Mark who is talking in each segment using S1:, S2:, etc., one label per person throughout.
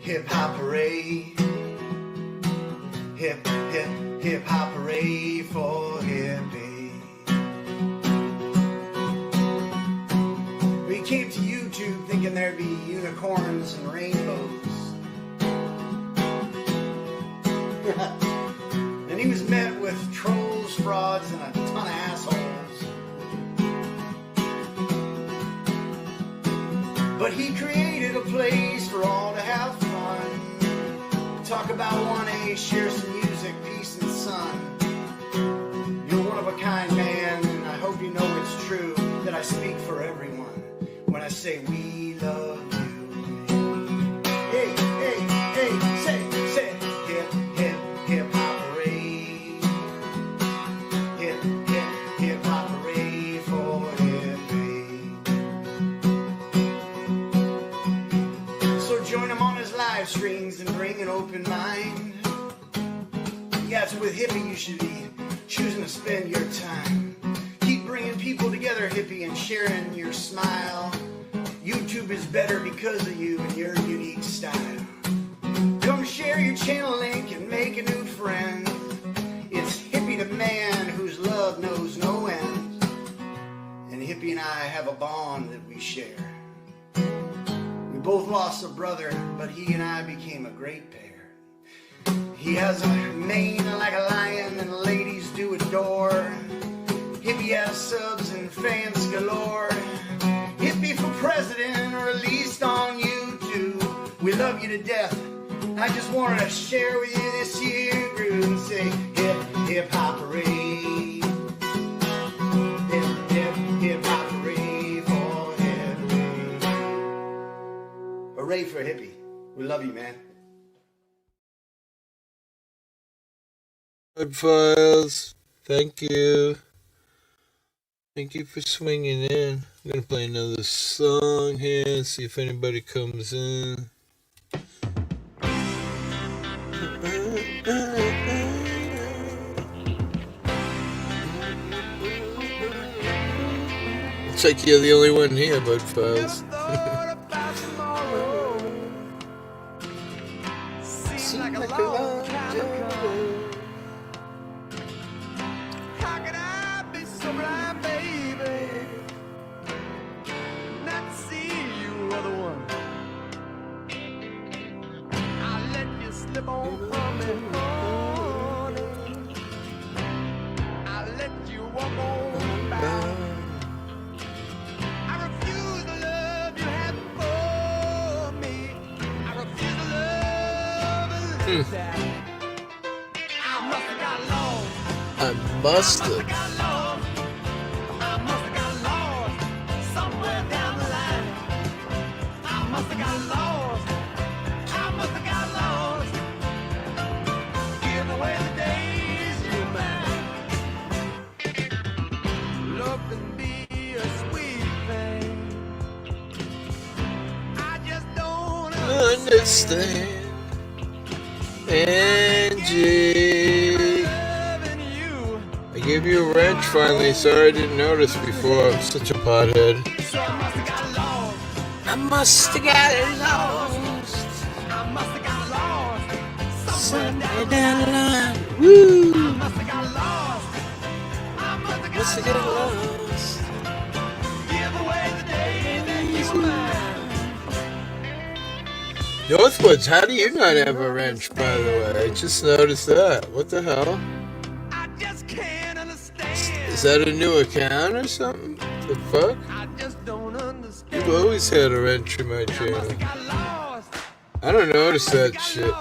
S1: hip hop hooray. Hip, hip, hip hop hooray for hippie. We came to YouTube thinking there'd be unicorns and rainbows. And he was met with trolls, frauds, and a ton of assholes. But he created a place for all to have fun. Talk about 1A, share some music, peace and sun. You're one of a kind man, and I hope you know it's true that I speak for everyone when I say we love you. Hey, hey, hey, say, hip, hip, hip hop hooray. Hip, hip, hip hop hooray for hippie. So join him on his live streams and bring an open mind. Yeah, it's with hippie you should be choosing to spend your time. Keep bringing people together, hippie, and sharing your smile. YouTube is better because of you and your unique style. Come share your channel link and make a new friend. It's hippie to man whose love knows no end. And hippie and I have a bond that we share. We both lost a brother, but he and I became a great pair. He has a mane like a lion and ladies do adore. Hippie has subs and fans galore. Hippie for president, released on YouTube. We love you to death. I just wanted to share with you this year groove and say hip, hip hop hooray. Hip, hip, hip hop hooray for hippie. Hooray for hippie. We love you, man.
S2: Good files. Thank you. Thank you for swinging in. I'm going to play another song here and see if anybody comes in. Looks like you're the only one here, Bud Files. Seems like a long time ago. How can I be so blind, baby? Not see you are the one. I let you slip on from me, honey. I let you walk on by. I refuse the love you had for me. I refuse the love that. I must have got lost. I must have. I must have got lost somewhere down the line. I must have got lost. I must have got lost. Give away the days you're mine. Love can be a sweet thing. I just don't understand. Angie, I gave you a wrench finally. Sorry I didn't notice before. I'm such a pothead. So I must have got lost. I must have got lost. I must have got lost. Somewhere down the line. Woo! I must have got lost. I must have got lost. Give away the day that you were mine. Northwoods, how do you not have a wrench, by the way? I just noticed that. What the hell? I just can't understand. Is that a new account or something? The fuck? I just don't understand. You've always had a wrench in my channel. I don't notice that shit.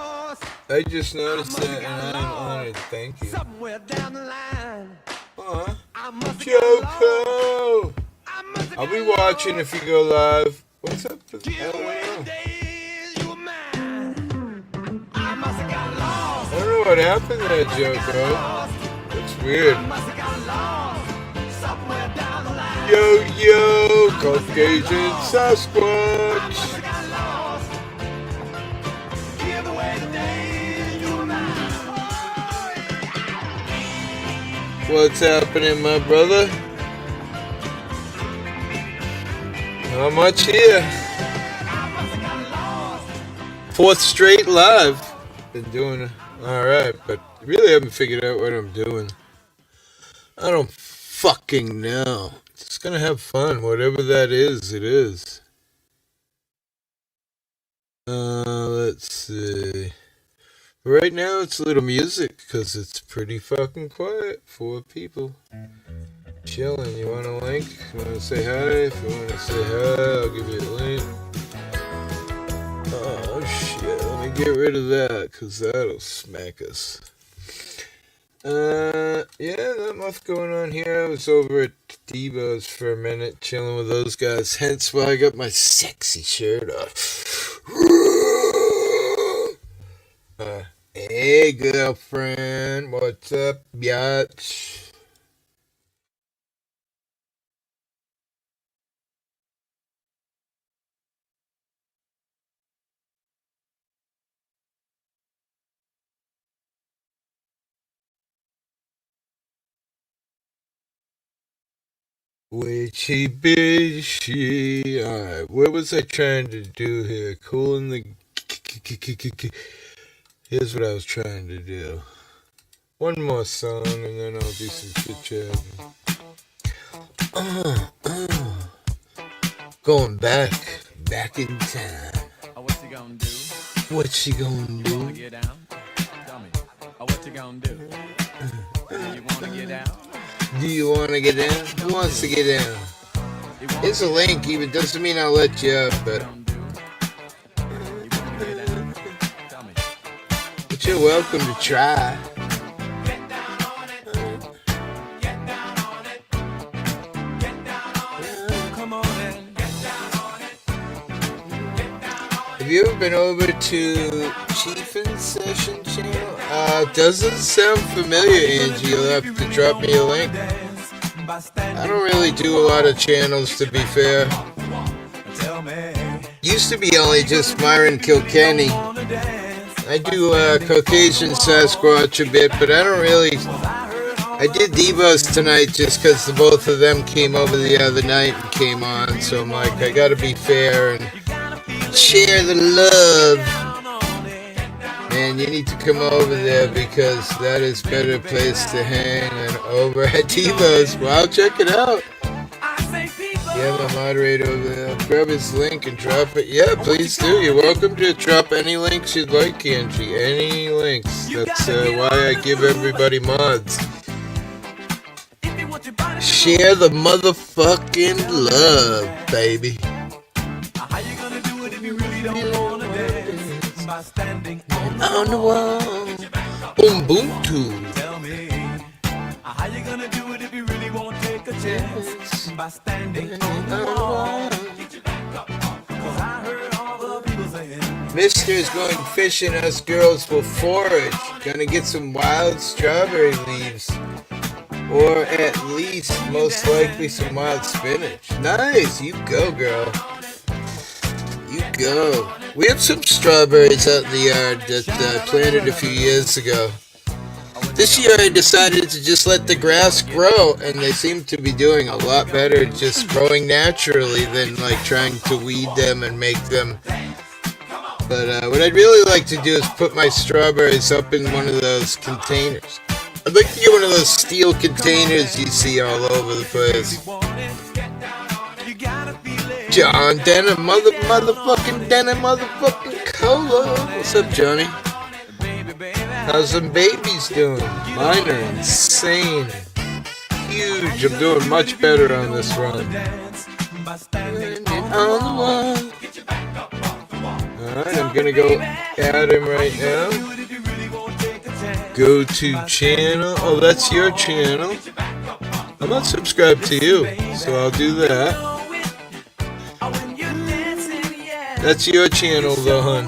S2: I just noticed that and I'm honored. Thank you. Somewhere down the line. Choco! I'll be watching if you go live. What's up? I don't know. I don't know what happened there, Joko. That's weird. Yo, yo, Caucasian Sasquatch. What's happening, my brother? Not much here. 4th straight live. Been doing alright, but really haven't figured out what I'm doing. I don't fucking know. Just gonna have fun. Whatever that is, it is. Let's see. Right now it's a little music because it's pretty fucking quiet. 4 people chilling. You want a link? You want to say hi? If you want to say hi, I'll give you a link. Oh shit, let me get rid of that because that'll smack us. Yeah, not much going on here. I was over at Devo's for a minute chilling with those guys, hence why I got my sexy shirt off. Hey girlfriend, what's up, biatch? Witchy bitchy. Alright, what was I trying to do here? Cooling the... Here's what I was trying to do. One more song and then I'll do some chit chat. Going back in time.
S3: What you gonna do?
S2: What she gonna do?
S3: Wanna get down? Tell me. What you gonna do? You wanna get down?
S2: Do you wanna get down? Who wants to get down? Here's a link, even doesn't mean I'll let you up, but you're welcome to try. Have you ever been over to Chiefin's Session channel? Doesn't sound familiar, Angie. You'll have to drop me a link. I don't really do a lot of channels, to be fair. Used to be only just Myron Kilkenny. I do Caucasian Sasquatch a bit, but I don't really... I did Devo's tonight just because the both of them came over the other night and came on, so I'm like, I gotta be fair and share the love. Man, you need to come over there because that is a better place to hang than over at Devo's. Well, check it out. Yeah, I'm a moderator over there. Grab his link and drop it. Yeah, please do. You're welcome to drop any links you'd like, Angie. Any links. That's why I give everybody mods. Share the motherfucking love, baby.
S3: How you gonna do it if you really don't wanna dance? By standing
S2: On the wall. Ubuntu.
S3: Tell me. How you gonna do it if you really won't take a chance? By standing on the wall. Cause I heard all the people saying
S2: Mister's going fishing, us girls will forage. Gonna get some wild strawberry leaves. Or at least, most likely, some wild spinach. Nice, you go, girl. You go. We have some strawberries out in the yard that I planted a few years ago. This year I decided to just let the grass grow, and they seem to be doing a lot better just growing naturally than like trying to weed them and make them. But what I'd really like to do is put my strawberries up in one of those containers. I'd like to get one of those steel containers you see all over the place. John Denham, motherfucking Cola. What's up, Johnny? How's them babies doing? Mine are insane. Huge. I'm doing much better on this run. Alright, I'm gonna go add him right now. Go to channel. Oh, that's your channel. I'm not subscribed to you, so I'll do that. That's your channel, though, hun.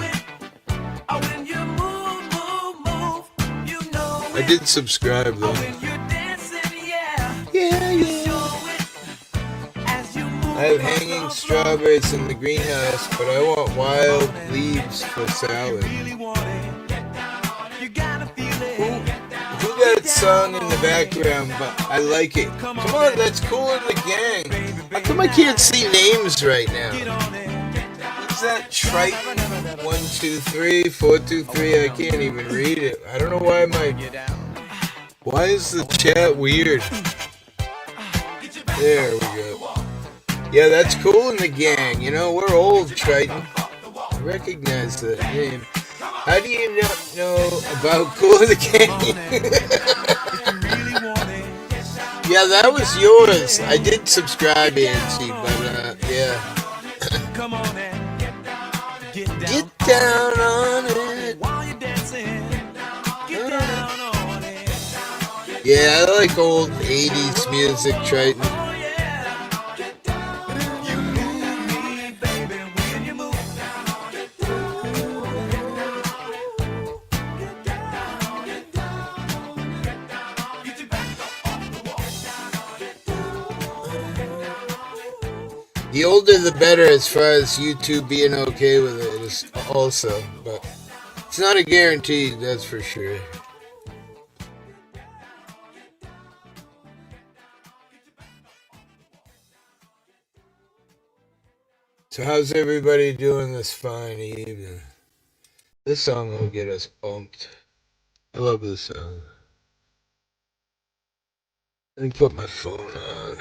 S2: I did subscribe, though. Yeah. I have hanging strawberries in the greenhouse, but I want wild leaves for salad. Who got song in the background, but I like it. Come on, that's Cool in the Gang. How come I can't see names right now? that Triton 123 423? I can't even read it. I don't know why why is the chat weird? There we go. Yeah, that's Cool in the Gang. You know, we're old, Triton. I recognize that name. How do you not know about Cool in the Gang? Yeah, that was yours. I did subscribe, Angie, but yeah.
S3: Come on and
S2: Get down on it.
S3: while you're dancing, get down on it.
S2: Yeah, I like old 80s music, Triton.
S3: Oh yeah, you move me, baby, when you move.
S2: The older the better as far as YouTube being okay with it is also, but it's not a guarantee, that's for sure. So how's everybody doing this fine evening? This song will get us pumped. I love this song. Let me put my phone on.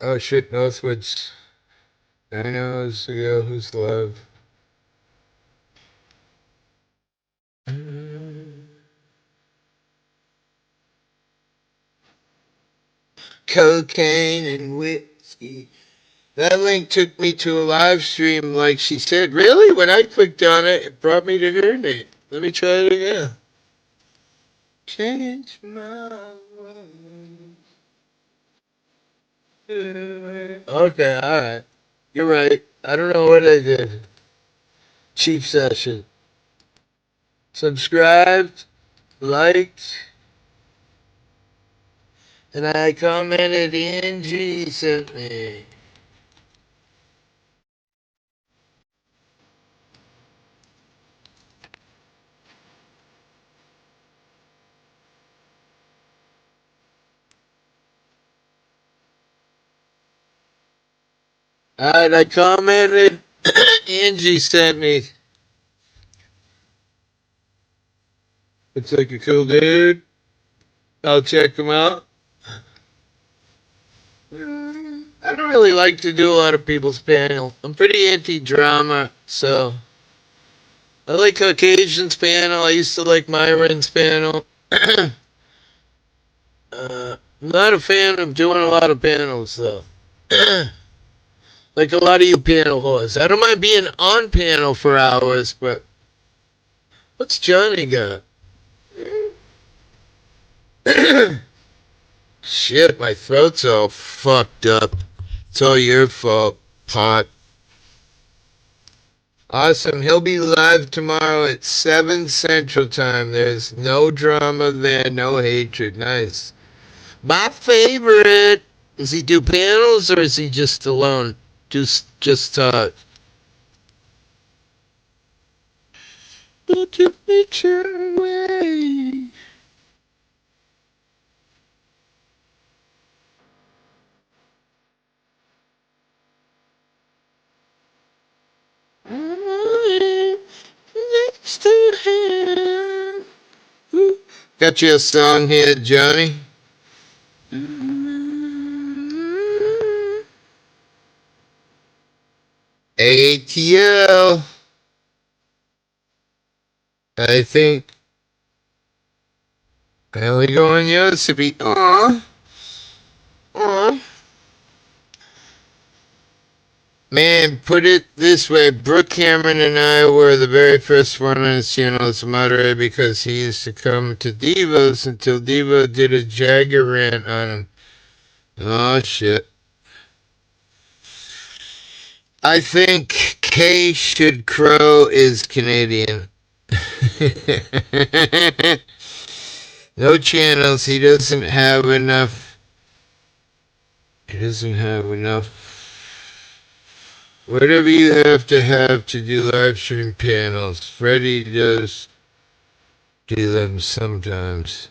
S2: Oh shit, Northwoods. I know it's the girl who's love. Cocaine and whiskey. That link took me to a live stream, like she said. Really? When I clicked on it, it brought me to her name. Let me try it again. Change my world. Okay, alright. You're right. I don't know what I did. Cheap session. Subscribed, liked, and I commented Angie sent me. Alright, I commented Angie sent me. Looks like a cool dude. I'll check him out. I don't really like to do a lot of people's panel. I'm pretty anti-drama, so I like Caucasian's panel. I used to like Myron's panel. I'm not a fan of doing a lot of panels, though. Like a lot of you panel whores. I don't mind being on panel for hours, but what's Johnny got? Shit, my throat's all fucked up. It's all your fault, pot. Awesome. He'll be live tomorrow at 7 Central Time. There's no drama there, no hatred. Nice. My favorite. Does he do panels or is he just alone? Just talk. Put your picture away. Next to him. Got you a song here, Johnny? ATL. I think I only go on yours to be. Aww. Aww. Man, put it this way, Brooke Cameron and I were the very first one on his channel as a moderator because he used to come to Devo's until Devo did a Jagger rant on him. Oh, shit. I think K. Should Crow is Canadian. No channels, he doesn't have enough. He doesn't have enough Whatever you have to do live stream panels, Freddie does do them sometimes.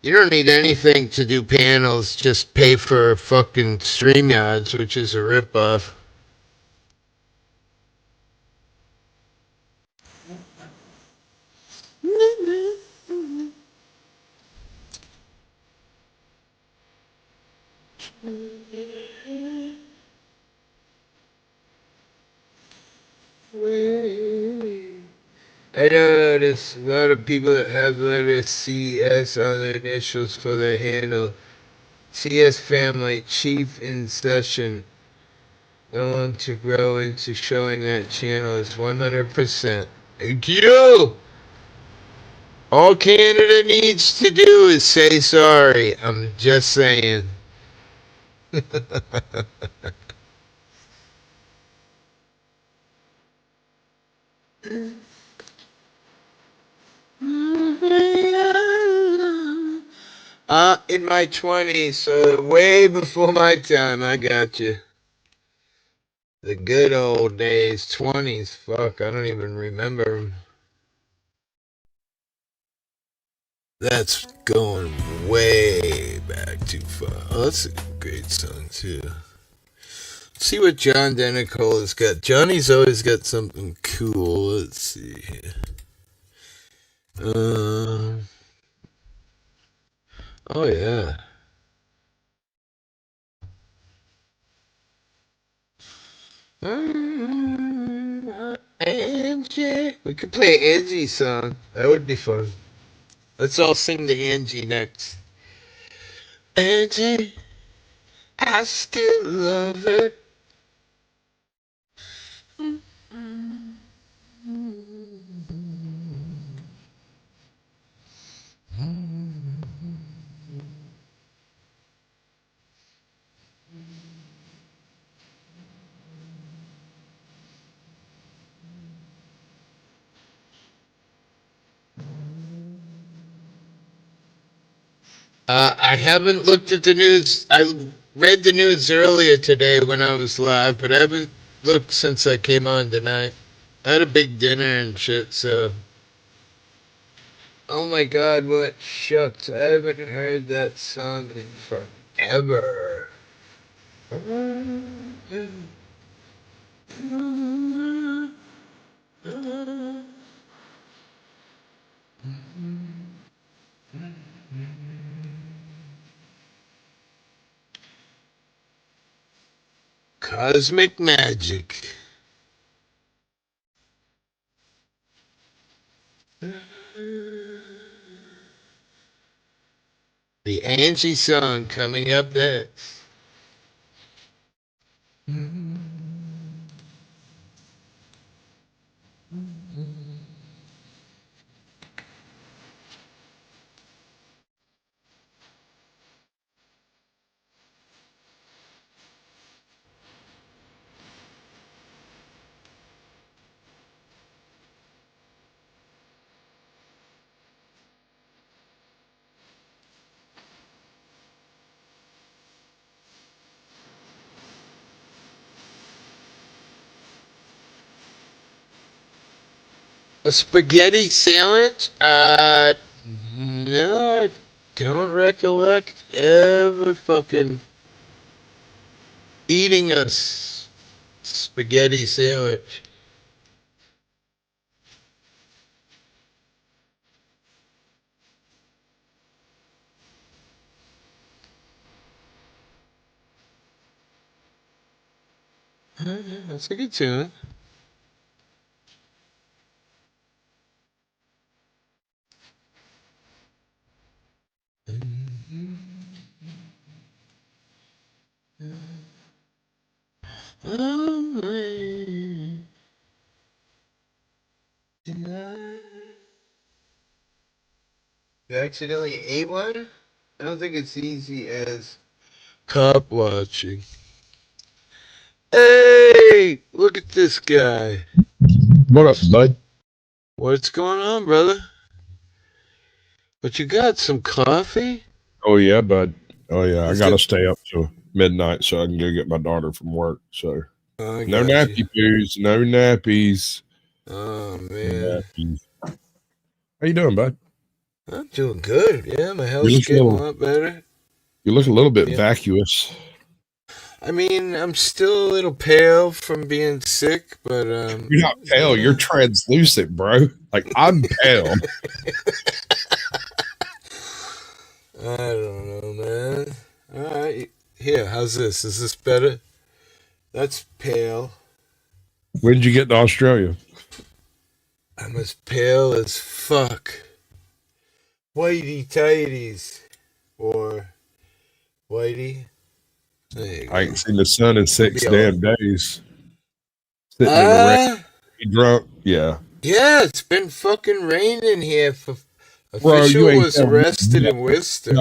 S2: You don't need anything to do panels, just pay for fucking StreamYards, which is a ripoff. I know there's a lot of people that have letter CS on their initials for their handle. CS Family Chief in Session. I want to grow into showing that channel is 100%. Thank you! All Canada needs to do is say sorry. I'm just saying. In my 20s, so way before my time, I got you. The good old days, 20s, fuck, I don't even remember them. That's going way back too far. Oh, that's a great song, too. Let's see what John Denicola has got. Johnny's always got something cool. Let's see here. Oh, yeah. Angie. We could play Angie's song. That would be fun. Let's all sing to Angie next. Angie, I still love her. I haven't looked at the news. I read the news earlier today when I was live, but I haven't looked since I came on tonight. I had a big dinner and shit, so. Oh my god, what shucks. I haven't heard that song in forever. Cosmic Magic. The Angie song coming up next. A spaghetti sandwich? No, I don't recollect ever fucking eating a spaghetti sandwich. That's a good tune. You accidentally ate one? I don't think it's easy as cop watching. Hey, look at this guy.
S4: What up, bud?
S2: What's going on, brother? But you got some coffee?
S4: Oh yeah, bud. Oh yeah, I
S2: Is
S4: gotta
S2: it
S4: stay up too. midnight so I can go get my daughter from work. So
S2: I
S4: no
S2: got
S4: nappy
S2: you.
S4: poos, no nappies.
S2: Oh,
S4: No
S2: man.
S4: nappies. How you doing, bud?
S2: I'm doing good. Yeah, my
S4: You
S2: health's
S4: look a
S2: getting a
S4: little,
S2: lot better.
S4: you look a little bit
S2: Yeah.
S4: vacuous.
S2: I mean, I'm still a little pale from being sick, but
S4: You're not pale. You're translucent, bro. Like I'm pale.
S2: I don't know, man. All right, here. How's this? Is this better? That's pale.
S4: When did you get to Australia?
S2: I'm as pale as fuck. Whitey tighties, or Whitey. There you
S4: I
S2: go.
S4: ain't seen the sun in 6
S2: Be all
S4: damn days. Sitting in the rain, drunk. Yeah,
S2: yeah. It's been fucking raining here. For
S4: bro. You
S2: official
S4: ain't
S2: was
S4: telling me
S2: arrested in
S4: nothing.
S2: Worcester.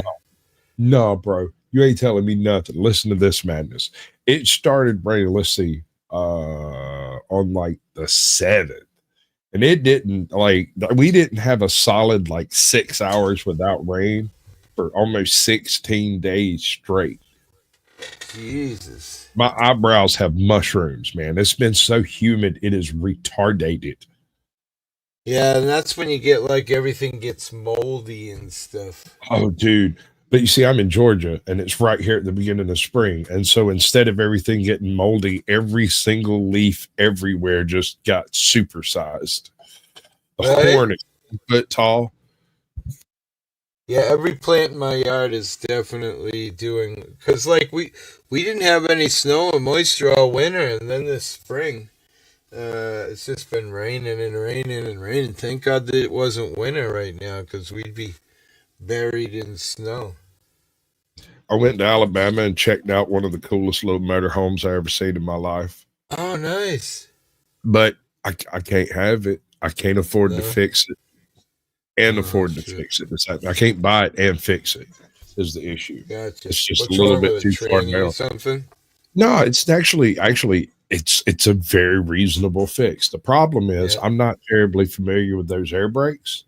S4: No, bro. You ain't telling me nothing. Listen to this madness. It started raining. Let's see, on like the 7th. And it didn't we didn't have a solid like 6 hours without rain for almost 16 days straight.
S2: Jesus.
S4: My eyebrows have mushrooms, man. It's been so humid, it is retarded.
S2: Yeah, and that's when you get like everything gets moldy and stuff.
S4: Oh, dude. But you see, I'm in Georgia and it's right here at the beginning of spring. And so instead of everything getting moldy, every single leaf everywhere just got supersized. The
S2: Right?
S4: horn is a foot tall.
S2: Yeah, every plant in my yard is definitely doing because like we didn't have any snow and moisture all winter, and then this spring, it's just been raining and raining and raining. Thank God that it wasn't winter right now because we'd be buried in snow.
S4: I went to Alabama and checked out one of the coolest little motorhomes I ever seen in my life.
S2: Oh, nice.
S4: But I can't have it. I can't afford to
S2: No?
S4: fix it and
S2: Oh,
S4: afford to
S2: shit.
S4: fix it. I can't buy it and fix it is the issue.
S2: Gotcha.
S4: It's just
S2: What's
S4: a little
S2: wrong
S4: bit
S2: with a
S4: too far
S2: tranny
S4: down.
S2: or something?
S4: No, it's actually it's a very reasonable fix. The problem is
S2: Yeah.
S4: I'm not terribly familiar with those air brakes.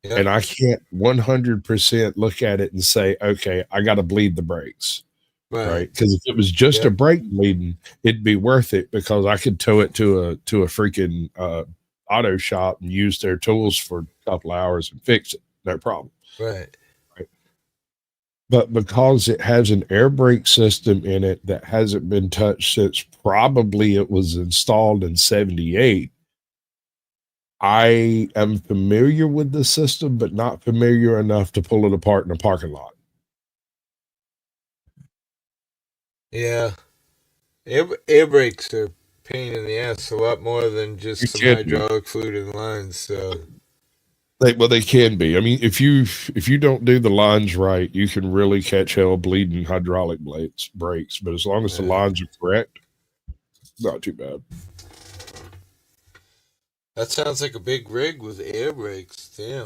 S2: Yeah.
S4: And I can't 100% look at it and say, okay, I got to bleed the brakes. Right. Because if it was just a brake bleeding, it'd be worth it because I could tow it to a freaking auto shop and use their tools for a couple hours and fix it. No problem.
S2: Right.
S4: But because it has an air brake system in it that hasn't been touched since probably it was installed in 78, I am familiar with the system, but not familiar enough to pull it apart in a parking lot.
S2: Yeah. Air brakes are a pain in the ass a lot more than just some hydraulic fluid and lines. So
S4: they can be. I mean, if you don't do the lines right, you can really catch hell bleeding hydraulic brakes. But as long as the lines are correct, not too bad.
S2: That sounds like a big rig with air brakes. Damn.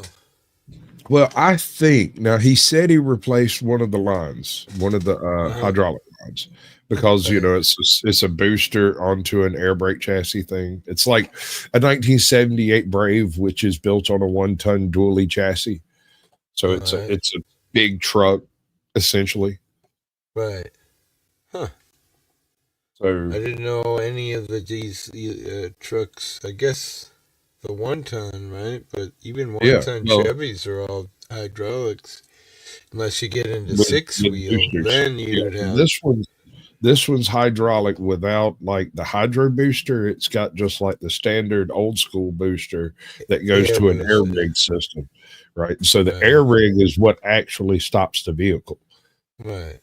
S4: Well, I think now he said he replaced one of the lines, one of the hydraulic lines, because you know it's a booster onto an air brake chassis thing. It's like a 1978 Brave, which is built on a 1-ton dually chassis. So it's a big truck, essentially.
S2: Right. Huh.
S4: So
S2: I didn't know any of these trucks. I guess the 1-ton, right? But even 1-ton Chevys are all hydraulics, unless you get into
S4: with
S2: 6-wheel. Then you'd have
S4: this one's hydraulic without like the hydro booster. It's got just like the standard old school booster that goes to an air rig system, right? So the air rig is what actually stops the vehicle.
S2: Right.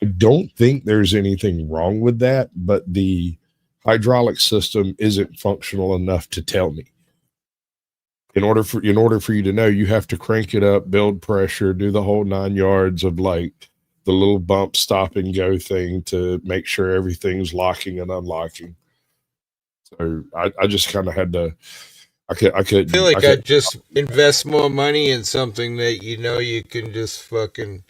S4: I don't think there's anything wrong with that, but the hydraulic system isn't functional enough to tell me. In order for you to know, you have to crank it up, build pressure, do the whole 9 yards of like the little bump stop and go thing to make sure everything's locking and unlocking. So I just kind of had to. I
S2: feel like I'd just invest more money in something that you can just fucking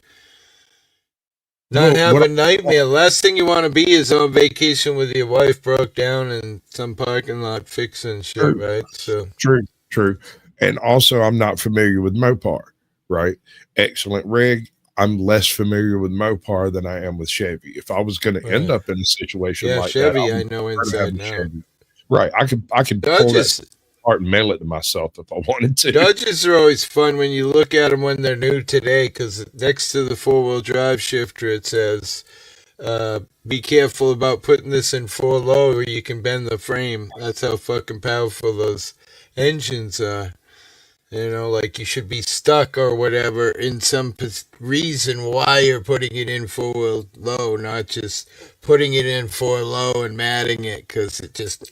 S2: not have a nightmare. Last thing you want to be is on vacation with your wife broke down in some parking lot fixing shit, right? So
S4: true. And also, I'm not familiar with Mopar, right? Excellent rig. I'm less familiar with Mopar than I am with Chevy. If I was going to end up in a situation like
S2: Chevy,
S4: that,
S2: I know inside and out.
S4: Right. I could pull that apart and mail it to myself if I wanted to.
S2: Dodges are always fun when you look at them when they're new today, because next to the 4-wheel drive shifter, it says, be careful about putting this in 4 low or you can bend the frame. That's how fucking powerful those engines are. You know, like you should be stuck or whatever in some reason why you're putting it in 4-wheel low, not just putting it in 4 low and matting it, because it just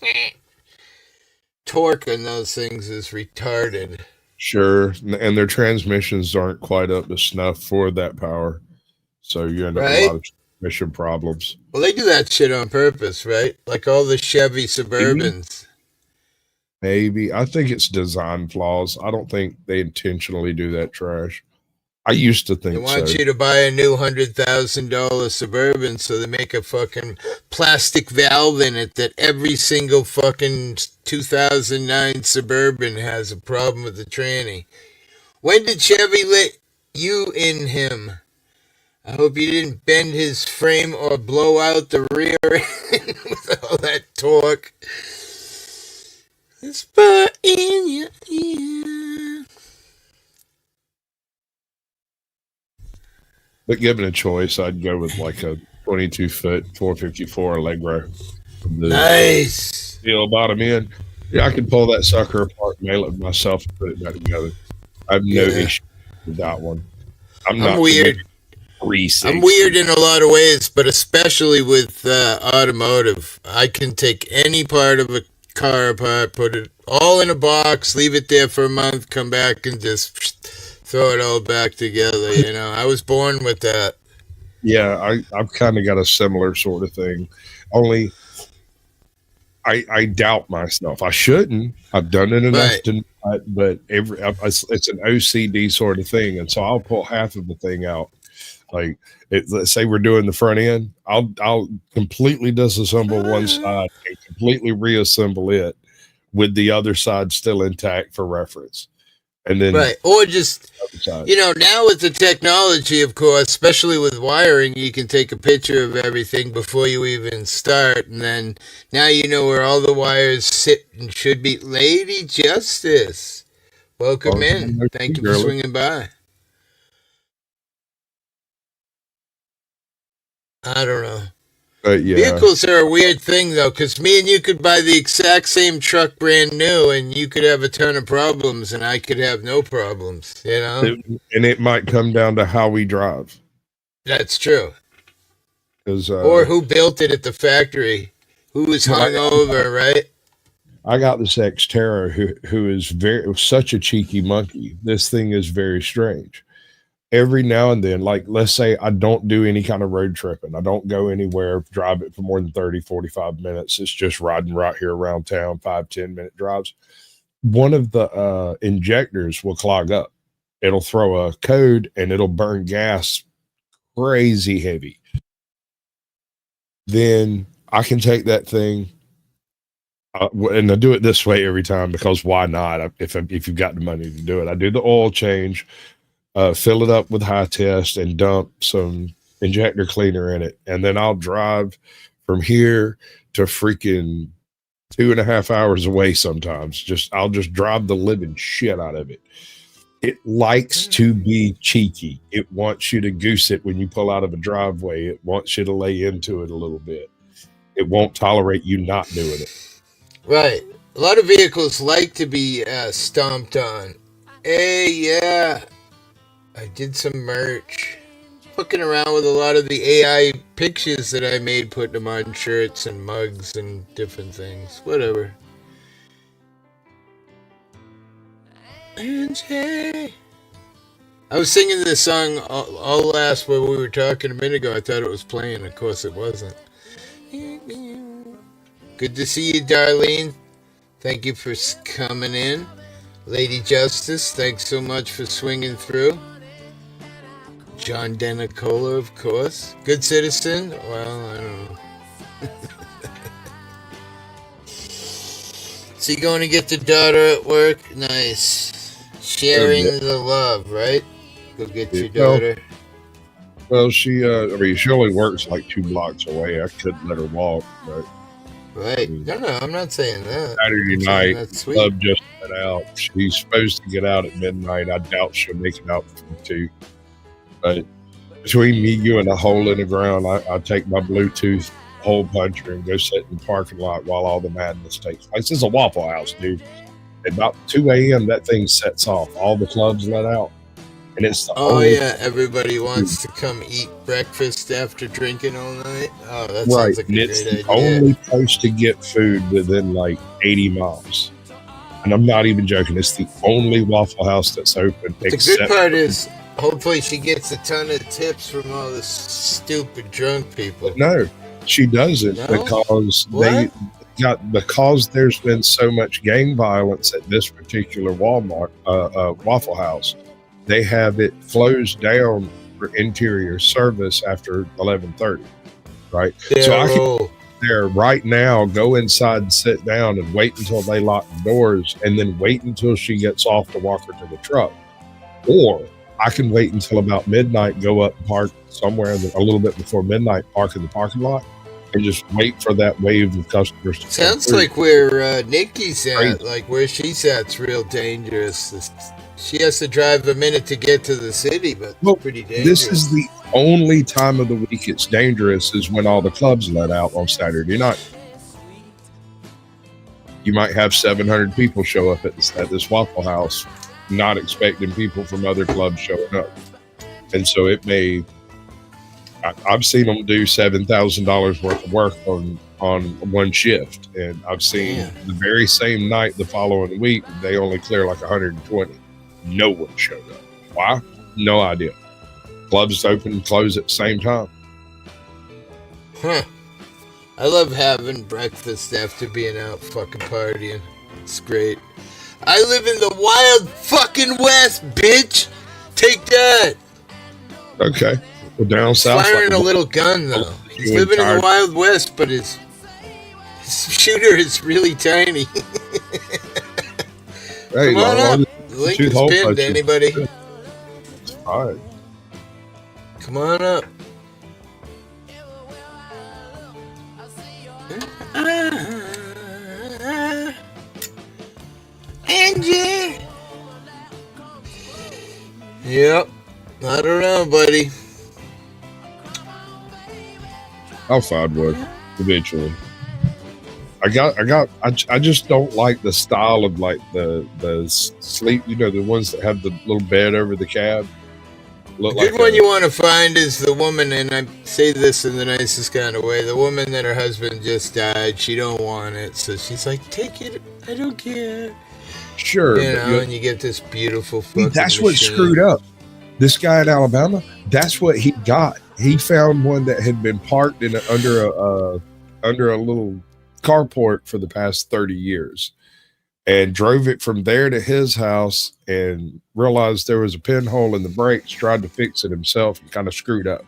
S2: torque on those things is retarded.
S4: Sure, and their transmissions aren't quite up to snuff for that power, so you end up with a lot of transmission problems.
S2: Well, they do that shit on purpose, right? Like all the Chevy Suburbans.
S4: Maybe. I think it's design flaws. I don't think they intentionally do that trash. I used to think
S2: they want you to buy a new $100,000 Suburban, so they make a fucking plastic valve in it that every single fucking 2009 Suburban has a problem with the tranny. When did Chevy let you in him? I hope you didn't bend his frame or blow out the rear end with all that torque. Whisper in your ear.
S4: But given a choice, I'd go with like a 22-foot 454 Allegro.
S2: Nice.
S4: Steel bottom end. Yeah, I could pull that sucker apart, mail it myself, and put it back together. I have no issue with that one. I'm weird.
S2: I'm weird in a lot of ways, but especially with automotive. I can take any part of a car apart, put it all in a box, leave it there for a month, come back and just throw it all back together. You know, I was born with that.
S4: Yeah, I've kind of got a similar sort of thing. Only I doubt myself. I shouldn't. I've done it enough to not, but it's an OCD sort of thing, and so I'll pull half of the thing out. Like, let's say we're doing the front end, I'll completely disassemble one side and completely reassemble it with the other side still intact for reference. And then
S2: or just, you know, now with the technology, of course, especially with wiring, you can take a picture of everything before you even start, and then now you know where all the wires sit and should be. Lady Justice, welcome in. Thank you for swinging by. I don't know. Vehicles are a weird thing, though, because me and you could buy the exact same truck brand new, and you could have a ton of problems, and I could have no problems, you know?
S4: And it might come down to how we drive.
S2: That's true. Or who built it at the factory. Who was hung over, right?
S4: I got this Xterra who is such a cheeky monkey. This thing is very strange. Every now and then, like, let's say I don't do any kind of road tripping. I don't go anywhere, drive it for more than 30, 45 minutes. It's just riding right here around town, 5-10 minute drives. One of the injectors will clog up. It'll throw a code and it'll burn gas crazy heavy. Then I can take that thing, and I do it this way every time because why not? If you've got the money to do it, I do the oil change, fill it up with high test, and dump some injector cleaner in it. And then I'll drive from here to freaking 2.5 hours away sometimes. I'll just drive the living shit out of it. It likes to be cheeky. It wants you to goose it when you pull out of a driveway. It wants you to lay into it a little bit. It won't tolerate you not doing it.
S2: Right. A lot of vehicles like to be stomped on. Hey, yeah. I did some merch. Fucking around with a lot of the AI pictures that I made, putting them on shirts and mugs and different things. Whatever. I was singing this song all last when we were talking a minute ago. I thought it was playing. Of course it wasn't. Good to see you, Darlene. Thank you for coming in. Lady Justice, thanks so much for swinging through. John Denicola, of course. Good citizen? Well, I don't know. So you going to get the daughter at work? Nice. Sharing the love, right? Go get your daughter.
S4: Well, I mean, she only works like 2 blocks away. I couldn't let her walk, but
S2: Right. No, I'm not saying that.
S4: Saturday
S2: I'm saying
S4: night,
S2: that's
S4: the
S2: sweet.
S4: club just let out. She's supposed to get out at midnight. I doubt she'll make it out before 2. But between me, you, and a hole in the ground, I take my Bluetooth hole puncher and go sit in the parking lot while all the madness takes place. It's a Waffle House, dude. At about 2 a.m., that thing sets off. All the clubs let out. And it's the
S2: Oh,
S4: only
S2: yeah. Everybody wants to come eat breakfast after drinking all night. Oh, that
S4: right.
S2: sounds like
S4: And
S2: a
S4: it's
S2: great
S4: the
S2: idea.
S4: only place to get food within like 80 miles. And I'm not even joking. It's the only Waffle House that's open.
S2: But the good part is, hopefully she gets a ton of tips from all the stupid drunk people.
S4: No, she doesn't,
S2: No?
S4: because
S2: What?
S4: because there's been so much gang violence at this particular Waffle House. They have it closed down for interior service after 11:30. Right, so I can there right now, go inside and sit down and wait until they lock the doors, and then wait until she gets off to walk her to the truck. Or I can wait until about midnight, go up and park somewhere a little bit before midnight, park in the parking lot, and just wait for that wave of customers to
S2: Sounds
S4: come
S2: like where Nikki's at,
S4: Crazy.
S2: like where she's at's real dangerous. She has to drive a minute to get to the city, but
S4: Well,
S2: pretty dangerous.
S4: This is the only time of the week it's dangerous, is when all the clubs let out on Saturday night. You might have 700 people show up at this Waffle House, not expecting people from other clubs showing up. And so it may, I've seen them do $7,000 worth of work on one shift. And I've seen the very same night the following week, they only clear like 120. No one showed up. Why? No idea. Clubs open and close at the same time.
S2: Huh. I love having breakfast after being out fucking partying. It's great. I live in the wild fucking west, bitch. Take that.
S4: Okay. Well, down south.
S2: Firing a little gun, though. He's living in the wild west, but his shooter is really tiny.
S4: Hey,
S2: come on up. The link is pinned to anybody.
S4: All right.
S2: Come on up. Angie. Yep. I don't know, buddy.
S4: I'll find one eventually. I just don't like the style of like the sleep, the ones that have the little bed over the cab.
S2: The good one you want to find is the woman, and I say this in the nicest kind of way, the woman that her husband just died. She don't want it, so she's like, take it, I don't care.
S4: Sure.
S2: And you get this beautiful fucking
S4: that's
S2: machine.
S4: what screwed up. This guy in Alabama, that's what he got. He found one that had been parked under a little carport for the past 30 years and drove it from there to his house and realized there was a pinhole in the brakes, tried to fix it himself and kind of screwed up.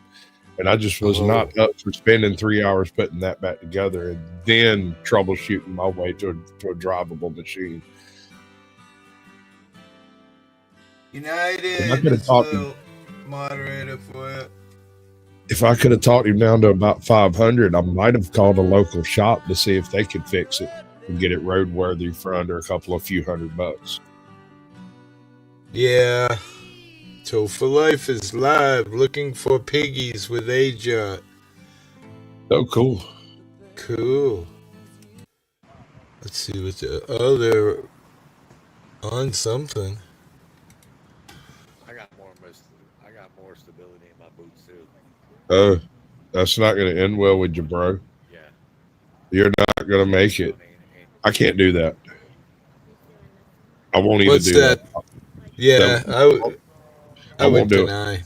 S4: And I just was not up for spending 3 hours putting that back together and then troubleshooting my way to a drivable machine.
S2: United,
S4: I could have talked
S2: moderator for it.
S4: If I could have talked him down to about 500, I might have called a local shop to see if they could fix it and get it roadworthy for under a few $100.
S2: Yeah. Toe for Life is live, looking for piggies with AJOT.
S4: Oh, cool.
S2: Cool. Let's see what they're on something.
S5: I got more stability in my boots too.
S4: Oh, that's not going to end well with you, bro.
S5: Yeah.
S4: You're not going to make it. I can't do that. I won't even do that.
S2: Yeah, I would deny.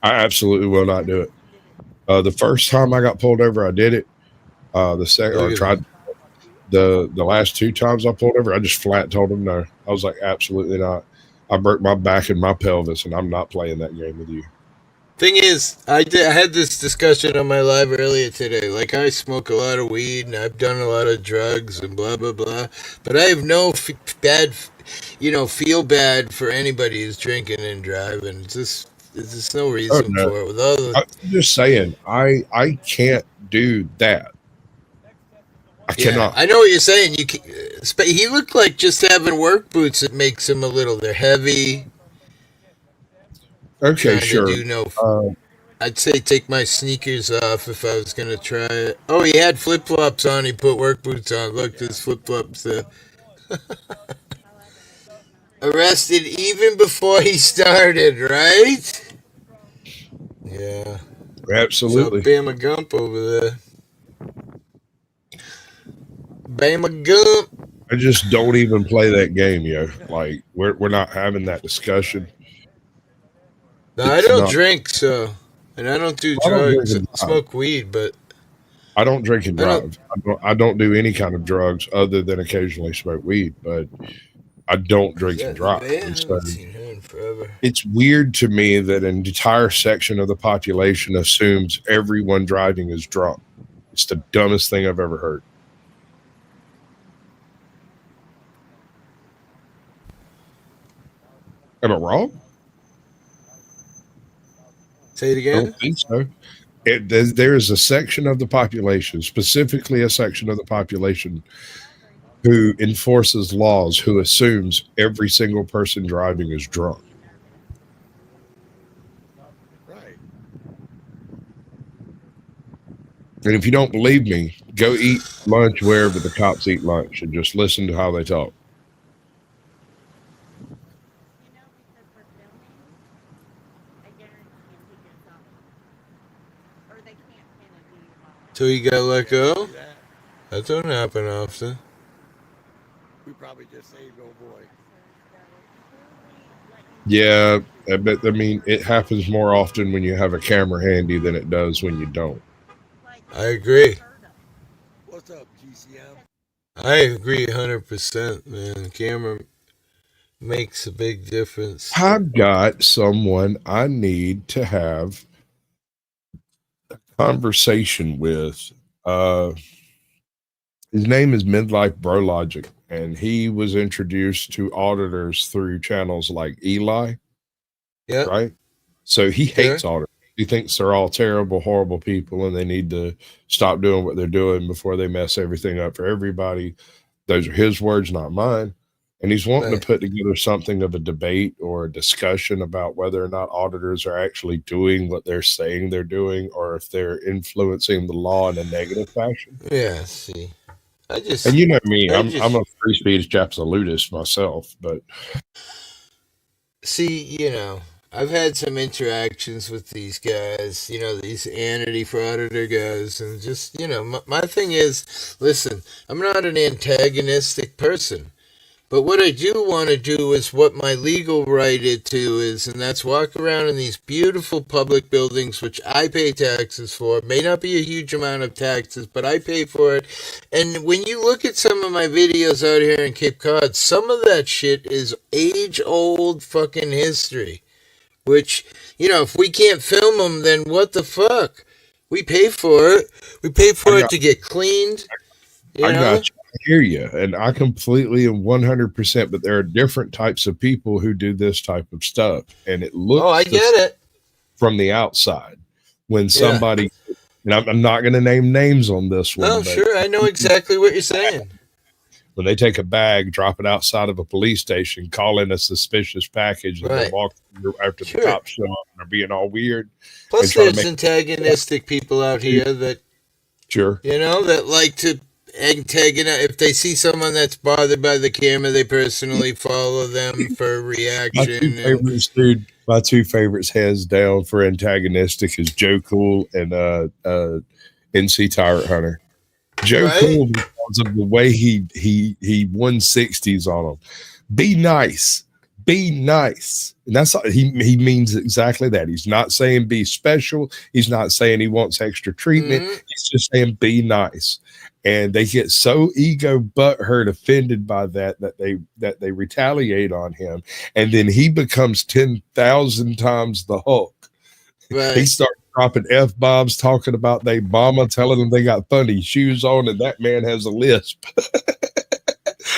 S4: I absolutely will not do it. The first time I got pulled over, I did it. The last 2 times I pulled over, I just flat told them no. I was like, absolutely not. I broke my back and my pelvis, and I'm not playing that game with you.
S2: Thing is, I had this discussion on my live earlier today. Like, I smoke a lot of weed, and I've done a lot of drugs, and blah, blah, blah. But I have no feel bad for anybody who's drinking and driving. Just There's no
S4: Oh
S2: reason
S4: no.
S2: for it. With all the
S4: I'm just saying, I can't do that. I
S2: yeah,
S4: cannot.
S2: I know what you're saying. You can, he looked like just having work boots. It makes him a little. They're heavy.
S4: Okay,
S2: Trying to
S4: sure.
S2: do no.
S4: Uh,
S2: I'd say take my sneakers off if I was gonna try it. Oh, he had flip flops on. He put work boots on. Look, there's flip flops there. Arrested even before he started, right? Yeah. So
S4: absolutely.
S2: Bama Gump over there. Bama Gump.
S4: I just don't even play that game, yo. Like we're not having that discussion.
S2: No, I
S4: It's
S2: don't
S4: not.
S2: drink, so, and I don't do
S4: I don't drink
S2: drugs. I
S4: and drive.
S2: smoke weed, but
S4: I don't drink and
S2: I don't.
S4: drive. I don't do any kind of drugs other than occasionally smoke weed, but I don't
S2: Is
S4: drink and
S2: that
S4: drive.
S2: Nevaeh? I
S4: And so
S2: haven't seen her in forever.
S4: it's weird to me that an entire section of the population assumes everyone driving is drunk. It's the dumbest thing I've ever heard. Am I wrong?
S2: Say it
S4: I
S2: again.
S4: don't think so. There is a section of the population, specifically a section of the population, who enforces laws, who assumes every single person driving is drunk.
S5: Right.
S4: And if you don't believe me, go eat lunch wherever the cops eat lunch and just listen to how they talk.
S2: So you got let go?
S5: See that?
S2: That don't happen often.
S5: We probably just saved old boy.
S4: Yeah, I mean, it happens more often when you have a camera handy than it does when you don't.
S2: I agree.
S5: What's up, GCM?
S2: I agree 100%, man. The camera makes a big difference.
S4: I've got someone I need to have a conversation with. His name is Midlife Bro Logic, and he was introduced to auditors through channels like Eli,
S2: Yep.
S4: right? So he
S2: Sure.
S4: hates auditors. He thinks they're all terrible, horrible people, and they need to stop doing what they're doing before they mess everything up for everybody. Those are his words, not mine. And he's wanting
S2: Right.
S4: to put together something of a debate or a discussion about whether or not auditors are actually doing what they're saying they're doing, or if they're influencing the law in a negative fashion.
S2: Yeah, see.
S4: And you know me,
S2: I
S4: I'm
S2: just-
S4: a free speech absolutist myself, but
S2: See, I've had some interactions with these guys, these Anity Frauditor guys, and just, my thing is, listen, I'm not an antagonistic person, but what I do want to do is what my legal right to is, and that's walk around in these beautiful public buildings, which I pay taxes for. It may not be a huge amount of taxes, but I pay for it. And when you look at some of my videos out here in Cape Cod, some of that shit is age-old fucking history. Which, if we can't film them, then what the fuck? We pay for it. We pay for it to get cleaned.
S4: I got you. I hear you. And I completely and 100%, but there are different types of people who do this type of stuff. And it looks
S2: I get it.
S4: from the outside when somebody, and I'm not going to name names on this one.
S2: Oh, sure. I know exactly what you're saying.
S4: When they take a bag, drop it outside of a police station, call in a suspicious package, and
S2: Right.
S4: they walk through after
S2: Sure.
S4: the cops show up and are being all weird.
S2: Plus,
S4: try to
S2: there's antagonistic people out here that,
S4: Sure.
S2: that like to antagonize. If they see someone that's bothered by the camera, they personally follow them for
S4: My
S2: reaction.
S4: two favorites, dude. My two favorites, hands down, for antagonistic is Joe Cool and NC Tyrant Hunter. Joe
S2: Right.
S4: Cool, because of the way he 160s on them. Be nice. Be nice. And that's he means exactly that. He's not saying be special. He's not saying he wants extra treatment.
S2: Mhm.
S4: He's just saying be nice. And they get so ego butthurt offended by that they retaliate on him. And then he becomes 10,000 times the Hulk.
S2: Right.
S4: He starts dropping F-bombs, talking about they mama, telling them they got funny shoes on, and that man has a lisp.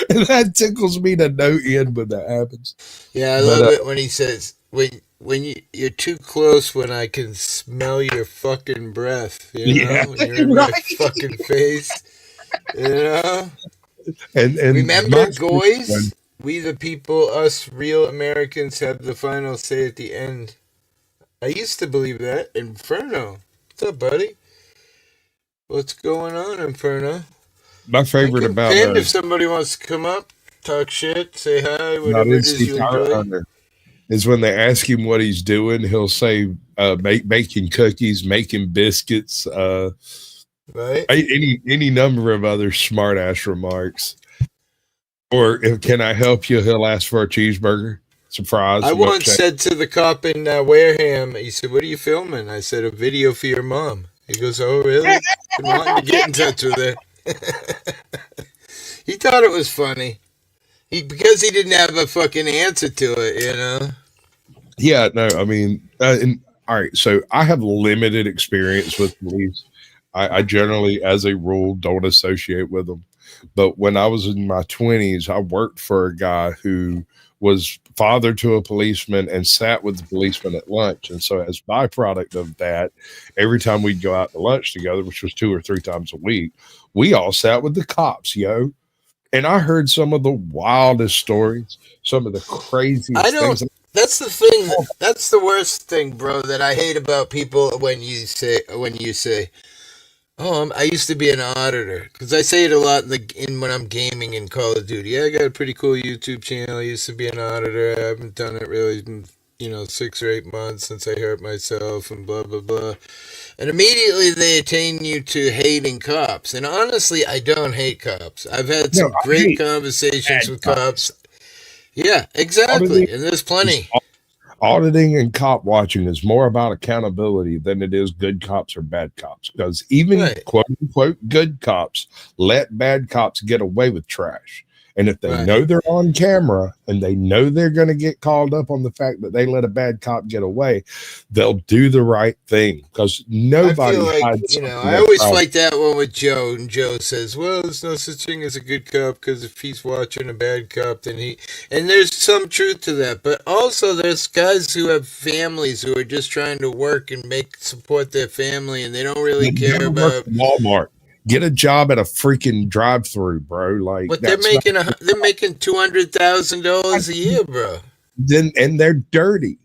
S4: And that tickles me to no end when that happens.
S2: Yeah, I
S4: But,
S2: love it when he says, when you're too close when I can smell your fucking breath,
S4: Yeah,
S2: when you're in my
S4: right.
S2: fucking face, you know?
S4: And
S2: Remember,
S4: my first one,
S2: Goys? We the people, us real Americans, have the final say at the end. I used to believe that. Inferno. What's up, buddy? What's going on, Inferno?
S4: my
S2: Link
S4: favorite
S2: and
S4: about
S2: pinned if somebody wants to come up, talk shit, say hi,
S4: not
S2: whatever it is
S4: instant
S2: you
S4: tire
S2: enjoy.
S4: hunter is when they ask him what he's doing, he'll say making cookies, making biscuits,
S2: Right?
S4: any number of other smart ass remarks. Or if can I help you? He'll ask for a cheeseburger, some fries,
S2: I
S4: a
S2: once
S4: milkshake.
S2: said to the cop in Wareham, he said, "What are you filming?" I said, "A video for your mom." He goes, "Oh, really?" Been wanting to get in touch with her. He thought it was funny. Because he didn't have a fucking answer to it.
S4: Yeah, no, I mean, and all right. So I have limited experience with police. I generally, as a rule, don't associate with them. But when I was in my 20s, I worked for a guy who was father to a policeman and sat with the policeman at lunch. And so, as byproduct of that, every time we'd go out to lunch together, which was 2 or 3 times a week, we all sat with the cops, yo. And I heard some of the wildest stories, some of the
S2: I
S4: craziest
S2: don't.
S4: things.
S2: That's the thing. That's the worst thing, bro. That I hate about people when you say, "Oh, I used to be an auditor," because I say it a lot in when I'm gaming in Call of Duty. Yeah, I got a pretty cool YouTube channel. I used to be an auditor. I haven't done it really in 6 or 8 months since I hurt myself and blah blah blah. And immediately they attain you to hating cops. And honestly, I don't hate cops. I've had
S4: No,
S2: some
S4: I
S2: great
S4: hate
S2: conversations
S4: bad
S2: with
S4: cops.
S2: cops. Yeah,
S4: Auditing
S2: exactly. And there's
S4: is
S2: plenty.
S4: auditing and cop watching is more about accountability than it is good cops or bad cops. Because even
S2: Right,
S4: quote unquote good cops let bad cops get away with trash. And if they
S2: right.
S4: know they're on camera and they know they're going to get called up on the fact that they let a bad cop get away, they'll do the right thing because
S2: I feel
S4: nobody
S2: like,
S4: hides something
S2: I
S4: they
S2: always
S4: probably
S2: fight that one with Joe, and Joe says, well, there's no such thing as a good cop because if he's watching a bad cop, then he. And there's some truth to that. But also, there's guys who have families who are just trying to work and support their family, and they don't really
S4: then go
S2: care
S4: to work
S2: about.
S4: at Walmart. Get a job at a freaking drive-through, bro. Like
S2: But
S4: that's not
S2: they're making $200,000 a year, bro.
S4: then and they're dirty.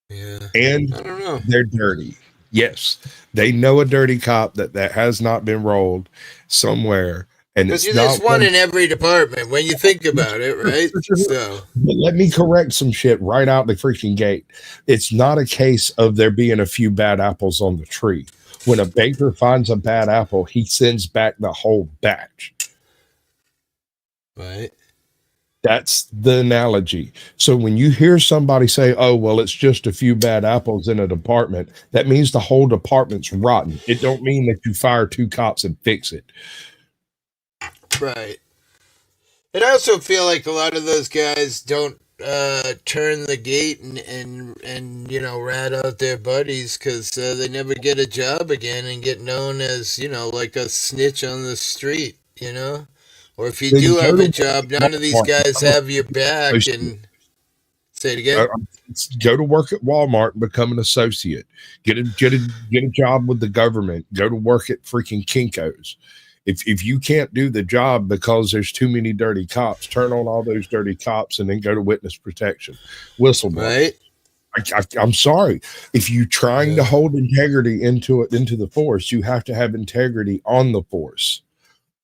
S2: Yeah,
S4: And
S2: I don't know.
S4: they're dirty. Yes, they know a dirty cop that has not been rolled somewhere, and
S2: Because
S4: it's
S2: there's
S4: not
S2: one
S4: one.
S2: in every department when you think about it, right? So,
S4: But let me correct some shit right out the freaking gate. It's not a case of there being a few bad apples on the tree. When a baker finds a bad apple, he sends back the whole batch.
S2: right.
S4: That's the analogy. So when you hear somebody say, "Oh, well, it's just a few bad apples in a department," that means the whole department's rotten. It don't mean that you fire 2 cops and fix it.
S2: Right. And I also feel like a lot of those guys don't turn the gate and rat out their buddies because they never get a job again and get known as like a snitch on the street. Or if you
S4: Then
S2: do
S4: go
S2: have a
S4: to
S2: job, none of these
S4: Walmart,
S2: guys
S4: become a
S2: have your back.
S4: associate.
S2: And say it again.
S4: Go to work at Walmart and become an associate. Get a job with the government. Go to work at freaking Kinko's. If you can't do the job because there's too many dirty cops, turn on all those dirty cops and then go to witness protection, whistleblower.
S2: Right.
S4: I'm sorry. If you trying to
S2: Yeah.
S4: hold integrity into the force, you have to have integrity on the force.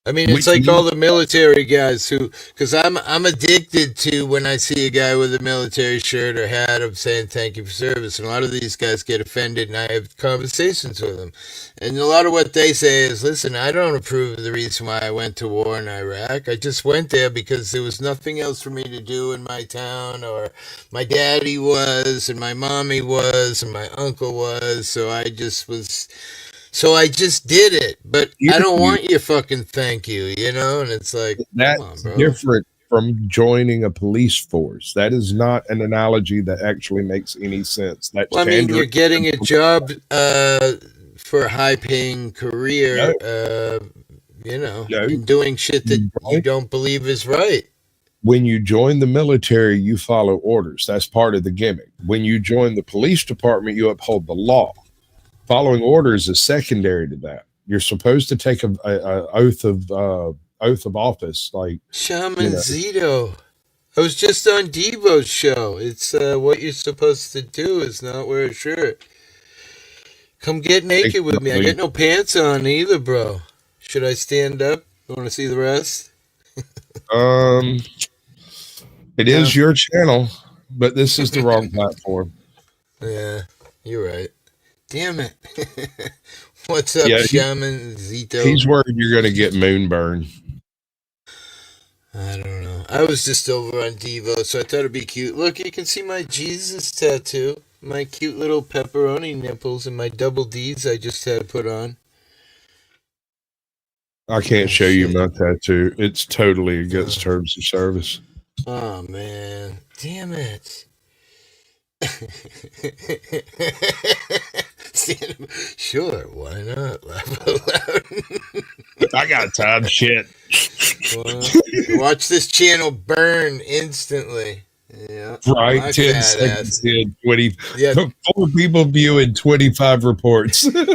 S2: I mean, it's
S4: Which
S2: like all
S4: means
S2: the military guys because I'm addicted to when I see a guy with a military shirt or hat of saying thank you for service, and a lot of these guys get offended, and I have conversations with them, and a lot of what they say is, listen, I don't approve of the reason why I went to war in Iraq. I just went there because there was nothing else for me to do in my town, or my daddy was, and my mommy was, and my uncle was, so I just did it, but
S4: hear
S2: I don't
S4: you.
S2: want your fucking thank you, And it's like, come on,
S4: That's
S2: bro.
S4: different from joining a police force. That is not an analogy that actually makes any sense. That's
S2: Well, I mean, you're
S4: pandering.
S2: getting a job for a high-paying career,
S4: No, no,
S2: and doing shit that
S4: you
S2: you don't believe is right.
S4: when you join the military, you follow orders. That's part of the gimmick. When you join the police department, you uphold the law. Following orders is secondary to that. You're supposed to take a oath of office, like
S2: Shaman Zito. I was just on Devo's show. It's what you're supposed to do is not wear a shirt. Come get naked with me. I got no pants on either, bro. Should I stand up? You want to see the rest?
S4: It is your channel, but this is the wrong platform.
S2: Yeah, you're right. Damn it. What's up, Shaman Zito?
S4: He's worried you're going to get moonburn.
S2: I don't know. I was just over on Devo, so I thought it'd be cute. Look, you can see my Jesus tattoo. My cute little pepperoni nipples and my double D's I just had put on.
S4: I can't show you my tattoo. It's totally against terms of service.
S2: Oh, man. Damn it. Sure, why not? Laugh out loud.
S4: I got time, shit.
S2: Well, watch this channel burn instantly. Yeah,
S4: right. 10 seconds in, 20.
S2: Yeah.
S4: 4 people viewing 25 reports. That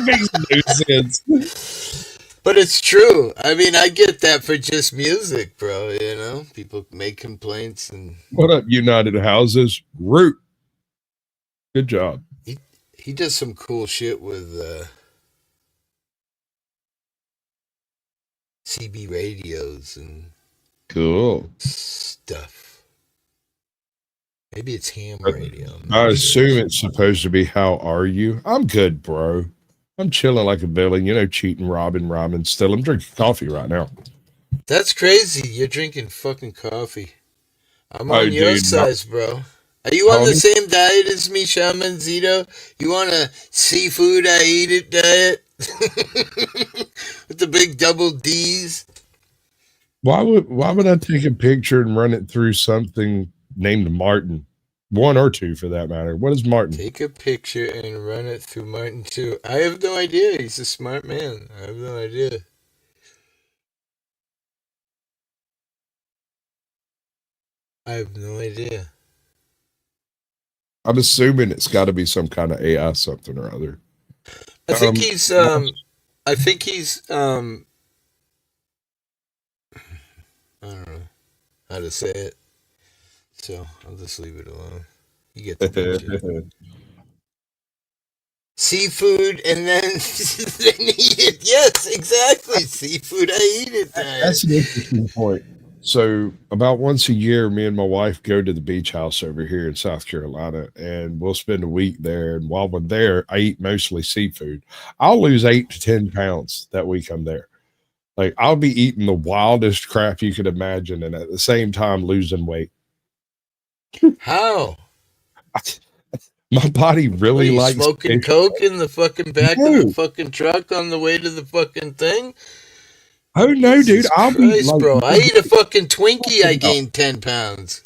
S4: makes no sense.
S2: But it's true. I mean, I get that for just music, bro. You know, people make complaints and.
S4: What up, United Houses? Root. Good job.
S2: He does some cool shit with CB radios and
S4: cool
S2: stuff. Maybe it's ham radio.
S4: I assume it's supposed to be how are you? I'm good, bro. I'm chilling like a villain, cheating, robbing, rhyming. Still, I'm drinking coffee right now.
S2: That's crazy. You're drinking fucking coffee. I'm on your size, bro. Are you on the same diet as me, Shaman Zito? You on a seafood I eat it diet? With the big double D's?
S4: Why would I take a picture and run it through something named Martin? 1 or 2 for that matter. What is Martin?
S2: Take a picture and run it through Martin too. I have no idea. He's a smart man. I have no idea. I have no idea.
S4: I'm assuming it's got to be some kind of AI something or other.
S2: I think he's I don't know how to say it. So I'll just leave it alone. You get the picture. Seafood and then eat it. Yes, exactly. Seafood, I eat it.
S4: That's an interesting point. So about once a year, me and my wife go to the beach house over here in South Carolina, and we'll spend a week there. And while we're there, I eat mostly seafood. I'll lose 8 to 10 pounds that week I'm there. Like, I'll be eating the wildest crap you could imagine, and at the same time losing weight.
S2: How?
S4: My body really likes
S2: smoking coke in the fucking back of the fucking truck on the way to the fucking thing.
S4: Oh no, dude! I'll be like,
S2: bro. I eat a fucking Twinkie. I gained 10 pounds.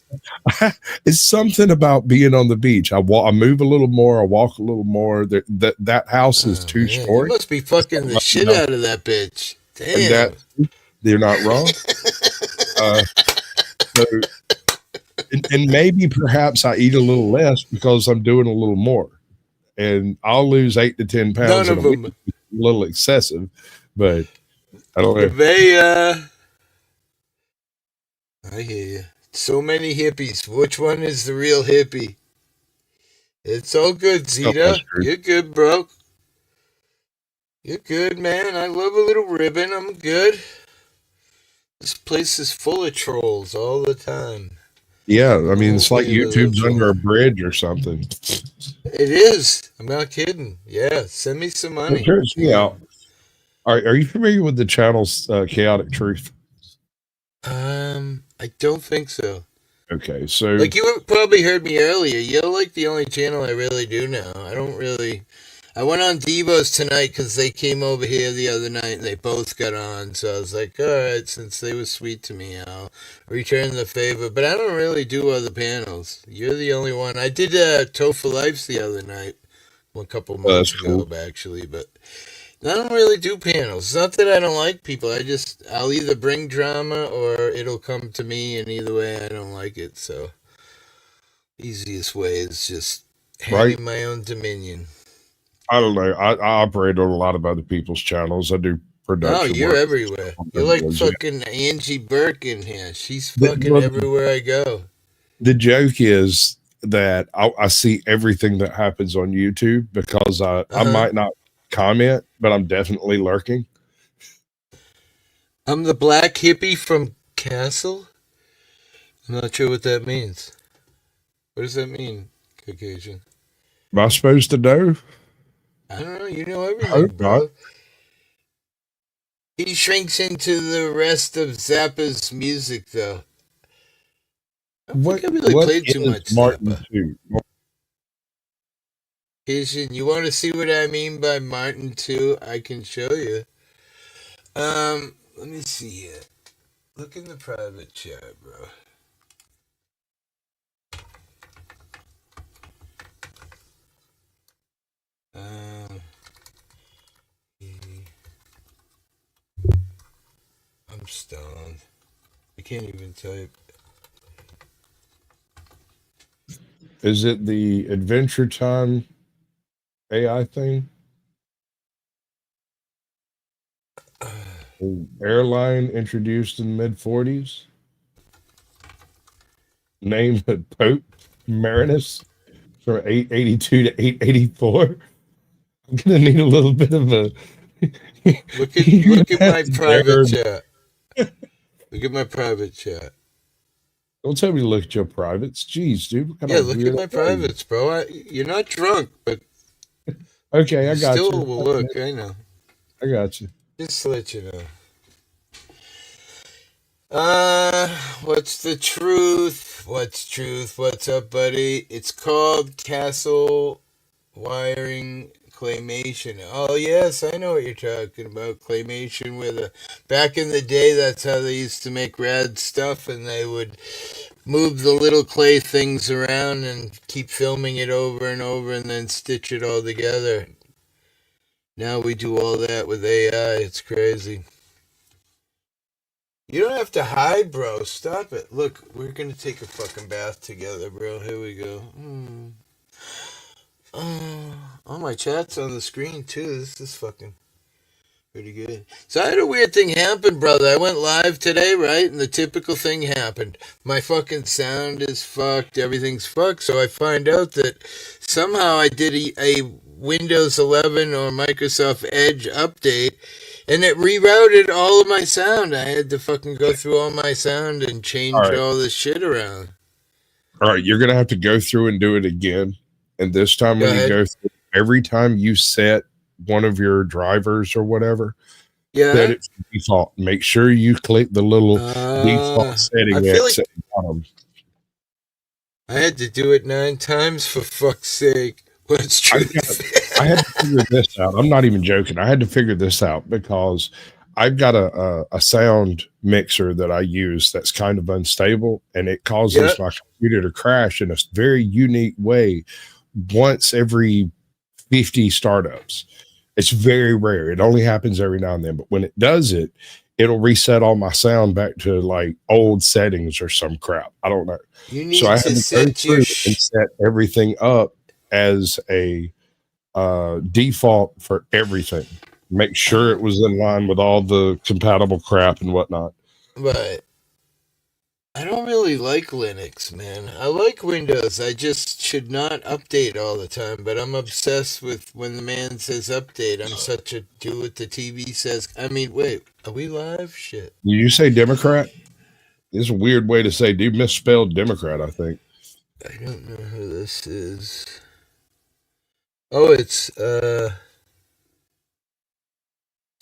S4: It's something about being on the beach. I move a little more. I walk a little more. That house is 2-story.
S2: You must be fucking the shit out of that bitch. Damn.
S4: You're not wrong. And maybe perhaps I eat a little less because I'm doing a little more, and I'll lose 8 to 10 pounds.
S2: None of them.
S4: A little excessive, but I don't know.
S2: I hear you. So many hippies. Which one is the real hippie? It's all good, Zeta. You're good, bro. You're good, man. I love a little ribbon. I'm good. This place is full of trolls all the time.
S4: Yeah, I mean, it's like YouTube's under a bridge or something.
S2: It is. I'm not kidding. Yeah, send me some money.
S4: It turns me out. Are you familiar with the channel's Chaotic Truth?
S2: I don't think so.
S4: Okay, so
S2: like you probably heard me earlier. You're like the only channel I really do now. I went on Devo's tonight because they came over here the other night and they both got on. So I was like, all right, since they were sweet to me, I'll return the favor. But I don't really do other panels. You're the only one. I did Toe for Life the other night. a couple
S4: That's
S2: months ago,
S4: cool.
S2: actually. But I don't really do panels. It's not that I don't like people. I'll either bring drama or it'll come to me, and either way, I don't like it. So, easiest way is just
S4: Right?
S2: having my own dominion.
S4: I don't know. I operate on a lot of other people's channels. I do
S2: Oh,
S4: production
S2: you're
S4: work.
S2: everywhere. You're like fucking Angie Burke in here. She's
S4: The,
S2: fucking
S4: well,
S2: everywhere I go.
S4: the joke is that I see everything that happens on YouTube because I
S2: Uh-huh.
S4: might not comment, but I'm definitely lurking.
S2: I'm the black hippie from Castle. I'm not sure what that means. What does that mean, Caucasian?
S4: Am I supposed to know?
S2: I don't know. You know
S4: I hope
S2: everything,
S4: not.
S2: bro. He shrinks into the rest of Zappa's music, though. I don't think I really
S4: What
S2: played too
S4: is
S2: much
S4: Martin
S2: Zappa.
S4: 2?
S2: Caucasian, you want to see what I mean by Martin 2? I can show you. Let me see here. Look in the private chat, bro. I'm stoned. I can't even type.
S4: Is it the Adventure Time AI thing? Airline introduced in mid 40s. Name Pope Marinus from 882 to 884. I'm gonna need a little bit of a
S2: Look at my private
S4: there.
S2: chat. Look at my private chat.
S4: Don't tell me to look at your privates. Jeez, dude, what kind
S2: Yeah,
S4: of
S2: look at
S4: weird
S2: my privates, bro. You're not drunk, but
S4: Okay, I
S2: you
S4: got
S2: still
S4: you.
S2: will look. I know.
S4: I got you.
S2: Just to let you know. What's the truth? What's truth? What's up, buddy? It's called Castle Wiring Claymation. Oh, yes, I know what you're talking about. Claymation, back in the day, that's how they used to make rad stuff, and they would move the little clay things around and keep filming it over and over and then stitch it all together. Now we do all that with AI. It's crazy. You don't have to hide, bro. Stop it. Look, we're going to take a fucking bath together, bro. Here we go. Oh, my chat's on the screen, too. This is fucking pretty good. So I had a weird thing happen, brother. I went live today, right? And the typical thing happened. My fucking sound is fucked. Everything's fucked. So I find out that somehow I did a Windows 11 or Microsoft Edge update, and it rerouted all of my sound. I had to fucking go through all my sound and change all this shit around.
S4: All right, you're gonna have to go through and do it again. And this time
S2: Go
S4: when you
S2: ahead.
S4: go through, every time you set one of your drivers or whatever,
S2: Yeah.
S4: set it to default. Make sure you click the little default setting
S2: I feel
S4: X
S2: like
S4: at the bottom.
S2: I had to do it 9 times, for fuck's sake. What's true?
S4: I had to figure this out. I'm not even joking. I had to figure this out because I've got a sound mixer that I use that's kind of unstable, and it causes my computer to crash in a very unique way once every 50 startups. It's very rare. It only happens every now and then, but when it does it, it'll reset all my sound back to like old settings or some crap. I don't know.
S2: You need
S4: So I
S2: to
S4: had to go
S2: set
S4: through and set everything up as a default for everything. Make sure it was in line with all the compatible crap and whatnot.
S2: But I don't really like Linux, man. I like Windows. I just should not update all the time. But I'm obsessed with when the man says update. I'm such a do what the TV says. I mean, wait, are we live? Shit.
S4: Did you say Democrat? It's a weird way to say. You misspelled Democrat, I think.
S2: I don't know who this is. Oh, it's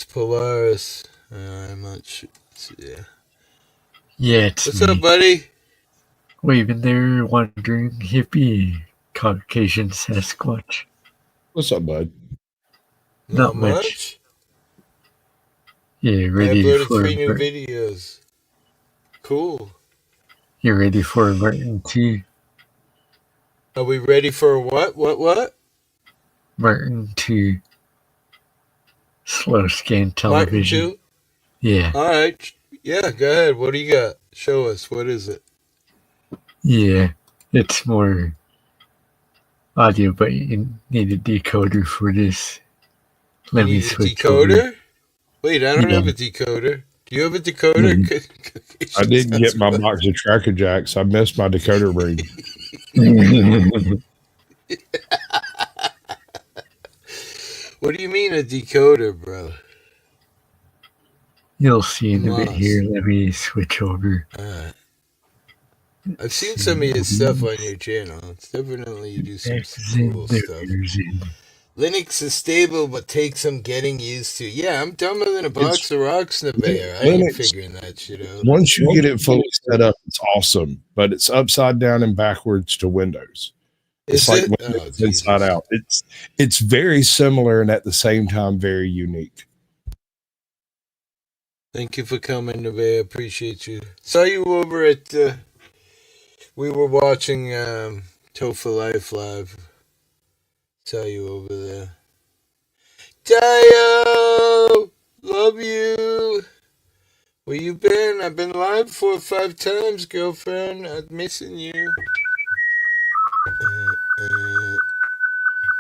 S2: Polaris. I'm not sure. Yeah.
S6: Yeah, it's
S2: What's
S6: me.
S2: up, buddy?
S6: Waving there, Wandering Hippie, Caucasian Sasquatch.
S4: What's up, bud?
S2: Not much.
S6: Yeah,
S2: I
S6: ready
S2: uploaded
S6: for
S2: 3 new videos. Cool.
S6: You ready for Martin 2?
S2: Are we ready for what? What?
S6: Martin to slow scan
S2: Martin
S6: television.
S2: 2?
S6: Yeah,
S2: All right. Yeah, go ahead. What do you got? Show us. What is it?
S6: yeah. It's more audio, but you need a decoder for this.
S2: You
S6: Let me
S2: need a
S6: switch over.
S2: decoder? Wait, I don't
S6: Yeah.
S2: have a decoder. Do you have a decoder?
S4: I didn't get my box of Tracker Jacks. I missed my decoder ring.
S2: What do you mean a decoder, bro?
S6: You'll see in
S2: I'm
S6: a bit
S2: lost.
S6: here. Let me switch over.
S2: I've seen some of your stuff on your channel. It's definitely you do some cool stuff. Linux is stable, but takes some getting used to. Yeah, I'm dumber than a box of rocks, Nevaeh. I ain't figuring that shit out.
S4: Once you get it fully set up, it's awesome, but it's upside down and backwards to Windows. It's like Windows inside out. It's very similar and at the same time very unique.
S2: Thank you for coming, Nevaeh. Appreciate you. Saw you over at. We were watching Tofu Life Live. Saw you over there. Dio! Love you! Where you been? I've been live 4 or 5 times, girlfriend. I'm missing you.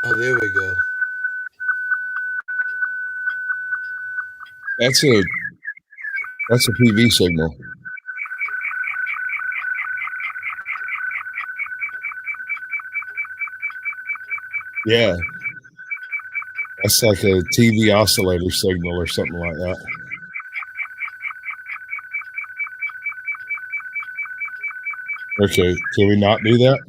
S2: Oh, there we go.
S4: That's a PV signal. Yeah. That's like a TV oscillator signal or something like that. Okay, can we not do that?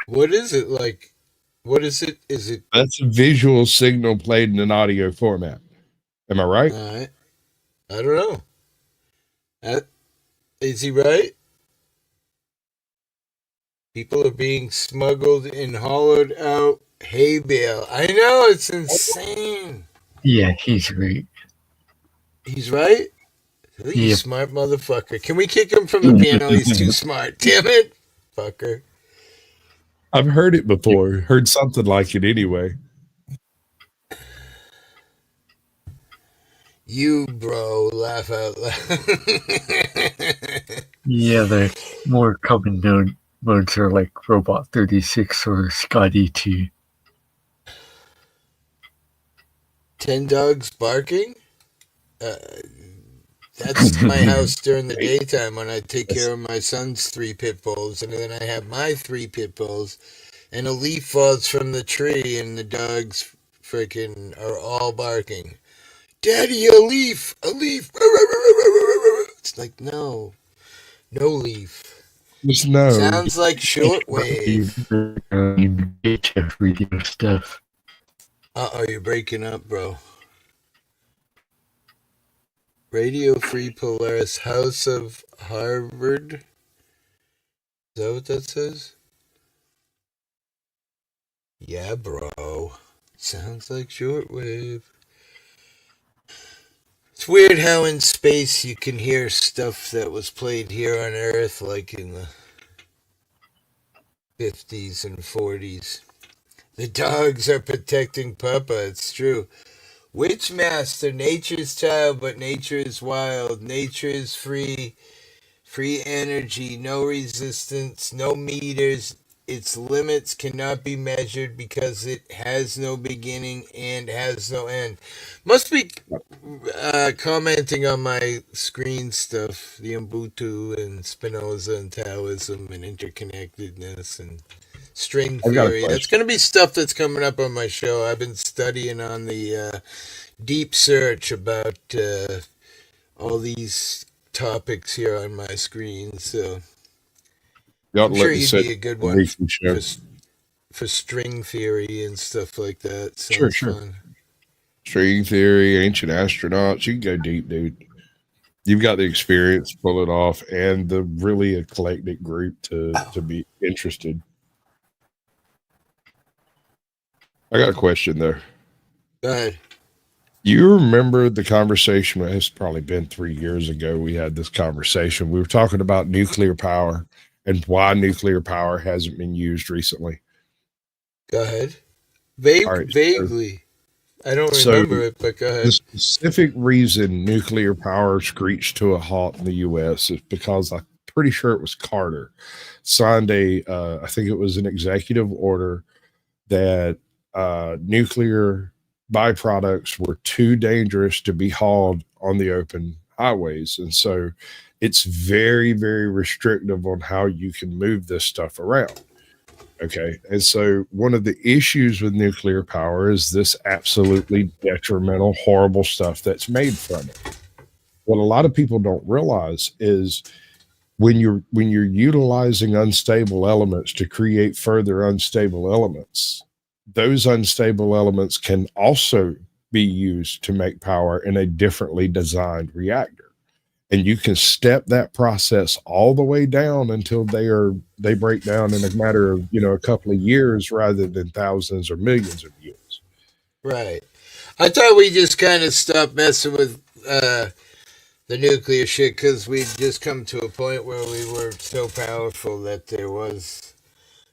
S2: What is it like? What is it? Is it?
S4: That's a visual signal played in an audio format. Am I right?
S2: All right. I don't know. Is he right? People are being smuggled and hollowed out hay bale. I know, it's insane.
S6: Yeah, he's right.
S2: He's right? You
S6: Yep.
S2: smart motherfucker. Can we kick him from the panel? He's too smart. Damn it. Fucker.
S4: I've heard it before. Heard something like it anyway.
S2: You, bro, laugh out loud.
S6: Yeah, the more common known modes are like Robot 36 or Scotty 2.
S2: 10 dogs barking? That's my house during the daytime when I take care of my son's 3 pit bulls, and then I have my 3 pit bulls, and a leaf falls from the tree, and the dogs freaking are all barking. Daddy, a leaf, a leaf. It's like, no leaf.
S4: Just no.
S2: Sounds like shortwave.
S6: HF radio stuff.
S2: Uh-oh, you're breaking up, bro. Radio Free Polaris, House of Harvard. Is that what that says? Yeah, bro. Sounds like shortwave. It's weird how in space you can hear stuff that was played here on Earth, like in the 50s and 40s. The dogs are protecting Papa, it's true. Witchmaster, nature's child, but nature is wild. Nature is free energy, no resistance, no meters. Its limits cannot be measured because it has no beginning and has no end. Must be commenting on my screen stuff, the Ubuntu and Spinoza and Taoism and interconnectedness and string theory. That's going to be stuff that's coming up on my show. I've been studying on the deep search about all these topics here on my screen, so I'm sure you'd be a good one for string theory and stuff like that.
S4: Sure.
S2: Fun.
S4: String theory, ancient astronauts. You can go deep, dude. You've got the experience to pull it off and the really eclectic group to be interested. I got a question there.
S2: Go ahead.
S4: You remember the conversation? It's probably been 3 years ago. We had this conversation. We were talking about nuclear power and why nuclear power hasn't been used recently.
S2: Go ahead.
S4: All right.
S2: Vaguely. I don't
S4: So
S2: remember it, but go
S4: the
S2: ahead.
S4: specific reason nuclear power screeched to a halt in the U.S. is because I'm pretty sure it was Carter signed I think it was an executive order that nuclear byproducts were too dangerous to be hauled on the open highways. And so it's very, very restrictive on how you can move this stuff around. Okay. And so one of the issues with nuclear power is this absolutely detrimental, horrible stuff that's made from it. What a lot of people don't realize is when you're utilizing unstable elements to create further unstable elements, those unstable elements can also be used to make power in a differently designed reactor. And you can step that process all the way down until they break down in a matter of, a couple of years rather than thousands or millions of years.
S2: Right. I thought we just kind of stopped messing with the nuclear shit because we'd just come to a point where we were so powerful that there was.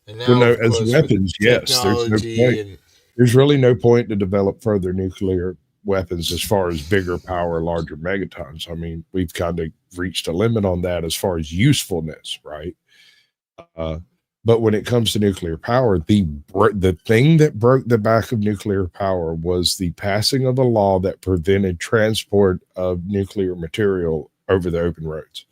S2: And now,
S4: Well, no,
S2: of
S4: as
S2: course,
S4: weapons,
S2: with
S4: yes, there's no
S2: technology
S4: point.
S2: and
S4: There's really no point to develop further nuclear weapons as far as bigger power, larger megatons. I mean, we've kind of reached a limit on that as far as usefulness, right? But when it comes to nuclear power, the thing that broke the back of nuclear power was the passing of a law that prevented transport of nuclear material over the open roads.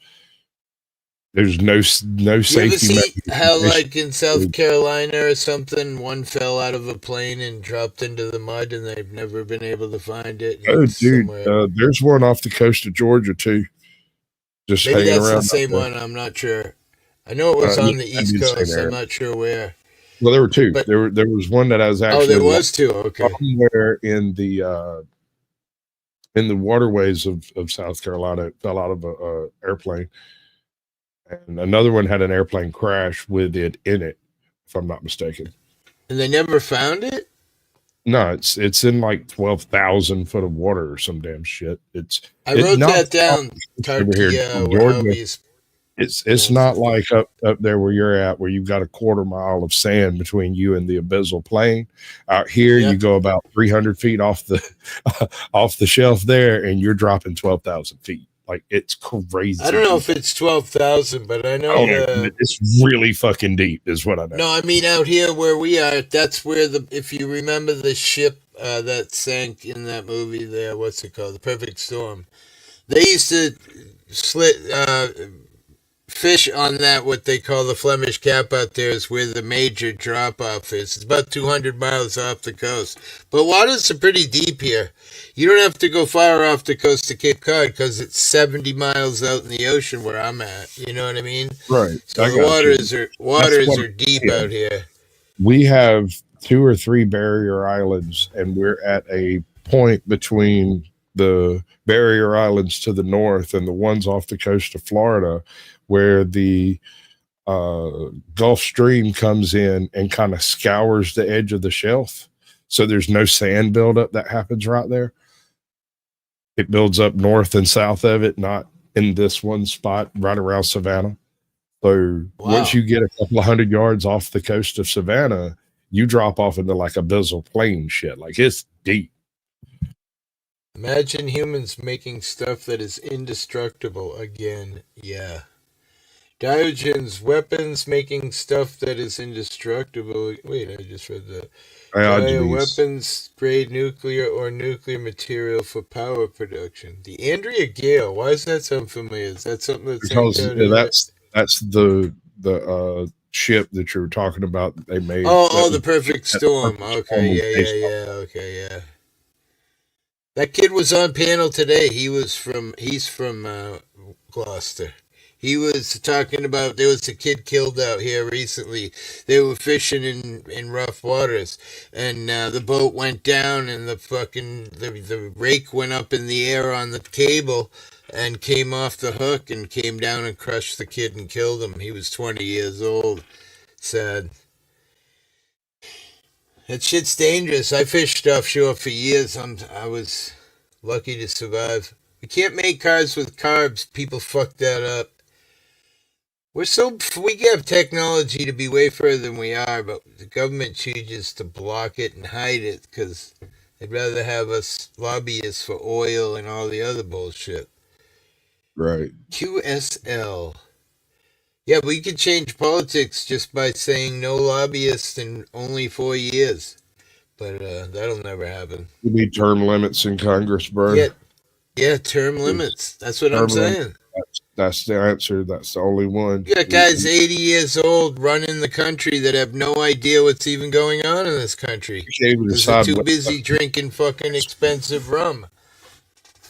S4: There's no
S2: you ever
S4: safety
S2: see how,
S4: mechanism.
S2: like in South Carolina or something, one fell out of a plane and dropped into the mud, and they've never been able to find it?
S4: Oh,
S2: It's
S4: dude,
S2: somewhere.
S4: there's one off the coast of Georgia too, just
S2: Maybe
S4: hanging
S2: that's the
S4: around out
S2: same
S4: there.
S2: one. I'm not sure. I know it was
S4: Yeah,
S2: on the
S4: I
S2: East
S4: did say
S2: Coast. I'm
S4: there.
S2: not sure where.
S4: Well, there were two.
S2: But
S4: There was one that I was
S2: oh, there
S4: actually
S2: was two. Okay.
S4: somewhere in the waterways of South Carolina. It fell out of a airplane, and another one had an airplane crash with it in it, if I'm not mistaken.
S2: And they never found it?
S4: No, it's in like 12,000 foot of water or some damn shit.
S2: I wrote
S4: not
S2: that down.
S4: over here in
S2: However
S4: Georgia.
S2: you
S4: It's not like up there where you're at, where you've got a quarter mile of sand between you and the abyssal plain. Out here,
S2: Yeah.
S4: you go about 300 feet off the off the shelf there, and you're dropping 12,000 feet. Like, it's crazy.
S2: I don't know if it's 12,000, but I know
S4: it's really fucking deep, is what I know.
S2: No, I mean out here where we are, that's where if you remember the ship that sank in that movie there, what's it called? The Perfect Storm. They used to fish on that, what they call the Flemish Cap out there, is where the major drop off is. It's about 200 miles off the coast. But waters are pretty deep here. You don't have to go far off the coast of Cape Cod because it's 70 miles out in the ocean where I'm at. You know what I mean?
S4: Right.
S2: So the waters are deep out here.
S4: We have 2 or 3 barrier islands, and we're at a point between the barrier islands to the north and the ones off the coast of Florida where the Gulf Stream comes in and kind of scours the edge of the shelf. So there's no sand buildup that happens right there. It builds up north and south of it, not in this one spot right around Savannah. So once you get a couple of 100 yards off the coast of Savannah, you drop off into like abyssal plain shit. Like, it's deep.
S2: Imagine humans making stuff that is indestructible again. Yeah. Diogenes, weapons making stuff that is indestructible. Wait, I just read that. Weapons grade nuclear or nuclear material for power production. The Andrea Gale. Why does that sound familiar? Is that something that's
S4: because that's the ship that you were talking about that they made.
S2: The Perfect Storm. Okay, yeah. Okay, yeah. That kid was on panel today. He's from Gloucester. He was talking about there was a kid killed out here recently. They were fishing in rough waters, and the boat went down, and the rake went up in the air on the cable, and came off the hook and came down and crushed the kid and killed him. He was 20 years old. Sad. That shit's dangerous. I fished offshore for years. I was lucky to survive. We can't make cars with carbs. People fuck that up. We have technology to be way further than we are, but the government chooses to block it and hide it because they'd rather have us lobbyists for oil and all the other bullshit.
S4: Right.
S2: QSL. Yeah, we could change politics just by saying no lobbyists in only 4 years. But that'll never happen.
S4: You need term limits in Congress, bro.
S2: Yeah, term limits. That's what I'm saying.
S4: That's the answer. That's the only one.
S2: You got guys 80 years old running the country that have no idea what's even going on in this country. Because they're too busy drinking fucking expensive rum.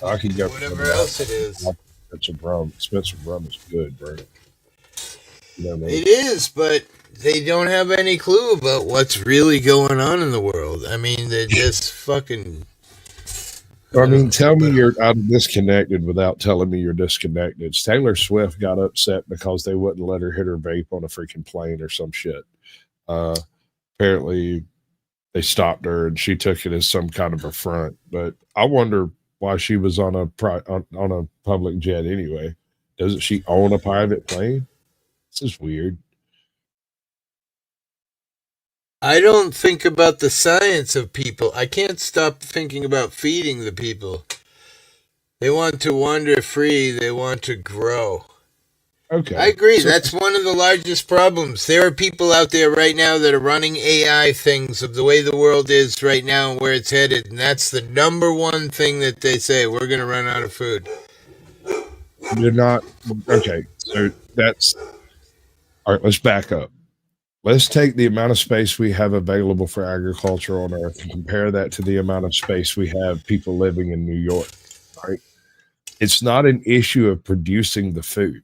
S4: I can get
S2: whatever else it is.
S4: Expensive rum. Expensive rum is good, bro. You know what I mean?
S2: It is, but they don't have any clue about what's really going on in the world. I mean, they're just fucking...
S4: I mean, tell me I'm disconnected without telling me you're disconnected. Taylor Swift got upset because they wouldn't let her hit her vape on a freaking plane or some shit. Apparently, they stopped her and she took it as some kind of affront. But I wonder why she was on a public jet anyway. Doesn't she own a private plane? This is weird.
S2: I don't think about the science of people. I can't stop thinking about feeding the people. They want to wander free. They want to grow.
S4: Okay.
S2: I agree. That's one of the largest problems. There are people out there right now that are running AI things of the way the world is right now and where it's headed. And that's the number one thing that they say. We're going to run out of food.
S4: You're not. Okay. So that's. All right. Let's back up. Let's take the amount of space we have available for agriculture on Earth and compare that to the amount of space we have people living in New York, right? It's not an issue of producing the food.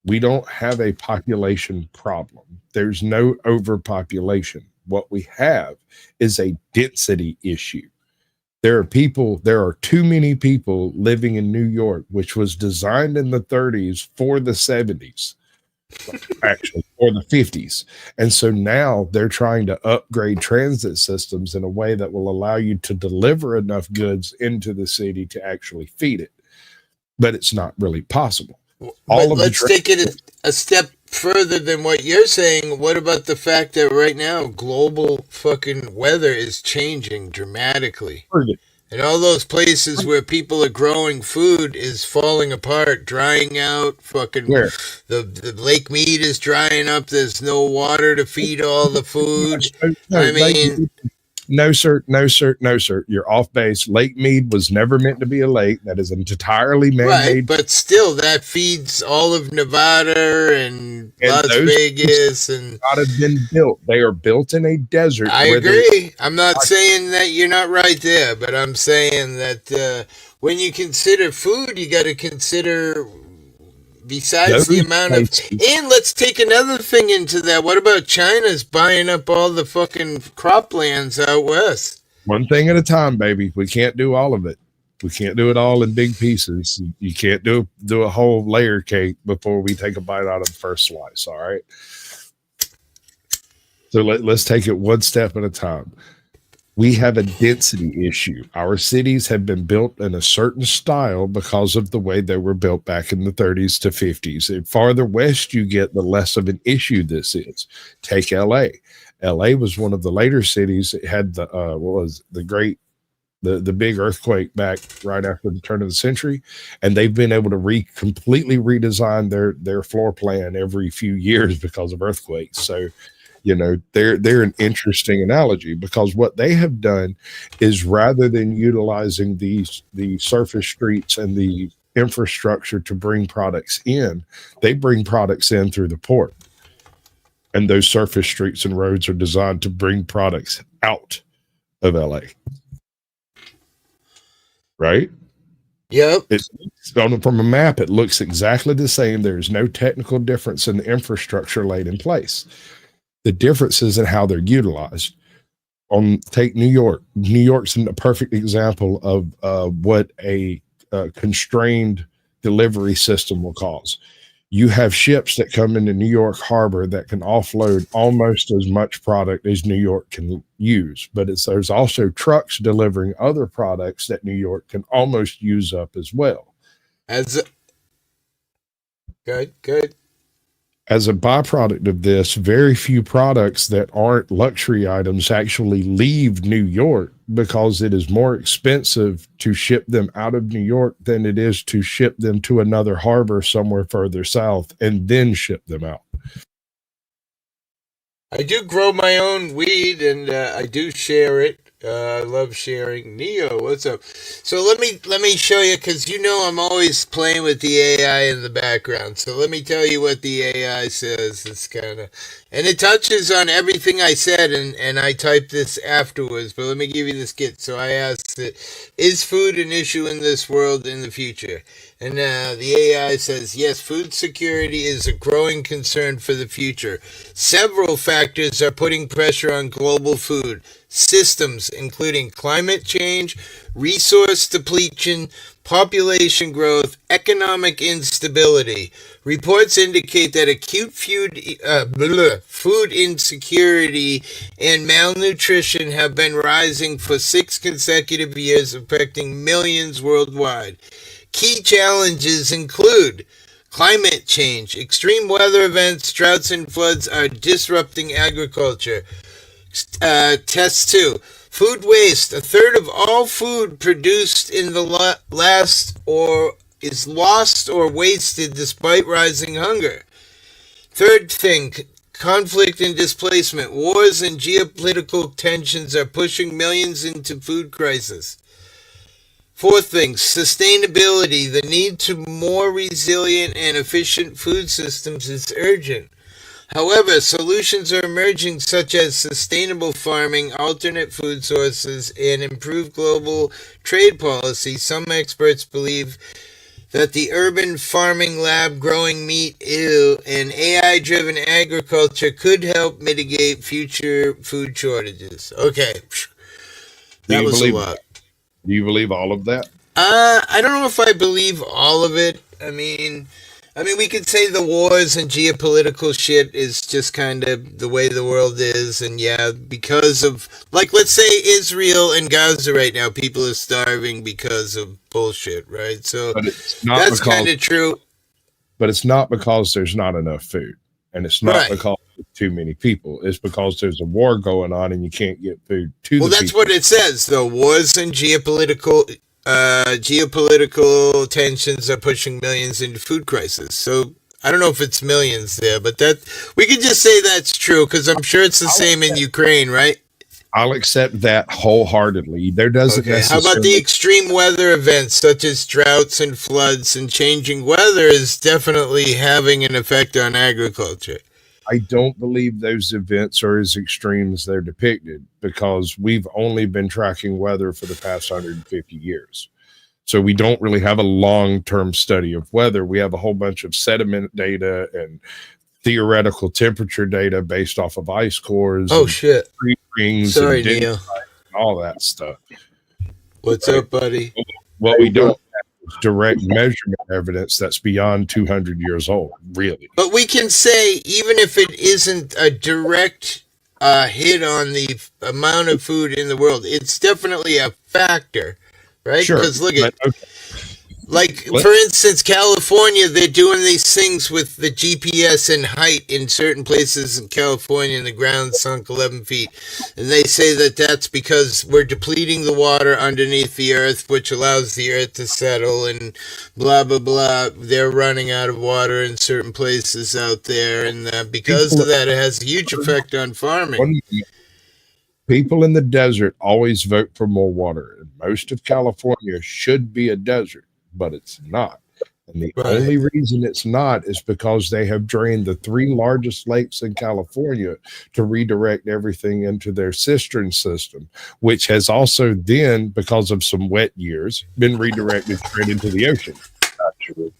S4: We don't have a population problem. There's no overpopulation. What we have is a density issue. There are too many people living in New York, which was designed in the 30s for the 70s. Actually, or the 50s. And so now they're trying to upgrade transit systems in a way that will allow you to deliver enough goods into the city to actually feed it. But it's not really possible.
S2: Let's take it a step further than what you're saying. What about the fact that right now global fucking weather is changing dramatically? And all those places where people are growing food is falling apart, drying out. Fucking the Lake Mead is drying up. There's no water to feed all the food.
S4: No, sir. You're off base. Lake Mead was never meant to be a lake. That is entirely man-made.
S2: Right, but still, that feeds all of Nevada and Las Vegas and
S4: not have been built. They are built in a desert.
S2: I agree. I'm not saying that you're not right there, but I'm saying that when you consider food, you got to consider. Besides the amount of... And let's take another thing into that. What about China's buying up all the fucking croplands out west?
S4: One thing at a time, baby. We can't do all of it. We can't do it all in big pieces. You can't do a whole layer cake before we take a bite out of the first slice, all right? So let's take it one step at a time. We have a density issue. Our cities have been built in a certain style because of the way they were built back in the 30s to 50s. The farther west you get, the less of an issue this is. Take LA. LA was one of the later cities that had the big earthquake back right after the turn of the century, and they've been able to completely redesign their floor plan every few years because of earthquakes. So they're an interesting analogy, because what they have done is, rather than utilizing the surface streets and the infrastructure to bring products in, they bring products in through the port. And those surface streets and roads are designed to bring products out of LA. Right?
S2: Yep.
S4: From a map, it looks exactly the same. There's no technical difference in the infrastructure laid in place. The difference is in how they're utilized. Take New York. New York's a perfect example of what a constrained delivery system will cause. You have ships that come into New York Harbor that can offload almost as much product as New York can use, but there's also trucks delivering other products that New York can almost use up as well.
S2: Good.
S4: As a byproduct of this, very few products that aren't luxury items actually leave New York because it is more expensive to ship them out of New York than it is to ship them to another harbor somewhere further south and then ship them out.
S2: I do grow my own weed, and I do share it. I love sharing. Neo, what's up? So let me show you, because you know I'm always playing with the AI in the background. So let me tell you what the AI says. It's kind of, and it touches on everything I said, and I typed this afterwards. But let me give you this skit. So I asked it, is food an issue in this world in the future? And the AI says, yes, food security is a growing concern for the future. Several factors are putting pressure on global food systems, including climate change, resource depletion, population growth, economic instability. Reports indicate that acute food insecurity and malnutrition have been rising for 6 consecutive years, affecting millions worldwide. Key challenges include climate change. Extreme weather events, droughts, and floods are disrupting agriculture. Test 2. Food waste. A third of all food produced in the is lost or wasted despite rising hunger. Third thing, conflict and displacement. Wars and geopolitical tensions are pushing millions into food crisis. Fourth thing, sustainability. The need to more resilient and efficient food systems is urgent. However, solutions are emerging such as sustainable farming, alternate food sources, and improved global trade policy. Some experts believe that the urban farming lab growing meat and AI-driven agriculture could help mitigate future food shortages. Okay, that was a lot.
S4: Do you believe all of that?
S2: I don't know if I believe all of it. I mean, we could say the wars and geopolitical shit is just kind of the way the world is, and yeah, because of, like, let's say Israel and Gaza right now, people are starving because of bullshit, right? So that's kind of true.
S4: But it's not because there's not enough food, and it's not because there's too many people. It's because there's a war going on and you can't get food to.
S2: Well, that's what it says, though. Wars and geopolitical tensions are pushing millions into food crisis. So I don't know if it's millions there, but that we could just say that's true, because I'm sure it's the same in Ukraine, right?
S4: I'll accept that wholeheartedly. There doesn't necessarily.
S2: How about the extreme weather events such as droughts and floods and changing weather is definitely having an effect on agriculture?
S4: I don't believe those events are as extreme as they're depicted, because we've only been tracking weather for the past 150 years. So we don't really have a long-term study of weather. We have a whole bunch of sediment data and theoretical temperature data based off of ice cores.
S2: Oh, shit.
S4: Rings.
S2: Sorry,
S4: and
S2: Neil.
S4: All that stuff.
S2: What's up, buddy?
S4: What we don't have is direct measurement evidence that's beyond 200 years old, really.
S2: But we can say, even if it isn't a direct hit on the amount of food in the world, it's definitely a factor, right?
S4: Sure.
S2: Because look at, for instance, California, they're doing these things with the GPS and height in certain places in California, and the ground sunk 11 feet. And they say that that's because we're depleting the water underneath the earth, which allows the earth to settle, and blah, blah, blah. They're running out of water in certain places out there. And because of that, it has a huge effect on farming.
S4: People in the desert always vote for more water. And most of California should be a desert, but it's not. And the only reason it's not is because they have drained the 3 largest lakes in California to redirect everything into their cistern system, which has also then, because of some wet years, been redirected straight into the ocean. Actually.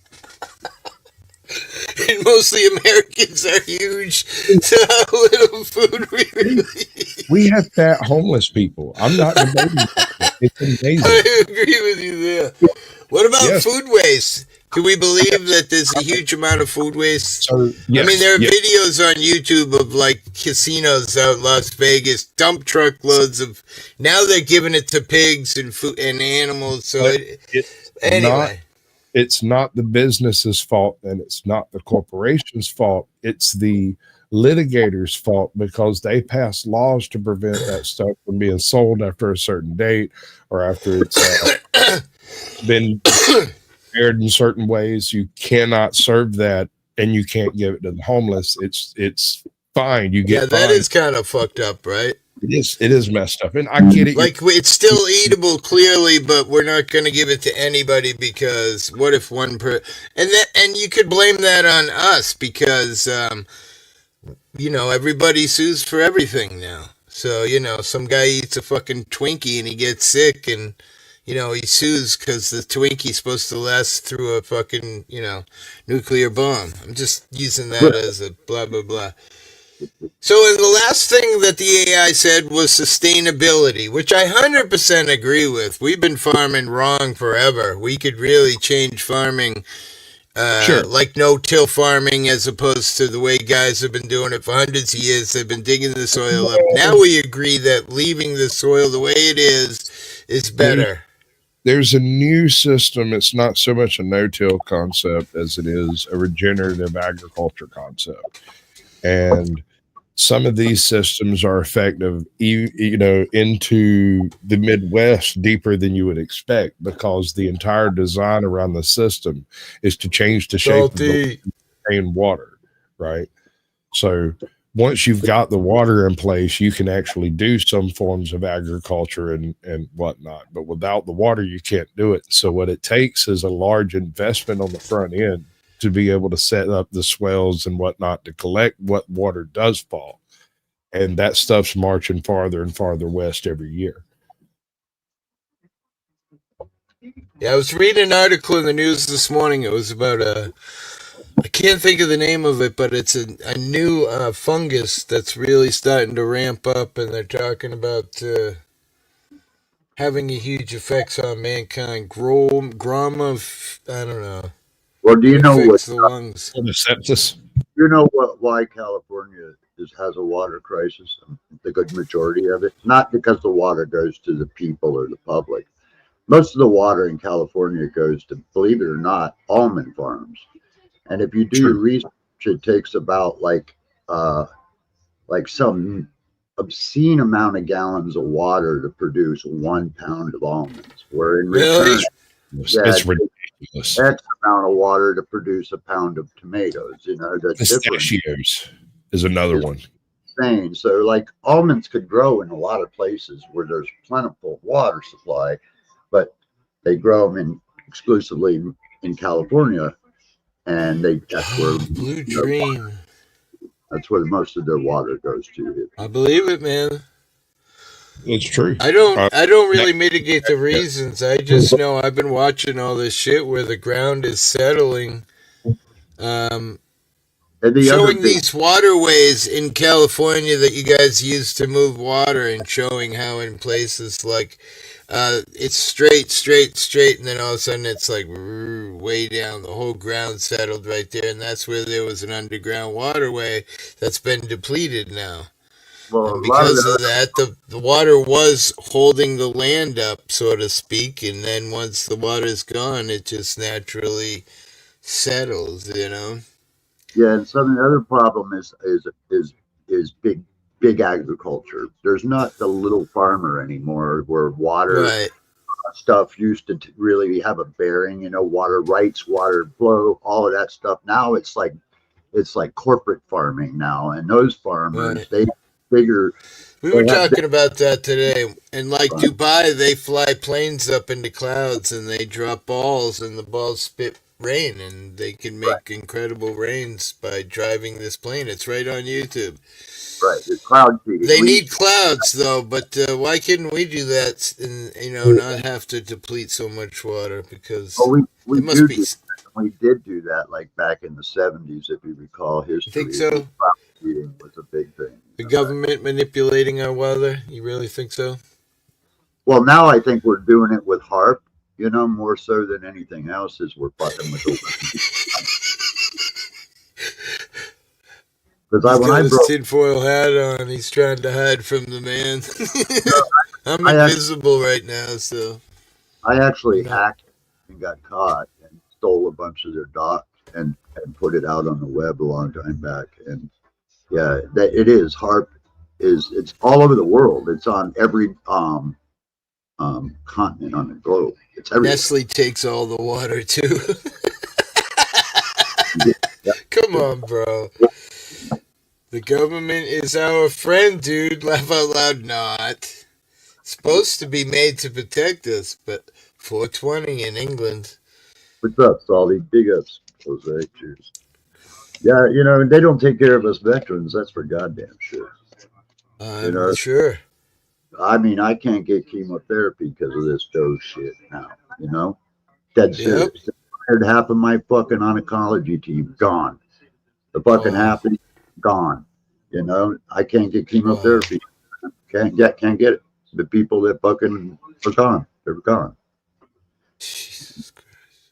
S2: And mostly Americans are huge, so how little food we really eat.
S4: We have fat homeless people. I'm not debating that. It's amazing.
S2: I agree with you there. What about food waste? Can we believe that there's a huge amount of food waste?
S4: So,
S2: I mean, there are videos on YouTube of like casinos out in Las Vegas, dump truckloads of. Now they're giving it to pigs and food and animals. So anyway.
S4: it's not the business's fault, and it's not the corporation's fault. It's the litigators' fault, because they pass laws to prevent that stuff from being sold after a certain date, or after it's been prepared in certain ways. You cannot serve that, and you can't give it to the homeless. It's fine. You get
S2: that
S4: fined.
S2: is kind of fucked up, right?
S4: It is messed up, and I get it.
S2: Like, it's still eatable clearly, but we're not going to give it to anybody, because what if one and you could blame that on us, because everybody sues for everything now. So some guy eats a fucking Twinkie and he gets sick, and he sues because the Twinkie's supposed to last through a fucking nuclear bomb. I'm just using that as a blah blah blah. So, and the last thing that the AI said was sustainability, which I 100% agree with. We've been farming wrong forever. We could really change farming, like no-till farming, as opposed to the way guys have been doing it for hundreds of years. They've been digging the soil up. Now we agree that leaving the soil the way it is better.
S4: There's a new system. It's not so much a no-till concept as it is a regenerative agriculture concept. And some of these systems are effective, into the Midwest deeper than you would expect, because the entire design around the system is to change the shape of the water, right? So once you've got the water in place, you can actually do some forms of agriculture and whatnot. But without the water, you can't do it. So what it takes is a large investment on the front end to be able to set up the swells and whatnot to collect what water does fall. And that stuff's marching farther and farther west every year.
S2: Yeah, I was reading an article in the news this morning. It was about I can't think of the name of it, but it's a new fungus that's really starting to ramp up, and they're talking about having a huge effects on mankind. Grom of, I don't know.
S7: Well, do you know what
S2: the lungs?
S4: The sepsis.
S7: You know why California has a water crisis? The good majority of it, not because the water goes to the people or the public. Most of the water in California goes to, believe it or not, almond farms. And if you do your research, it takes about like some obscene amount of gallons of water to produce 1 pound of almonds. Where in return,
S4: it's ridiculous.
S7: X amount of water to produce a pound of tomatoes. The
S4: pistachios is another one.
S7: Insane. So, like, almonds could grow in a lot of places where there's plentiful water supply, but they grow them exclusively in California, and that's where
S2: Blue Dream.
S7: That's where most of their water goes to.
S2: I believe it, man.
S4: It's true.
S2: I don't really mitigate the reasons. I just know I've been watching all this shit where the ground is settling. Showing these waterways in California that you guys use to move water, and showing how in places like it's straight, and then all of a sudden it's like way down. The whole ground settled right there, and that's where there was an underground waterway that's been depleted now.
S7: Well,
S2: and because of that, the water was holding the land up, so to speak, and then once the water's gone, it just naturally settles, Yeah,
S7: and so the other problem is big agriculture. There's not the little farmer anymore, where water stuff used to really have a bearing. Water rights, water flow, all of that stuff. Now it's like corporate farming now, and those farmers they figure.
S2: We were talking about that today, and like Dubai, they fly planes up into clouds and they drop balls, and the balls spit rain, and they can make incredible rains by driving this plane. It's right on YouTube.
S7: Right, it's cloud seeding.
S2: They need clouds though, but why couldn't we do that and not have to deplete so much water? Because
S7: we did do that like back in the 70s, if you recall history.
S2: You think so?
S7: Cloud seeding was a big thing.
S2: The government manipulating our weather? You really think so?
S7: Well, now I think we're doing it with HARP, more so than anything else, is we're fucking with the Because
S2: when I broke tinfoil hat on, he's trying to hide from the man. I'm invisible right now, so
S7: I actually hacked and got caught and stole a bunch of their doc and put it out on the web a long time back. And yeah, that it is HAARP it's all over the world. It's on every continent on the globe. It's everywhere.
S2: Nestle takes all the water too.
S7: Yeah.
S2: Come on, bro. The government is our friend, dude. Laugh out loud, not. Supposed to be made to protect us, but 420 in England.
S7: What's up, Salty? Big ups, Jose. Cheers. Yeah, you know, they don't take care of us veterans. That's for goddamn sure.
S2: I'm sure.
S7: I mean, I can't get chemotherapy because of this dose shit now, you know? Dead serious.
S2: Yep.
S7: I heard half of my fucking oncology team gone. The fucking half of gone. You know, I can't get chemotherapy. Can't get it. The people that fucking are gone. They're gone.
S2: Jesus Christ.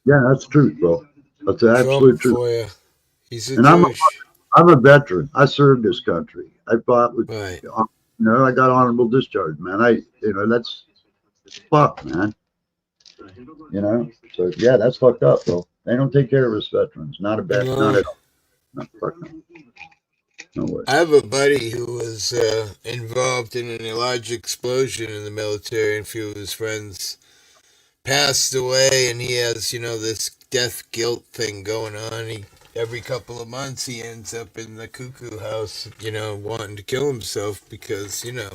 S7: Yeah, that's true, bro. That's the absolute truth.
S2: For you. He's a
S7: And
S2: douche.
S7: I'm a veteran. I served this country. I fought with,
S2: Right.
S7: you know, I got honorable discharge, man. That's fuck, man. You know, so yeah, that's fucked up, bro. They don't take care of us veterans. Not a bad, not at all. Not fucking. No way.
S2: I have a buddy who was involved in a large explosion in the military, and a few of his friends passed away, and he has, you know, this death guilt thing going on. Every couple of months he ends up in the cuckoo house, you know, wanting to kill himself because, you know,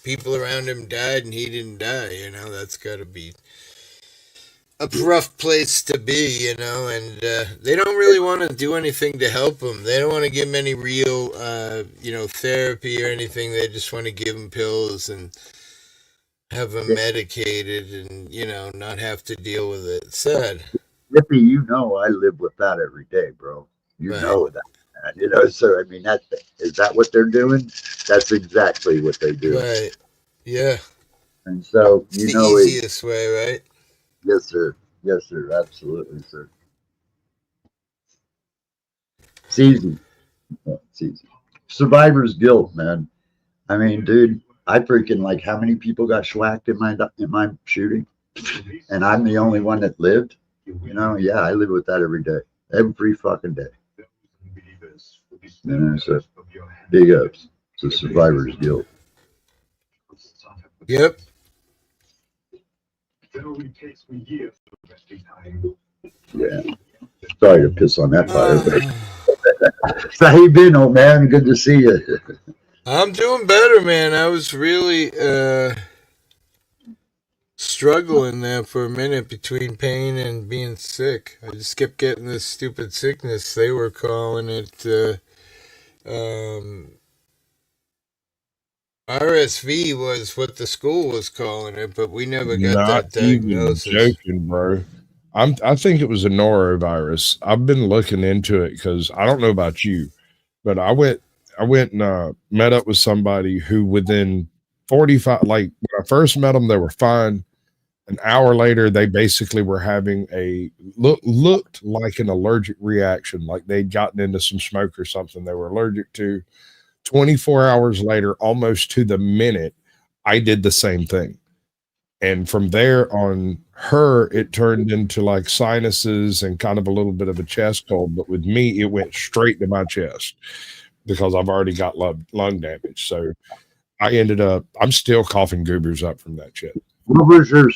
S2: people around him died and he didn't die. You know, that's got to be a rough place to be, you know, and they don't really want to do anything to help him. They don't want to give him any real, you know, therapy or anything. They just want to give him pills and have him medicated and, you know, not have to deal with it. It's sad.
S7: Hippie, you know I live with that every day, bro. You know that. You know, so I mean, is that what they're doing? That's exactly what they do.
S2: Right. Yeah.
S7: And so,
S2: it's
S7: you
S2: the
S7: know,
S2: easiest way, right?
S7: Yes, sir. Yes, sir. Absolutely, sir. It's easy. It's easy. Survivor's guilt, man. I mean, dude, I freaking like how many people got schwacked in my shooting, and I'm the only one that lived. You know, yeah, I live with that every day, every fucking day. You know, so big ups to survivor's guilt.
S2: Yep.
S7: Yeah. Sorry to piss on that fire, but so how you been, old man? Good to see you.
S2: I'm doing better, man. I was really struggling there for a minute between pain and being sick. I just kept getting this stupid sickness. They were calling it RSV was what the school was calling it, but we never got that diagnosis.
S4: Even joking, bro. I think it was a norovirus. I've been looking into it because I don't know about you, but I went and met up with somebody who within 45, like when I first met them, they were fine. An hour later, they basically were having looked like an allergic reaction, like they'd gotten into some smoke or something they were allergic to. 24 hours later, almost to the minute, I did the same thing. And from there on her, it turned into like sinuses and kind of a little bit of a chest cold. But with me, it went straight to my chest because I've already got lung damage. So I ended up, I'm still coughing goobers up from that shit.
S7: What was your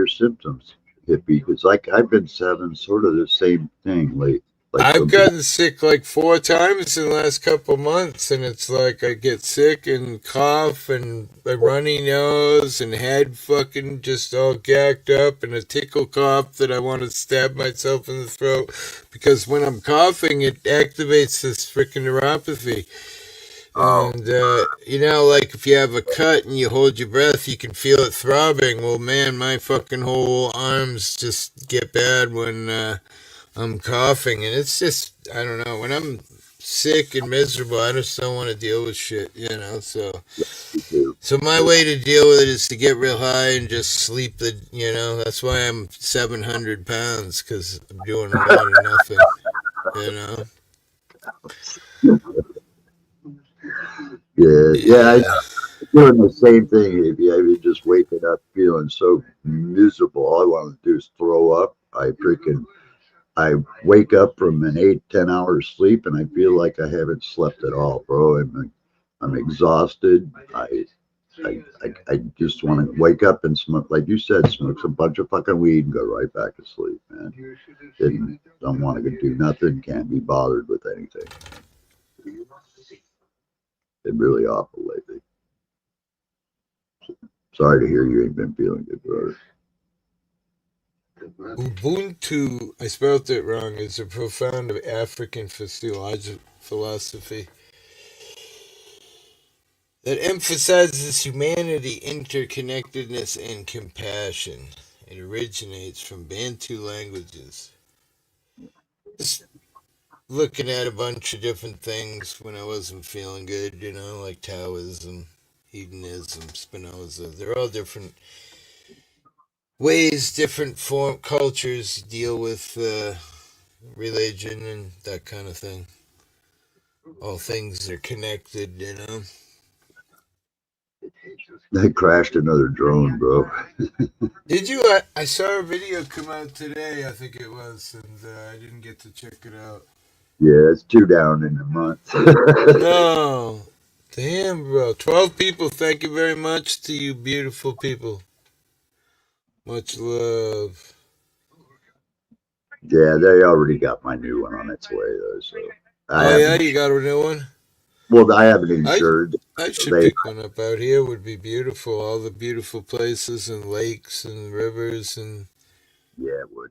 S7: symptoms, Hippie? Because like I've been having sort of the same thing lately. Like
S2: I've gotten sick like 4 times in the last couple months, and it's like I get sick and cough and a runny nose and head fucking just all gacked up and a tickle cough that I want to stab myself in the throat because when I'm coughing, it activates this freaking neuropathy. And, you know, like if you have a cut and you hold your breath, you can feel it throbbing. Well, man, my fucking whole arms just get bad when I'm coughing. And it's just, I don't know, when I'm sick and miserable, I just don't want to deal with shit, you know, so my way to deal with it is to get real high and just sleep you know, that's why I'm 700 pounds, because I'm doing a lot of nothing, you know.
S7: Yeah, I'm doing the same thing. If you just waking up feeling so miserable, all I want to do is throw up. I wake up from an 8-10 hours sleep and I feel like I haven't slept at all, bro. I'm exhausted. I just want to wake up and smoke, like you said, smoke a bunch of fucking weed and go right back to sleep, man. Don't want to do nothing. Can't be bothered with anything. Been really awful lately. Sorry to hear you ain't been feeling good, brother.
S2: Ubuntu, I spelled it wrong, is a profound African philosophy that emphasizes humanity, interconnectedness, and compassion. It originates from Bantu languages. Just looking at a bunch of different things when I wasn't feeling good, you know, like Taoism, hedonism, Spinoza. They're all different ways, different cultures deal with religion and that kind of thing. All things are connected, you know.
S7: They crashed another drone, bro.
S2: Did you? I saw a video come out today, I think it was, and I didn't get to check it out.
S7: Yeah, it's 2 down in a month.
S2: No. Damn, bro. 12 people. Thank you very much to you beautiful people. Much love.
S7: Yeah, they already got my new one on its way, though. So
S2: Oh, yeah? You got a new one?
S7: Well, I have it insured.
S2: I should pick one up out here. It would be beautiful. All the beautiful places and lakes and rivers and...
S7: Yeah, it would.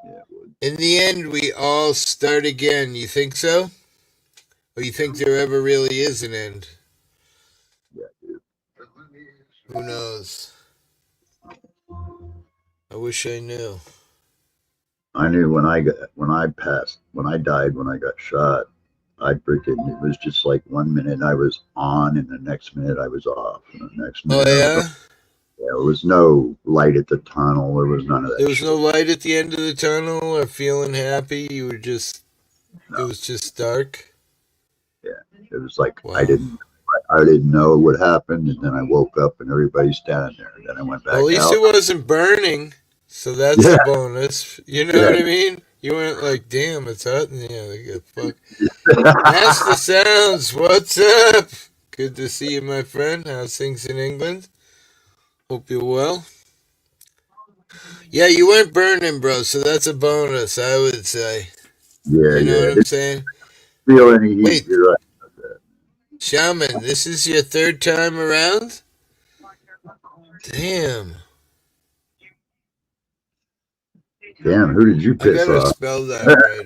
S7: Yeah, it would.
S2: In the end, we all start again. You think so? Or you think there ever really is an end?
S7: Yeah, dude.
S2: Who knows? I wish I knew.
S7: I knew when I died, when I got shot, it was just like 1 minute I was on and the next minute I was off. And the next minute there was no light at the tunnel. There was none of that.
S2: There was no light at the end of the tunnel or feeling happy. You were just, it was just dark.
S7: Yeah. It was like, wow. I didn't know what happened. And then I woke up and everybody's standing there. And then I went back out.
S2: At least it wasn't burning. So that's a bonus. You know what I mean? You weren't like, damn, it's hot in here. Fuck. Master Sounds, what's up? Good to see you, my friend. How's things in England? Hope you're well. Yeah, you weren't burning, bro, so that's a bonus, I would say.
S7: Yeah,
S2: you know what I'm saying?
S7: Feel any heat.
S2: Wait,
S7: you're right about that.
S2: Shaman, this is your 3rd time around? Damn.
S7: Damn, who did you piss off? I gotta
S2: spell that right.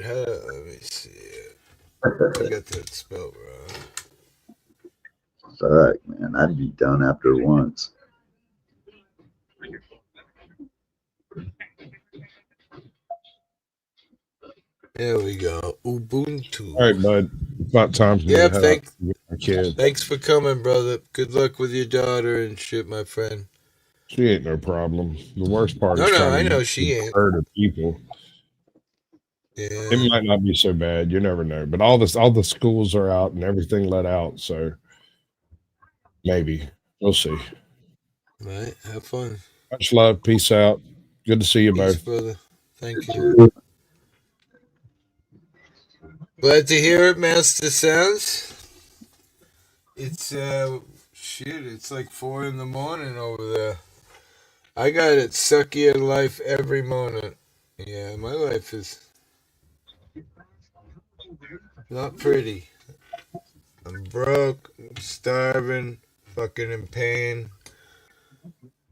S2: Let me see it. I got that spelled wrong.
S7: Fuck, man, I'd be done after once.
S2: There we go. Ubuntu.
S4: All right, bud. It's about time for me to head out with my kid.
S2: Thanks for coming, brother. Good luck with your daughter and shit, my friend.
S4: She ain't no problem. The worst part is
S2: I know she ain't.
S4: Hurt of people.
S2: Yeah.
S4: It might not be so bad. You never know. But all the schools are out and everything let out, so maybe. We'll see.
S2: Right. Have fun.
S4: Much love. Peace out. Good to see you both.
S2: Brother. Thank you. Glad to hear it, Master Sounds. It's it's like 4 a.m. over there. I got it sucky at life every moment. Yeah, my life is not pretty. I'm broke, I'm starving, fucking in pain.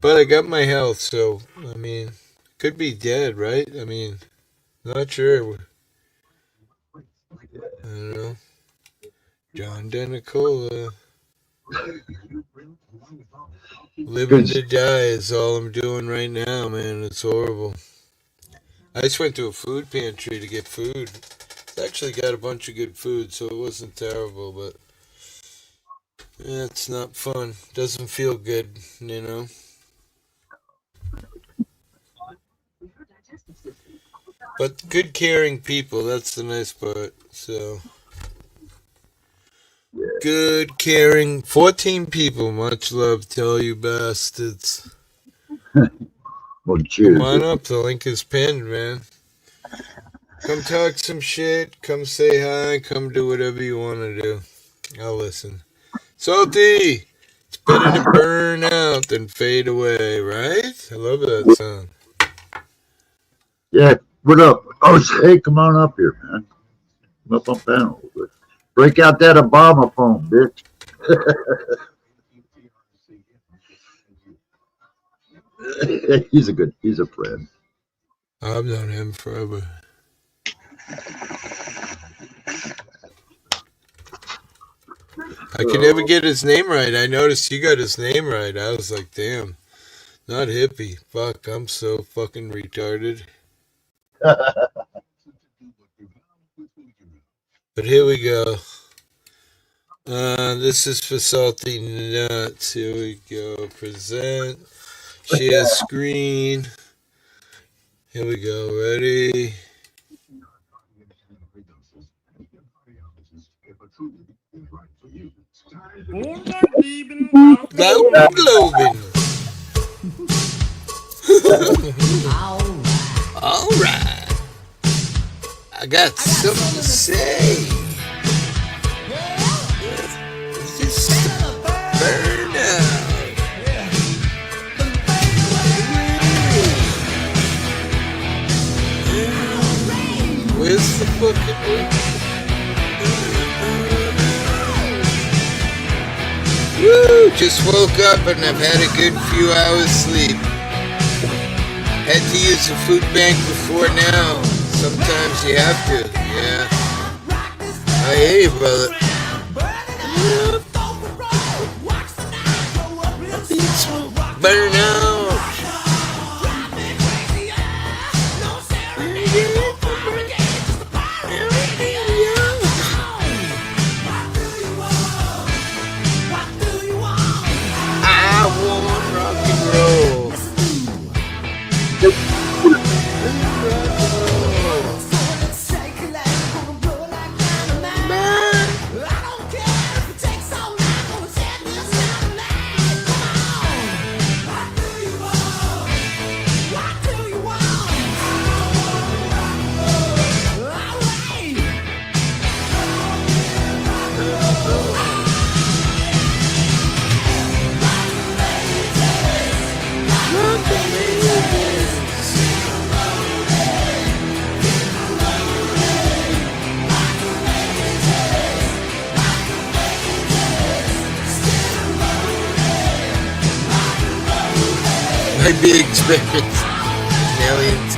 S2: But I got my health, so, I mean, could be dead, right? I mean, not sure. I don't know. John Denicola. Living to die is all I'm doing right now, man. It's horrible. I just went to a food pantry to get food. It's actually got a bunch of good food, so it wasn't terrible, but it's not fun. Doesn't feel good, you know? But good, caring people, that's the nice part, so... Good, caring, 14 people. Much love to all you bastards.
S7: Well, cheers.
S2: Come on up. The link is pinned, man. Come talk some shit. Come say hi. Come do whatever you want to do. I'll listen. Salty! It's better to burn out than fade away, right? I love that song.
S7: Yeah, what up? Oh, hey, come on up here, man. Come up on panel. Break out that Obama phone, bitch. He's a friend.
S2: I've known him forever. I can never get his name right. I noticed you got his name right. I was like, damn, not hippie. Fuck, I'm so fucking retarded. But here we go. This is for Salty Nuts. Here we go. Present. Share screen. Here we go. Ready? Globin. All right. I got something to say. Just burn out. Where's the fucking... Woo! Just woke up and I've had a good few hours sleep. Had to use the food bank before now. Sometimes you have to, yeah. I hear you, brother. Burn out. My big experience. Aliens.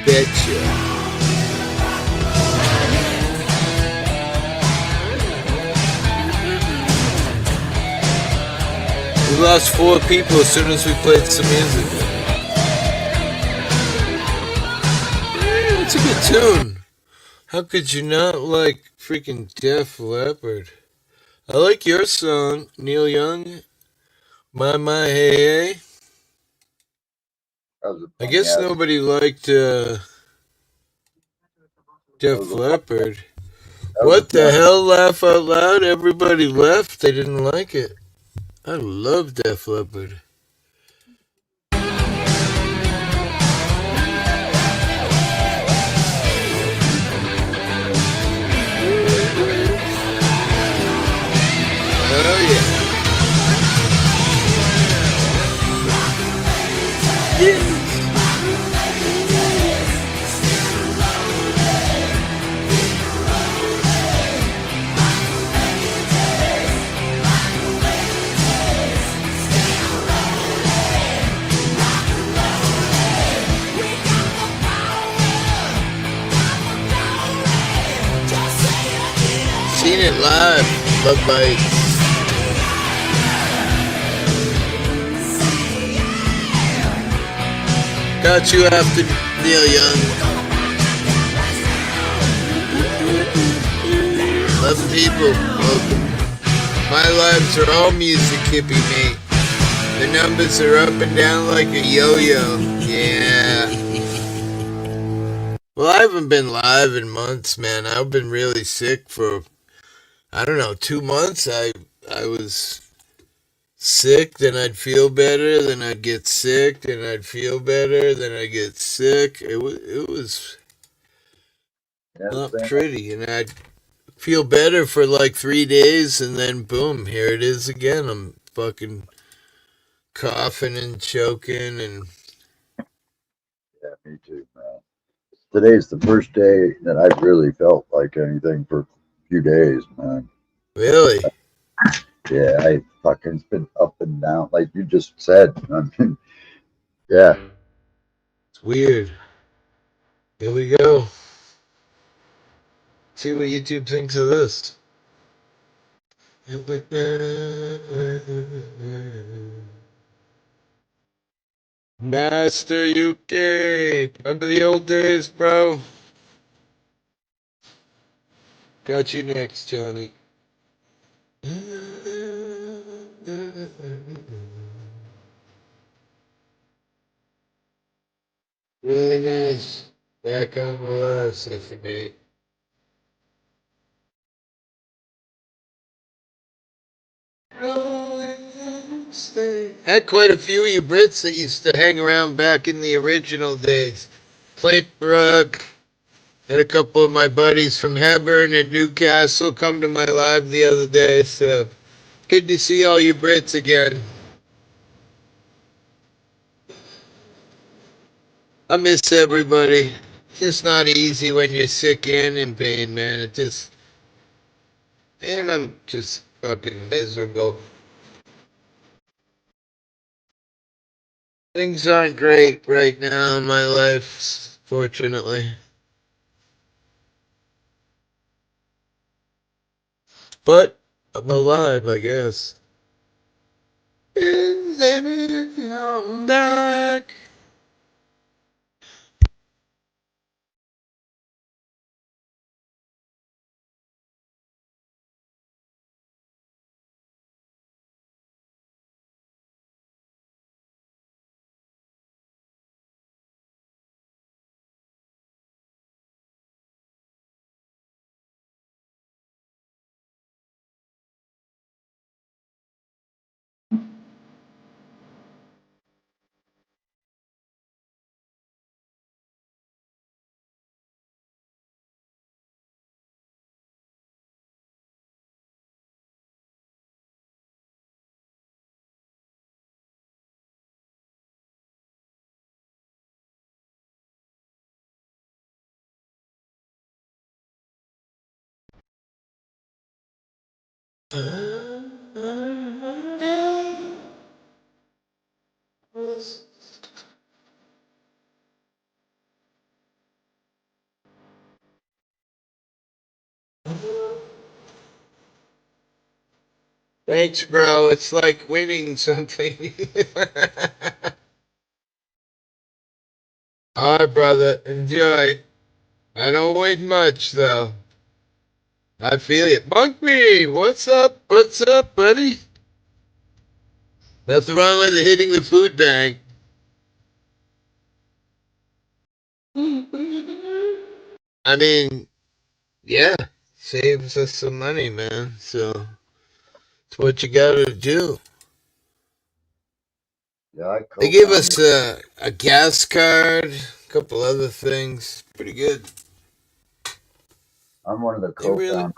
S2: Betcha. We lost 4 people as soon as we played some music. Yeah, it's a good tune. How could you not like freaking Def Leppard? I like your song, Neil Young. My, hey, hey. I guess nobody liked Def Leppard. What the hell? Laugh out loud? Everybody left. They didn't like it. I love Def Leppard. Oh yeah. Seen it live. Bug Bites. Got you after Neil Young. 11 people. Welcome. My lives are all music, hippie mate. The numbers are up and down like a yo-yo. Yeah. Well, I haven't been live in months, man. I've been really sick for, I don't know, 2 months. I was sick, then I'd feel better, then I'd get sick, then I'd feel better, then I'd get sick. It was not pretty, and I'd feel better for like 3 days, and then boom, here it is again. I'm fucking coughing and choking, and
S7: Yeah, me too, man. Today's the first day that I've really felt like anything for a few days, man.
S2: really,
S7: Yeah, I fucking it's been up and down, like you just said. I mean, yeah.
S2: it's weird. Here we go. See what YouTube thinks of this. Master UK. Remember the old days, bro? Got you next, Johnny. Really nice. Back on the last, if you may. Had quite a few of you Brits that used to hang around back in the original days. Plate Brook. Had a couple of my buddies from Hebburn and Newcastle come to my live the other day, so good to see all you Brits again. I miss everybody. It's just not easy when you're sick and in pain, man. And I'm just fucking miserable. Things aren't great right now in my life, fortunately. But I'm alive, I guess. I'm back. Thanks, bro. It's like winning something. All right, brother. Enjoy. I don't wait much, though. I feel it. Bunk me! What's up? What's up, buddy? Nothing wrong with hitting the food bank. I mean, yeah, saves us some money, man. So it's what you gotta do.
S7: Yeah, I
S2: They gave
S7: co-founded.
S2: us a gas card, a couple other things. Pretty good.
S7: I'm one of the
S2: They really.
S7: co-founders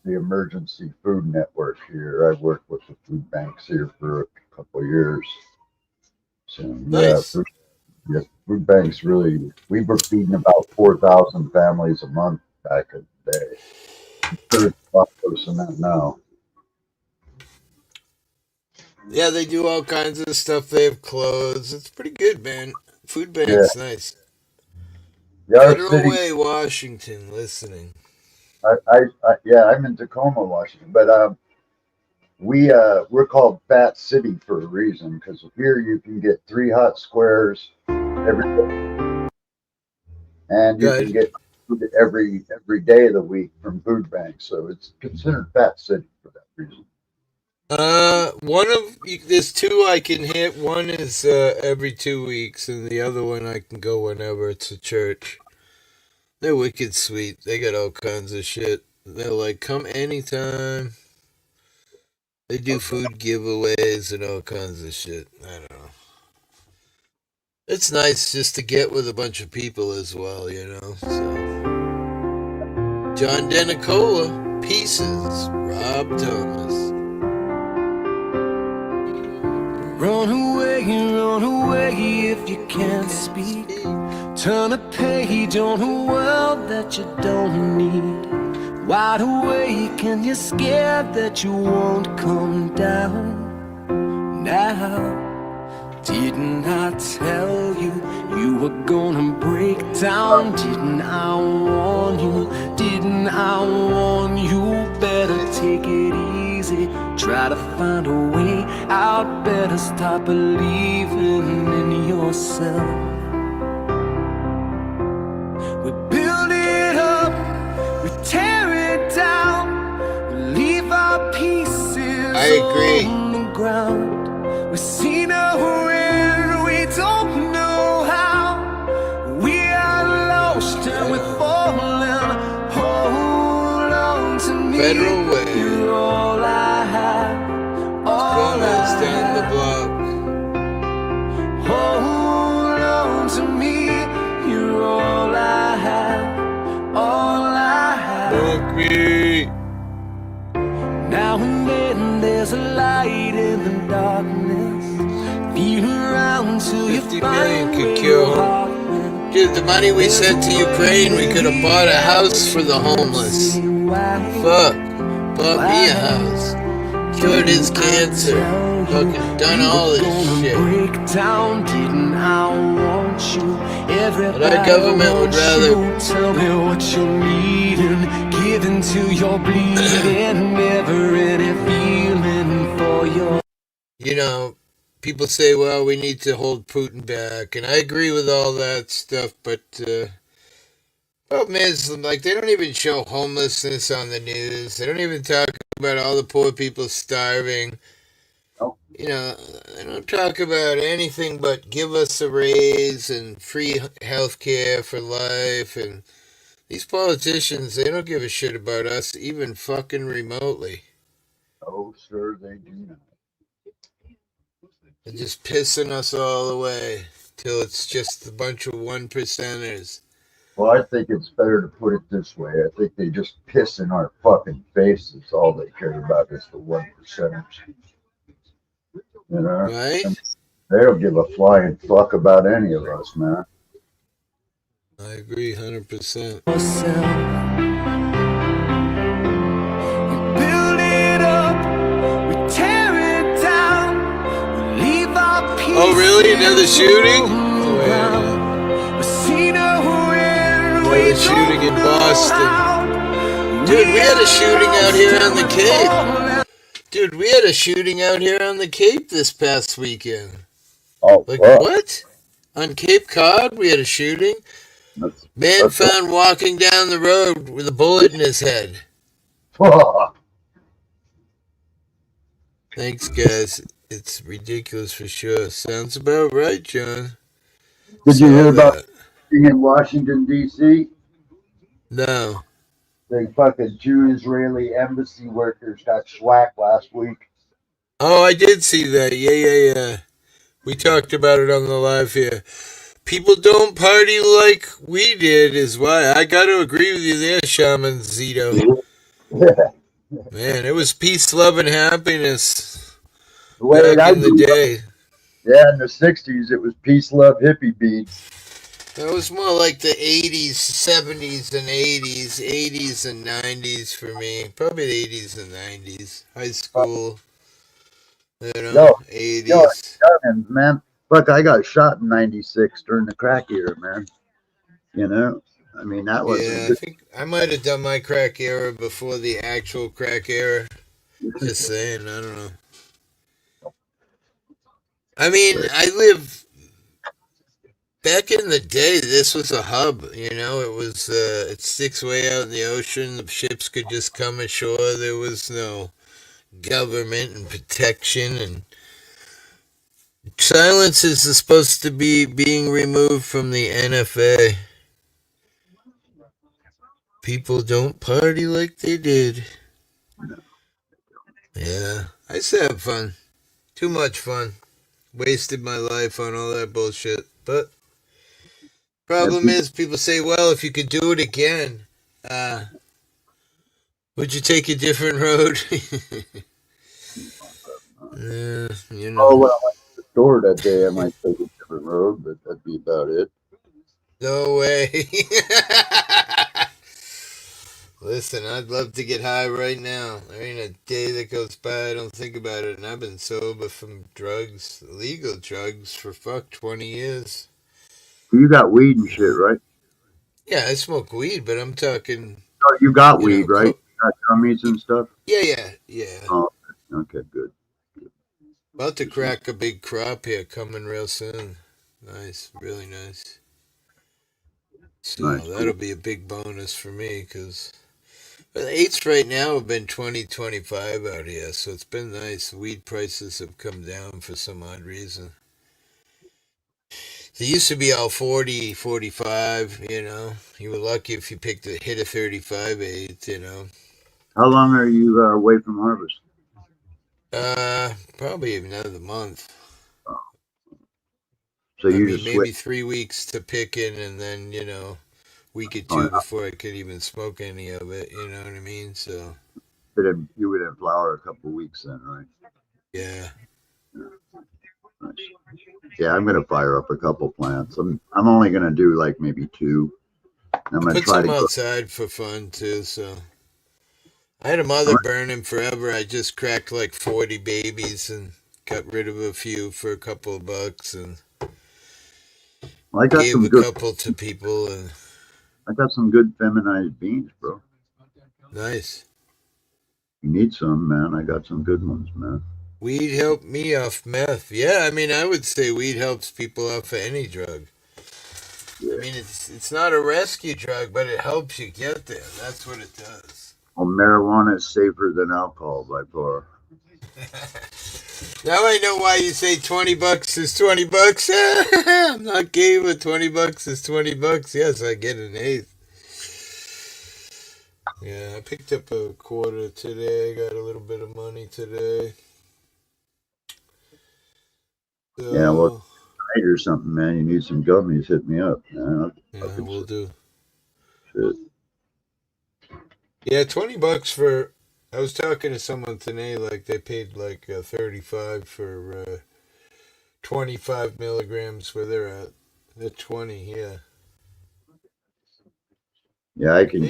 S7: of the Emergency Food Network here. I've worked with the food banks here for a couple of years. So yeah,
S2: Nice.
S7: food banks really. We were feeding about 4,000 families a month back in the day. There's a lot worse than that now.
S2: Yeah, they do all kinds of stuff. They have clothes. It's pretty good, man. Food
S7: Yeah,
S2: bank's nice.
S7: yeah. Our
S2: Federal
S7: city.
S2: Way, Washington, listening.
S7: Yeah, I'm in Tacoma, Washington, but we're called Fat City for a reason because here you can get 3 hot squares every, and you can
S2: Good.
S7: get food every day of the week from food banks. So it's considered Fat City for that reason.
S2: There's two I can hit. One is every 2 weeks, and the other one I can go whenever. It's a church. They're wicked sweet. They got all kinds of shit. They're like, come anytime. They do food giveaways and all kinds of shit. I don't know. It's nice just to get with a bunch of people as well, you know. So, John Denicola, Pieces, Rob Thomas.
S3: Run away if you can't speak. Turn a page on a world that you don't need. Wide awake and you're scared that you won't come down. Now, didn't I tell you you were gonna break down? Didn't I warn you? Didn't I warn you? Better take it easy. Try to find a way out. Better stop believing in yourself. We build it up, we tear it down, we leave our pieces
S2: I agree.
S3: on the ground. We see no end, we don't know how. We are lost and we're falling. Hold on to me.
S2: Federal Way.
S3: You're all I have. All
S2: Comments
S3: I
S2: down the
S3: have.
S2: block.
S3: Hold on to me. You're all I have. All I have.
S2: Fuck me.
S3: Now and then there's a light in the darkness. Feel around till you
S2: 50
S3: find
S2: million could
S3: where
S2: kill.
S3: your heart went.
S2: Dude, the money we sent to Ukraine, we could have bought a house for the homeless. Fuck. Bought me a house. Cured his cancer. Fucking done all this shit.
S3: Break down, didn't I want you?
S2: But our government would rather.
S3: Tell me what you're needing. Give into your bleeding. Never any feeling for your.
S2: You know, people say, well, we need to hold Putin back. And I agree with all that stuff, but problem is, like, they don't even show homelessness on the news. They don't even talk about all the poor people starving.
S7: Nope.
S2: You know, they don't talk about anything but give us a raise and free health care for life. And these politicians, they don't give a shit about us, even fucking remotely.
S7: Oh, sir, they do not.
S2: They're just pissing us all away till it's just a bunch of 1%ers.
S7: Well, I think it's better to put it this way. I think they just piss in our fucking faces. All they care about is the 1%ers. You know?
S2: Right?
S7: And they don't give a flying fuck about any of us, man.
S2: I agree 100%. Oh, really? Another shooting? Oh, another shooting in Boston. Dude, we had a shooting out here on the Cape. Dude, we had a shooting out here on the Cape this past weekend.
S7: Oh,
S2: Like,
S7: fuck.
S2: what? On Cape Cod, we had a shooting. Man found walking down the road with a bullet in his head.
S7: Fuck.
S2: Thanks, guys. It's ridiculous for sure. Sounds about right, John.
S7: Did you hear
S2: Saw
S7: about
S2: that.
S7: in Washington, D.C.?
S2: No.
S7: The fucking Jew-Israeli embassy workers got schwacked last week.
S2: Oh, I did see that. Yeah. We talked about it on the live here. People don't party like we did is why. I got to agree with you there, Shaman Zito. Man, it was peace, love, and happiness back in the day.
S7: Yeah, in the 60s, it was peace, love, hippie beads.
S2: That was more like the 80s, 70s, and 80s. 80s and 90s for me. Probably the 80s and 90s. High school. You know, 80s.
S7: Man, fuck, I got shot in 96 during the crack era, man. You know, I mean, that was
S2: Yeah, I think I might have done my crack era before the actual crack era. Just saying, I don't know. I mean, I live back in the day. This was a hub, you know. It was it sticks way out in the ocean. The ships could just come ashore. There was no government and protection, and silence is supposed to be being removed from the NFA. People don't party like they did. Yeah, I used to have fun. Too much fun. Wasted my life on all that bullshit. But problem is, people say, well, if you could do it again, would you take a different road? You know.
S7: oh, when I went to the store that day, I might take a different road, but that'd be about it.
S2: No way. Listen, I'd love to get high right now. There ain't a day that goes by I don't think about it. And I've been sober from drugs, legal drugs, for 20 years.
S7: You got weed and shit, right?
S2: Yeah, I smoke weed, but I'm talking.
S7: Oh, you got weed,
S2: know,
S7: right? You got gummies and stuff?
S2: Yeah.
S7: Oh, okay, good.
S2: About to crack a big crop here coming real soon. Nice, really nice. So
S7: Nice.
S2: that'll be a big bonus for me because the eights right now have been 20-25 out here, so it's been nice. Weed prices have come down for some odd reason. They used to be all 40, 45, you know. You were lucky if you hit a 35 eighth, you know.
S7: How long are you away from harvest?
S2: Probably another month.
S7: So you
S2: mean,
S7: just
S2: maybe 3 weeks to pick in, and then week or two before I could even smoke any of it. You know what I mean? So
S7: you would have flower a couple of weeks then, right?
S2: yeah.
S7: Nice. Yeah, I'm gonna fire up a couple plants. I'm only gonna do like maybe 2. I'm gonna
S2: Put
S7: try
S2: some
S7: to
S2: outside for fun too. So I had a mother burning forever. I just cracked like 40 babies and got rid of a few for a couple of bucks and
S7: I got
S2: gave
S7: some
S2: a
S7: good.
S2: couple to people. And
S7: I got some good feminized beans, bro.
S2: nice.
S7: You need some, man. I got some good ones, man.
S2: Weed helped me off meth. Yeah, I mean, I would say weed helps people off of any drug.
S7: Yeah.
S2: I mean, it's not a rescue drug, but it helps you get there. That's what it does.
S7: Well, marijuana is safer than alcohol by far.
S2: Now I know why you say $20 is $20. I'm not gay, but $20 is $20. Yes, I get an eighth. Yeah, I picked up a quarter today. Got a little bit of money today. So,
S7: Yeah, well, tonight or something, man. You need some gummies? Hit me up, man.
S2: yeah, we'll do.
S7: Shit.
S2: Yeah, $20 for. I was talking to someone today. Like they paid like 35 for 25 milligrams where they're at. They're 20, yeah.
S7: Yeah, I can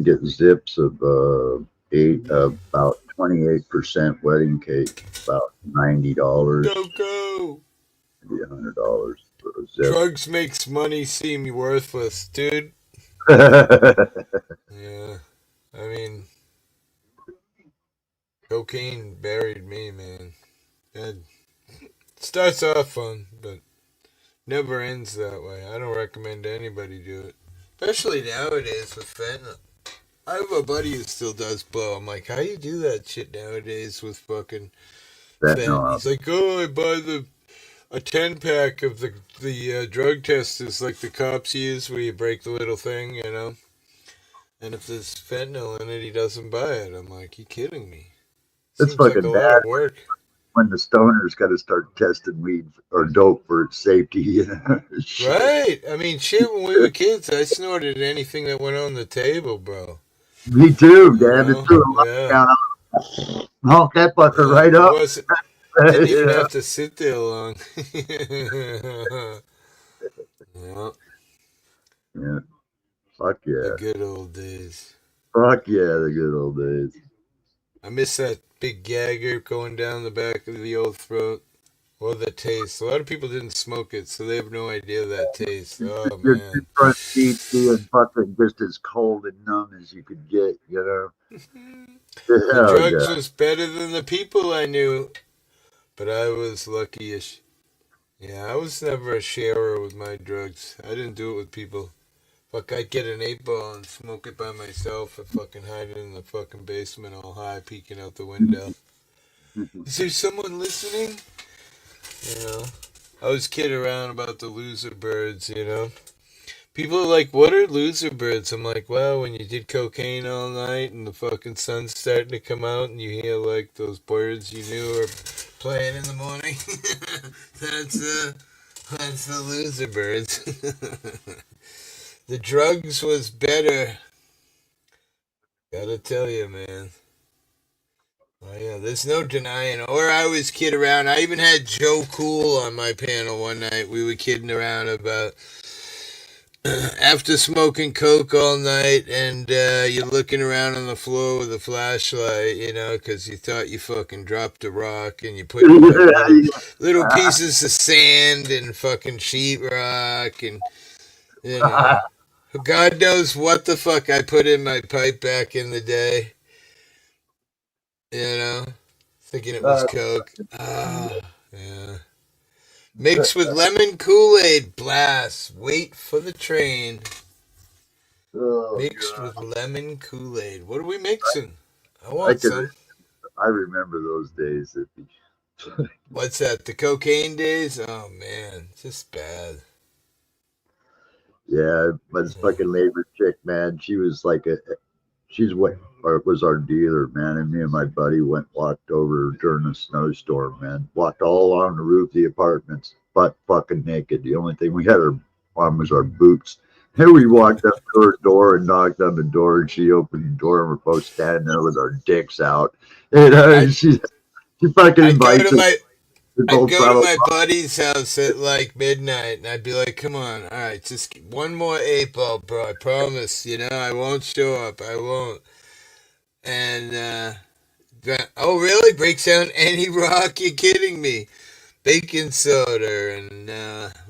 S7: get zips of about 28% wedding cake, about $90.
S2: Go.
S7: Maybe $100 for a zip.
S2: Drugs makes money seem worthless, dude. Yeah, I mean, cocaine buried me, man. It starts off fun, but never ends that way. I don't recommend anybody do it, especially nowadays with fentanyl. I have a buddy who still does blow. I'm like, how you do that shit nowadays with fucking fentanyl? He's like, oh, I buy a 10-pack of the drug testers like the cops use where you break the little thing, you know? And if there's fentanyl in it, he doesn't buy it. I'm like, you kidding me?
S7: It's
S2: Seems like
S7: fucking
S2: a lot
S7: bad
S2: of work.
S7: when the stoners got to start testing weed or dope for its safety. You know?
S2: Right. I mean, shit, when we were kids, I snorted anything that went on the table, bro.
S7: Me too,
S2: You
S7: Dad.
S2: know?
S7: It threw a lockdown on. Honk that fucker right up.
S2: Didn't even have to sit there long. Yeah.
S7: Yeah. Fuck yeah.
S2: The good old days.
S7: Fuck yeah, the good old days.
S2: I miss that big gagger going down the back of the old throat. or the taste. A lot of people didn't smoke it, so they have no idea that taste. Oh
S7: Your
S2: man.
S7: toothbrush teeth being fucking just as cold and numb as you could get,
S2: The
S7: Hell
S2: drugs
S7: yeah.
S2: was better than the people I knew, but I was lucky-ish. Yeah, I was never a sharer with my drugs. I didn't do it with people. Fuck, I'd get an 8-ball and smoke it by myself and fucking hide it in the fucking basement all high, peeking out the window. Is there someone listening? You know, I was kidding around about the loser birds, you know. People are like, what are loser birds? I'm like, well, when you did cocaine all night and the fucking sun's starting to come out and you hear like those birds you knew are playing in the morning. That's the loser birds. The drugs was better. Gotta tell you, man. Oh yeah, there's no denying. Or I was kidding around. I even had Joe Cool on my panel one night. We were kidding around about after smoking coke all night and you're looking around on the floor with a flashlight, you know, because you thought you fucking dropped a rock and you put like little pieces of sand and fucking sheetrock and, you know, God knows what the fuck I put in my pipe back in the day, you know, thinking it was coke. Ah, yeah. Mixed with lemon Kool-Aid, blast, wait for the train.
S7: Oh,
S2: Mixed
S7: God.
S2: with lemon Kool-Aid. What are we mixing? I
S7: I
S2: want
S7: can.
S2: some.
S7: I remember those days.
S2: What's that? The cocaine days? Oh man, just bad.
S7: Yeah, but this fucking labor chick, man, she was like she's what was our dealer, man. And me and my buddy walked over during a snowstorm, man. Walked all along the roof of the apartments, butt fucking naked. The only thing we had on was our boots. And we walked up to her door and knocked on the door, and she opened the door, and we're both standing there with our dicks out. And she fucking
S2: I'd go
S7: invites
S2: to
S7: us.
S2: my
S7: We
S2: I'd
S7: both
S2: go to
S7: got
S2: my buddy's house at like midnight, and I'd be like, "Come on, all right, just one more 8-ball, bro. I promise. You know, I won't show up. I won't." And oh, really? Breaks down any rock? You kidding me? Baking soda and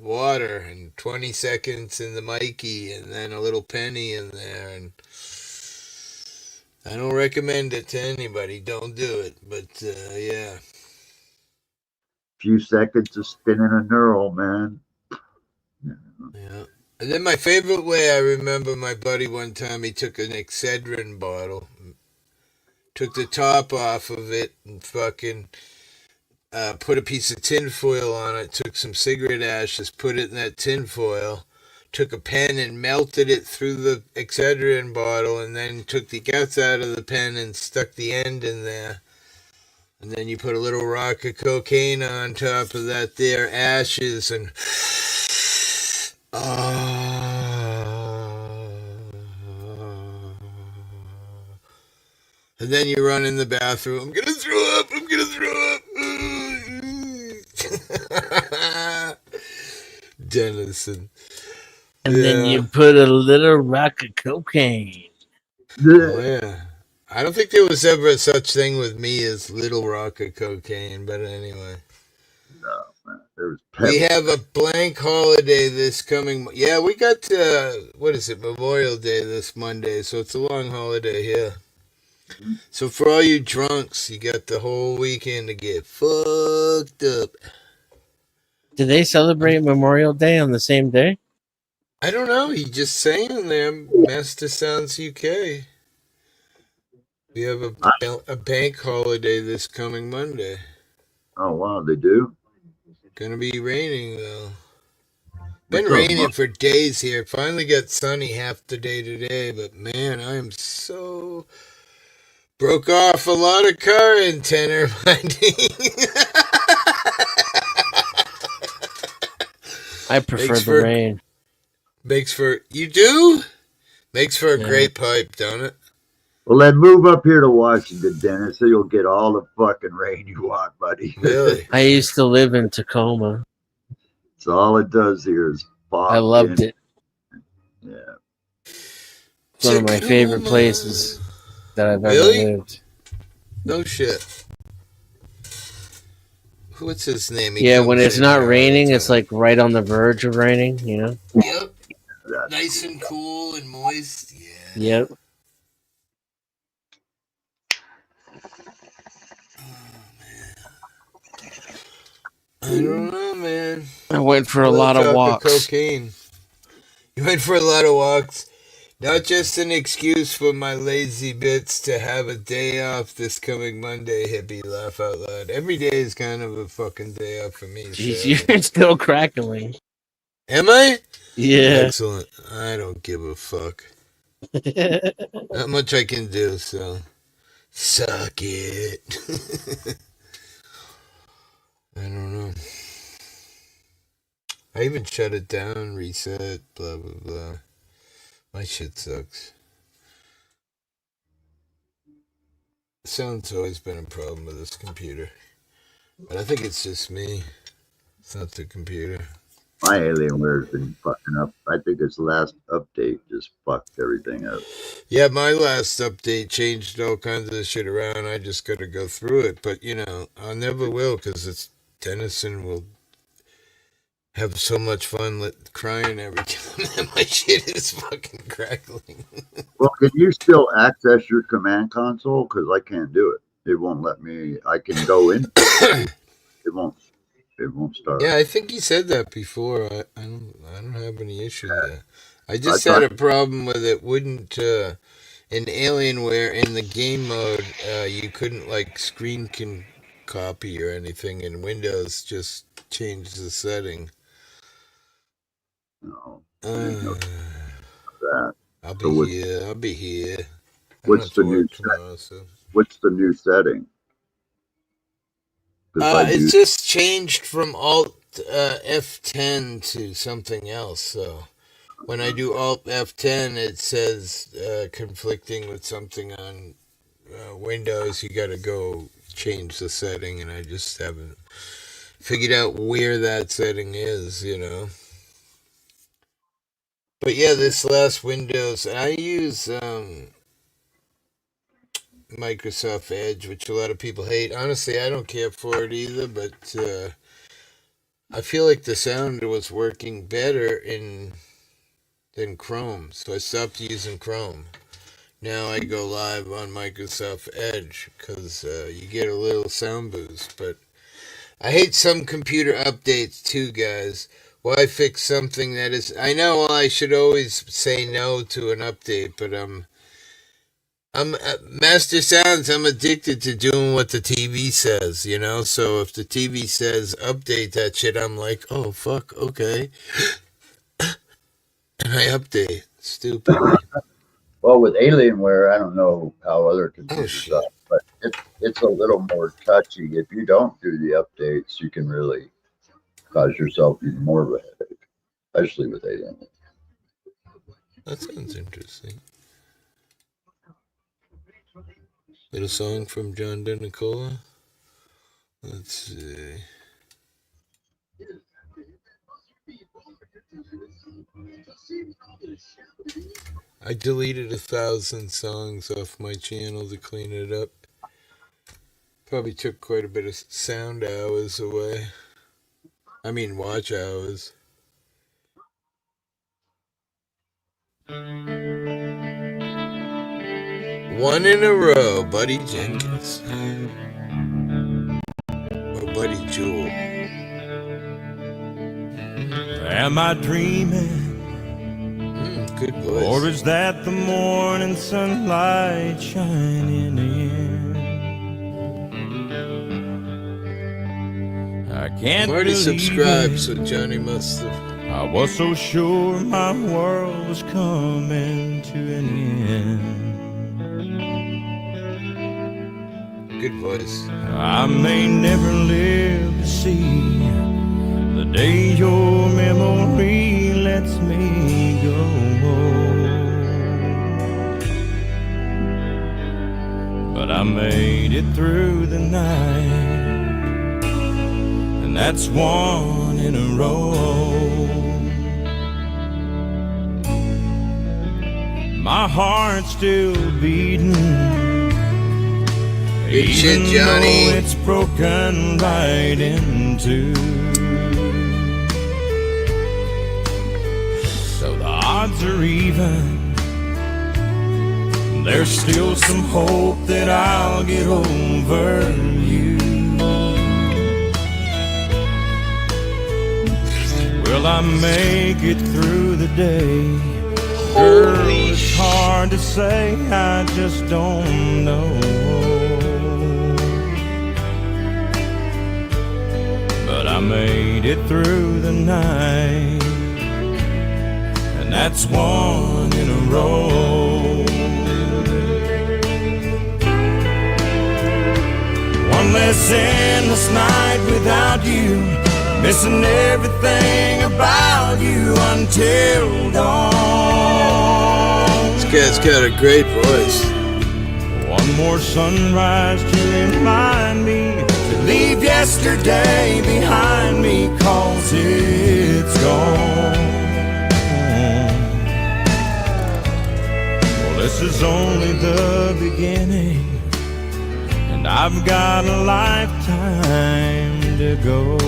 S2: water and 20 seconds in the Mikey and then a little penny in there. And I don't recommend it to anybody. Don't do it. But yeah.
S7: few seconds of spinning a neural, man.
S2: Yeah. And then my favorite way, I remember my buddy one time, he took an Excedrin bottle, took the top off of it and fucking put a piece of tinfoil on it, took some cigarette ashes, put it in that tinfoil, took a pen and melted it through the Excedrin bottle, and then took the guts out of the pen and stuck the end in there. And then you put a little rock of cocaine on top of that there, ashes, and and then you run in the bathroom. I'm gonna throw up. I'm gonna throw up. Dennison.
S6: And then you put a little rock of cocaine.
S2: Oh yeah. I don't think there was ever such thing with me as little rock of cocaine, but anyway.
S7: No, man. There was
S2: We have a blank holiday this coming. Yeah, we got what is it? Memorial Day this Monday, so it's a long holiday here. So for all you drunks, you got the whole weekend to get fucked up.
S6: Do they celebrate Memorial Day on the same day?
S2: I don't know. He just saying there, Master Sounds UK. We have a bank holiday this coming Monday.
S7: Oh wow, they do.
S2: Gonna be raining though. Been raining for days here. Finally got sunny half the day today, but man, I am so broke off a lot of car antenna binding.
S6: I prefer the rain.
S2: You do? Makes for a great pipe, don't it?
S7: Well, then move up here to Washington, Dennis, so you'll get all the fucking rain you want, buddy.
S2: Really?
S6: I used to live in Tacoma.
S7: So all it does here is fog.
S6: I loved it.
S7: Yeah.
S6: It's one of my favorite places that I've ever lived.
S2: No shit. what's his name?
S8: Yeah, when it's not raining, it's
S2: like,
S8: like right on the verge of raining, you know?
S2: yep, nice and cool and moist. Yeah.
S8: Yep.
S2: I don't know, man.
S8: I went for a lot of walks.
S2: Cocaine. You went for a lot of walks. Not just an excuse for my lazy bits to have a day off this coming Monday, hippie. Laugh out loud. Every day is kind of a fucking day off for me.
S8: Jeez,
S2: so.
S8: you're still crackling.
S2: Am I?
S8: Yeah.
S2: Excellent. I don't give a fuck. Not much I can do, so suck it. I don't know. I even shut it down, reset, blah, blah, blah. My shit sucks. Sound's always been a problem with this computer. But I think it's just me. It's not the computer.
S7: My Alienware's been fucking up. I think its last update just fucked everything up.
S2: Yeah, my last update changed all kinds of shit around. I just got to go through it. But, you know, I never will because it's Dennison will have so much fun crying every time that my shit is fucking crackling.
S7: Well, can you still access your command console? Because I can't do it. It won't let me. I can go in. It won't start.
S2: Yeah, I think he said that before. I don't have any issue with that. I just had a problem with it. Wouldn't in Alienware in the game mode, you couldn't like screen copy or anything, in Windows just changed the setting.
S7: No, I didn't know that.
S2: I'll be here.
S7: What's the new setting? What's the new setting?
S2: It's just changed from Alt F10 to something else. So when I do Alt F10, it says conflicting with something on Windows. You got to go change the setting, and I just haven't figured out where that setting is, you know. But yeah, this last Windows, I use Microsoft Edge, which a lot of people hate. Honestly, I don't care for it either, but I feel like the sound was working better than Chrome, so I stopped using Chrome. Now I go live on Microsoft Edge because you get a little sound boost, but I hate some computer updates too, guys. Why fix something that is... I know I should always say no to an update, but I'm Master Sounds, I'm addicted to doing what the TV says, you know? So if the TV says update that shit, I'm like, oh, fuck, okay. And I update. Stupid.
S7: Well, with Alienware, I don't know how other computers are, but it's a little more touchy. If you don't do the updates, you can really cause yourself even more of a headache, especially with Alienware.
S2: That sounds interesting. Little song from John DeNicola. Let's see. I deleted 1,000 songs off my channel to clean it up. Probably took quite a bit of sound hours away. I mean, watch hours. One in a row, Buddy Jenkins. Or Buddy Jewel.
S3: Am I dreaming?
S2: Good voice.
S3: Or is that the morning sunlight shining in? I can't
S2: I'm already
S3: believe
S2: subscribed,
S3: it.
S2: so Johnny must have.
S3: I was so sure my world was coming to an end.
S2: Good voice.
S3: I may never live to see the day your memory lets me go. But I made it through the night, and that's one in a row. My heart's still beating,
S2: Good shit,
S3: even
S2: Johnny.
S3: though it's broken right in two. So the odds are even. There's still some hope that I'll get over you. Will I make it through the day? Girl, it's hard to say, I just don't know. But I made it through the night, and that's one in a row. One less endless night without you, missing everything about you until dawn.
S2: This guy's got a great voice.
S3: One more sunrise to remind me to leave yesterday behind me, 'cause it's gone. Well, this is only the beginning, and I've got a lifetime to go.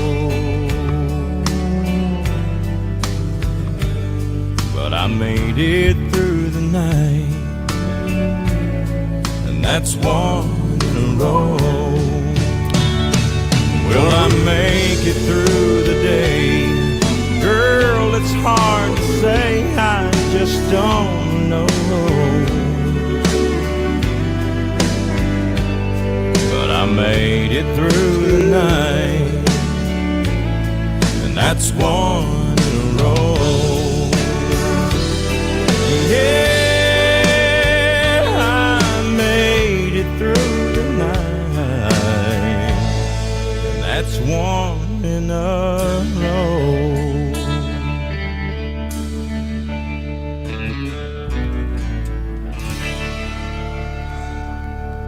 S3: But I made it through the night, and that's one in a row. Will I make it through the day? Girl, it's hard to say, I just don't know. But I made it through the night, and that's one in a row. Yeah, I made it through the night, and that's one in a row.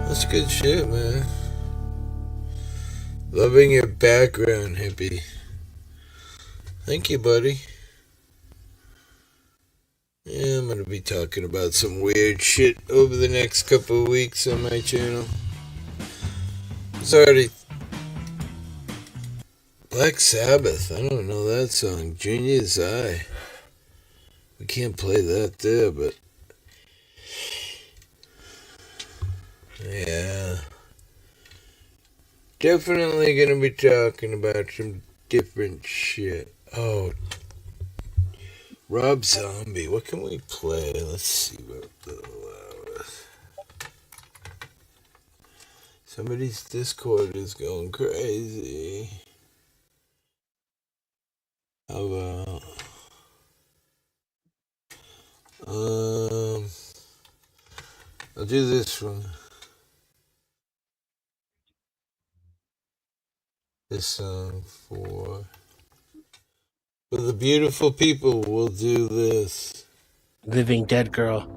S2: That's good shit, man. Loving your background, hippie. Thank you, buddy. Yeah, I'm gonna be talking about some weird shit over the next couple of weeks on my channel. It's already Black Sabbath. I don't know that song. Junior's Eye. We can't play that there, but yeah. Definitely gonna be talking about some different shit. Oh, Rob Zombie, what can we play? Let's see what they'll allow us. Somebody's Discord is going crazy. How about I'll do this one. This song for the beautiful people. We'll do this.
S8: Living Dead Girl.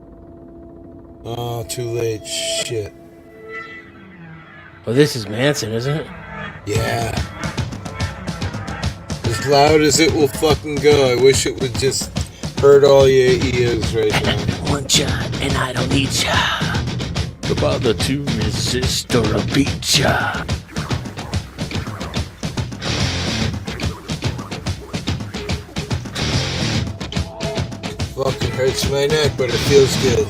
S2: Oh, too late. Shit.
S8: Well, this is Manson, isn't it?
S2: Yeah. As loud as it will fucking go. I wish it would just hurt all your ears right now.
S8: One shot and I don't need ya. The bother to resist or I'll beat ya.
S2: Fucking hurts my neck, but it feels good.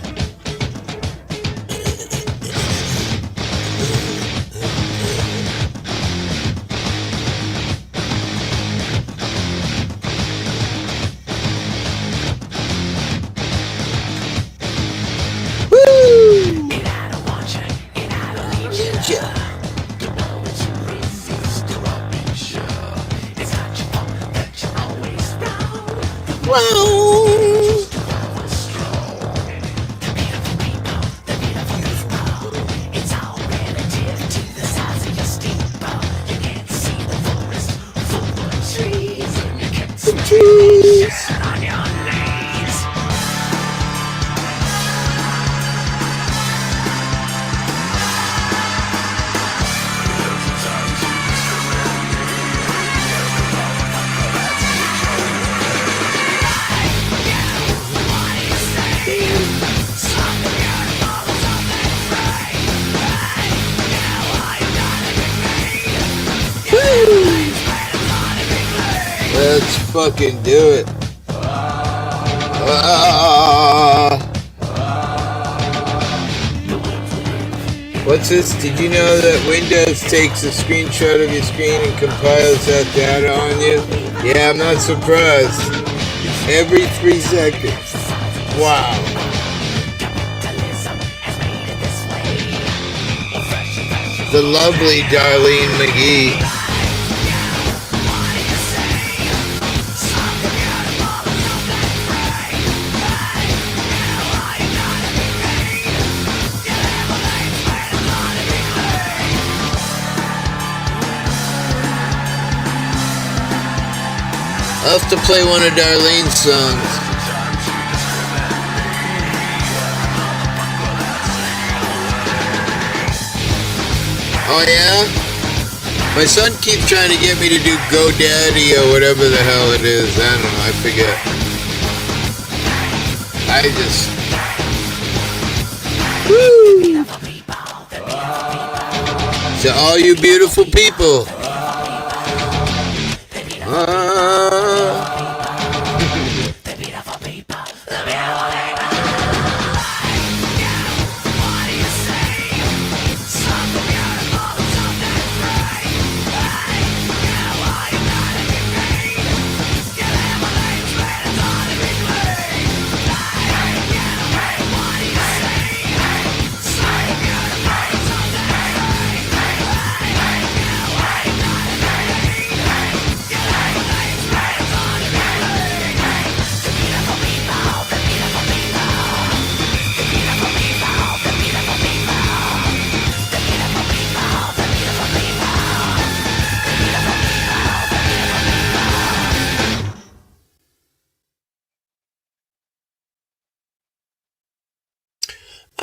S2: fucking do it. What's this? Did you know that Windows takes a screenshot of your screen and compiles that data on you? Yeah, I'm not surprised. Every 3 seconds. Wow. The lovely Darlene McGee. I'll have to play one of Darlene's songs. Oh yeah? My son keeps trying to get me to do GoDaddy or whatever the hell it is. I don't know, I forget. Woo! To all you beautiful people.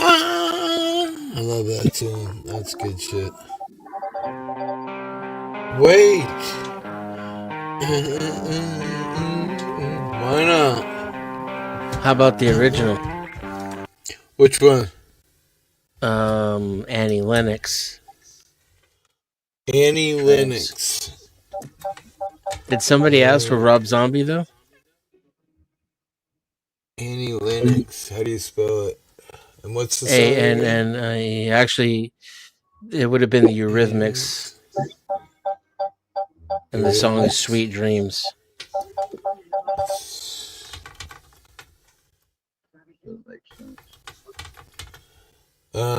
S2: I love that tune. That's good shit. Wait. Why not?
S9: How about the original?
S2: Which one?
S9: Annie Lennox.
S2: Annie Lennox.
S9: Did somebody ask for Rob Zombie though?
S2: Annie Lennox. How do you spell it? And what's the song?
S9: And actually, it would have been the Eurythmics. And the song is Sweet Dreams.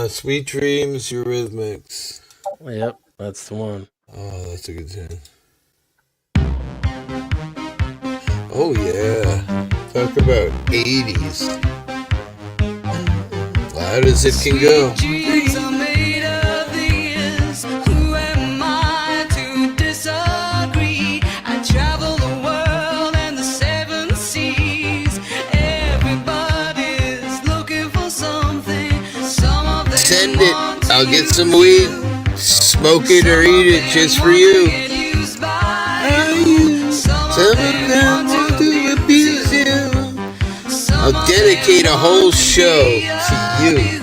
S2: Sweet Dreams, Eurythmics.
S9: Yep, that's the one.
S2: Oh, that's a good tune. Oh yeah. Talk about 80s. Loud as it can go.
S3: Dreams are made of these. Who am I to disagree? I travel the world and the 7 seas. Everybody's looking for something. Some of them
S2: Send it. I'll get some weed. Smoke it or eat it just for you. Some of them want to abuse you. I'll dedicate a whole show to you.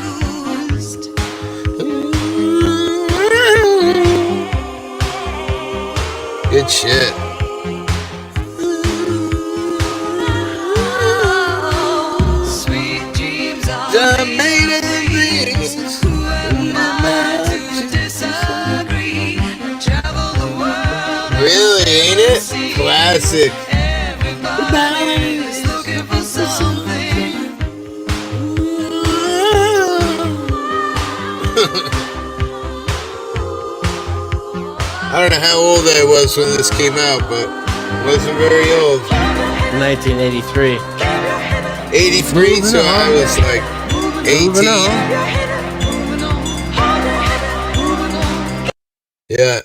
S2: Good shit.
S3: Sweet dreams are made of things. Who am I to disagree? I travel the world.
S2: Really, ain't it? Classic.
S3: Everybody's looking for something.
S2: I don't know how old I was when this came out, but it wasn't very old.
S9: 1983.
S2: 83, so I was like 18. Yeah,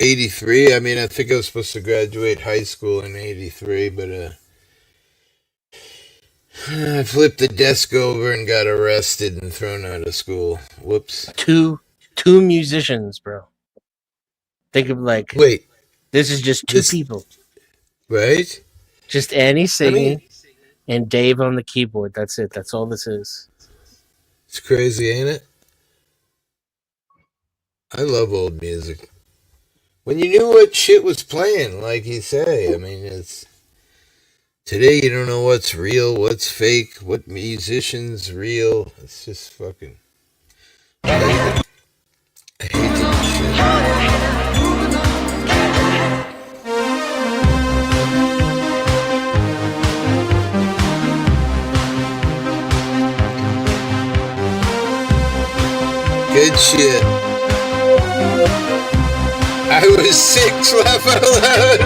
S2: 83. I mean, I think I was supposed to graduate high school in 83, but I flipped the desk over and got arrested and thrown out of school. Whoops.
S9: Two musicians, bro. Think of
S2: Wait,
S9: this is just two people.
S2: Right?
S9: Just Annie singing and Dave on the keyboard. That's it. That's all this is.
S2: It's crazy, ain't it? I love old music. When you knew what shit was playing, like you say, I mean, it's Today you don't know what's real, what's fake, what musician's real. It's just fucking. I hate that shit. Good shit. I was 6, laugh out loud.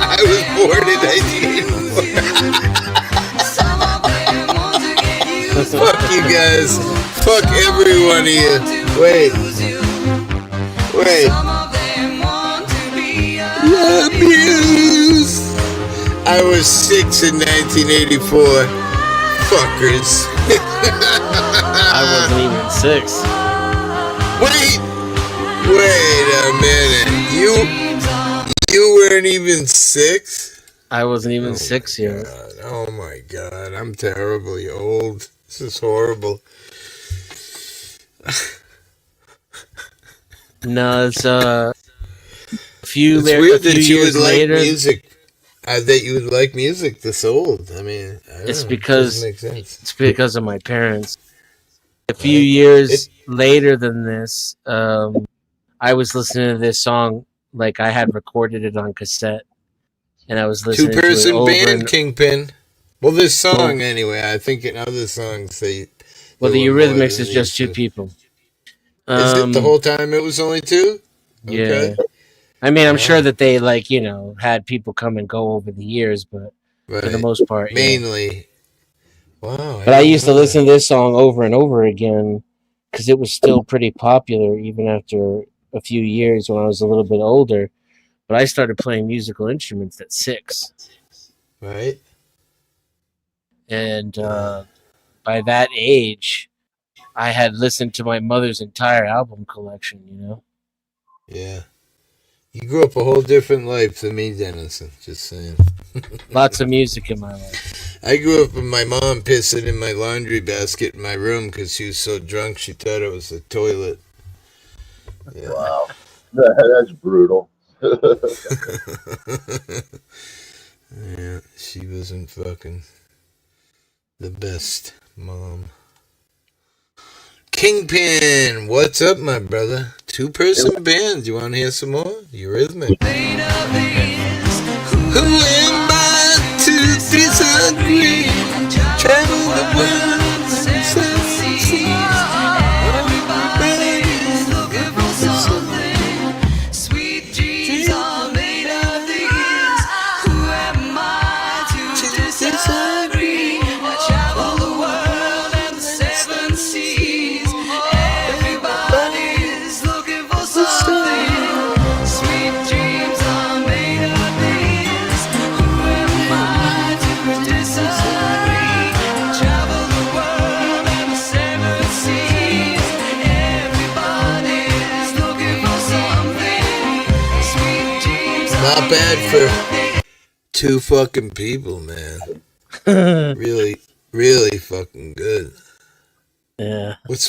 S2: I was born in 1984. Fuck you guys. Fuck every one of you. Wait. Abuse. I was 6 in 1984. Fuckers.
S9: I wasn't even 6.
S2: Wait a minute. You weren't even 6?
S9: I wasn't even 6 yet.
S2: God. Oh my god, I'm terribly old. This is horrible.
S9: No, it's a few.
S2: It's weird that you
S9: years
S2: would like
S9: later,
S2: music. That you would like music this old. I mean,
S9: it's
S2: know,
S9: because
S2: it doesn't make sense.
S9: it's because of my parents. A few years later than this, I was listening to this song like I had recorded it on cassette, and I was listening to it
S2: Two-person
S9: over
S2: band, Kingpin. Well, this song anyway. I think in other songs they.
S9: Well, the
S2: were more
S9: Eurythmics
S2: than
S9: is just
S2: these
S9: 2 people.
S2: Is it the whole time it was only 2? Okay.
S9: Yeah. I mean, I'm sure that they had people come and go over the years, but for the most part,
S2: mainly. Wow.
S9: But I used to listen to this song over and over again because it was still pretty popular even after a few years when I was a little bit older. But I started playing musical instruments at 6.
S2: Right.
S9: And by that age, I had listened to my mother's entire album collection,
S2: Yeah. You grew up a whole different life than me, Dennison. Just saying.
S9: Lots of music in my life.
S2: I grew up with my mom pissing in my laundry basket in my room because she was so drunk she thought it was a toilet. Yeah.
S7: Wow. That's brutal.
S2: Yeah, she wasn't fucking the best mom. Kingpin, what's up, my brother? 2-person band. You want to hear some more? Eurythmics. Who am I to disagree? Travel the world, seven seas. Everybody's looking for something. Sweet dreams are made of these. Who am I to disagree? I travel the world and the 7 seas. Everybody's looking for something. Sweet dreams are made of these. Who am I to disagree? Travel the world and the 7 seas. Everybody's looking for something. Sweet dreams. Not bad for 2 fucking people, man. Really, really fucking good.
S9: Yeah.
S2: What's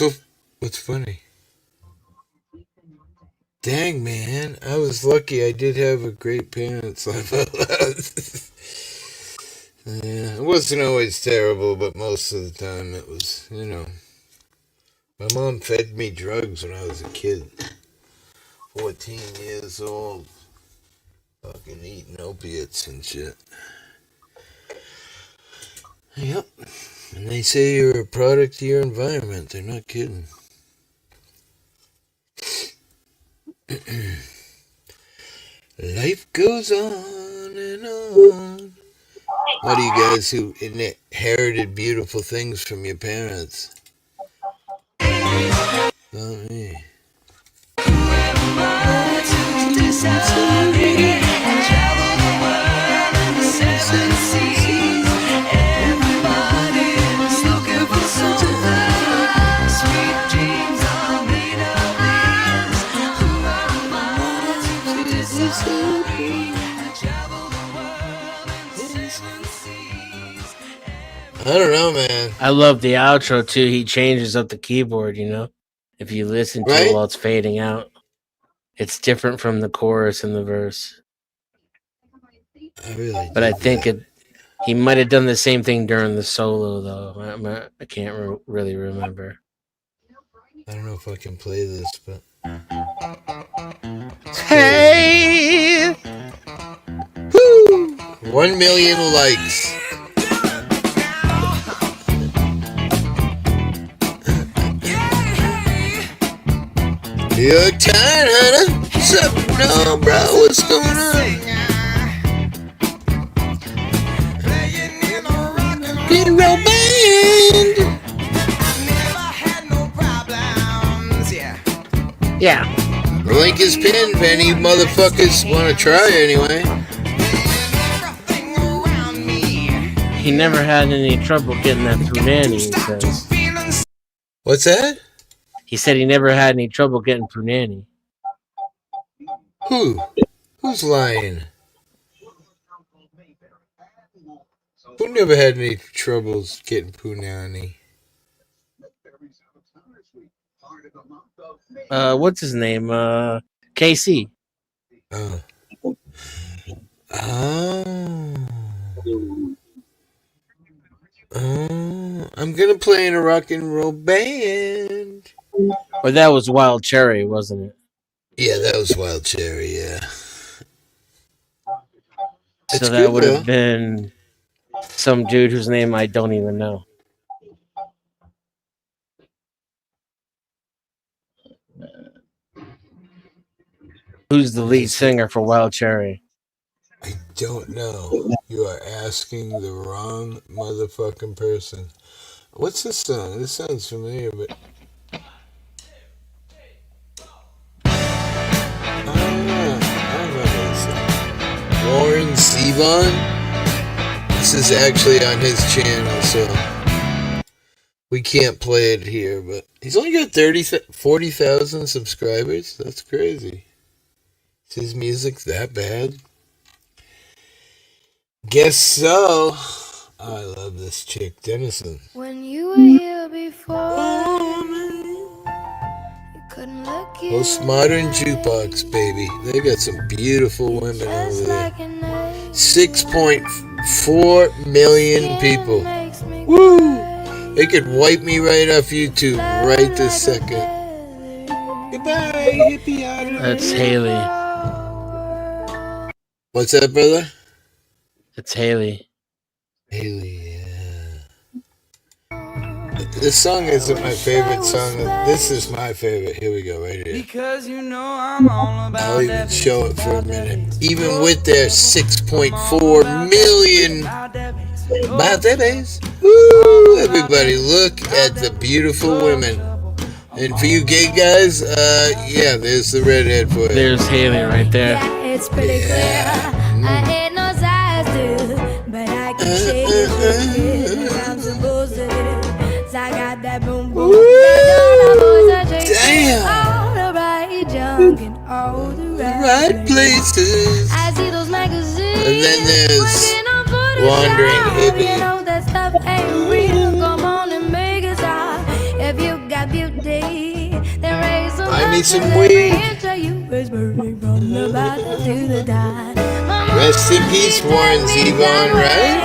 S2: funny? Dang, man. I was lucky I did have a great parents laugh out loud. Yeah, it wasn't always terrible, but most of the time it was, My mom fed me drugs when I was a kid. 14 years old. Fucking eating opiates and shit. Yep. And they say you're a product of your environment. They're not kidding. Life goes on and on. What are you guys who inherited beautiful things from your parents? Not me. I don't know, man.
S9: I love the outro too. He changes up the keyboard, if you listen to it while it's fading out. It's different from the chorus and the verse.
S2: I really
S9: but I think He might have done the same thing during the solo, though. I can't really remember.
S2: I don't know if I can play this, but
S9: Hey!
S2: Woo! 1 million likes. You're tired, honey? What's up? No, bro, what's going on? Get real band.
S9: Yeah.
S2: The link is pinned if any motherfuckers want to try anyway.
S9: He never had any trouble getting that through Nanny, he says.
S2: What's that?
S9: He said he never had any trouble getting through Nanny.
S2: Who? Who's lying? Who never had any troubles getting Punani?
S9: What's his name? KC.
S2: Oh. Oh. Oh. I'm gonna play in a rock and roll band.
S9: Or that was Wild Cherry, wasn't it?
S2: Yeah, that was Wild Cherry, yeah.
S9: So that would have been some dude whose name I don't even know. Who's the lead singer for Wild Cherry?
S2: I don't know. You are asking the wrong motherfucking person. What's this song? This sounds familiar, but I don't know this song. Warren Zevon? This is actually on his channel, so we can't play it here, but he's only got 40,000 subscribers. That's crazy. Is his music that bad? Guess so. I love this chick, Denison.
S10: When you were here before, you couldn't look
S2: Postmodern Jukebox, baby. They got some beautiful women over there. 6.4 million people. Woo! They could wipe me right off YouTube right this second. Goodbye, hippie.
S9: That's Haley.
S2: What's that, brother?
S9: It's Haley.
S2: Haley, yeah. This song isn't my favorite song. This is my favorite. Here we go, right here.
S3: Because you know I'm all about
S2: I'll even show it for a minute. Even with their 6.4 million babies. Woo! Everybody, look at the beautiful women. And for you gay guys, yeah, there's the redhead for you.
S9: There's Haley right there.
S10: Yeah, it's pretty clear. I ain't no size two, but I can shake it. I'm supposed to do. So I got that boom boom.
S2: Damn.
S10: All the right junk in all the
S2: Right places.
S10: I see those magazines.
S2: And then there's Wandering Hippie.
S10: You know that stuff ain't real. Come on and make it stop. If you got beauty, then raise some.
S2: Buy me some weed. Rest in peace, Warren Zevon, right?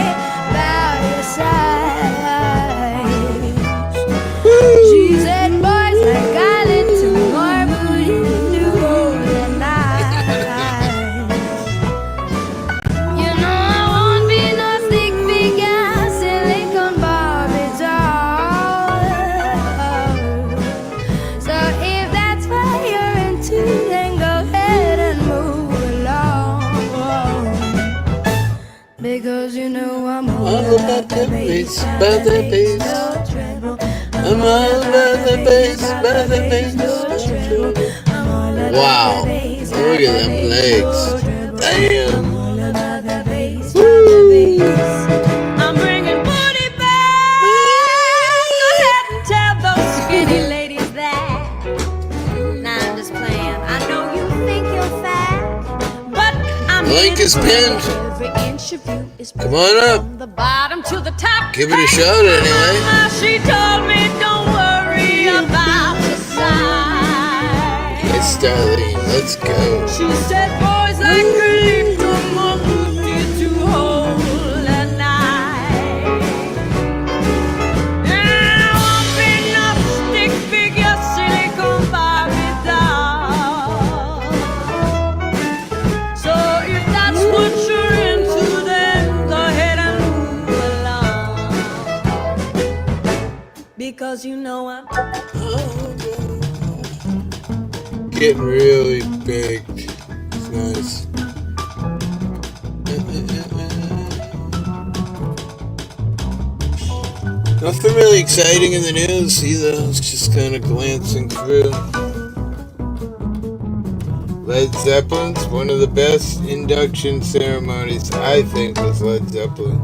S10: She said, boys like island to more booty to hold at night. You know I won't be no stick figure, silicone Barbie doll. So if that's what you're into, then go ahead and move along. Because you know I'm all about the bass,
S2: about the bass. I'm all about the bass, about the bass. Wow, look at them legs. Damn.
S10: I'm bringing booty back. Go ahead and tell those skinny ladies that. Nah, I'm just playing. I know you think you're fat, but I'm
S2: Link is pinned.
S10: every inch of you is
S2: Come on up.
S10: from the bottom to the top.
S2: Give it a shot anyway.
S10: Mama, she told me don't worry about the size.
S2: Hey, Starlene, let's go.
S10: She said boys like relief to more booty to hold at night. because you know I'm
S2: getting really baked. It's nice. Nothing really exciting in the news either. I was just kind of glancing through. Led Zeppelin's one of the best induction ceremonies, I think, was Led Zeppelin.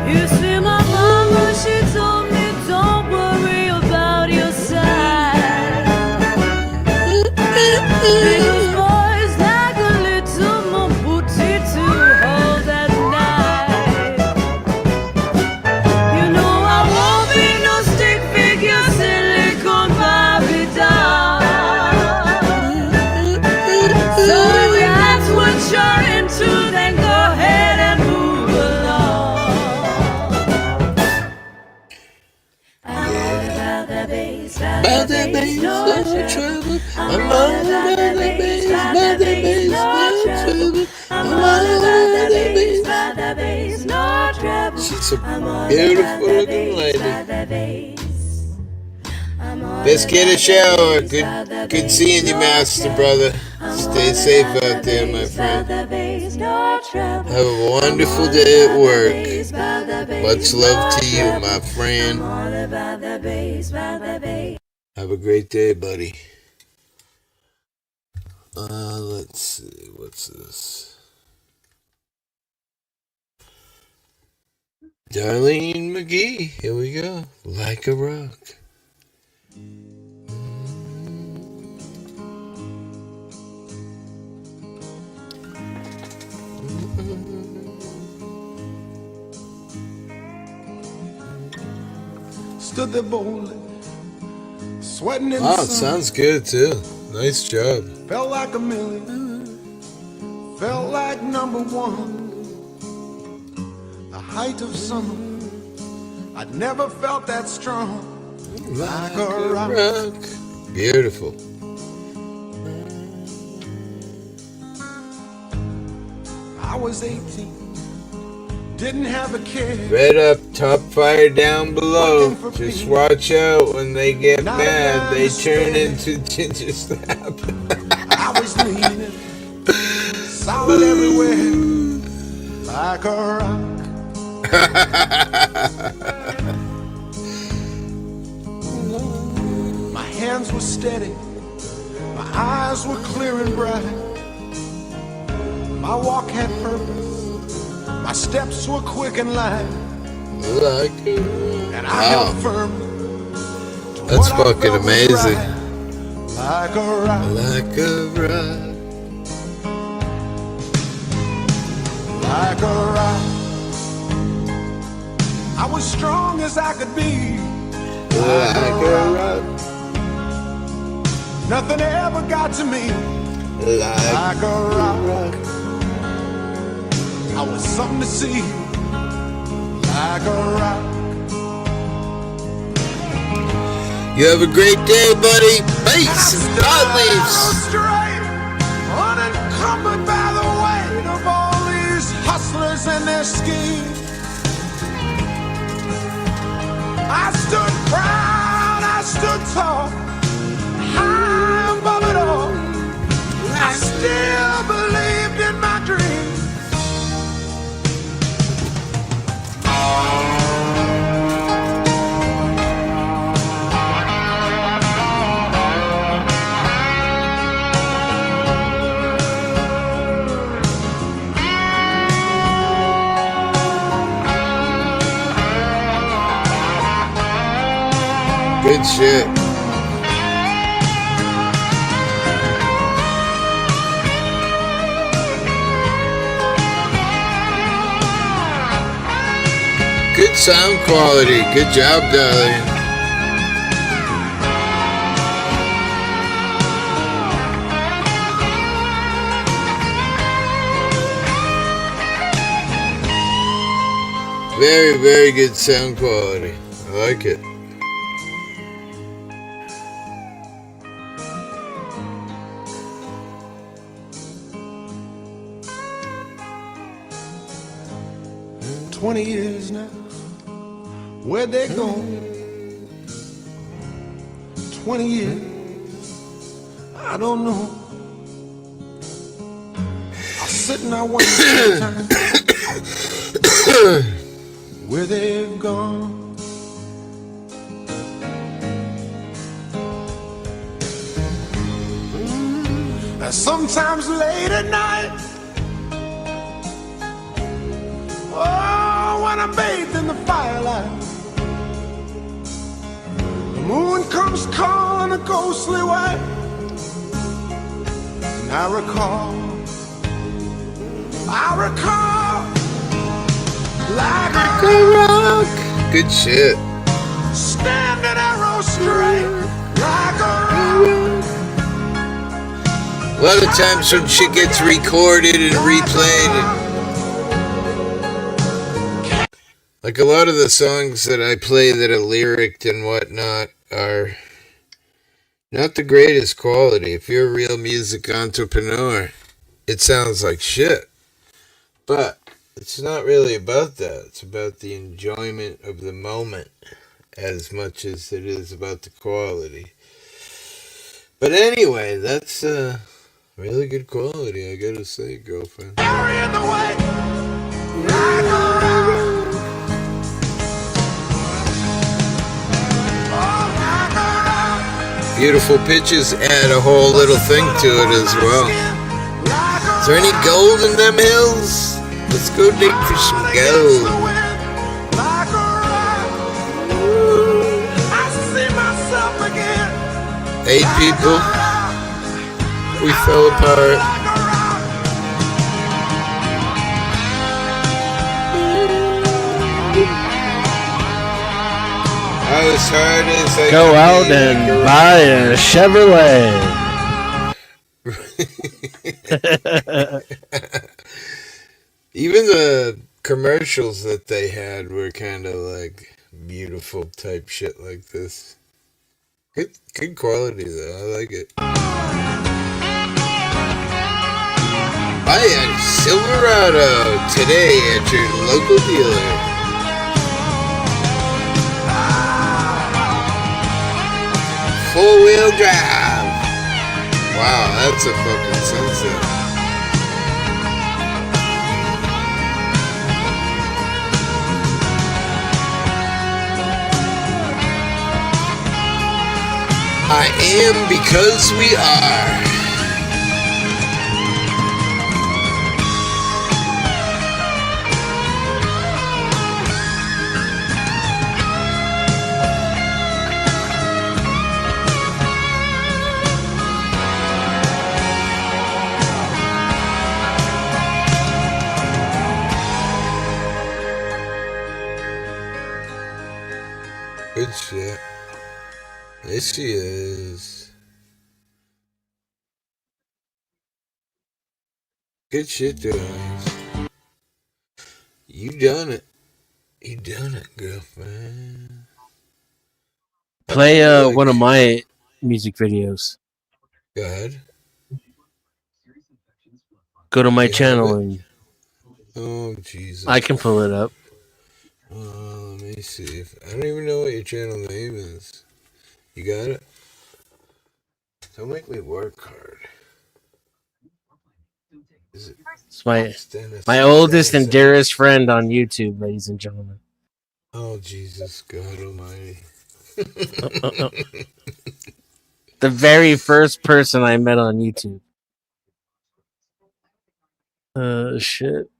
S10: You see my mama, she told me don't worry about your side. Because boys like a little more booty to hold at night. You know I won't be no stick figure, silicone Barbie doll. So if that's what you're into, then go ahead and move along. I'm all about that bass, about that bass, no trouble. I'm all about that bass, about that bass, no trouble. I'm all about that bass, about that bass, no trouble.
S2: She's a beautiful looking lady. Let's get a shower. Good seeing you, Master Brother. Stay safe out there, my friend. Have a wonderful day at work. Much love to you, my friend. Have a great day, buddy. Let's see. What's this? Darlene McGee. Here we go. Like a rock.
S3: Stood there boldly, sweating in
S2: Oh,
S3: the
S2: it
S3: sun.
S2: sounds good too. Nice job.
S3: Felt like a million, felt like number one. The height of summer, I'd never felt that strong. Like a rock.
S2: Beautiful.
S3: I was 18, didn't have a care.
S2: Red up, top fire down below. Just watch out when they get mad. They turn into ginger snap.
S3: I was leaning, solid everywhere, like a rock. My hands were steady, my eyes were clear and bright. My walk had purpose, my steps were quick and light. And I held firm.
S2: That's fucking amazing.
S3: Like a rock.
S2: Like a rock.
S3: Like a rock. I was strong as I could be.
S2: Like a rock.
S3: Nothing ever got to me. Like a rock. I was something to see. Like a rock.
S2: You have a great day, buddy. Peace and God leaves.
S3: Straight, unencumbered by the weight of all these hustlers and their schemes. I stood proud, I stood tall, high above it all. I still believed in my dreams.
S2: Good shit. Good sound quality. Good job, darling. Very, very good sound quality. I like it. "20 years now,
S3: Where'd they go? 20 years, I don't know. I sit and I wonder sometimes where they've gone. And sometimes late at night, oh, when I'm bathed in the firelight, the moon comes calling a ghostly white, and I recall, like a
S2: rock. Good shit.
S3: standing arrow straight, like a rock.
S2: A lot of times when shit gets recorded and replayed, like a lot of the songs that I play that are lyricked and whatnot are not the greatest quality. If you're a real music entrepreneur, it sounds like shit. But it's not really about that. It's about the enjoyment of the moment as much as it is about the quality. But anyway, that's really good quality, I gotta say, girlfriend. Beautiful pitches add a whole little thing to it as well. Is there any gold in them hills? Let's go dig for some gold. Hey people, we fell apart. As hard as I
S9: Go out and buy a Chevrolet.
S2: Even the commercials that they had were kind of like beautiful type shit like this. Good quality though, I like it. Buy a Silverado today at your local dealer. Four-wheel drive. Wow, that's a fucking sunset. I am because we are. Good shit. There she is. Good shit, guys. You done it. You done it, girlfriend.
S9: Play one of my music videos.
S2: Go ahead.
S9: Go to my channel and
S2: oh Jesus!
S9: I can pull it up.
S2: Let me see. I don't even know what your channel name is. You got it? Don't make me work hard.
S9: It's my oldest and dearest friend on YouTube, ladies and gentlemen.
S2: Oh Jesus God Almighty!
S9: The very first person I met on YouTube. Shit.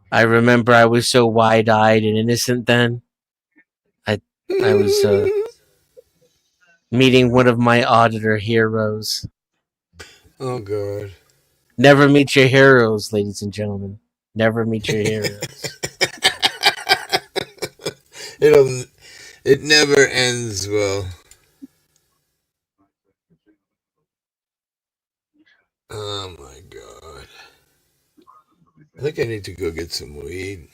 S9: I remember I was so wide-eyed and innocent then. I was meeting one of my auditor heroes.
S2: Oh God!
S9: Never meet your heroes, ladies and gentlemen. Never meet your heroes.
S2: It never ends well. Oh my God! I think I need to go get some weed.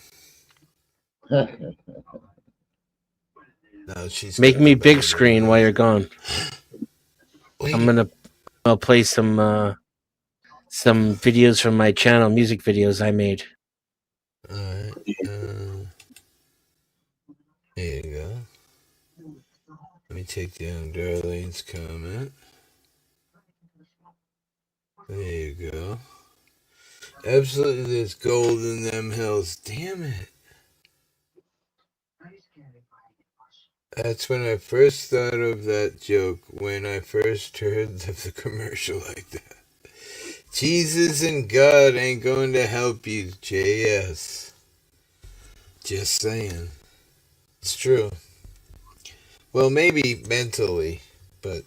S2: No, she's
S9: Make me big screen while you're gone.
S2: Wait.
S9: I'll play some videos from my channel, music videos I made.
S2: Alright. There you go. Let me take down Darlene's comment. There you go. Absolutely, there's gold in them hills. Damn it. That's when I first thought of that joke, when I first heard of the commercial like that. Jesus and God ain't going to help you, JS. Just saying. It's true. Well, maybe mentally, but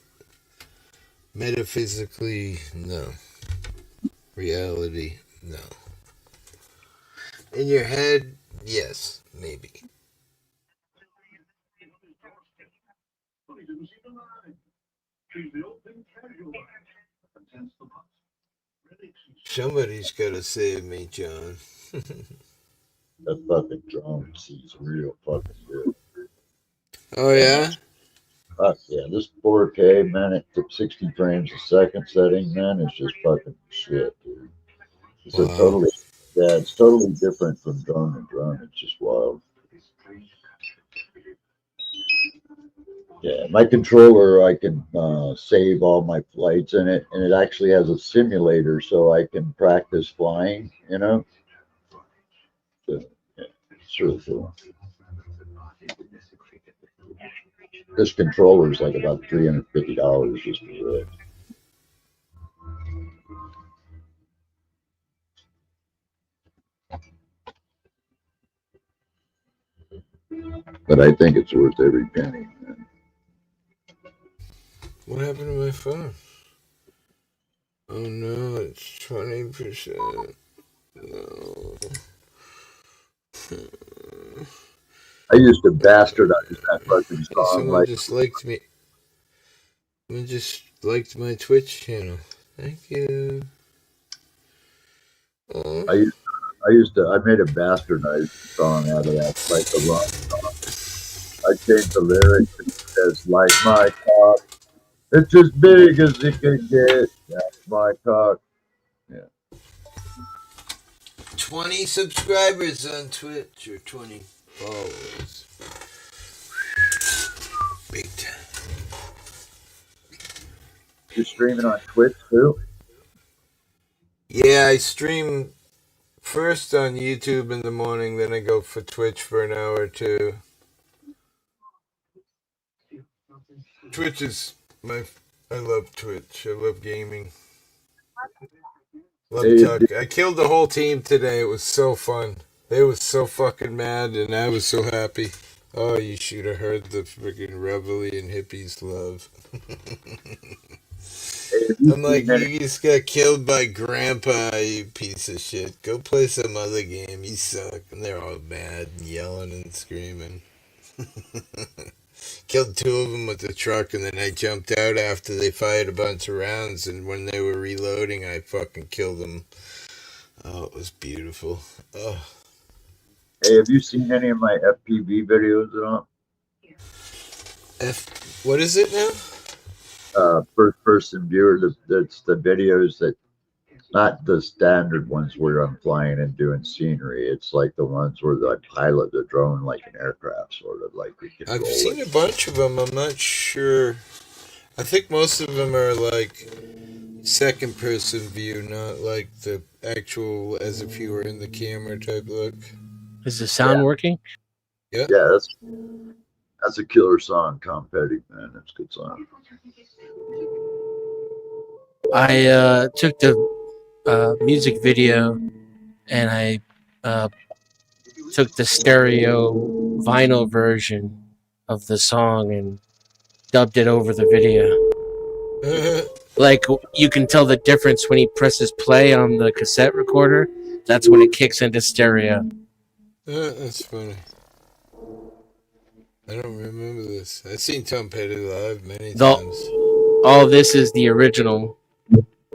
S2: metaphysically, no. Reality, no. In your head, yes, maybe. Somebody's got to save me, John.
S7: That fucking drone sees real fucking good.
S2: Oh, yeah?
S7: Fuck yeah, this 4K, man, at 60 frames a second setting, man, is just fucking shit, dude. It's a
S2: Wow.
S7: totally, yeah, it's totally different from drone to drone. It's just wild. Yeah, my controller, I can save all my flights in it, and it actually has a simulator so I can practice flying, you know? So, yeah, it's really cool. This controller is like about $350 just for it. But I think it's worth every penny. Man.
S2: What happened to my phone? Oh no, it's 20%. No.
S7: I used to bastardize that fucking
S2: Hey,
S7: song
S2: someone
S7: like
S2: just liked me. Someone just liked my Twitch channel. Thank you. Oh.
S7: I made a bastardized song out of that, like the rock song. I changed the lyrics and it says, like my cock, it's as big as it can get. That's my cock. Yeah.
S2: 20 subscribers on Twitch, or 20 followers. Big time.
S7: You're streaming on Twitch too?
S2: Yeah, I stream first on YouTube in the morning, then I go for Twitch for an hour or two. Twitch is I love Twitch. I love gaming. Love
S7: Hey,
S2: Tuck. I killed the whole team today. It was so fun. They was so fucking mad, and I was so happy. Oh, you should have heard the freaking reveille and hippies love. I'm like, you just got killed by Grandpa, you piece of shit. Go play some other game. You suck. And they're all mad and yelling and screaming. Killed two of them with the truck, and then I jumped out after they fired a bunch of rounds, and when they were reloading, I fucking killed them. Oh, it was beautiful. Oh.
S7: Hey, have you seen any of my FPV videos at all?
S2: What is it now?
S7: First person viewer. That's the videos that, not the standard ones where I'm flying and doing scenery. It's like the ones where I pilot the drone like an aircraft, sort of like we control
S2: I've seen
S7: it.
S2: a bunch of them. I'm not sure. I think most of them are like second person view, not like the actual as if you were in the camera type look.
S9: Is the sound working?
S2: Yeah.
S7: Yeah, that's a killer song, Tom Petty, man. That's a good song.
S9: I took the music video and I took the stereo vinyl version of the song and dubbed it over the video. Like, you can tell the difference when he presses play on the cassette recorder. That's when it kicks into stereo.
S2: That's funny. I don't remember this. I've seen Tom Petty live many times.
S9: All this is the original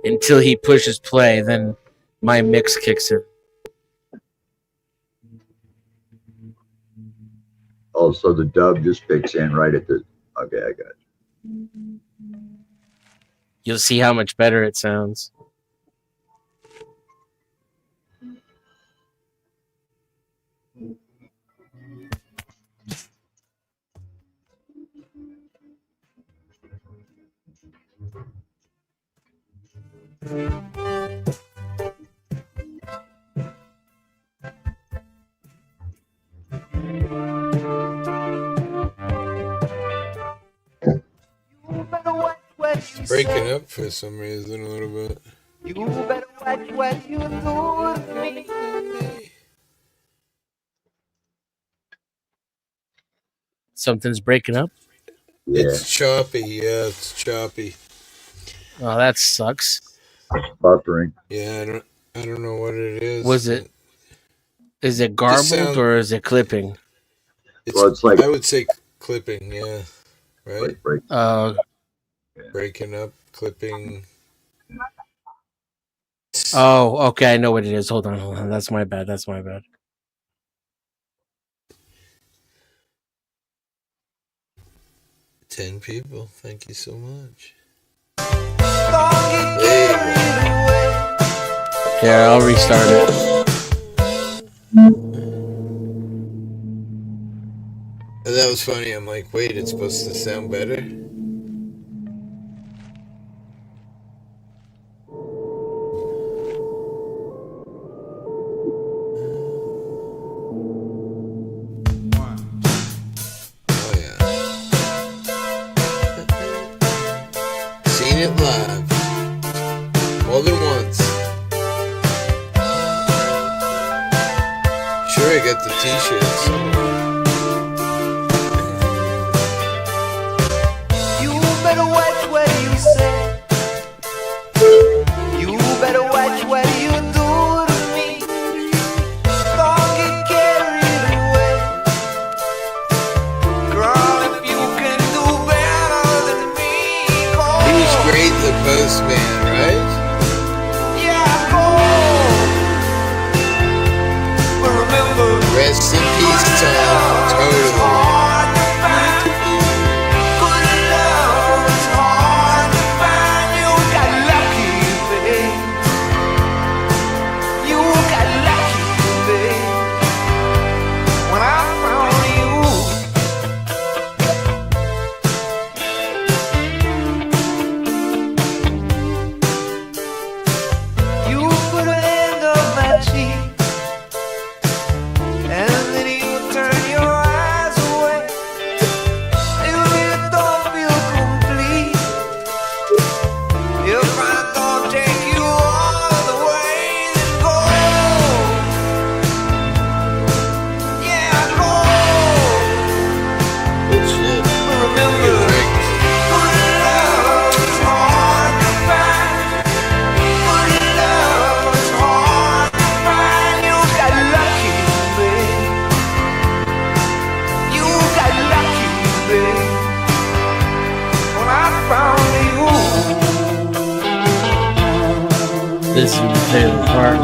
S9: until he pushes play, then my mix kicks in.
S7: Also, the dub just kicks in right at the. Okay, I got it.
S9: You'll see how much better it sounds.
S2: It's breaking up for some reason a little bit.
S3: You better watch what you do to me.
S9: Something's breaking up?
S7: Yeah.
S2: It's choppy. Yeah, it's choppy.
S9: Oh, that sucks.
S7: Buffering.
S2: Yeah, I don't know what it is.
S9: Is it garbled or is it clipping?
S7: It's like,
S2: I would say clipping, yeah. Right? Breaking up, clipping.
S9: Oh, okay, I know what it is. Hold on. That's my bad.
S2: 10 people. Thank you so much.
S9: Yeah, I'll restart it.
S2: And that was funny. I'm like, wait, it's supposed to sound better? Oh, yeah. Seen it live. More than once. Sure, I got the t-shirts somewhere.
S3: You better watch what you say. You better watch what you do to me. Don't get carried away. Girl, if you can do better than me, go.
S2: He was great, the postman, right?
S3: Yeah, go. But remember,
S2: Rest in peace, Tom. Totally.
S9: This is my favorite part.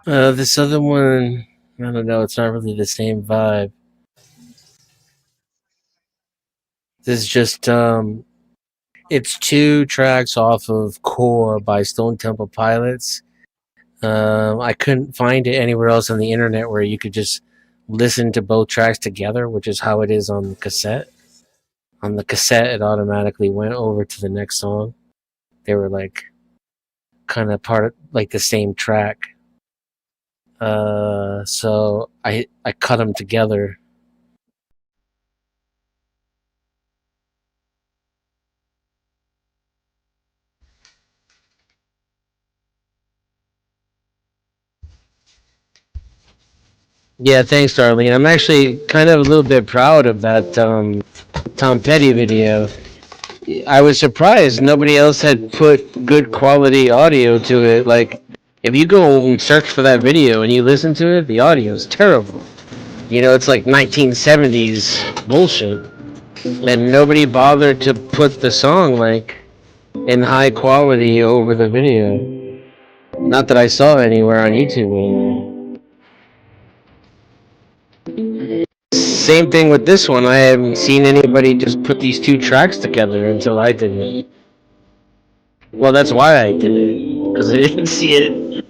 S9: This other one, I don't know. It's not really the same vibe. This is just it's 2 tracks off of Core by Stone Temple Pilots. I couldn't find it anywhere else on the internet where you could just listen to both tracks together, which is how it is on the cassette. On the cassette, it automatically went over to the next song. They were like kind of part of like the same track. So I cut them together. Yeah, thanks, Darlene. I'm actually kind of a little bit proud of that Tom Petty video. I was surprised nobody else had put good quality audio to it. Like, if you go and search for that video and you listen to it, the audio is terrible. You know, it's like 1970s bullshit. And nobody bothered to put the song, like, in high quality over the video. Not that I saw anywhere on YouTube. Same thing with this one. I haven't seen anybody just put these 2 tracks together until I did it. Well, that's why I did it. Because I didn't see it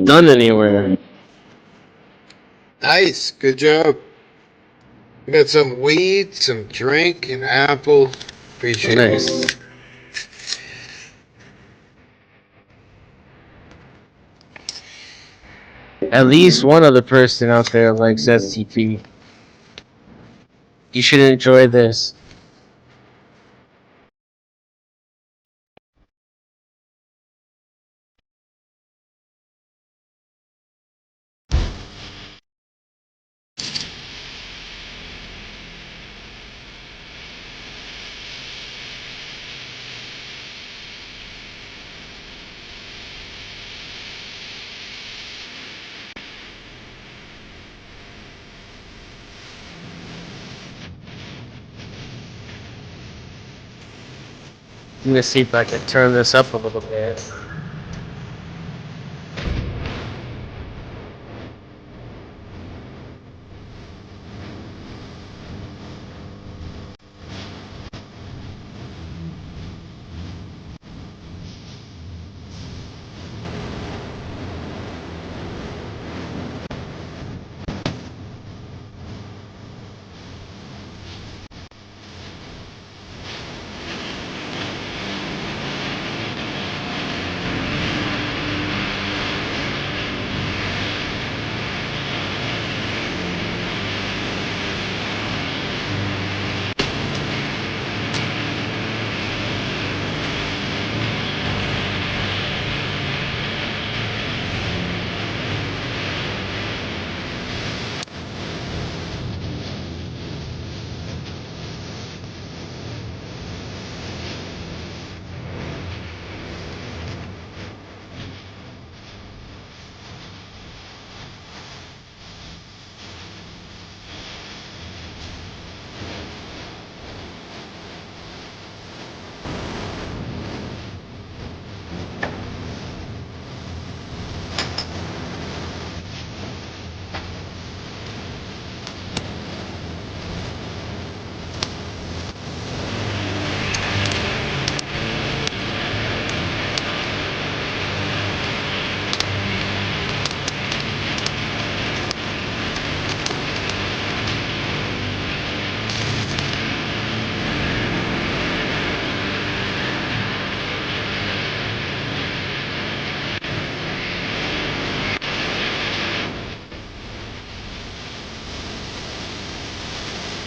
S9: done anywhere.
S2: Nice. Good job. We got some weed, some drink, and apple. Appreciate
S9: Nice.
S2: it.
S9: At least one other person out there likes STP. You should enjoy this. I'm gonna see if I can turn this up a little bit.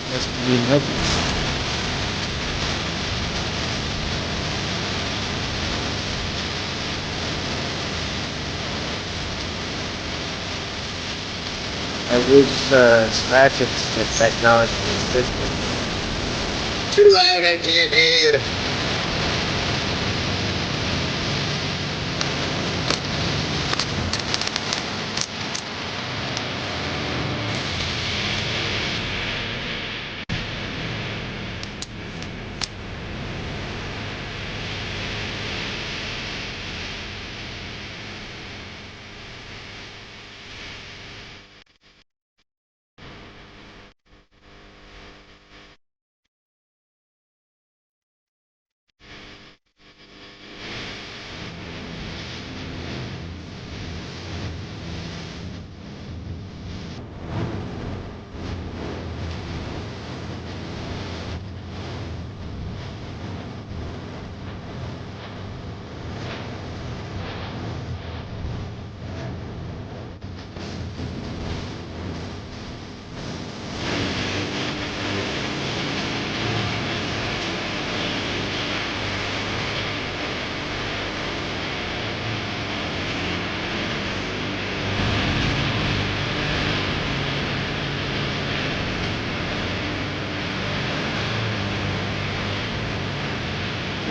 S9: That's pretty lovely. I wish Scratch's technology existed.
S2: Too loud, I can't hear you.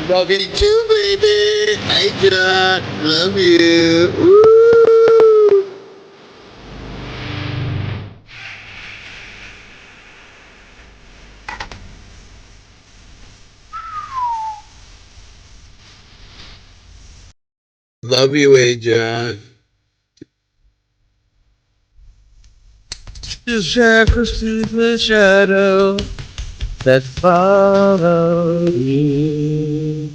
S2: Love you too, baby. Hey, John. Love you. Woo. Love you, John.
S9: The shackles to the shadow that follow you.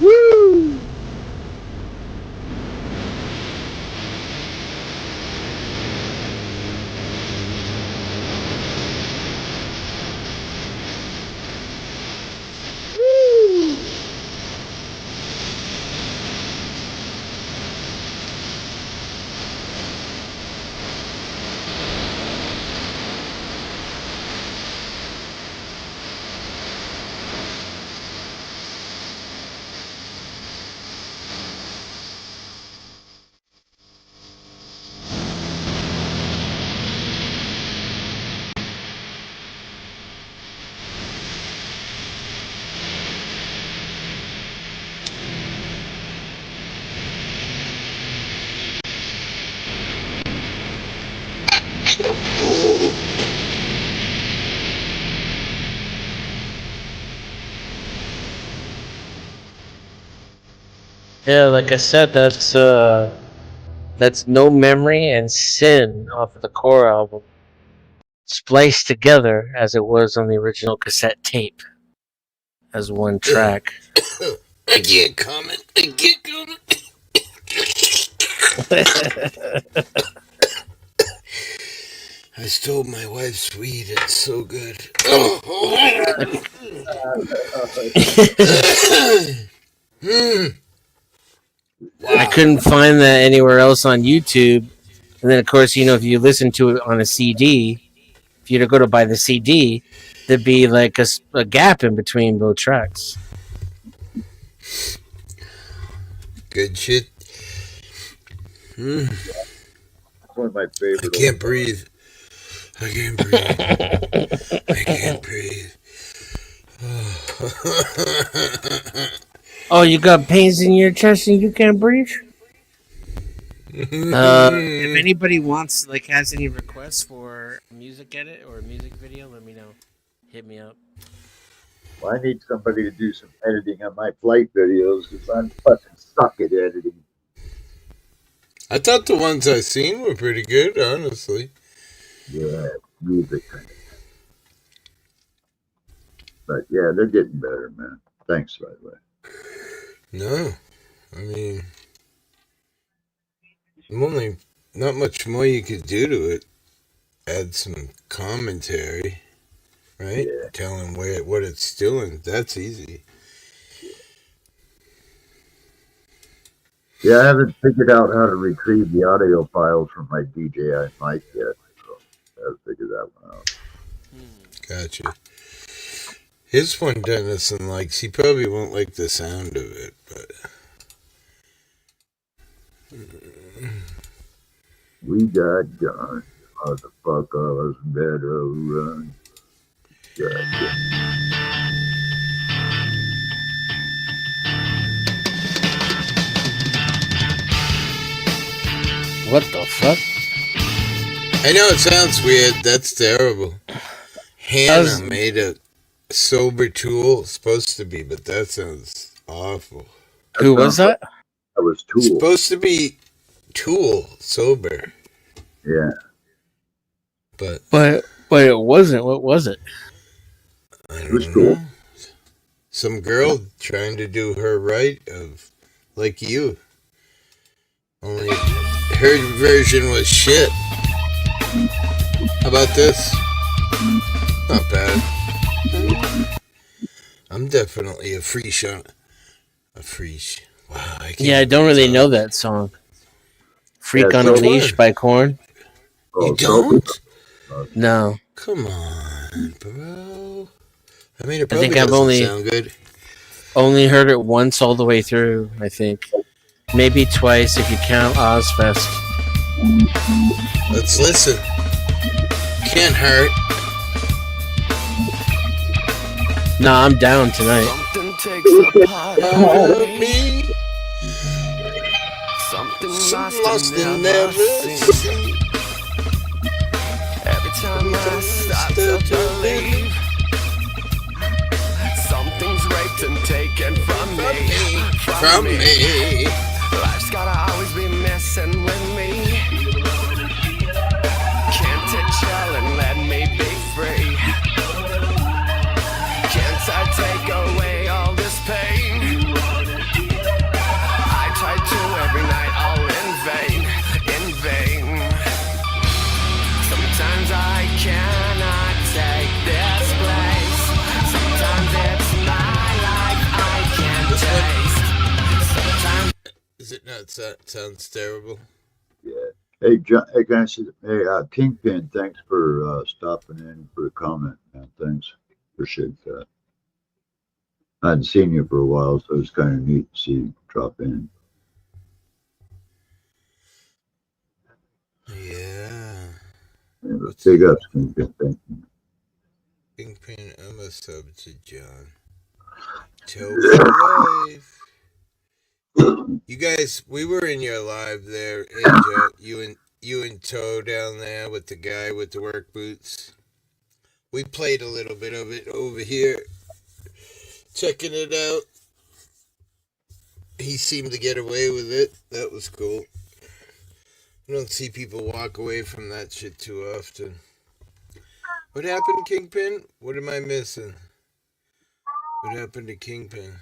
S2: Woo!
S9: Yeah, like I said, that's No Memory and Sin off of the core album, spliced together as it was on the original cassette tape as one track.
S2: I can't comment. I can't comment. I stole my wife's weed. It's so good.
S9: I couldn't find that anywhere else on YouTube. And then, of course, if you listen to it on a CD, if you were to go to buy the CD, there'd be like a gap in between both tracks.
S2: Good shit.
S7: One of my favorite.
S2: I can't breathe. I can't breathe. I can't breathe.
S9: Oh, you got pains in your chest and you can't breathe? If anybody has any requests for a music edit or a music video, let me know. Hit me up.
S7: Well, I need somebody to do some editing on my flight videos because I'm fucking stuck at editing.
S2: I thought the ones I seen were pretty good, honestly.
S7: Yeah, music. But yeah, they're getting better, man. Thanks, by the way.
S2: No, I mean, only not much more you could do to it. Add some commentary, right?
S7: Yeah.
S2: Telling what it's doing. That's easy.
S7: Yeah, I haven't figured out how to retrieve the audio files from my DJI mic yet. So I have to figure that one out.
S2: Gotcha. His one Dennison likes. He probably won't like the sound of it, but
S7: We got guns, motherfuckers better run. Gotcha.
S9: What the fuck?
S2: I know it sounds weird. That's terrible. Hannah made a sober Tool. Supposed to be, but that sounds awful.
S9: Who was that?
S7: That was Tool.
S2: Supposed to be Tool sober.
S7: Yeah.
S9: But it wasn't. What was it?
S2: I don't know. Some girl trying to do her right of like you. Only her version was shit. How about this? Not bad. I'm definitely a freak on a freak. Wow, I can't.
S9: Yeah, I don't really know that song. Freak on a Leash by Korn.
S2: You don't?
S9: No.
S2: Come on, bro. I mean, it
S9: I
S2: probably
S9: think I've
S2: doesn't
S9: only
S2: sound good.
S9: heard it once all the way through. I think maybe twice if you count Ozfest.
S2: Let's listen. Can't hurt.
S9: Nah, I'm down tonight.
S3: Something takes a part of me. Something lost and never seen. Every time I start to believe something's raped and taken from me. Life's gotta always be messing with me. Can't it chill and let me be free? Can't I take away all this pain? I try to every night, all in vain. Sometimes I cannot take this place. Sometimes it's my life I can't taste. Sometimes
S2: Is it not? Sounds terrible.
S7: Yeah. Hey, John, hey guys, hey, Kingpin, thanks for stopping in for a comment, man. Thanks. Appreciate that. I hadn't seen you for a while, so it's kind of neat to see you drop in.
S2: Yeah.
S7: Big ups, Kingpin. Thank you.
S2: Kingpin, I'm a sub to John. Toby Life. You guys, we were in your live there, Angel. You and Toe down there with the guy with the work boots. We played a little bit of it over here, checking it out. He seemed to get away with it. That was cool. You don't see people walk away from that shit too often. What happened, Kingpin? What am I missing? What happened to Kingpin?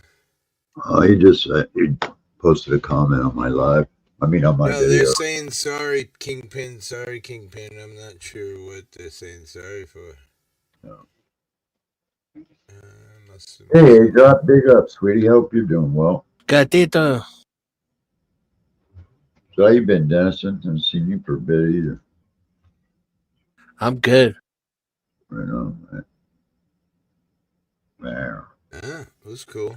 S7: He just he posted a comment on my live. I mean, on my
S2: No,
S7: video.
S2: they're saying sorry, Kingpin. Sorry, Kingpin. I'm not sure what they're saying sorry for.
S7: No.
S2: Must have
S7: Hey, drop big up, sweetie. Hope you're doing well.
S9: Gatito.
S7: So how you been, Dennison? Haven't seen you for a bit either.
S9: I'm good.
S7: Right on, man. Wow.
S2: it was cool.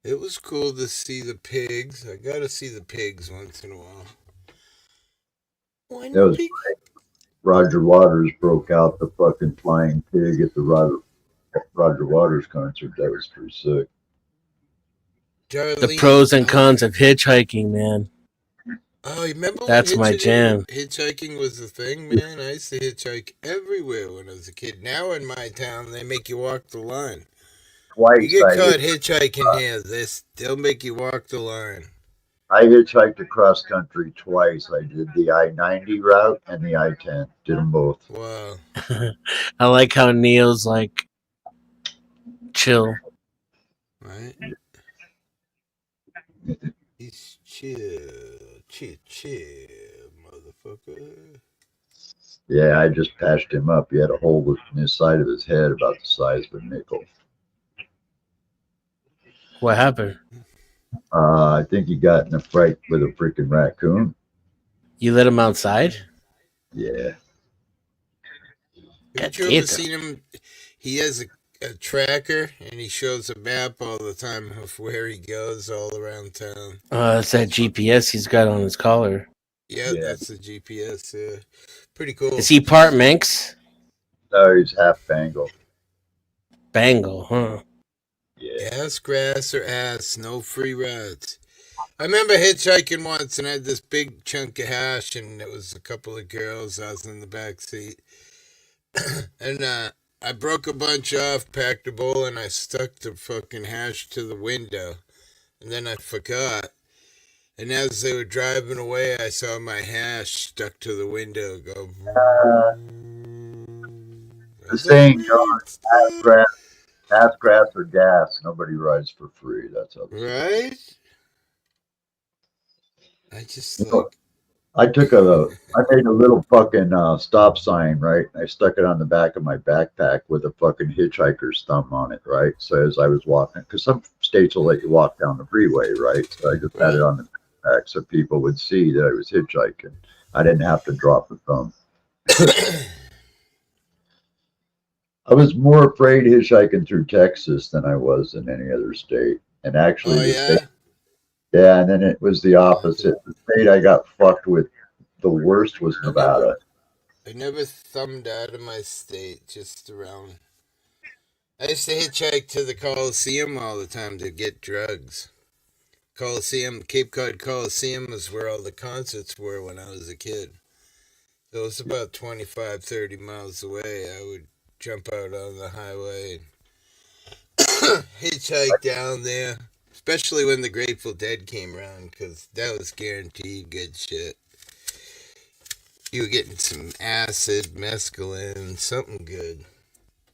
S2: It was cool to see the pigs. I gotta see the pigs once in a while.
S7: That was great. Roger Waters broke out the fucking flying pig at the Roger Waters concert. That was pretty sick.
S2: Darlene,
S9: The pros and cons of hitchhiking, man.
S2: Oh, you remember
S9: That's
S2: when
S9: my jam.
S2: Hitchhiking was the thing, man? I used to hitchhike everywhere when I was a kid. Now in my town, they make you walk the line.
S7: Twice.
S2: You get caught hitchhiking here, they'll make you walk the line.
S7: I hitchhiked across country twice. I did the I-90 route and the I-10. Did them both.
S2: Wow.
S9: I like how Neil's like chill.
S2: Right? He's chill, motherfucker.
S7: Yeah, I just patched him up. He had a hole in his side of his head about the size of a nickel.
S9: What happened?
S7: I think he got in a fight with a freaking raccoon.
S9: You let him outside?
S7: Yeah.
S2: Have you ever seen him? He has a tracker, and he shows a map all the time of where he goes all around town.
S9: That's that GPS he's got on his collar.
S2: Yeah, that's the GPS. Yeah. Pretty cool.
S9: Is he part Manx?
S7: No, he's half Bengal.
S9: Bengal, huh?
S7: Yeah.
S2: Ass, grass, or ass, no free rides. I remember hitchhiking once and I had this big chunk of hash, and it was a couple of girls. I was in the back seat. And I broke a bunch off, packed a bowl, and I stuck the fucking hash to the window. And then I forgot. And as they were driving away, I saw my hash stuck to the window go.
S7: The saying goes, half grass or gas. Nobody rides for free. That's how.
S2: Right? I just
S7: I made a little fucking stop sign, right? I stuck it on the back of my backpack with a fucking hitchhiker's thumb on it, right? So as I was walking, because some states will let you walk down the freeway, right? So I just had it on the back so people would see that I was hitchhiking. I didn't have to drop the thumb. I was more afraid hitchhiking through Texas than I was in any other state. And actually, state, yeah, and then it was the opposite. The state I got fucked with the worst was Nevada.
S2: I never thumbed out of my state, just around. I used to hitchhike to the Coliseum all the time to get drugs. Cape Cod Coliseum is where all the concerts were when I was a kid. So it was about 25, 30 miles away. I would jump out on the highway and hitchhike down there, especially when the Grateful Dead came around, because that was guaranteed good shit. You were getting some acid, mescaline, something good.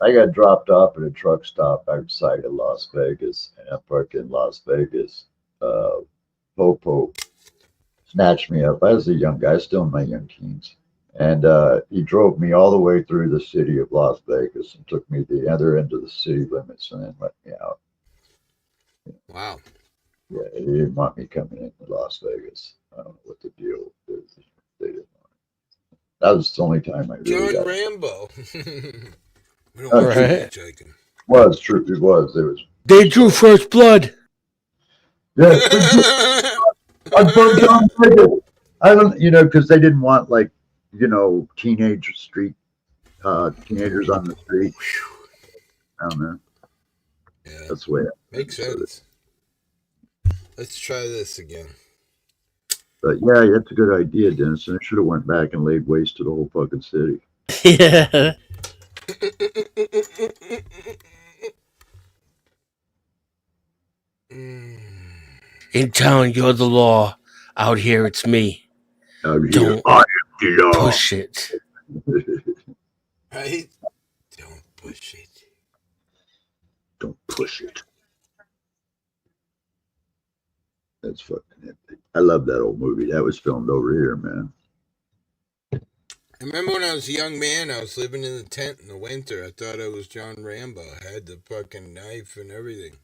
S7: I got dropped off at a truck stop outside of Las Vegas, and I parked in Las Vegas. Popo snatched me up. I was a young guy, still in my young teens. And he drove me all the way through the city of Las Vegas and took me to the other end of the city limits and then let me out.
S2: Wow.
S7: Yeah, he didn't want me coming into Las Vegas. I don't know what the deal is. They didn't want it. That was the only time I really
S2: John
S7: got
S2: Rambo. We don't
S7: want
S2: right.
S7: It was true. It was.
S8: They drew first blood.
S7: Yeah. I burned John Vegas. I don't, because they didn't want teenagers on the street. I don't know.
S2: Yeah.
S7: That's the way it
S2: makes sense. Let's try this again.
S7: But yeah, that's a good idea, Dennis. And I should have went back and laid waste to the whole fucking city.
S8: Yeah. In town, you're the law. Out here, it's me. Don't push it.
S2: Right? Don't push it.
S7: Don't push it. That's fucking epic. I love that old movie. That was filmed over here, man.
S2: I remember when I was a young man, I was living in the tent in the winter. I thought I was John Rambo. I had the fucking knife and everything.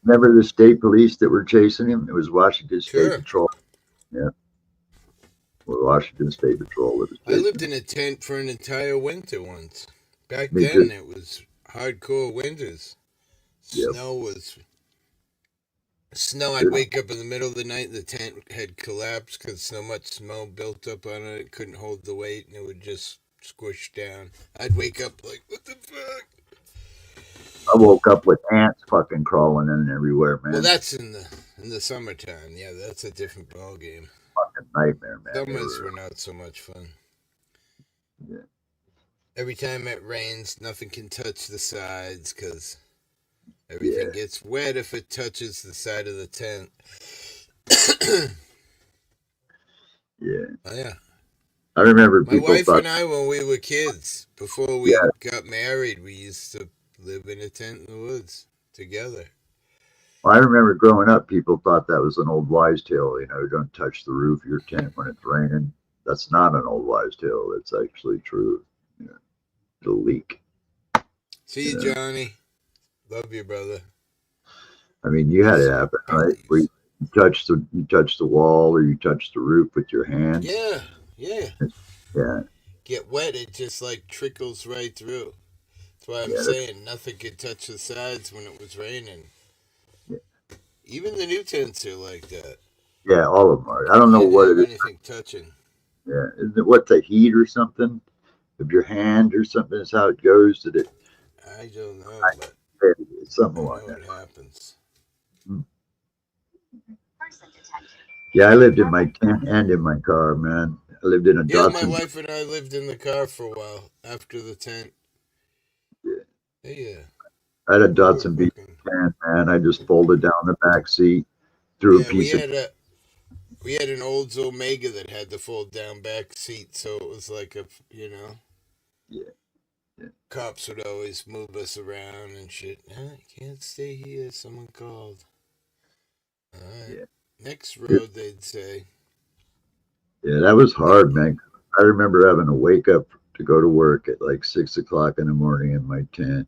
S7: Remember the state police that were chasing him? It was Washington State Patrol. Yeah. Well, Washington State Patrol.
S2: I lived in a tent for an entire winter once. Back then, it was hardcore winters. Snow, I'd wake up in the middle of the night and the tent had collapsed because so much snow built up on it. It couldn't hold the weight and it would just squish down. I'd wake up like, what the fuck?
S7: I woke up with ants fucking crawling in everywhere, man.
S2: Well, that's in the summertime. Yeah, that's a different ballgame.
S7: Fucking nightmare, man.
S2: Summers were not so much fun.
S7: Yeah.
S2: Every time it rains, nothing can touch the sides because everything gets wet if it touches the side of the tent.
S7: Yeah.
S2: Oh, yeah.
S7: I remember
S2: my wife and I, when we were kids, before we got married, we used to live in a tent in the woods together.
S7: Well, I remember growing up, people thought that was an old wives' tale. Don't touch the roof of your tent when it's raining. That's not an old wives' tale. It's actually true. It'll leak.
S2: See you, Johnny. Love you, brother.
S7: I mean, you had it happen, right? Where you touch the wall or you touch the roof with your hand.
S2: Yeah.
S7: Yeah.
S2: Get wet, it just like trickles right through. That's why I'm saying nothing could touch the sides when it was raining.
S7: Yeah.
S2: Even the new tents are like that.
S7: Yeah, all of them are. I don't know what it is.
S2: Anything touching.
S7: Yeah, isn't it what, the heat or something of your hand or something is how it goes? Did it?
S2: I don't know, but
S7: it's something like that.
S2: What happens?
S7: Yeah, I lived in my tent and in my car, man. I lived in a Datsun.
S2: My wife and I lived in the car for a while after the tent. Yeah.
S7: I had a Datsun B tent, man. I just folded down the back seat, threw a piece of.
S2: We had an Olds Omega that had the fold down back seat, so it was like
S7: Yeah.
S2: Cops would always move us around and shit. You can't stay here. Someone called. All right. Yeah. Next road, they'd say.
S7: Yeah, that was hard, man. I remember having to wake up to go to work at like 6 o'clock in the morning in my tent,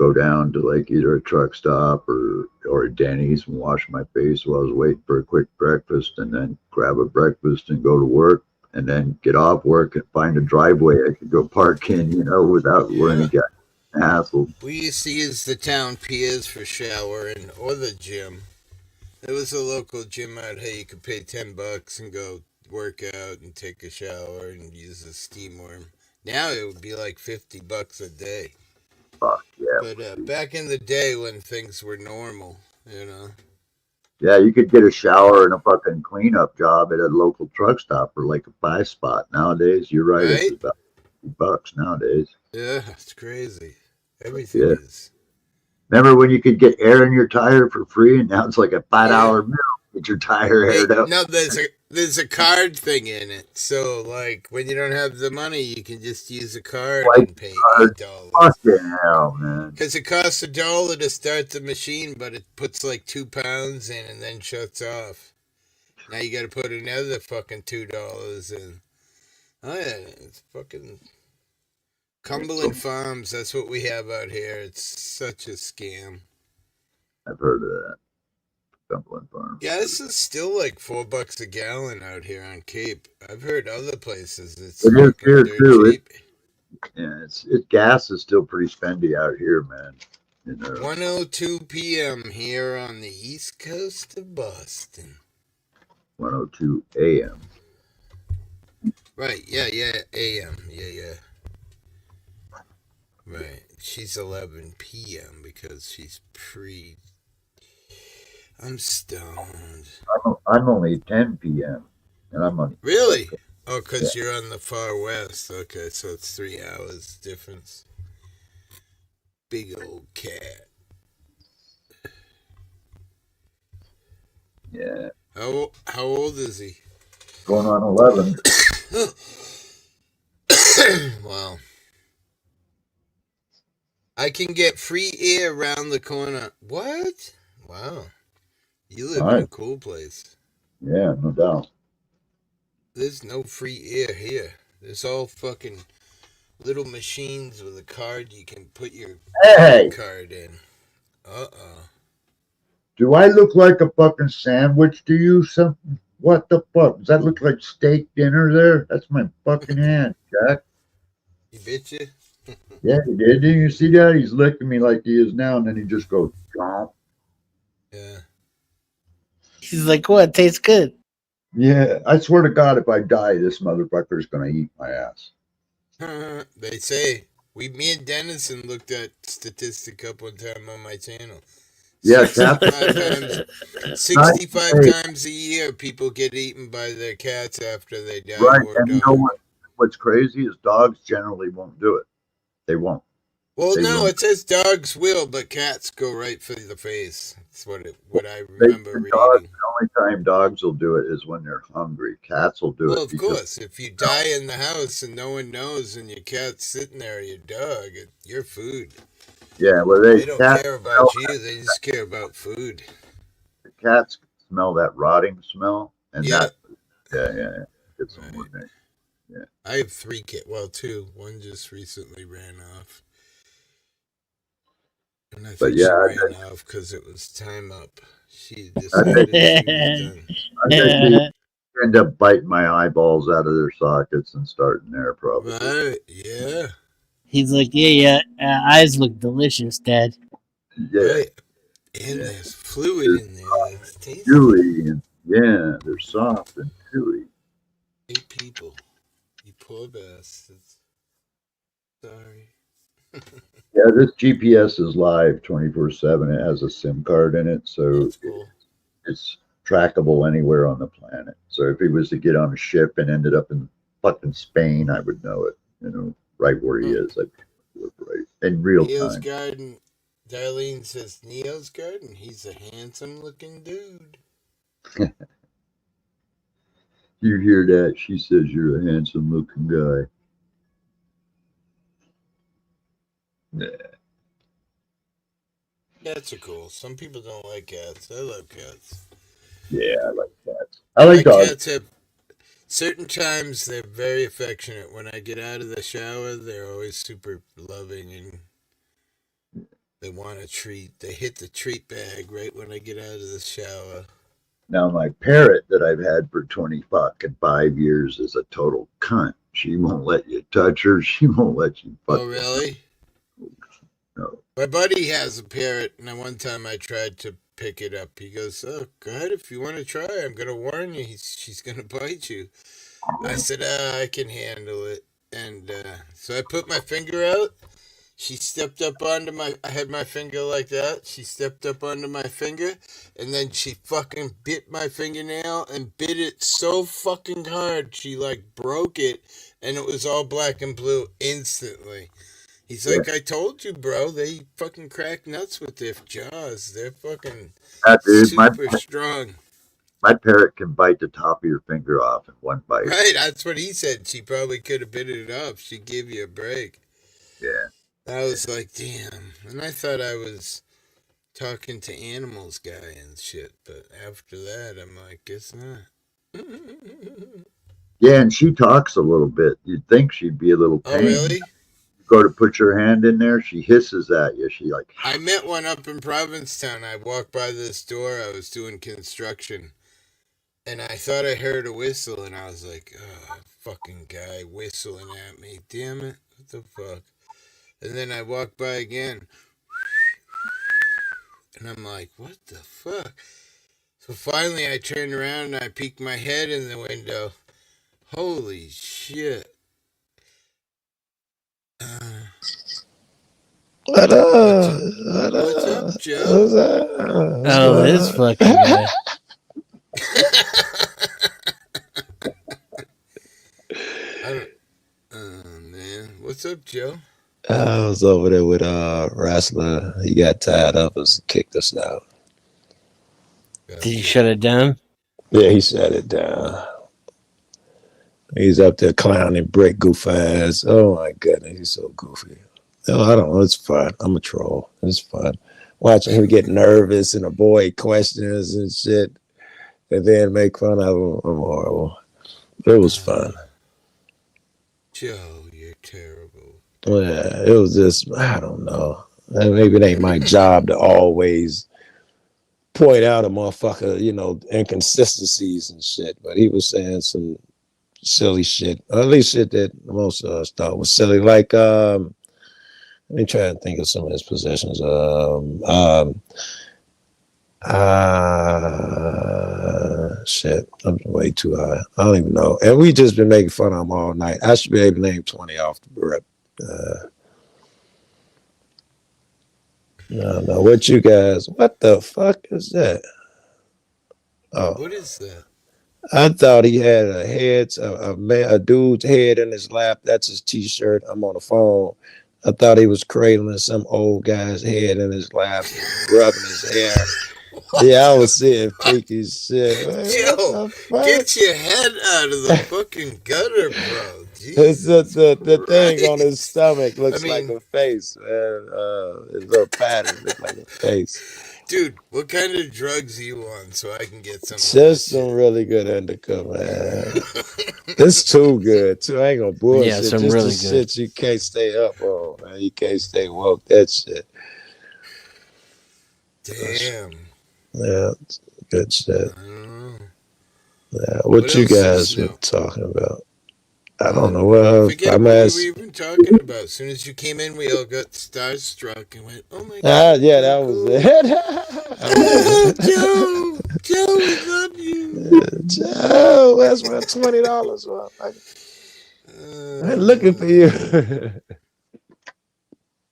S7: go down to like either a truck stop or a Denny's and wash my face while I was waiting for a quick breakfast, and then grab a breakfast and go to work, and then get off work and find a driveway I could go park in, without worrying about hassle.
S2: We used to use the town piers for showering or the gym. There was a local gym out here. You could pay $10 and go work out and take a shower and use a steam worm. Now it would be like $50 a day.
S7: Fuck yeah.
S2: But back in the day when things were normal,
S7: Yeah, you could get a shower and a fucking cleanup job at a local truck stop for like a $5 spot. Nowadays, you're right. It's about $50 nowadays.
S2: Yeah, it's crazy. Everything is.
S7: Remember when you could get air in your tire for free, and now it's like a $5 bill to get your tire aired up?
S2: No, there's a card thing in it. So, like, when you don't have the money, you can just use a card and pay $8.
S7: Fucking hell, man.
S2: Because it costs $1 to start the machine, but it puts like 2 pounds in and then shuts off. Now you got to put another fucking $2 in. Oh yeah, it's fucking Cumberland Farms. That's what we have out here. It's such a scam.
S7: I've heard of that. Cumberland Farms.
S2: Yeah, this is still like $4 a gallon out here on Cape. I've heard other places it's
S7: it is here too.
S2: Cheap.
S7: Gas is still pretty spendy out here, man.
S2: 1:02 p.m. here on the east coast of Boston.
S7: 1:02 a.m.
S2: Right, yeah, a.m. Yeah. Right, she's 11 p.m. because she's pre. I'm stoned.
S7: I'm only 10 p.m. and I'm on.
S2: Really? Oh, because you're on the far west. Okay, so it's 3 hours difference. Big old cat.
S7: Yeah.
S2: How old is he?
S7: Going on 11.
S2: Wow. I can get free air around the corner. What? Wow. You live in a cool place.
S7: Yeah, no doubt.
S2: There's no free air here. There's all fucking little machines with a card you can put your card in.
S7: Do I look like a fucking sandwich to you? Something? What the fuck? Does that look like steak dinner there? That's my fucking hand, Jack.
S2: He bit you?
S7: Yeah, he did. Didn't you see that? He's licking me like he is now, and then he just goes, Chomp.
S2: Yeah.
S9: He's like, what? Tastes good.
S7: Yeah, I swear to God, if I die, this motherfucker's going to eat my ass.
S2: They say. Me and Dennison looked at statistic up one time on my channel.
S7: Yeah,
S2: 65 times a year, people get eaten by their cats after they die.
S7: Right, and you know what's crazy is dogs generally won't do it. They won't.
S2: Well, no, it says dogs will, but cats go right for the face. That's what I remember reading.
S7: The only time dogs will do it is when they're hungry. Cats will do it.
S2: Well, of course. If you die in the house and no one knows and your cat's sitting there, your dog, your food.
S7: Yeah, well,
S2: they don't care about you. They just care about food.
S7: The cats smell that rotting smell. And
S2: yeah.
S7: It's right. Yeah.
S2: I have 3 cats. Well, 2. One just recently ran off. And I think she ran off because it was time up. She decided she was done.
S7: I end up biting my eyeballs out of their sockets and starting there, probably.
S2: Right, yeah.
S9: He's like, eyes look delicious, Dad.
S7: Yeah.
S2: Right. And there's fluid in there. It's tasty.
S7: Chewy, and they're soft and chewy.
S2: 8 people. You poor bastards. Sorry.
S7: Yeah, this GPS is live 24/7. It has a SIM card in it, so
S2: cool.
S7: It's trackable anywhere on the planet. So if he was to get on a ship and ended up in fucking Spain, I would know it. Right where he is. I'd look right in real
S2: Neo's
S7: time.
S2: Garden. Darlene says Neo's Garden. He's a handsome-looking dude.
S7: You hear that? She says you're a handsome-looking guy.
S2: Cats are cool. Some people don't like cats. I love cats.
S7: Yeah, I like cats. I like dogs.
S2: Cats have certain times they're very affectionate. When I get out of the shower, they're always super loving and They want a treat. They hit the treat bag right when I get out of the shower.
S7: Now, my parrot that I've had for 25 years is a total cunt. She won't let you touch her. She won't let you fuck.
S2: Oh, really?
S7: No.
S2: My buddy has a parrot, and one time I tried to pick it up. He goes, "Oh, go ahead if you want to try. I'm going to warn you. She's going to bite you." I said, I can handle it. And so I put my finger out. She stepped up onto I had my finger like that. She stepped up onto my finger, and then she fucking bit my fingernail and bit it so fucking hard. She like broke it, and it was all black and blue instantly. He's like, I told you, bro. They fucking crack nuts with their jaws. They're fucking super strong.
S7: My parrot can bite the top of your finger off in one bite.
S2: Right, that's what he said. She probably could have bit it off. She'd give you a break.
S7: Yeah.
S2: I was like, damn. And I thought I was talking to animals guy and shit. But after that, I'm like, guess not.
S7: Yeah, and she talks a little bit. You'd think she'd be a little pain.
S2: Oh, really?
S7: You go to put your hand in there, she hisses at you. She like...
S2: I met one up in Provincetown. I walked by this door. I was doing construction. And I thought I heard a whistle. And I was like, oh, fucking guy whistling at me. Damn it. What the fuck? And then I walked by again. And I'm like, what the fuck? So finally I turned around and I peeked my head in the window. Holy shit.
S10: What up?
S2: What's up, Joe?
S9: Oh, this fucking guy.
S2: Man. What's up, Joe?
S10: I was over there with Wrestler. He got tied up and kicked us out.
S9: Did you shut it down?
S10: Yeah, he shut it down. He's up there clowning, break goof ass. Oh my goodness, he's so goofy. No, I don't know. It's fun. I'm a troll. It's fun. Watching him get nervous and avoid questions and shit, and then make fun of him. I'm horrible. It was fun.
S2: Joe, you're terrible.
S10: Yeah, it was just, I don't know. Maybe it ain't my job to always point out a motherfucker, inconsistencies and shit. But he was saying some silly shit, or at least shit that most of us thought was silly. Like, let me try and think of some of his positions. Shit, I'm way too high. I don't even know. And we just been making fun of him all night. I should be able to name 20 off the rip. No, what the fuck is that? Oh,
S2: what is that?
S10: I thought he had a dude's head in his lap. That's his t-shirt. I'm on the phone. I thought he was cradling some old guy's head in his lap, rubbing his hair. Yeah, I was seeing freaky shit.
S2: Joe, get your head out of the fucking gutter, bro.
S10: It's the thing on his stomach looks like a face, man. His little pattern looks like a face.
S2: Dude, what kind of drugs are you on so I can get some?
S10: Just some really good indica, man. It's too good, too. I ain't gonna bullshit.
S9: Yeah, some
S10: just
S9: really
S10: the
S9: good
S10: shit you can't stay up on, man. You can't stay woke. That shit.
S2: Damn.
S10: Yeah, good shit. Yeah, what you guys were talking about? I don't know.
S2: I forget what we were even talking about. As soon as you came in, we all got starstruck and went, "Oh my god!"
S10: Yeah, that was it.
S2: Joe, we love you.
S10: Joe, that's my $20. I'm looking for you.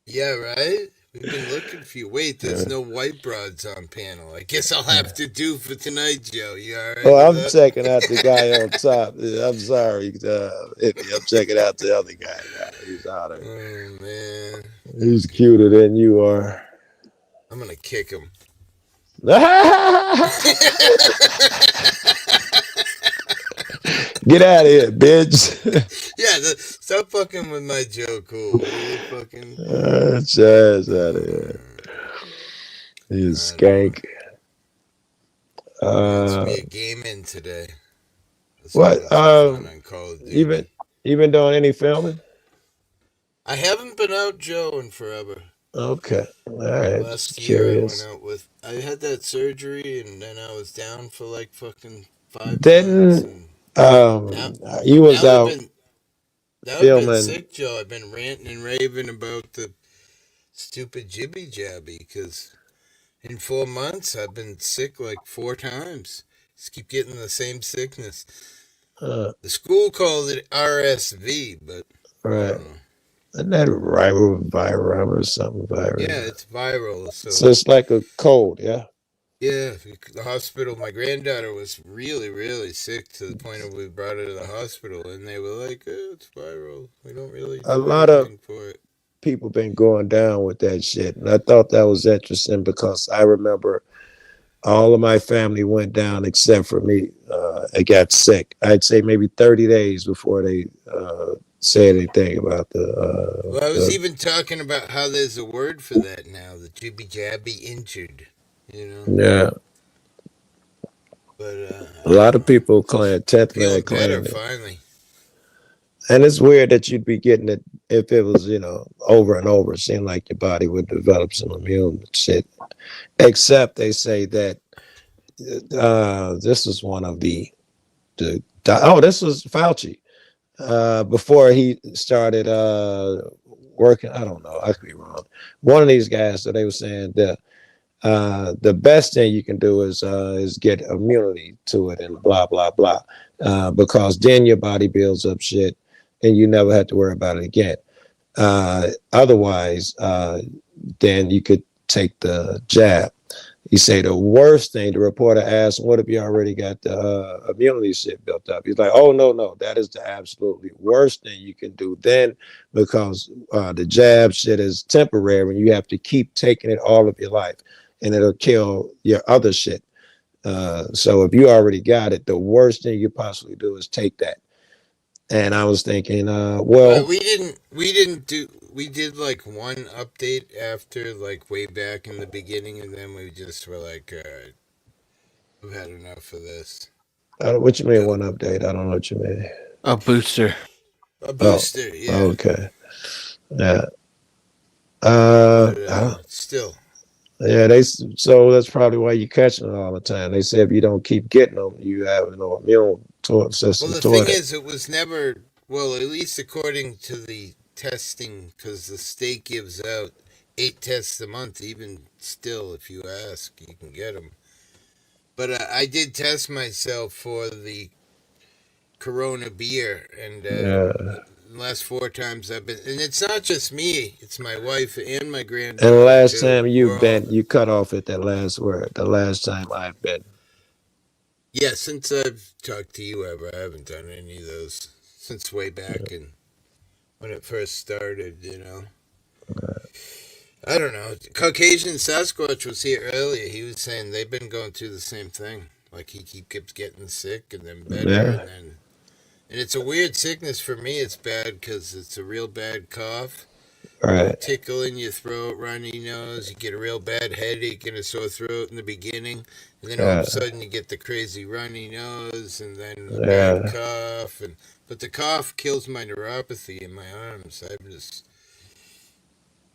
S2: Yeah, right. We've been looking for you. Wait, there's no white broads on panel. I guess I'll have to do for tonight, Joe. You all right?
S10: Oh, I'm checking out the guy on top. I'm sorry. I'm checking out the other guy now. He's hotter.
S2: Oh, man.
S10: He's cuter than you are.
S2: I'm going to kick him.
S10: Get out of here, bitch.
S2: Yeah, stop fucking with my Joe Cool. Fucking...
S10: Chaz out of here. He's skank.
S2: It's me a game in today.
S10: What? You been doing any filming?
S2: I haven't been out, Joe, in forever. Okay. All right. Just
S11: Last year I went
S2: curious.
S11: out with. I had that surgery and then I was down for like fucking 5 months
S2: Didn't
S11: and now
S2: you was
S11: now I've
S2: out
S11: been now I've been
S2: filming?
S11: sick, Joe. I've been ranting and raving about the stupid jibby jabby because in 4 months I've been sick like 4 times. Just keep getting the same sickness.
S2: Uh,
S11: The school called it RSV, but I
S2: right.
S11: don't know.
S2: Isn't that viral or something
S11: Yeah,
S2: virus?
S11: it's viral.
S2: So
S11: So
S2: it's like a cold, yeah.
S11: yeah, the hospital. My granddaughter was really, really sick to the point of we brought her to the hospital, and they were like, "It's viral. We don't really
S2: A
S11: do
S2: lot of
S11: anything for it."
S2: people been going down with that shit, and I thought that was interesting because I remember all of my family went down except for me. I got sick. I'd say maybe 30 days before they said anything about
S11: Well, I was even talking about how there's a word for that now, the jibby jabby injured. You know,
S2: yeah.
S11: but
S2: A
S11: I
S2: lot
S11: don't
S2: of
S11: know.
S2: people claim
S11: Feeling
S2: Tethman
S11: better
S2: claim it.
S11: finally.
S2: And it's weird that you'd be getting it if it was, over and over. It seemed like your body would develop some immune shit. Except they say that this is one of this was Fauci. Before he started working, I don't know, I could be wrong. One of these guys, so they were saying that the best thing you can do is get immunity to it and blah blah blah, because then your body builds up shit and you never have to worry about it again. Otherwise, then you could take the jab. He say the worst thing, the reporter asked, what if you already got the immunity shit built up? He's like, oh, no, that is the absolutely worst thing you can do then, because the jab shit is temporary and you have to keep taking it all of your life and it'll kill your other shit. So if you already got it, the worst thing you possibly do is take that. And I was thinking,
S11: But
S2: well,
S11: we did like one update after like way back in the beginning, and then we just were like, all right, we've had enough of this.
S2: what you mean one update? I don't know what you mean.
S9: A booster.
S11: A
S2: Oh,
S11: booster, yeah.
S2: okay. Yeah.
S11: But
S2: Uh,
S11: still,
S2: Yeah, so that's probably why you're catching it all the time. They say if you don't keep getting them, you have no immune
S11: well,
S2: system
S11: the thing
S2: toward it.
S11: is, it was never well, at least according to the testing, because the state gives out 8 tests a month. Even still, if you ask, you can get them. But I did test myself for the Corona beer, and
S2: Yeah.
S11: the last 4 times I've been, and it's not just me; it's my wife and my
S2: And the
S11: granddaughter
S2: last
S11: too.
S2: time
S11: We're
S2: you've
S11: all
S2: been, you cut off at that last word. The last time I've been.
S11: yeah. Since I've talked to you ever, I haven't done any of those since way back in when it first started. I don't know. Caucasian Sasquatch was here earlier. He was saying they've been going through the same thing. Like he keeps getting sick and then better,
S2: Yeah.
S11: and it's a weird sickness for me. It's bad because it's a real bad cough.
S2: Right.
S11: Tickle in your throat, runny nose. You get a real bad headache and a sore throat in the beginning, and then all of a
S2: Yeah.
S11: sudden you get the crazy runny nose, and then the bad
S2: Yeah.
S11: cough. But the cough kills my neuropathy in my arms. I have this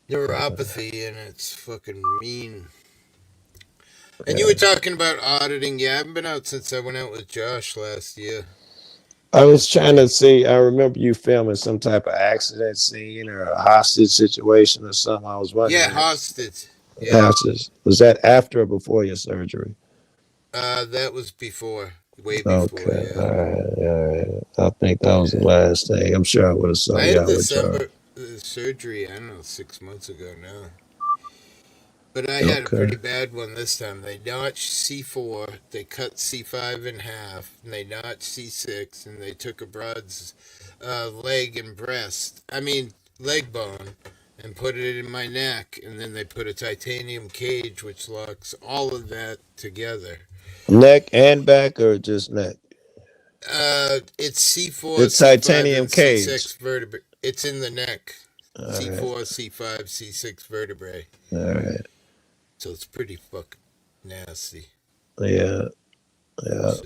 S11: neuropathy, and it's fucking mean. And you were talking about auditing. Yeah, I haven't been out since I went out with Josh last year.
S2: I was
S11: It's
S2: trying to
S11: pretty.
S2: see. I remember you filming some type of accident scene or a hostage situation or something. I was
S11: Yeah,
S2: wondering.
S11: hostage. Yeah,
S2: Hostage. Was that after or before your surgery?
S11: that was before, way before.
S2: Okay.
S11: Yeah,
S2: All right. All right. I think that was the
S11: yeah.
S2: last thing. I'm sure I would have saw
S11: I had
S2: y'all with y'all.
S11: the surgery. I don't know, 6 months ago now. But I had a
S2: Okay.
S11: pretty bad one this time. They notched C4, they cut C5 in half, and they notched C6, and they took a broad's leg and breast. I mean, leg bone, and put it in my neck, and then they put a titanium cage which locks all of that together.
S2: Neck and back or just neck?
S11: It's C4,
S2: The
S11: C5,
S2: titanium
S11: and
S2: cage.
S11: C6 vertebrae. It's in the neck.
S2: All right.
S11: C4, C5, C6 vertebrae.
S2: All right.
S11: So it's pretty fucking nasty.
S2: Yeah. Yeah.
S11: So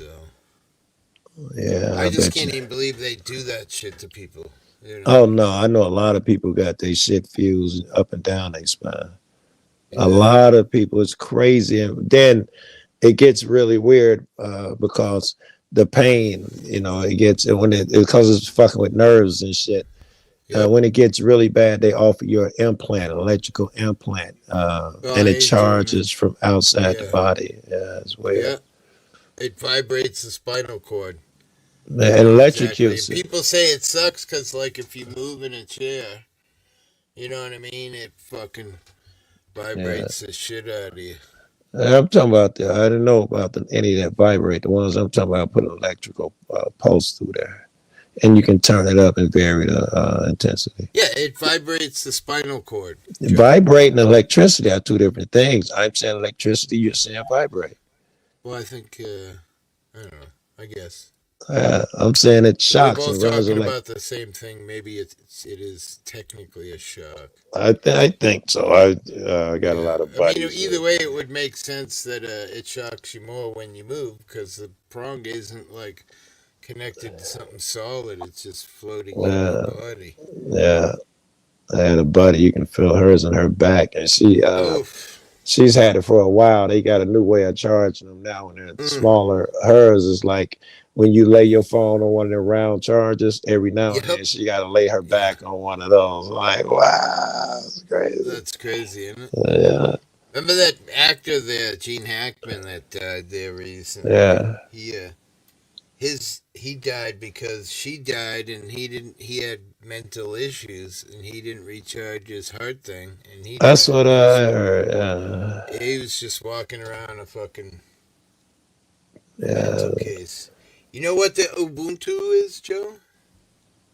S2: Yeah.
S11: I
S2: I
S11: just
S2: bet
S11: can't
S2: you.
S11: even believe they do that shit to people. You know?
S12: Oh no, I know a lot of people got their shit fused up and down their spine.
S11: Yeah.
S12: A lot of people, it's crazy. And then it gets really weird because the pain, you know, it gets when it because it's fucking with nerves and shit.
S11: Yep.
S12: When it gets really bad, they offer you an implant, an electrical implant, and it charges from outside the body. Yeah, it's weird.
S11: Yeah, it vibrates the spinal cord.
S12: And electrocutes
S11: exactly. People say it sucks because, like, if you move in a chair, you know what I mean? It fucking vibrates the shit out of you.
S12: I'm talking about I don't know about any of that vibrate. The ones I'm talking about, put an electrical pulse through there, and you can turn it up and vary the intensity.
S11: Yeah, it vibrates the spinal cord.
S12: Vibrate and electricity are two different things. I'm saying electricity, you're saying vibrate.
S11: Well, I think I don't know. I guess.
S12: I'm saying it shocks.
S11: We're both talking about the same thing. Maybe it is technically a shock.
S12: I think so. I got a lot of buddies.
S11: I mean, either way, it would make sense that it shocks you more when you move because the prong isn't like connected to something solid. It's just floating in your body.
S12: Yeah, I had a buddy. You can feel hers in her back, and she's had it for a while. They got a new way of charging them now, and they're smaller. Hers is like when you lay your phone on one of the round chargers. Every now and then, she got to lay her back on one of those. Like, wow, that's crazy.
S11: That's crazy, isn't it?
S12: Yeah.
S11: Remember that actor there, Gene Hackman, that died there recently?
S12: Yeah.
S11: He died because she died, and he had mental issues, and he didn't recharge his heart thing, and
S12: that's what I heard.
S11: He was just walking around a fucking mental case. You know what the Ubuntu is, Joe?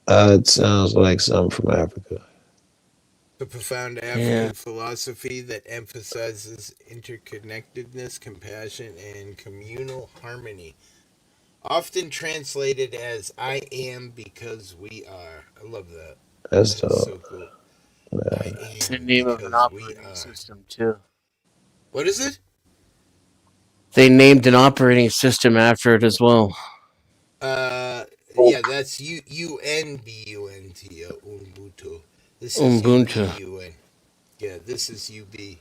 S12: It sounds like something from Africa.
S11: The profound African philosophy that emphasizes interconnectedness, compassion, and communal harmony. Often translated as "I am because we are." I love that.
S12: That's
S11: so cool.
S9: It's the name of an operating system too.
S11: What is it?
S9: They named an operating system after it as well.
S11: Yeah, that's UNBUNT, Ubuntu. This is
S9: Ubuntu.
S11: UBUN. Yeah, this is UB.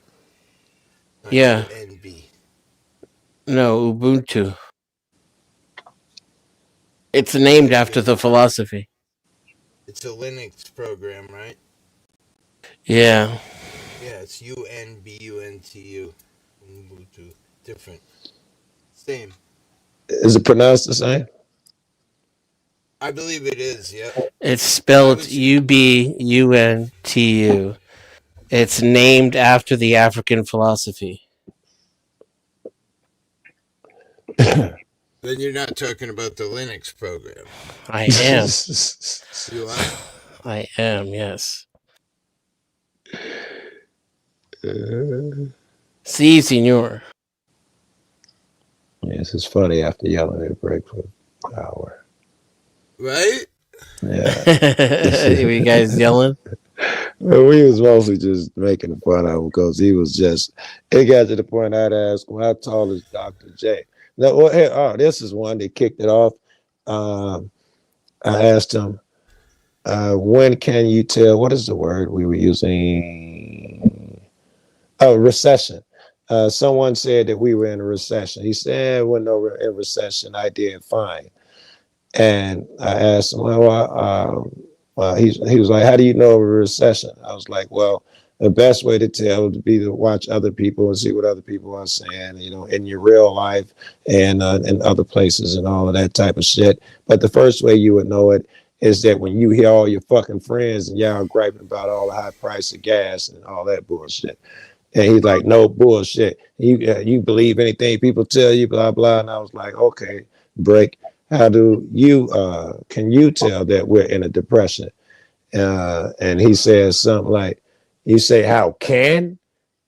S9: Yeah.
S11: UNB.
S9: No, Ubuntu. It's named after the philosophy.
S11: It's a Linux program, right?
S9: Yeah.
S11: Yeah, it's UNBUNTU. Ubuntu. Different. Same.
S12: Is it pronounced the same?
S11: I believe it is, yeah.
S9: It's spelled UBUNTU. It's named after the African philosophy.
S11: Then you're not talking about the Linux program.
S9: I am.
S11: You are?
S9: I am, yes. Si, senor.
S12: Yes, it's funny after yelling at break for an hour.
S11: Right?
S9: Yeah. Were you guys yelling?
S12: Well, we was mostly just making fun of him because he was just, it got to the point I'd ask him, how tall is Dr. J? Now, this is one that kicked it off. I asked him, when can you tell, what is the word we were using? Oh, recession. Someone said that we were in a recession. He said, we're no in recession. I did fine. And I asked him, he was like, how do you know of a recession? I was like, well, the best way to tell would be to watch other people and see what other people are saying, you know, in your real life and in other places and all of that type of shit. But the first way you would know it is that when you hear all your fucking friends and y'all griping about all the high price of gas and all that bullshit. And he's like, no bullshit. You believe anything people tell you, blah, blah. And I was like, okay, break. How do you, can you tell that we're in a depression? And he says something like, you say, how can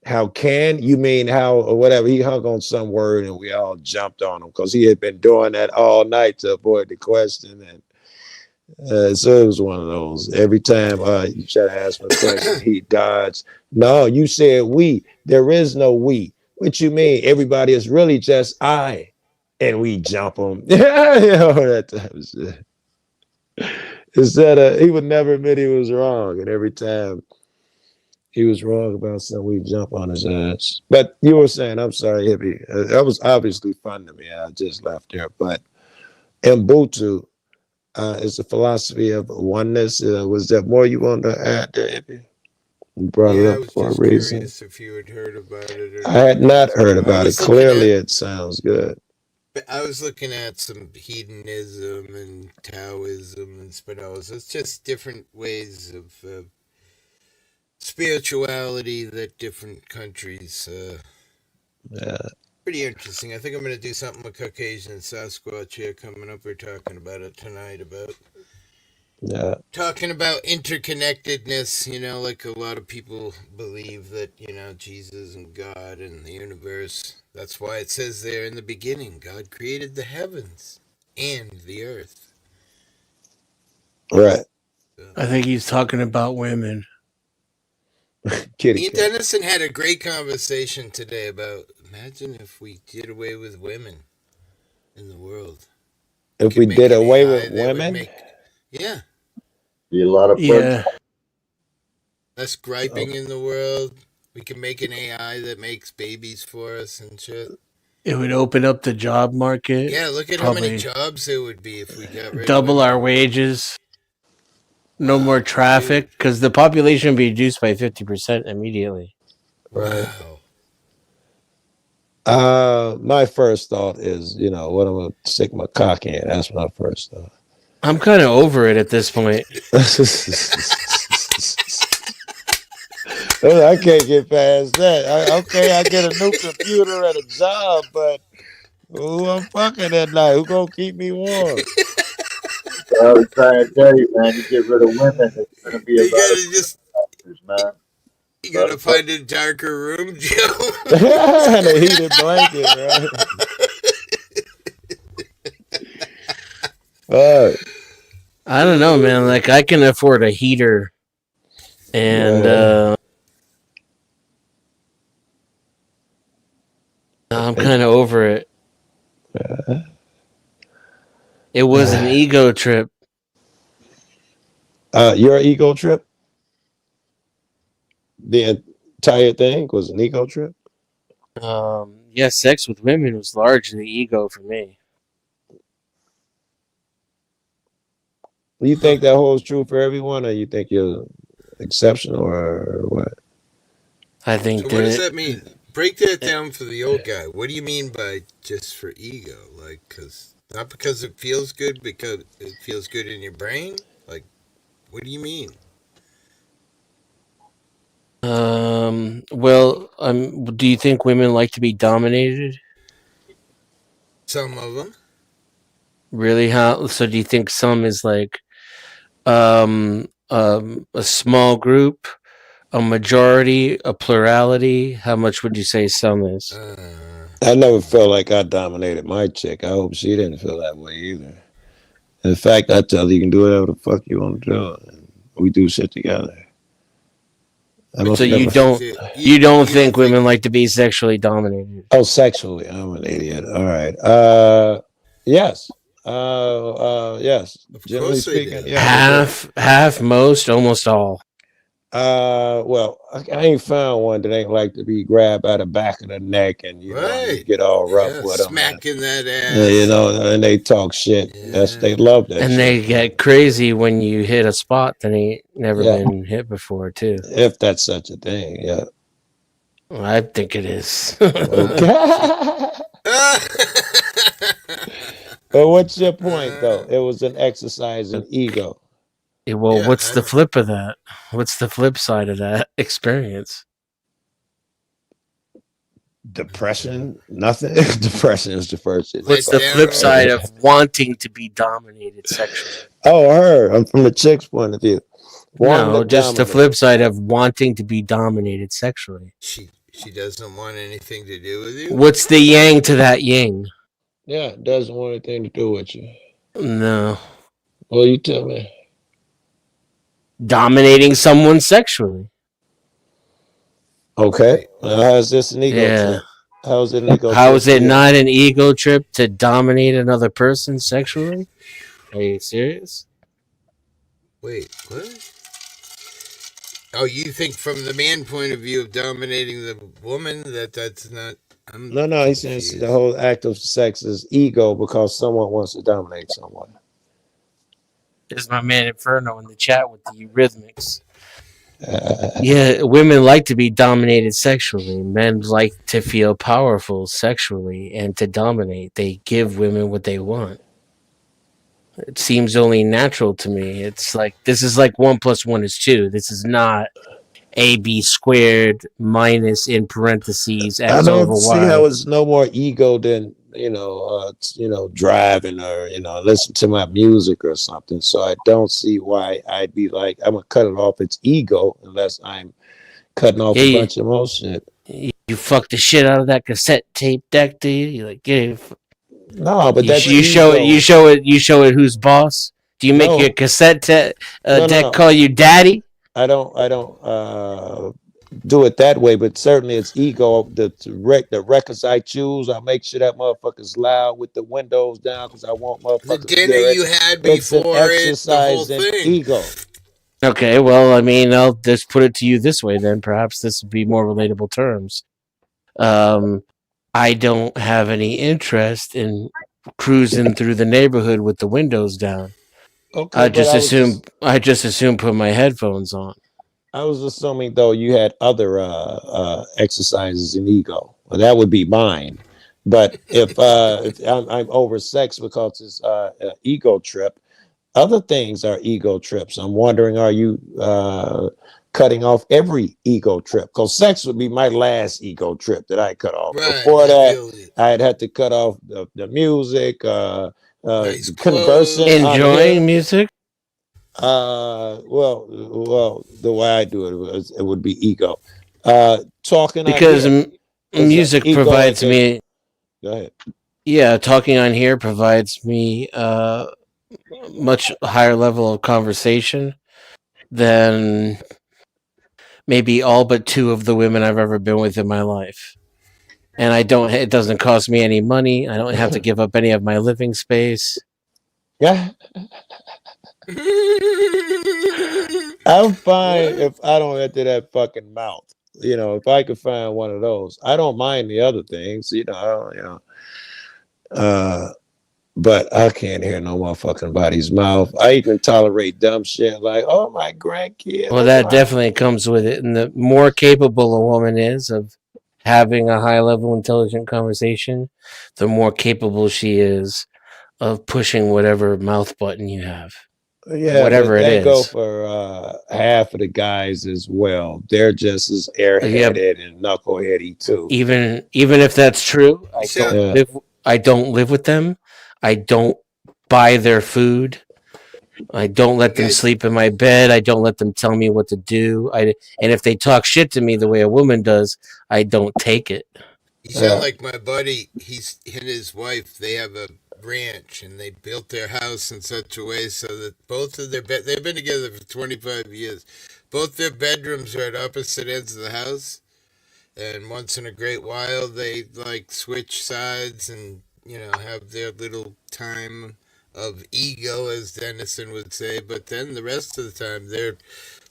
S12: you mean how, or whatever. He hung on some word and we all jumped on him because he had been doing that all night to avoid the question. And so it was one of those. Every time you try to ask him a question, he dodged. No, you said we. There is no we. What you mean? Everybody is really just I. And we jump them. That type of shit. Instead, he would never admit he was wrong, and every time he was wrong about something, we jump on his ass. But you were saying, I'm sorry, hippie. That was obviously fun to me. I just left there. But Ubuntu is the philosophy of oneness. Was there more you wanted to add there, hippie? You brought it
S11: Yeah, I
S12: up
S11: was
S12: for a
S11: just
S12: reason.
S11: curious if you had heard about it or
S12: I had not heard about it. Clearly,
S11: at,
S12: it sounds good.
S11: I was looking at some hedonism and Taoism and Spinoza. It's just different ways of spirituality that different countries.
S12: Yeah.
S11: Pretty interesting. I think I'm going to do something with Caucasian and Sasquatch here coming up. We're talking about it tonight talking about interconnectedness, like a lot of people believe that, Jesus and God and the universe. That's why it says there in the beginning, God created the heavens and the earth.
S12: Right.
S9: I think he's talking about women.
S11: Me and Dennison had a great conversation today about imagine if we did away with women in the world.
S12: If we did away with women?
S11: Yeah.
S7: Be a lot of fun.
S11: Less griping in the world. We can make an AI that makes babies for us and shit.
S9: It would open up the job market.
S11: Yeah, look at how many jobs there would be if we got rid
S9: double
S11: of
S9: our wages. No more traffic because the population would be reduced by 50% immediately.
S12: Right. My first thought is, what I'm gonna stick my cock in. That's my first thought.
S9: I'm kind of over it at this point.
S12: I can't get past that. I get a new computer and a job, but who I'm fucking at night? Who gonna keep me warm?
S7: I was trying to tell you, man, you get rid of women, it's gonna be a lot of factors, man.
S11: You gotta find a darker room, Joe.
S12: And a heated blanket, right?
S9: I don't know, man. Like I can afford a heater, and I'm kind of over it. It was an ego trip.
S12: Your ego trip? The entire thing was an ego trip?
S9: Yeah, sex with women was largely ego for me.
S12: Do you think that holds true for everyone, or you think you're exceptional, or what?
S9: I think.
S11: So what does that mean? Break that down for the old guy. What do you mean by just for ego? Like, not because it feels good, because it feels good in your brain? Like, what do you mean?
S9: Well, do you think women like to be dominated?
S11: Some of them.
S9: Really? How? So do you think some is like a small group, a majority, a plurality? How much would you say some is?
S12: I never felt like I dominated my chick. I hope she didn't feel that way either. In fact, I tell her you can do whatever the fuck you want to do, and we do shit together.
S9: So you don't think women like to be sexually dominated?
S12: Oh, sexually? I'm an idiot. All right. Yes. Yes. Generally speaking, yeah.
S9: Half, most, almost all.
S12: Well, I ain't found one that ain't like to be grabbed by the back of the neck and you get all rough with them,
S11: smacking that ass.
S12: And they talk shit. They love that.
S9: And
S12: shit.
S9: They get crazy when you hit a spot that ain't never been hit before, too.
S12: If that's such a thing, yeah.
S9: Well, I think it is.
S12: But what's your point, though? It was an exercise in ego.
S9: Well, what's the flip of that? What's the flip side of that experience?
S12: Depression? Nothing. Depression is the first.
S9: What's the flip side of wanting to be dominated sexually?
S12: Oh, her. I'm from the chick's point of view.
S9: Just the flip side of wanting to be dominated sexually.
S11: She doesn't want anything to do with you?
S9: What's the yang to that yin?
S12: Yeah, it doesn't want anything to do with you.
S9: No.
S12: Well, you tell me.
S9: Dominating someone sexually.
S12: Okay. How's this an ego trip? How's it an ego trip?
S9: How is it not an ego trip to dominate another person sexually? Are you serious?
S11: Wait, what? Oh, you think from the man point of view of dominating the woman that's not? I'm
S12: No, he's saying the whole act of sex is ego because someone wants to dominate someone.
S9: There's my man Inferno in the chat with the Eurythmics. Yeah, women like to be dominated sexually. Men like to feel powerful sexually and to dominate. They give women what they want. It seems only natural to me. It's like this is like 1 + 1 is 2. This is not AB squared minus in parentheses
S12: I
S9: X over
S12: don't see
S9: Y.
S12: how it's no more ego than driving or listen to my music or something. So I don't see why I'd be like I'm gonna cut it off its ego unless I'm cutting off a bunch of more shit.
S9: You fuck the shit out of that cassette tape deck, do you? You're like, yeah.
S12: No, but that's
S9: you show it. You show it. Who's boss? Do you make your cassette deck call you daddy?
S12: I don't do it that way, but certainly it's ego. The records I choose, I make sure that motherfucker's loud with the windows down because I want motherfuckers.
S11: The dinner you had before
S12: it's an exercise in ego.
S9: Okay, well, I mean, I'll just put it to you this way then. Perhaps this would be more relatable terms. I don't have any interest in cruising through the neighborhood with the windows down.
S12: Okay,
S9: I just assume put my headphones on.
S12: I was assuming though you had other exercises in ego. Well, that would be mine. But if I'm over sex because it's an ego trip, other things are ego trips. I'm wondering, are you cutting off every ego trip? Because sex would be my last ego trip that I cut off.
S11: Right,
S12: before that, I'd have to cut off the music, conversing,
S9: enjoying music.
S12: Well, the way I do it would be ego. Talking
S9: because music provides me.
S12: Go ahead.
S9: Yeah, talking on here provides me much higher level of conversation than maybe all but 2 of the women I've ever been with in my life. And it doesn't cost me any money. I don't have to give up any of my living space.
S12: Yeah. I'm fine if I don't enter that fucking mouth. If I could find one of those, I don't mind the other things. But I can't hear no motherfucking body's mouth. I even tolerate dumb shit like, "Oh, my grandkid."
S9: Well, that definitely comes with it. And the more capable a woman is of having a high level intelligent conversation, the more capable she is of pushing whatever mouth button you have.
S12: Yeah,
S9: whatever it is.
S12: Go for half of the guys as well. They're just as airheaded and knuckleheady too.
S9: Even if that's true, I don't live with them. I don't buy their food. I don't let them sleep in my bed. I don't let them tell me what to do. And if they talk shit to me the way a woman does, I don't take it.
S11: You sound like my buddy. He and his wife, they have a ranch, and they built their house in such a way so that both of they've been together for 25 years. Both their bedrooms are at opposite ends of the house, and once in a great while they like switch sides and have their little time of ego, as Dennison would say. But then the rest of the time they're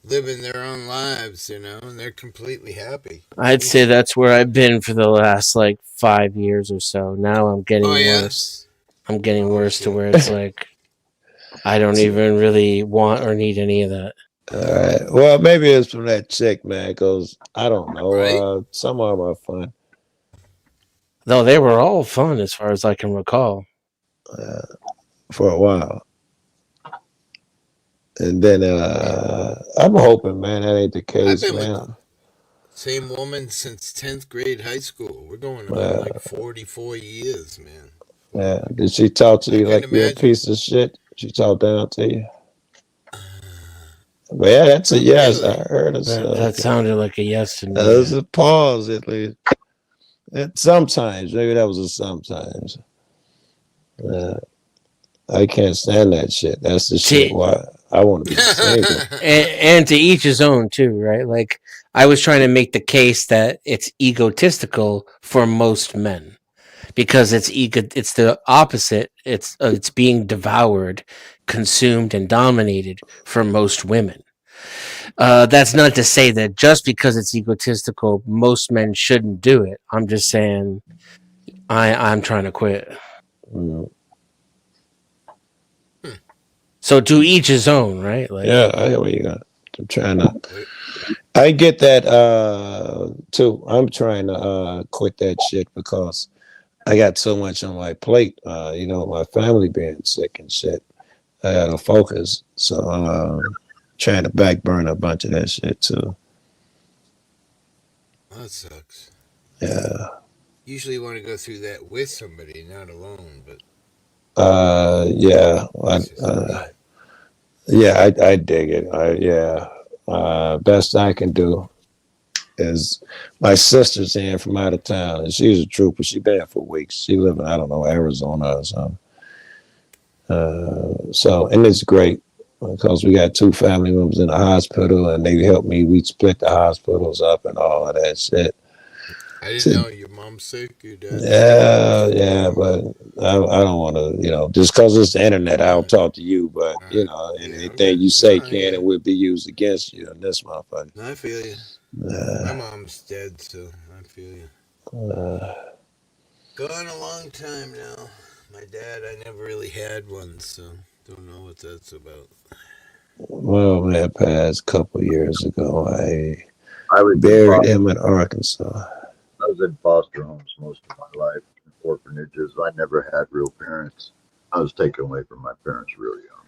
S11: living their own lives, and they're completely happy.
S9: I'd say that's where I've been for the last 5 years or so. Now I'm getting worse. I'm getting worse to where it's like I don't even really want or need any of that.
S12: All right. Well, maybe it's from that chick, man, because I don't know. Right? Some of them are fun.
S9: Though they were all fun as far as I can recall.
S12: For a while. And then I'm hoping, man, that ain't the case, man.
S11: Same woman since 10th grade high school. We're going on 44 years, man.
S12: Yeah. Did she talk to you like you're a piece of shit? She talked down to you? But yeah, that's a yes. Really? I heard it.
S9: That sounded like a yes to me.
S12: That was a pause, at least. Sometimes. Maybe that was a sometimes. I can't stand that shit. That's the shit why I want to be single.
S9: And to each his own, too, right? I was trying to make the case that it's egotistical for most men. because it's the opposite. It's being devoured, consumed, and dominated for most women. That's not to say that just because it's egotistical, most men shouldn't do it. I'm just saying I'm trying to quit. So to each his own, right? Like,
S12: yeah, I hear what you got. I'm trying to. I get that too. I'm trying to quit that shit because I got so much on my plate. My family being sick and shit. I got to focus. So trying to backburn a bunch of that shit too.
S11: That sucks.
S12: Yeah.
S11: Usually you want to go through that with somebody, not alone. But
S12: yeah. I dig it. Best I can do is my sister's in from out of town, and she's a trooper. She been here for weeks. She live in, I don't know, Arizona or something. And it's great because we got 2 family members in the hospital, and they helped me. We split the hospitals up and all of that shit.
S11: I didn't know your mom's sick, your dad's
S12: sick. Yeah, but I don't want to, just because it's the internet, I'll talk to you. But anything you say can and will be used against you in this motherfucker.
S11: I feel you. My mom's dead, so I feel you. Gone a long time now. My dad, I never really had one, so don't know what that's about.
S12: Well, man, passed a couple years ago. I buried him in Arkansas.
S7: I was in foster homes most of my life, orphanages. I never had real parents. I was taken away from my parents real young.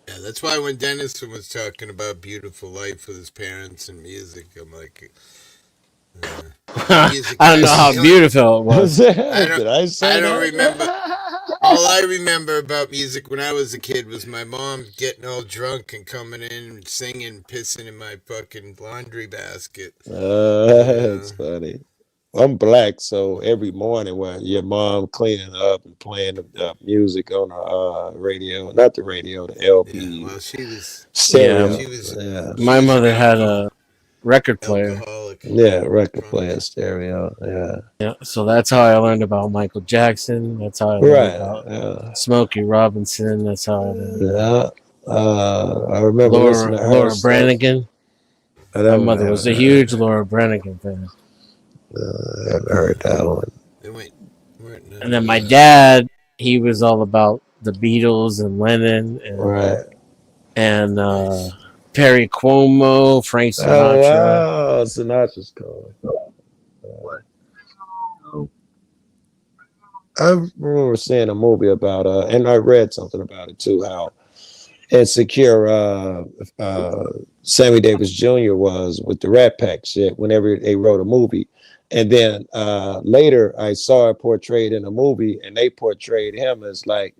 S11: Yeah, that's why when Dennis was talking about beautiful life with his parents and music, I'm like,
S9: I don't know how beautiful it was.
S11: I don't remember. All I remember about music when I was a kid was my mom getting all drunk and coming in and singing, pissing in my fucking laundry basket.
S12: That's funny. I'm black, so every morning when your mom cleaning up and playing the music on the radio, not the radio, the LP.
S11: Yeah, well, she was
S12: stereo.
S9: My mother had a record player.
S11: Alcoholic.
S12: Yeah, record player, stereo.
S9: Yeah. So that's how I learned about Michael Jackson. That's how I learned about Smokey Robinson. That's how I learned.
S12: I remember listening to her
S9: Laura Branigan. My mother was a huge Laura Branigan fan.
S12: I haven't heard that one.
S9: And then my dad, he was all about the Beatles and Lennon and Perry Como, Frank Sinatra.
S12: Oh, wow. Sinatra's cool. I remember seeing a movie about and I read something about it too, how insecure Sammy Davis Jr. was with the Rat Pack shit whenever they wrote a movie. And then later I saw it portrayed in a movie, and they portrayed him as like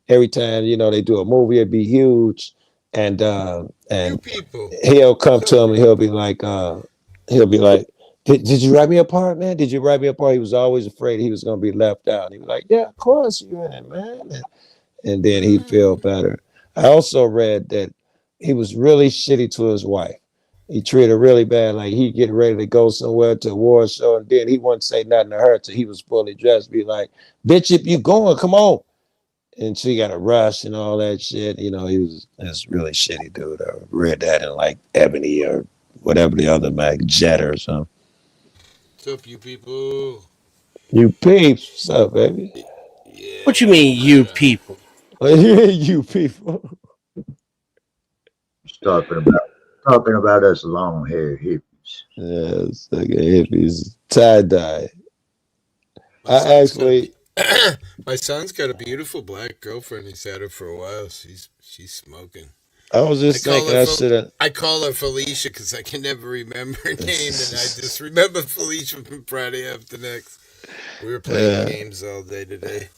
S12: every time, they do a movie, it'd be huge. And he'll come to him and he'll be like, did you write me a part, man? Did you write me a part? He was always afraid he was going to be left out. And he was like, yeah, of course you in, man. And then he'd feel better. I also read that he was really shitty to his wife. He treated her really bad. Like he'd get ready to go somewhere to a war show, and then he wouldn't say nothing to her till he was fully dressed. Be like, bitch, if you going, come on. And she got a rush and all that shit. He was really shitty dude. I read that in like Ebony or whatever the other Jet or something.
S11: What's up, you people?
S12: You peeps. What's up, baby?
S11: Yeah.
S9: What you mean, you people?
S12: You people.
S7: Talking about us long hair hippies.
S12: Yes, like hippies. Tie-dye.
S11: My son's got a beautiful black girlfriend. He's had her for a while. She's smoking.
S12: I was just thinking I should have.
S11: I call her Felicia because I can never remember her name, and I just remember Felicia from Friday After Next. We were playing games all day today.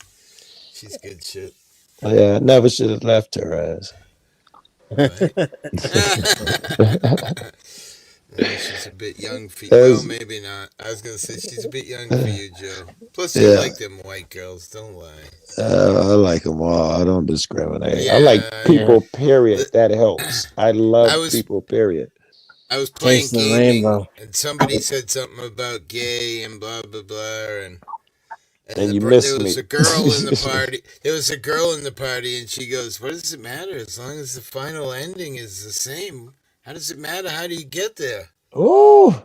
S11: She's good shit.
S12: Yeah, I never should have left her ass.
S11: Right? She's a bit young for you. Well, maybe not. I was gonna say she's a bit young for you, Joe. Plus, you like them white girls. Don't lie.
S12: I like them all. I don't discriminate. I like people. Period. That helps. I love people. Period.
S11: I was playing gaming, and somebody said something about gay and blah blah blah, and
S12: And you missed
S11: there
S12: me.
S11: was a girl in the party. There was a girl in the party, and she goes, "What does it matter as long as the final ending is the same? How does it matter? How do you get there?"
S12: Ooh.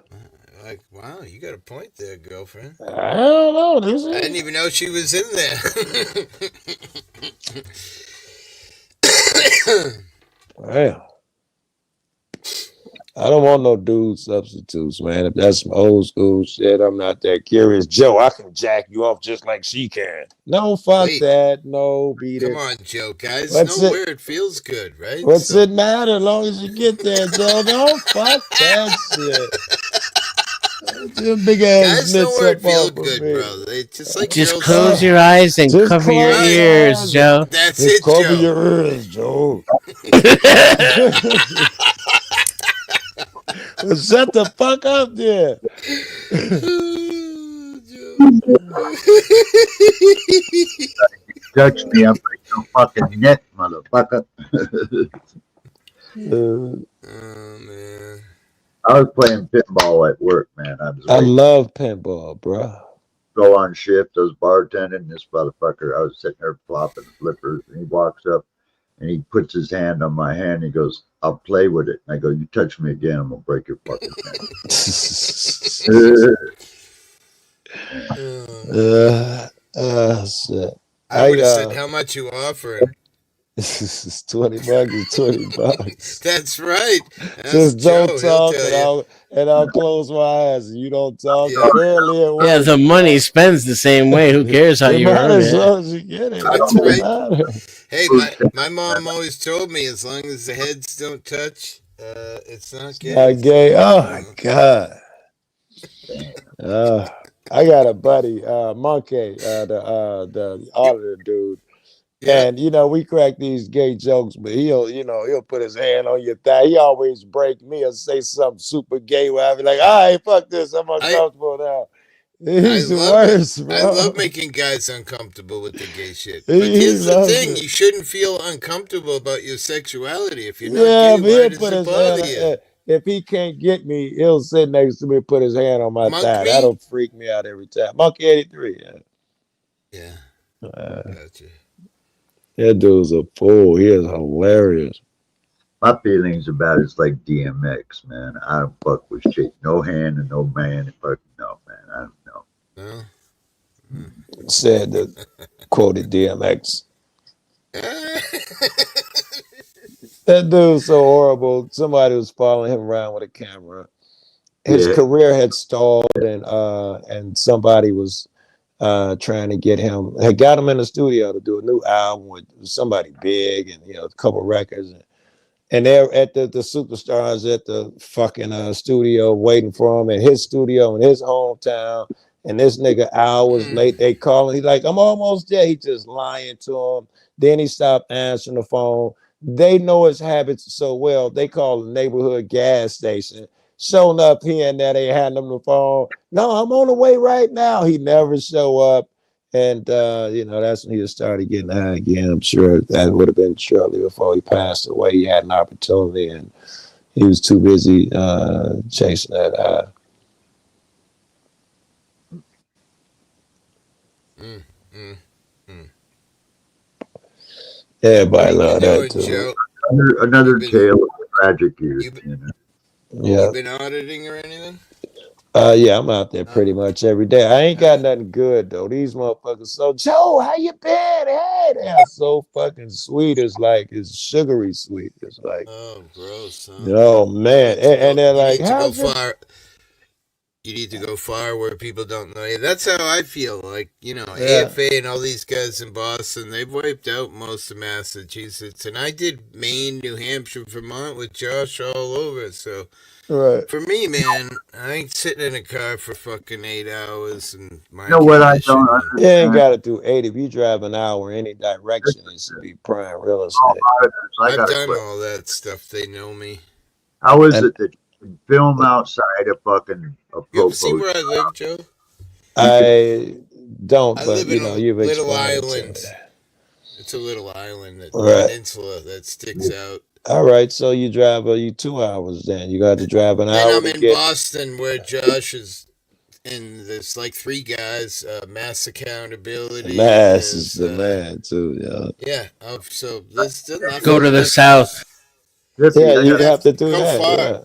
S11: Like, wow, you got a point there, girlfriend.
S12: I don't know.
S11: I didn't even know she was in there.
S12: Well, I don't want no dude substitutes, man. If that's some old school shit, I'm not that curious. Joe, I can jack you off just like she can. No, fuck that. No, beat it.
S11: Come on, Joe, guys. Know where it feels good, right?
S12: What's it matter as long as you get there, Joe? Don't fuck that shit. Big ass
S11: guys know where it feels good, bro. They
S9: just close your eyes and cover your ears, Joe.
S11: That's
S12: just
S11: it,
S12: cover
S11: Joe.
S12: your ears, Joe. Well, shut the fuck up there.
S7: Touch me, I'm like your fucking neck, motherfucker.
S11: Oh man.
S7: I was playing pinball at work, man.
S12: I love pinball, bro.
S7: Go on shift, I was bartending. This motherfucker, I was sitting there flopping flippers, and he walks up and he puts his hand on my hand. He goes, "I'll play with it." And I go, "You touch me again, I'm gonna break your fucking hand."
S12: Shit.
S11: I would have said, "How much you offering?"
S12: It's $20 is $20.
S11: That's right.
S12: Just don't talk, and I'll close my eyes. And you don't talk.
S9: Yeah, the money spends the same way. Who cares how you earn it?
S12: As long as you get it.
S11: That's right. Hey, my mom always told me, as long as the heads don't touch, it's not gay.
S12: Not gay. Oh my god. I got a buddy, Monkey, the auditor dude. Yeah. And we crack these gay jokes, but he'll put his hand on your thigh. He always break me or say something super gay where I be like, "All right, fuck this, I'm uncomfortable now." He's the worst, bro.
S11: I love making guys uncomfortable with the gay shit. But here's the thing: you shouldn't feel uncomfortable about your sexuality. If you're not gay, why does it bother you?
S12: If he can't get me, he'll sit next to me and put his hand on my thigh. That'll freak me out every time. Monkey 83,
S11: yeah. Gotcha.
S12: That dude's a fool. He is hilarious.
S7: My feelings about it's like DMX, man. I don't fuck with shit. No hand and no man. Fuck no, man. I don't know.
S12: Said the quoted DMX. That dude's so horrible. Somebody was following him around with a camera. His career had stalled, and somebody was trying to get him. Had got him in the studio to do a new album with somebody big, and a couple records. And they're at the superstars at the fucking studio waiting for him in his studio in his hometown. And this nigga hours late, they calling. He's like, "I'm almost there." He just lying to him. Then he stopped answering the phone. They know his habits so well. They call the neighborhood gas station. Showing up here and there, they hand him the phone. "No, I'm on the way right now." He never show up. And, that's when he started getting high again. I'm sure that would have been shortly before he passed away. He had an opportunity, and he was too busy chasing that high. Everybody love that, too.
S7: Another tale of tragic years.
S12: Yeah.
S11: You been auditing or anything?
S12: Yeah, I'm out there pretty much every day. I ain't got nothing good though. These motherfuckers. So, "Joe, how you been?" Hey, they're so fucking sweet. It's sugary sweet. It's like,
S11: oh, gross. Huh?
S12: Oh man, and they're like, "How's it?"
S11: You need to go far where people don't know you. That's how I feel. Like, AFA and all these guys in Boston, they've wiped out most of Massachusetts. And I did Maine, New Hampshire, Vermont with Josh all over. So, for me, man, I ain't sitting in a car for fucking 8 hours. And
S7: you know what I don't understand?
S12: You ain't got to do 8. If you drive an hour any direction, it should be prime real estate.
S11: I've done all that stuff. They know me.
S7: How is it that film outside a fucking
S11: You ever see where I live, Joe?
S12: I don't,
S11: I
S12: but
S11: live in
S12: you've
S11: a little
S12: explained
S11: island. It's a little island,
S12: Right.
S11: peninsula that sticks out.
S12: All right, so you drive you 2 hours then. You got to drive an hour.
S11: And I'm in Boston where Josh is and there's like 3 guys, mass accountability.
S12: Mass is the man too, yeah.
S11: Yeah, so there's still nothing.
S9: Go to the south.
S12: Yeah, you'd have to do
S11: go
S12: that.
S11: far.
S12: Yeah.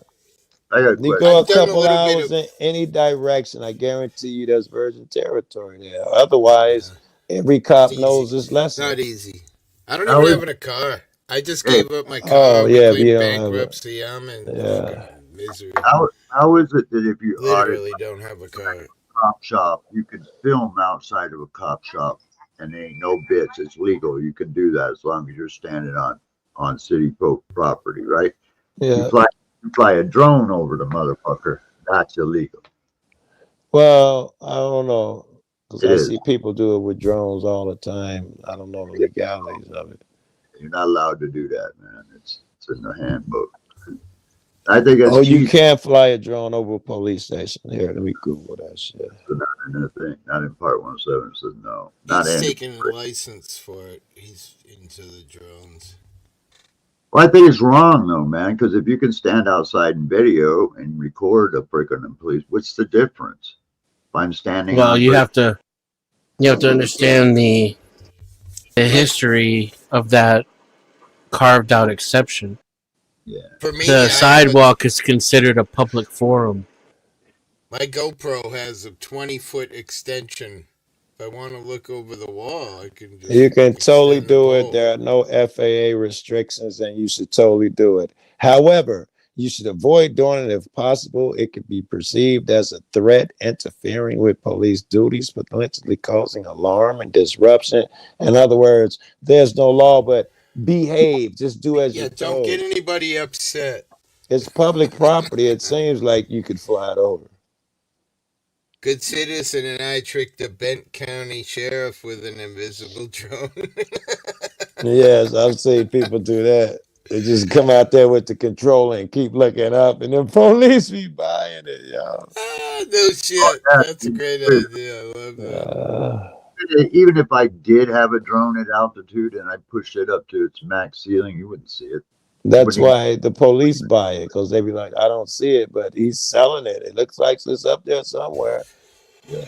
S7: I got a
S12: You
S7: question.
S12: go a
S11: I've done a
S12: couple
S11: little bit
S12: hours
S11: of-
S12: in any direction, I guarantee you there's virgin territory there. Otherwise, every cop knows this lesson.
S11: Not easy. I don't
S7: How
S11: even
S7: is-
S11: have a car. I just
S7: Hey.
S11: gave up my car.
S12: Oh,
S11: We
S12: yeah, but
S11: played
S12: you don't have a-
S11: bankruptcy. I'm in fucking misery.
S7: How is it that if you
S11: Literally
S7: audit
S11: don't have a car.
S7: a cop shop, you can film outside of a cop shop and there ain't no bits? It's legal. You can do that as long as you're standing on city property, right?
S12: Yeah.
S7: You fly a drone over the motherfucker. That's illegal.
S12: Well, I don't know. Because
S7: It
S12: I
S7: is.
S12: see people do it with drones all the time. I don't know the legalities of it.
S7: You're not allowed to do that, man. It's in the handbook. I think it's
S12: you can't fly a drone over a police station. Here, let me Google that shit.
S7: Not in the thing. Not in Part 107. It says no. Not
S11: He's
S7: in.
S11: taking a license for it. He's into the drones.
S7: Well, I think it's wrong though, man. Because if you can stand outside and video and record a freaking police, what's the difference? If I'm standing.
S9: Well, you have to understand the history of that carved out exception.
S7: Yeah.
S11: For me,
S9: the sidewalk is considered a public forum.
S11: My GoPro has a 20-foot extension. If I want to look over the wall, I can just.
S12: You can totally do it. There are no FAA restrictions, and you should totally do it. However, you should avoid doing it if possible. It could be perceived as a threat, interfering with police duties, potentially causing alarm and disruption. In other words, there's no law, but behave. Just do as you're
S11: don't
S12: told.
S11: get anybody upset.
S12: It's public property. It seems like you could fly it over.
S11: Good citizen and I tricked a Bent County sheriff with an invisible drone.
S12: Yes, I've seen people do that. They just come out there with the controller and keep looking up, and the police be buying it, y'all.
S11: No shit. That's a great idea. I love that.
S7: Even if I did have a drone at altitude and I pushed it up to its max ceiling, you wouldn't see it.
S12: That's why the police buy it, because they be like, I don't see it, but he's selling it. It looks like it's up there somewhere.
S7: Yeah.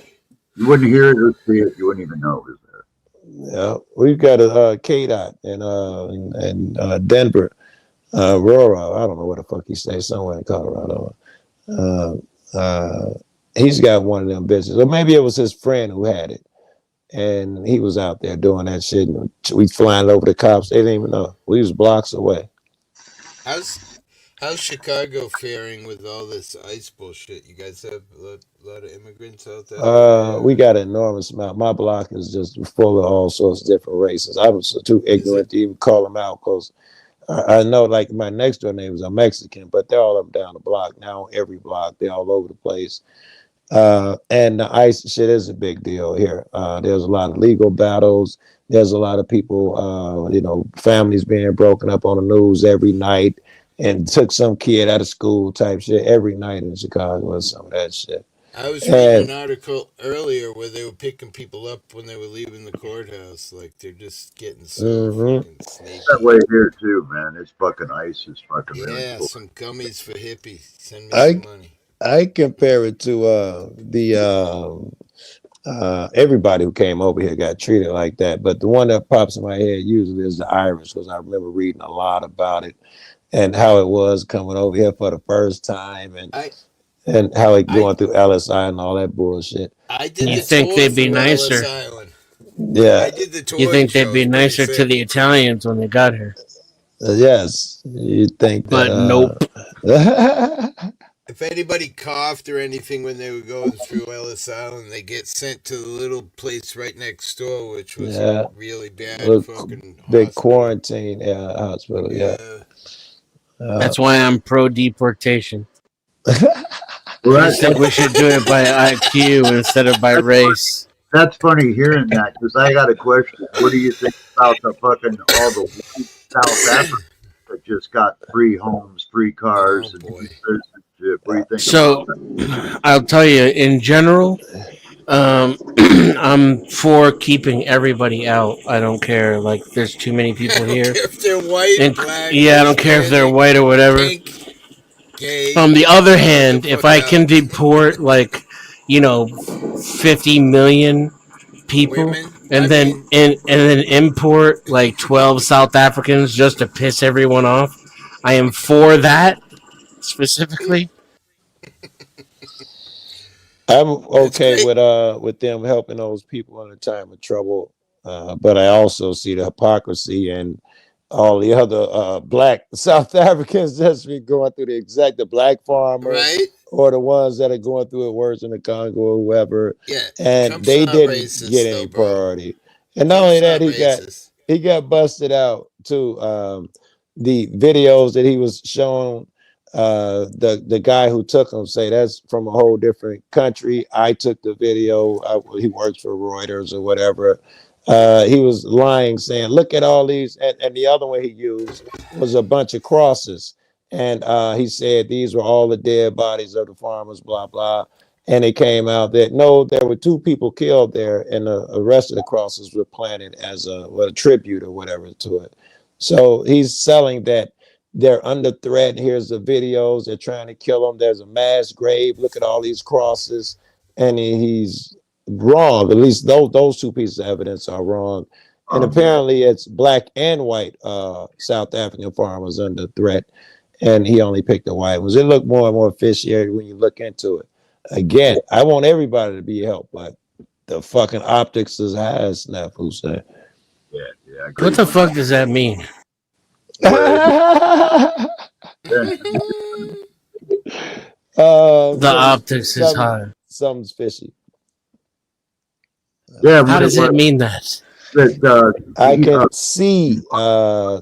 S7: You wouldn't hear it or see it. You wouldn't even know it was there.
S12: Yeah, we've got a KDOT in Denver, Aurora. I don't know where the fuck he stays, somewhere in Colorado. He's got one of them bitches, or maybe it was his friend who had it, and he was out there doing that shit. And we flying over the cops. They didn't even know. We was blocks away.
S11: How's Chicago faring with all this ICE bullshit? You guys have a lot of immigrants out there?
S12: We got an enormous amount. My block is just full of all sorts of different races. I was too ignorant to even call them out, because I know, like, my next door neighbors are Mexican, but they're all up and down the block now. Every block, they're all over the place. And the ICE shit is a big deal here. There's a lot of legal battles. There's a lot of people, families being broken up on the news every night, and took some kid out of school type shit every night in Chicago and some of that shit.
S11: I was reading an article earlier where they were picking people up when they were leaving the courthouse. Like, they're just getting so fucking sneaky.
S7: That way here too, man. It's fucking ICE. It's fucking
S11: Yeah,
S7: really
S11: some gummies for hippies. Send me some money.
S12: I compare it to everybody who came over here got treated like that. But the one that pops in my head usually is the Irish, because I remember reading a lot about it and how it was coming over here for the first time, and how it going through LSI and all that bullshit.
S9: You think they'd be nicer?
S12: Yeah.
S11: I did the tour.
S9: You think they'd be nicer to the Italians when they got here?
S12: Yes, you think that.
S9: But nope.
S11: If anybody coughed or anything when they were going through Ellis Island, they get sent to the little place right next door, which was a really bad fucking
S12: big quarantine hospital. Yeah.
S9: That's why I'm pro deportation.
S7: Well,
S9: I think we should do it by IQ instead of by race.
S7: That's funny hearing that, because I got a question. What do you think about the fucking all the white South Africans that just got free homes, free cars, and citizenship? What do you think?
S9: So, I'll tell you, in general, I'm for keeping everybody out. I don't care. Like, there's too many people here.
S11: I don't care if they're white, black,
S9: yeah, I don't care if they're white or whatever.
S11: Pink, gay,
S9: On the other hand, if I can deport, like, 50 million people, and then import like 12 South Africans just to piss everyone off. I am for that specifically.
S12: I'm okay with them helping those people in a time of trouble, but I also see the hypocrisy and all the other black South Africans that's been going through the black farmers, or the ones that are going through it worse in the Congo or whoever, and
S11: Trump's
S12: they
S11: not
S12: didn't
S11: racist,
S12: get any priority. And not only that, he got busted out too. The videos that he was showing, the guy who took him say that's from a whole different country. I took the video. He works for Reuters or whatever. He was lying, saying, look at all these, and the other one he used was a bunch of crosses, and he said these were all the dead bodies of the farmers, blah blah. And it came out that no, there were 2 people killed there, and the rest of the crosses were planted as a tribute or whatever to it. So he's selling that they're under threat. Here's the videos. They're trying to kill them. There's a mass grave. Look at all these crosses. And he's wrong. At least those 2 pieces of evidence are wrong. And apparently it's black and white South African farmers under threat. And he only picked the white ones. It looked more and more fishy when you look into it. Again, I want everybody to be helped, but the fucking optics is high as snap. Who's that?
S7: Yeah.
S9: What the fuck does that mean? The optics is high.
S12: Something's fishy.
S7: Yeah.
S9: How does it mean that?
S12: I can see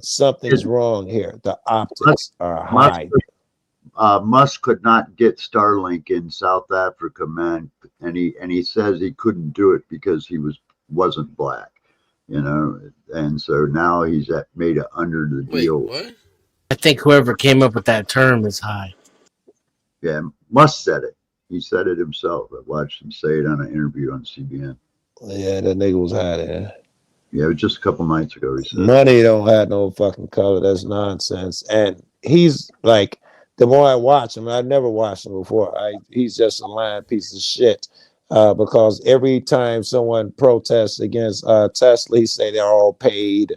S12: something's wrong here. The optics are high.
S7: Musk could not get Starlink in South Africa, man, and he says he couldn't do it because he wasn't black, and so now he's made it under the deal.
S11: What?
S9: I think whoever came up with that term is high.
S7: Yeah, Musk said it. He said it himself. I watched him say it on an interview on CBN.
S12: Yeah, that nigga was high there.
S7: Yeah, it was just a couple nights ago. He said
S12: money don't have no fucking color. That's nonsense. And he's like, the more I watch him, I never watched him before. He's just a lying piece of shit. Because every time someone protests against Tesla, he say they're all paid.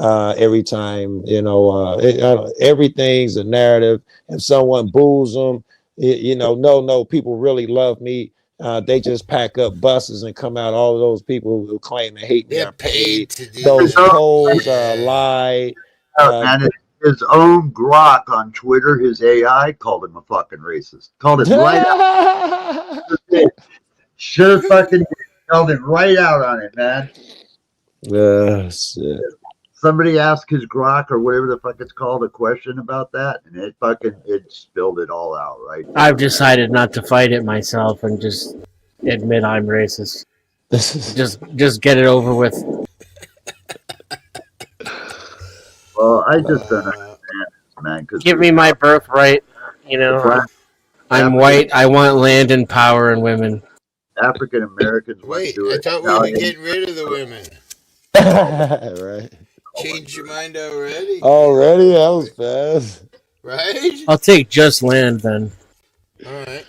S12: Every time, everything's a narrative. If someone boos them, no, people really love me. They just pack up buses and come out. All of those people who claim to hate me are paid. Those polls are a lie.
S7: And his own Grok on Twitter, his AI called him a fucking racist. Called it right out. Sure fucking called it right out on it, man.
S12: Shit.
S7: Somebody asked his Grok or whatever the fuck it's called a question about that, and it spilled it all out, right?
S9: I've decided not to fight it myself and just admit I'm racist. just get it over with.
S7: Well, I just don't understand this, man.
S9: Give me my birthright. I'm white. I want land and power and women.
S7: African Americans.
S11: Wait, I thought we were getting rid of the women.
S12: Right.
S11: Changed your mind already?
S12: Already? That was fast.
S11: Right?
S9: I'll take just land then.
S11: Alright.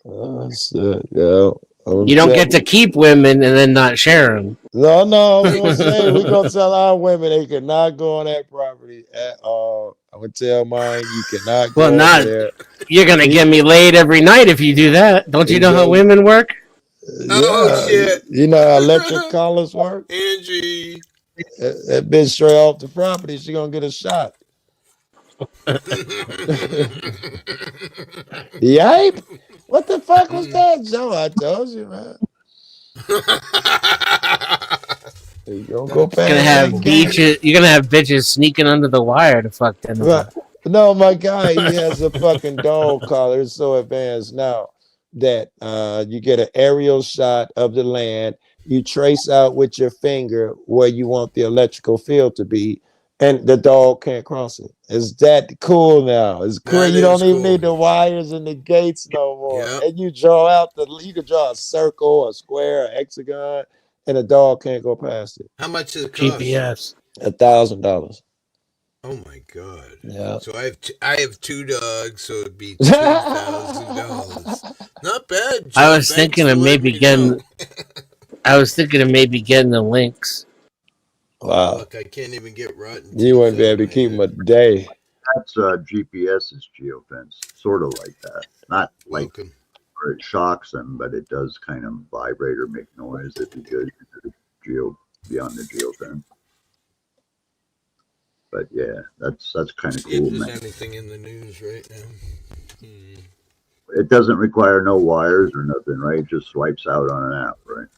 S12: Oh, shit. Yeah.
S9: You don't get to keep women and then not share them.
S12: No, I was going to say, we're going to tell our women they cannot go on that property at all. I'm going to tell mine, you cannot go over there.
S9: You're going to get me laid every night if you do that. Don't you know how women work?
S11: Oh, shit.
S12: You know how electric collars work?
S11: Angie.
S12: That bitch straight off the property, she going to get a shot. Yipe? What the fuck was that, Joe? I told you, man. You're
S9: gonna have bitches sneaking under the wire to fuck them.
S12: Right. No, my guy, he has a fucking dog collar. It's so advanced now that you get an aerial shot of the land. You trace out with your finger where you want the electrical field to be, and the dog can't cross it. It's that cool now. It's cool. You don't even need the wires and the gates no more. Yep. And you draw out you can draw a circle, a square, a hexagon, and a dog can't go past it.
S11: How much does it cost?
S9: GPS.
S12: $1,000.
S11: Oh my God!
S12: Yeah.
S11: So I have 2 dogs, so it'd be $2,000. Not bad, Joe.
S9: I was
S11: Thanks
S9: thinking
S11: for
S9: of
S11: letting
S9: maybe
S11: me know.
S9: getting. I was thinking of maybe getting the links.
S12: Wow.
S11: Look, I can't even get rotten
S12: You
S11: teeth
S12: wouldn't be
S11: out of
S12: able to
S11: my
S12: keep them a
S11: head.
S12: day.
S7: That's GPS's geofence, sort of like that. Not like
S11: Welcome.
S7: where it shocks them, but it does kind of vibrate or make noise if you go beyond the geofence. But yeah, that's kind of
S11: See if
S7: cool,
S11: there's
S7: man.
S11: anything in the news right now.
S7: It doesn't require no wires or nothing, right? It just swipes out on an app, right?
S12: You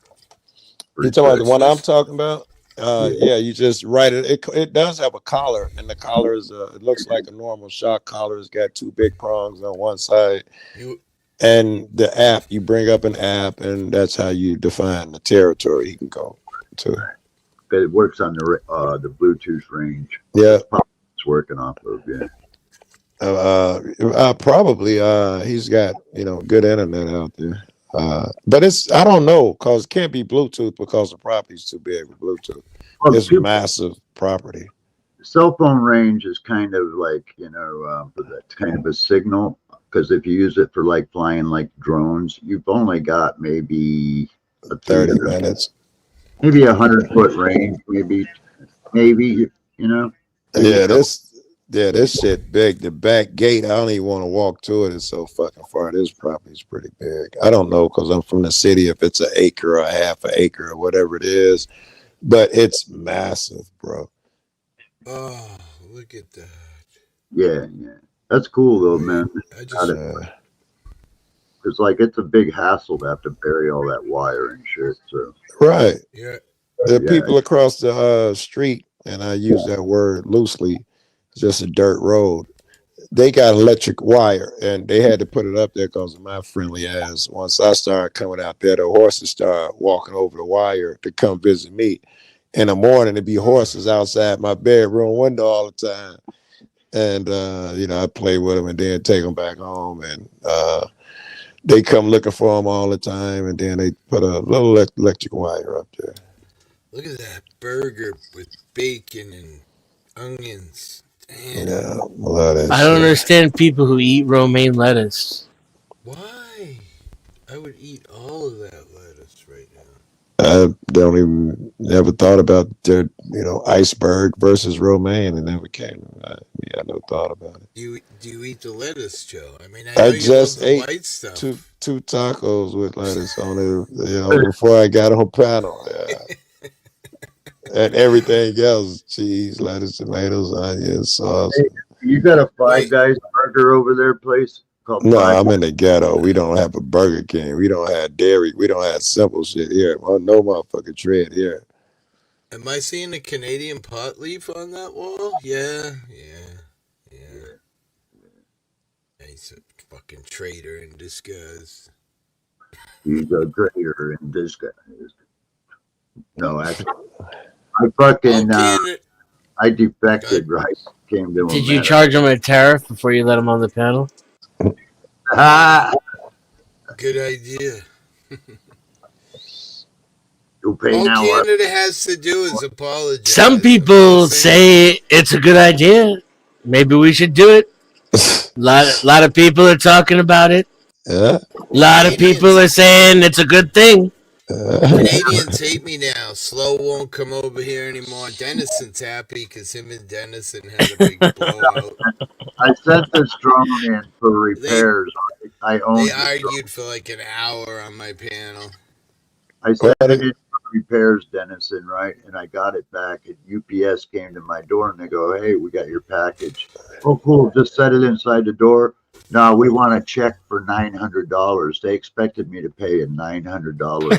S7: Pretty
S12: talking about the
S7: quick.
S12: one I'm talking about?
S7: Yeah.
S12: Yeah, you just write it. It does have a collar, and the collar is it looks like a normal shock collar. It's got 2 big prongs on one side. And the app, you bring up an app, and that's how you define the territory you can go to.
S7: But it works on the Bluetooth range.
S12: Yeah,
S7: it's working off of. Yeah.
S12: probably. He's got good internet out there. But I don't know, because it can't be Bluetooth because the property's too big for Bluetooth.
S7: Well,
S12: It's massive property.
S7: Cell phone range is kind of like that's kind of a signal, because if you use it for like flying like drones, you've only got maybe
S12: 30 minutes,
S7: maybe 100-foot range, maybe maybe
S12: Yeah, this shit big. The back gate, I don't even want to walk to it. It's so fucking far. This property's pretty big. I don't know, because I'm from the city, if it's an acre or a half an acre or whatever it is, but it's massive, bro.
S11: Oh, look at that.
S7: Yeah, that's cool though, man.
S11: I just
S7: It's like it's a big hassle to have to bury all that wire and shit. So
S12: Right.
S11: Yeah.
S12: The people across the street, and I use that word loosely, just a dirt road. They got electric wire, and they had to put it up there because of my friendly ass. Once I started coming out there, the horses started walking over the wire to come visit me. In the morning, there'd be horses outside my bedroom window all the time. And, I play with them and then take them back home. And they come looking for them all the time. And then they put a little electric wire up there.
S11: look at that burger with bacon and onions. Damn.
S12: Yeah, love that
S9: I don't understand people who eat romaine lettuce.
S11: Why? I would eat all of that lettuce right now.
S12: I don't even never thought about the iceberg versus romaine. It never came. I never thought about it.
S11: Do you eat the lettuce, Joe? I mean, I know you
S12: just
S11: love the
S12: ate
S11: white stuff.
S12: two tacos with lettuce on it. Before I got on panel. Yeah. And everything else: cheese, lettuce, tomatoes, onions, sauce.
S7: Hey, you got a Five Guys burger over there place called?
S12: No, I'm in the ghetto. We don't have a Burger King. We don't have dairy. We don't have simple shit here. No motherfucking tread here.
S11: Am I seeing a Canadian pot leaf on that wall? Yeah. He's a fucking traitor in disguise.
S7: He's a traitor in disguise. No, actually, I fucking I defected. Right, came to him.
S9: Did you charge him a tariff before you let him on the panel?
S11: Good idea.
S7: You'll pay
S11: All
S7: now.
S11: Canada has to do is apologize.
S9: Some people say it's a good idea. Maybe we should do it. Lot of people are talking about it.
S12: Yeah.
S9: A lot of people are saying it's a good thing.
S11: Canadians hate me now. Slow won't come over here anymore. Dennison's happy because him and Dennison had a big blowout.
S7: I sent this drone in for repairs. I own.
S11: They argued for like an hour on my panel.
S7: I sent it in for repairs, Dennison, right? And I got it back. And UPS came to my door and they go, "Hey, we got your package." Oh, cool. Just set it inside the door. No, we want a check for $900. They expected me to pay a $900.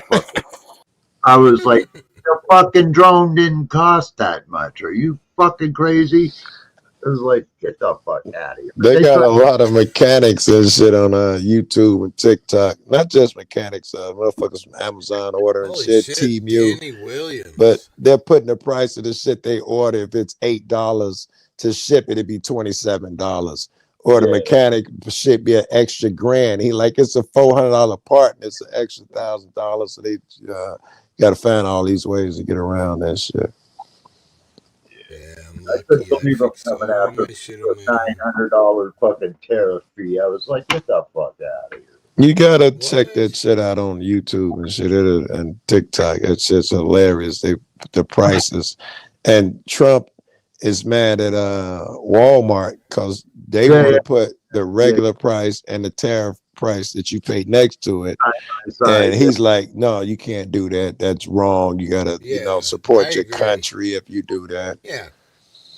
S7: I was like, the fucking drone didn't cost that much. Are you fucking crazy? It was like, get the fuck out of here.
S12: They got a lot of mechanics and shit on YouTube and TikTok. Not just mechanics, motherfuckers from Amazon ordering shit, Temu.
S11: Williams.
S12: But they're putting the price of the shit they order. If it's $8 to ship it, it'd be $27. Or the mechanic should be an extra grand. He like, it's a $400 part and it's an extra $1,000. So they got to find all these ways to get around that shit.
S11: Yeah,
S7: I couldn't
S11: lucky. I
S7: believe them
S11: fixed
S7: coming
S11: all
S7: after
S11: my shit on my own.
S7: $900 fucking tariff fee. I was like, get the fuck out of here.
S12: You gotta check
S11: What?
S12: that shit out on YouTube and shit and TikTok. It's just hilarious. The prices, and Trump is mad at Walmart because they want to put the regular price and the tariff price that you pay next to it. And he's like, no, you can't do that. That's wrong. You gotta, support your country if you do that.
S11: Yeah.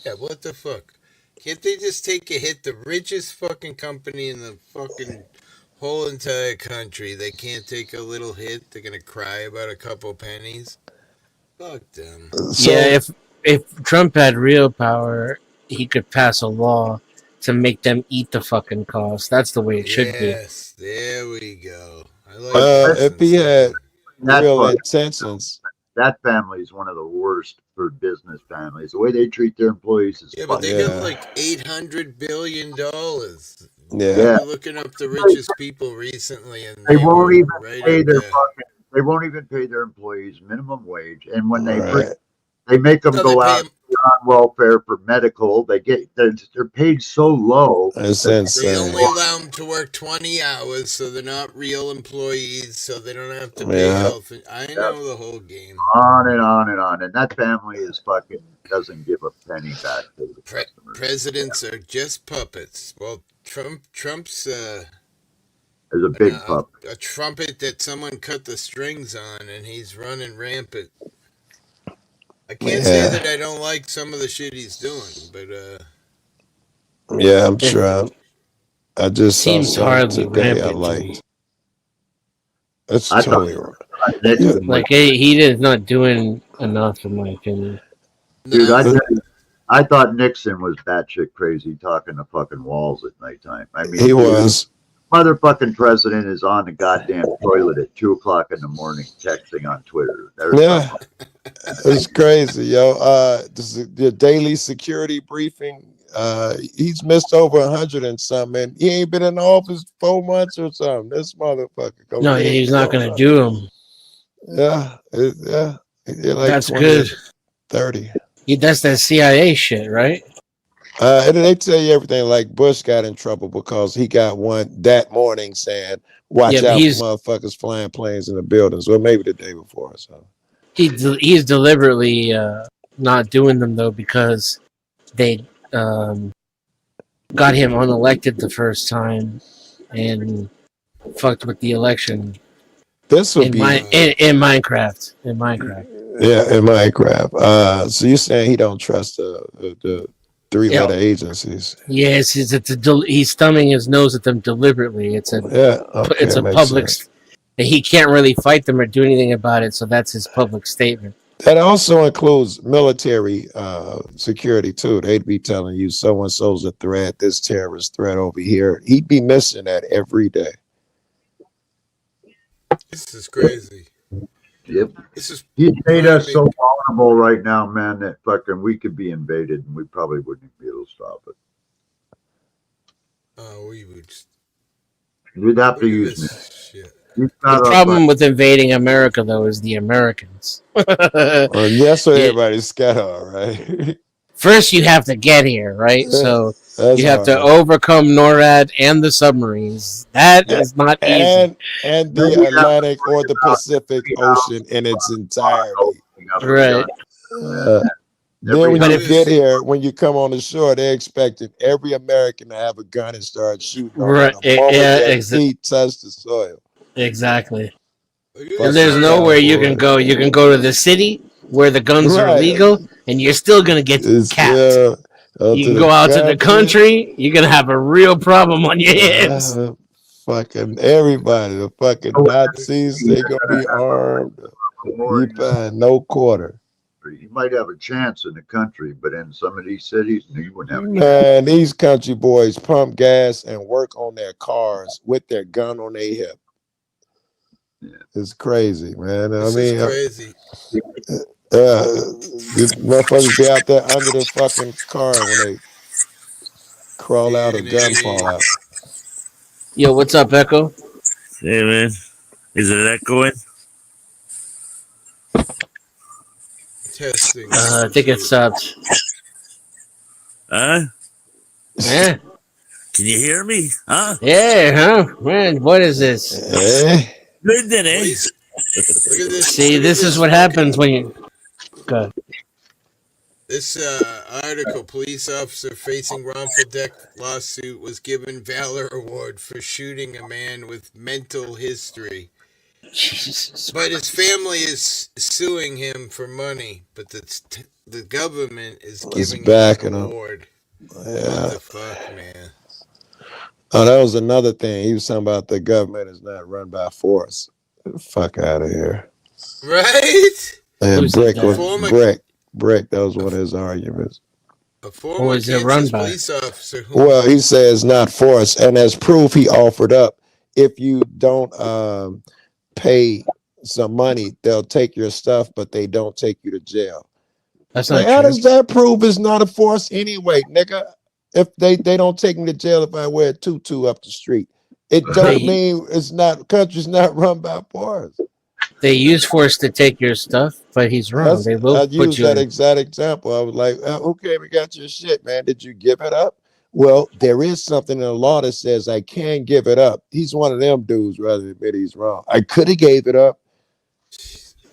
S11: Yeah, what the fuck? Can't they just take a hit? The richest fucking company in the fucking whole entire country, they can't take a little hit? They're gonna cry about a couple pennies? Fuck them.
S9: Yeah, if Trump had real power, he could pass a law to make them eat the fucking cost. That's the way it should be.
S11: Yes, there we go. I like
S12: If he had real
S7: part-
S12: intentions.
S7: That family is one of the worst for business families. The way they treat their employees is
S11: but they got like $800 billion.
S12: Yeah.
S11: We're looking up the richest people recently, and
S7: they won't even
S11: right
S7: pay
S11: up
S7: their
S11: there.
S7: they won't even pay their employees minimum wage. And when they
S12: Right.
S7: they make them
S11: No,
S7: go
S11: they pay
S7: out on welfare for medical, they're paid so low.
S12: That's
S11: They
S12: insane.
S11: only allow them to work 20 hours, so they're not real employees, so they don't have to pay
S12: Yeah.
S11: health. I know the whole game.
S7: On and on and on. And that family is fucking doesn't give a penny back to the customers.
S11: Presidents are just puppets. Well, Trump's
S7: There's a big puppet.
S11: a trumpet that someone cut the strings on, and he's running rampant. I can't say that I don't like some of the shit he's doing, but
S12: Yeah, I'm sure. I just saw
S9: Seems
S12: something
S9: hardly
S12: today I
S9: rampant to
S12: liked.
S9: me.
S12: That's
S7: I
S12: totally
S7: thought-
S12: right.
S9: Like he is not doing enough, in my opinion.
S7: Dude, I thought Nixon was batshit crazy talking to fucking walls at nighttime. I mean,
S12: He was.
S7: Motherfucking president is on the goddamn toilet at 2:00 in the morning texting on Twitter.
S12: Yeah. It's crazy, yo. This is the daily security briefing. He's missed over 100 and something. He ain't been in the office 4 months or something. This motherfucker.
S9: No, he's not going to do them.
S12: Yeah, yeah. Like
S9: That's
S12: 20
S9: good.
S12: 30.
S9: That's that CIA shit, right?
S12: And they tell you everything. Like Bush got in trouble because he got one that morning saying, "Watch out for motherfuckers flying planes in the buildings." Well, maybe the day before. So
S9: he's deliberately not doing them though because they got him unelected the first time and fucked with the election.
S12: This would
S9: in
S12: be
S9: in Minecraft. In Minecraft.
S12: Yeah, in Minecraft. So you're saying he don't trust the three-letter agencies?
S9: Yes, he's thumbing his nose at them deliberately. It's a public. He can't really fight them or do anything about it, so that's his public statement.
S12: That also includes military security too. They'd be telling you so and so's a threat, this terrorist threat over here. He'd be missing that every day.
S11: this is crazy.
S7: Yep.
S11: This
S7: He's made us so vulnerable right now, man, that fucking we could be invaded and we probably wouldn't be able to stop it.
S11: We would.
S7: We'd have to use it.
S9: The problem with invading America, though, is the Americans.
S12: That's what everybody's scared of, right?
S9: First, you have to get here, right? So you have to overcome NORAD and the submarines. That is not easy.
S12: And the Atlantic or the Pacific Ocean in its entirety.
S9: Right.
S12: Then when you get here, when you come on the shore, they're expecting every American to have a gun and start shooting.
S9: Right.
S12: The moment their feet touch the soil.
S9: Exactly. And there's nowhere you can go. You can go to the city where the guns are legal, and you're still gonna get capped. You can go out to the country, you're gonna have a real problem on your hands.
S12: Fucking everybody, the fucking Nazis, they gonna be armed. You find no quarter.
S7: You might have a chance in the country, but in some of these cities, no, you wouldn't have a chance.
S12: Man, these country boys pump gas and work on their cars with their gun on their hip.
S7: Yeah.
S12: It's crazy, man.
S11: This is crazy.
S12: These motherfuckers be out there under the fucking car when they crawl out or gun fall out.
S9: Yo, what's up, Echo?
S13: Hey, man. Is it echoing?
S11: Testing.
S9: I think it stopped.
S13: Huh?
S9: Yeah.
S13: Can you hear me? Huh?
S9: Yeah, huh? Man, what is this?
S13: Good then, eh?
S11: Police. Look at this.
S9: See, this is what happens when you. Go.
S11: This article: police officer facing wrongful death lawsuit was given Valor Award for shooting a man with mental history.
S9: Jesus.
S11: But his family is suing him for money. But the government is giving him an award. What the fuck, man?
S12: Oh, that was another thing. He was talking about the government is not run by force. Fuck out of here.
S11: Right?
S12: And Brick, that was one of his arguments.
S11: A former Kansas police officer who...
S12: Well, he says not force. And as proof, he offered up, if you don't pay some money, they'll take your stuff, but they don't take you to jail.
S9: That's not
S12: How
S9: true.
S12: does that prove it's not a force anyway, nigga? If they don't take me to jail if I wear a tutu up the street, it don't mean it's not. Country's not run by force.
S9: They use force to take your stuff, but he's wrong. They will
S12: I
S9: put
S12: used
S9: you
S12: that
S9: in.
S12: exact example. I was like, okay, we got your shit, man. Did you give it up? Well, there is something in the law that says I can give it up. He's one of them dudes rather than admit he's wrong. I could have gave it up.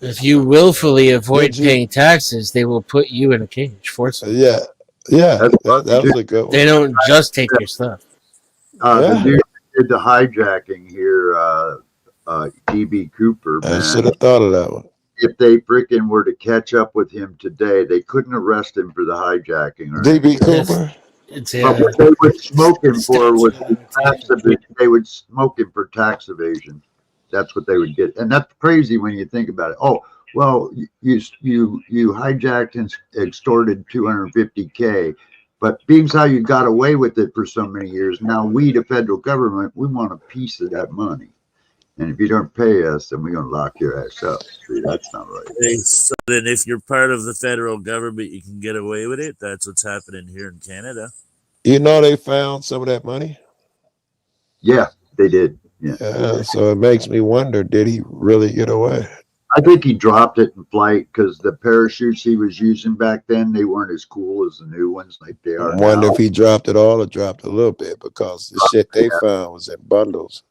S9: If you willfully avoid paying taxes, they will put you in a cage. Forcibly.
S12: Yeah. That was a good one.
S9: They don't just take your stuff.
S7: The dude that did the hijacking here, DB Cooper, man.
S12: I should have thought of that one.
S7: If they freaking were to catch up with him today, they couldn't arrest him for the hijacking.
S12: DB Cooper?
S7: But what they would smoke him for was tax evasion. They would smoke him for tax evasion. That's what they would get. And that's crazy when you think about it. Oh, well, you hijacked and extorted $250K, but being how you got away with it for so many years, now we, the federal government, we want a piece of that money. And if you don't pay us, then we're going to lock your ass up. See, that's not right.
S13: Hey, so then if you're part of the federal government, you can get away with it. That's what's happening here in Canada.
S12: You know they found some of that money?
S7: Yeah, they did.
S12: Yeah, so it makes me wonder, did he really get away?
S7: I think he dropped it in flight because the parachutes he was using back then, they weren't as cool as the new ones like they are
S12: I wonder
S7: now.
S12: if he dropped it all or dropped a little bit, because the shit they found was in bundles.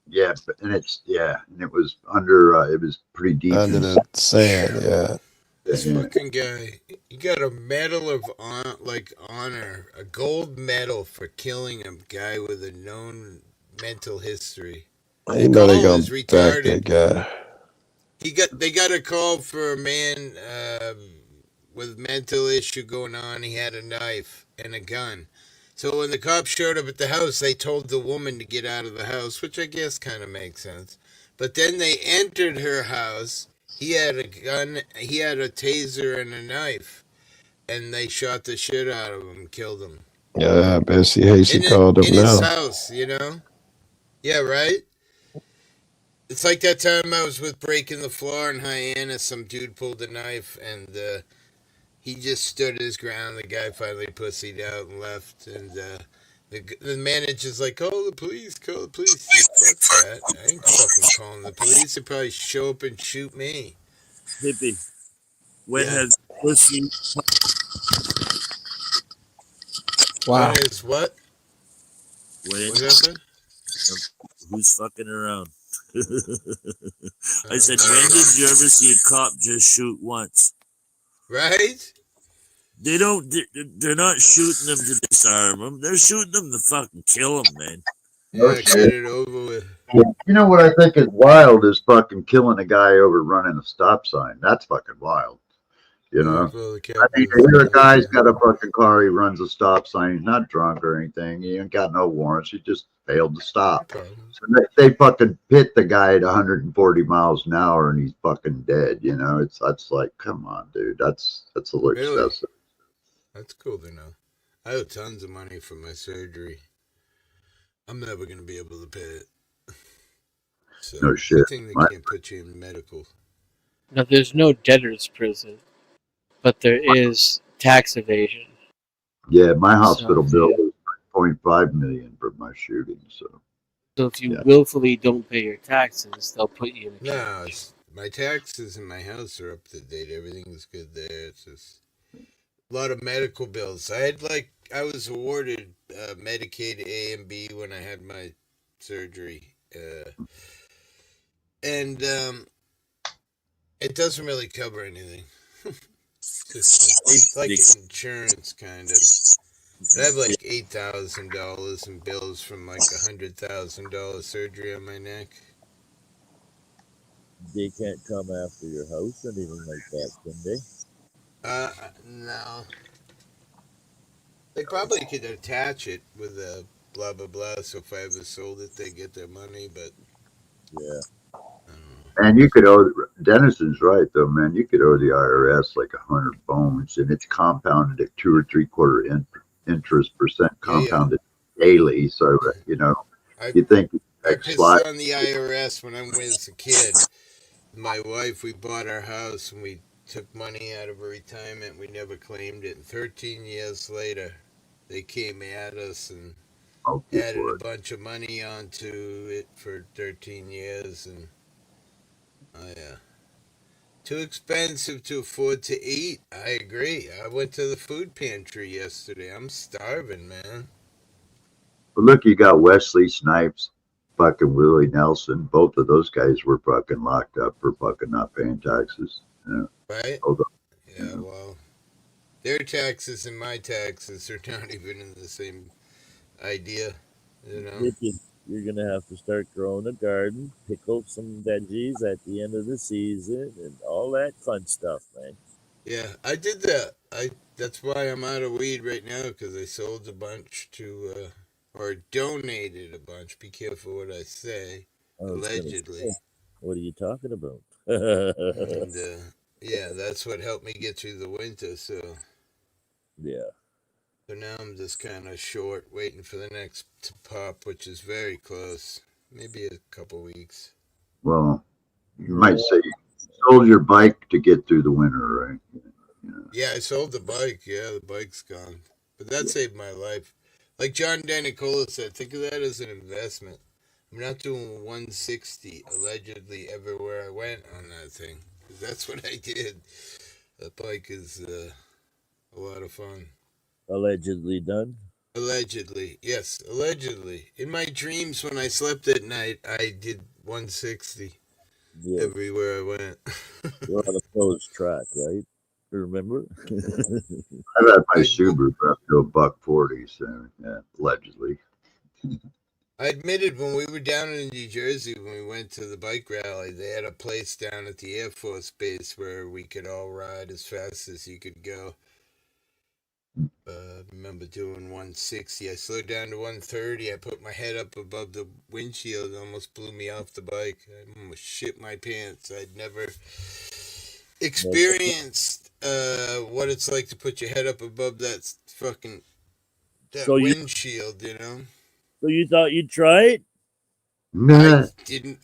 S7: Yeah, and it was under, it was pretty deep.
S12: Under the sand, yeah.
S11: This fucking guy, he got a medal of honor, a gold medal for killing a guy with a known mental history.
S12: You know they're gonna back that guy.
S11: They got a call for a man with mental issue going on. He had a knife and a gun. So when the cops showed up at the house, they told the woman to get out of the house, which I guess kind of makes sense. But then they entered her house. He had a gun, he had a taser and a knife, and they shot the shit out of him, killed him.
S12: Yeah, I bet she called him
S11: in
S12: now.
S11: his house, you know? Yeah, right? It's like that time I was with Breaking the Floor in Hyannis. Some dude pulled a knife, and he just stood his ground. The guy finally pussied out and left, and the manager's like, call the police. Fuck that. I ain't fucking calling the police. They'll probably show up and shoot me.
S13: Hippie, when has pussy...
S9: Wow.
S11: When is what? What happened?
S13: Who's fucking around? I said, when did you ever see a cop just shoot once?
S11: Right?
S13: They're not shooting them to disarm them. They're shooting them to fucking kill them, man.
S11: Yeah, get it over with.
S7: You know what I think is wild is fucking killing a guy over running a stop sign. That's fucking wild. You know? I mean, here a guy's got a fucking car, he runs a stop sign, he's not drunk or anything, he ain't got no warrants, he just failed to stop. So they fucking pit the guy at 140 miles an hour and he's fucking dead, you know? That's like, come on, dude, that's a little excessive.
S11: That's cool to know. I owe tons of money for my surgery. I'm never going to be able to pay it. So,
S7: no shit.
S11: I think they can't put you in medical.
S9: Now, there's no debtor's prison, but there is tax evasion.
S7: Yeah, my hospital bill was $0.5 million for my shooting. So
S9: if you willfully don't pay your taxes, they'll put you in a cage.
S11: No, my taxes in my house are up to date. Everything's good there. It's just a lot of medical bills. I I was awarded Medicaid A and B when I had my surgery, and it doesn't really cover anything. It's like insurance, kind of. I have like $8,000 in bills from like $100,000 surgery on my neck.
S13: They can't come after your house or anything like that, can they?
S11: No. They probably could attach it with a blah blah blah. So if I ever sold it, they get their money. But
S13: yeah.
S7: And you could owe, Dennison's right though, man. You could owe the IRS like 100 bones, and it's compounded at 2 or 3/4 interest percent compounded daily. So you know, you think
S11: I pissed on the IRS when I was a kid. My wife, we bought our house and we took money out of her retirement. We never claimed it. And 13 years later, they came at us and added a bunch of money onto it for 13 years. And too expensive to afford to eat. I agree. I went to the food pantry yesterday. I'm starving, man.
S7: But look, you got Wesley Snipes, fucking Willie Nelson. Both of those guys were fucking locked up for fucking not paying taxes. You know?
S11: Right?
S7: Yeah,
S11: well, their taxes and my taxes are not even in the same idea, you know?
S13: You're going to have to start growing a garden, pickle some veggies at the end of the season, and all that fun stuff, man.
S11: Yeah, I did that. That's why I'm out of weed right now, because I sold a bunch to, or donated a bunch. Be careful what I say. Allegedly.
S13: What are you talking about?
S11: And, yeah, that's what helped me get through the winter, so.
S13: Yeah.
S11: So now I'm just kind of short, waiting for the next to pop, which is very close. Maybe a couple weeks.
S7: Well, you might say you sold your bike to get through the winter, right?
S11: Yeah, I sold the bike. Yeah, the bike's gone. But that saved my life. Like John Danicola said, think of that as an investment. I'm not doing 160 allegedly everywhere I went on that thing. 'Cause that's what I did. That bike is a lot of fun.
S13: Allegedly done?
S11: Allegedly. Yes, allegedly. In my dreams when I slept at night, I did 160 everywhere I went.
S13: You're on a closed track, right? Remember?
S7: I've had my Subaru up to $140, so yeah, allegedly.
S11: I admitted when we were down in New Jersey, when we went to the bike rally, they had a place down at the Air Force Base where we could all ride as fast as you could go. I remember doing 160. I slowed down to 130. I put my head up above the windshield. It almost blew me off the bike. I almost shit my pants. I'd never experienced what it's like to put your head up above that fucking windshield, you know?
S13: So you thought you'd try it?
S7: Nah.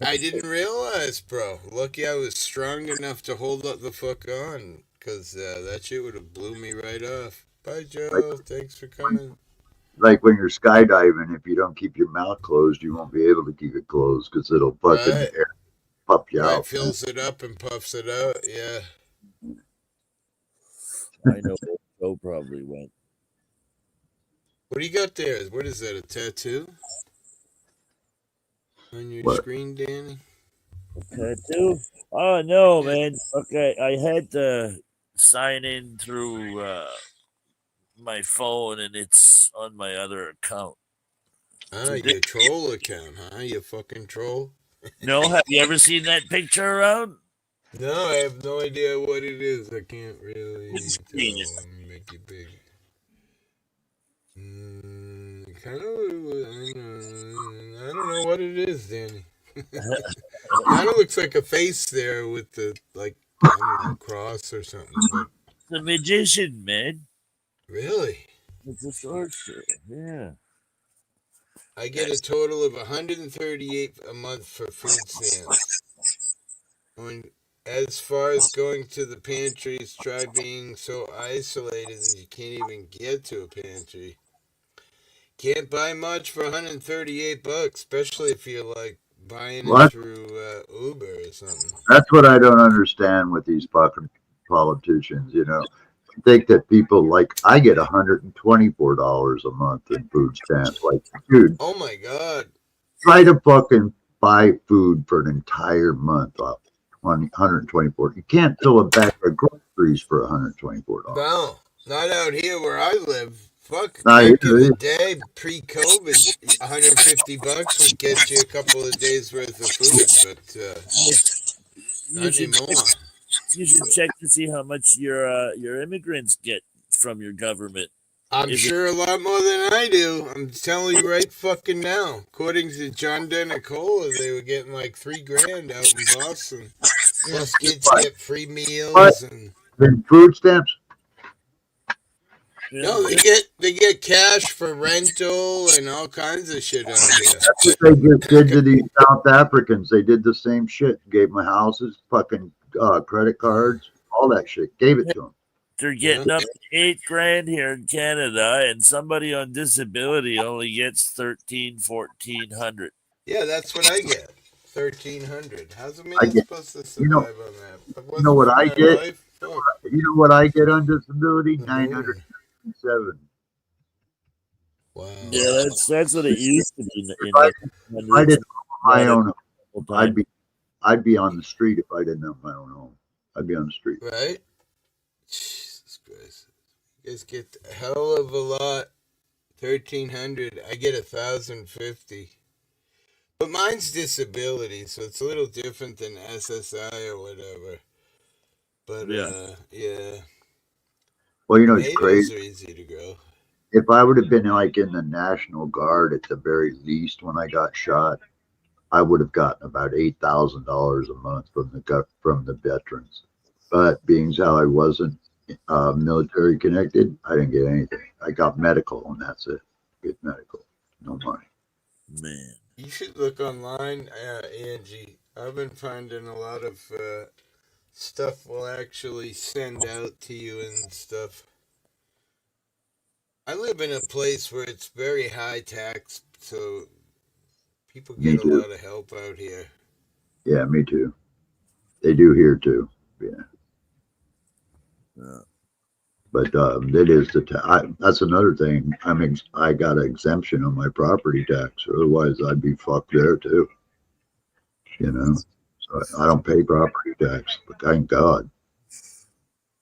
S11: I didn't realize, bro. Lucky I was strong enough to hold up the fuck on, because that shit would have blew me right off. Bye, Joe. Thanks for coming.
S7: Like when you're skydiving, if you don't keep your mouth closed, you won't be able to keep it closed because it'll fucking air puff you out.
S11: It fills it up and puffs it out, yeah.
S13: I know where Joe probably went.
S11: What do you got there? What is that, a tattoo? On your screen, Danny?
S13: Tattoo? Oh, no, man. Okay, I had to sign in through my phone, and it's on my other account.
S11: Your troll account, huh? You fucking troll?
S13: No, have you ever seen that picture around?
S11: No, I have no idea what it is. I can't really tell. Let me make it big. Kind of, I don't know what it is, Danny. Kind of looks like a face there with the, like, I don't know, cross or something. But...
S13: The magician, man.
S11: Really?
S13: It's a sorcerer, yeah.
S11: I get a total of $138 a month for food stamps. As far as going to the pantries, try being so isolated that you can't even get to a pantry. Can't buy much for $138, especially if you're like buying it through Uber or something.
S7: That's what I don't understand with these fucking politicians. You know, think that people like I get $124 a month in food stamps. Like, dude,
S11: Oh my God.
S7: try to fucking buy food for an entire month off 124. You can't fill a bag of groceries for $124.
S11: No, not out here where I live. Fuck,
S7: Not
S11: back in the
S7: here.
S11: day, pre-COVID, $150 would get you a couple of days worth of food, but not anymore.
S13: You should check to see how much your immigrants get from your government.
S11: I'm sure a lot more than I do. I'm telling you right fucking now. According to John Denicola, they were getting like $3,000 out in Boston. Plus, kids get free meals and
S7: food stamps.
S11: No, they get cash for rental and all kinds of shit out here.
S7: That's what they just did to these South Africans. They did the same shit. Gave them houses, fucking credit cards, all that shit. Gave it to them.
S13: They're getting up to $8,000 here in Canada, and somebody on disability only gets $1,400.
S11: Yeah, that's what I get. $1,300. How's a man supposed to survive on that?
S7: You know what I get?
S11: Life?
S7: You know what I get on disability? $907.
S11: Wow.
S13: Yeah, that's what it used to be.
S7: If I didn't own my own home, I'd be on the street if I didn't have my own home. I'd be on the street.
S11: Right? Jesus Christ. You guys get a hell of a lot. $1,300. I get $1,050. But mine's disability, so it's a little different than SSI or whatever. But yeah.
S7: Well, you know, it's crazy.
S11: Are easy to grow.
S7: If I would have been like in the National Guard at the very least when I got shot, I would have gotten about $8,000 a month from the veterans. But being as how I wasn't military connected, I didn't get anything. I got medical, and that's it. Get medical, no money.
S13: Man,
S11: you should look online, Angie. I've been finding a lot of stuff will actually send out to you and stuff. I live in a place where it's very high tax, so people get a lot of help out here.
S7: Yeah, me too. They do here too. Yeah. But it is that's another thing. I got an exemption on my property tax. Otherwise, I'd be fucked there too. You know, so I don't pay property tax. But thank God.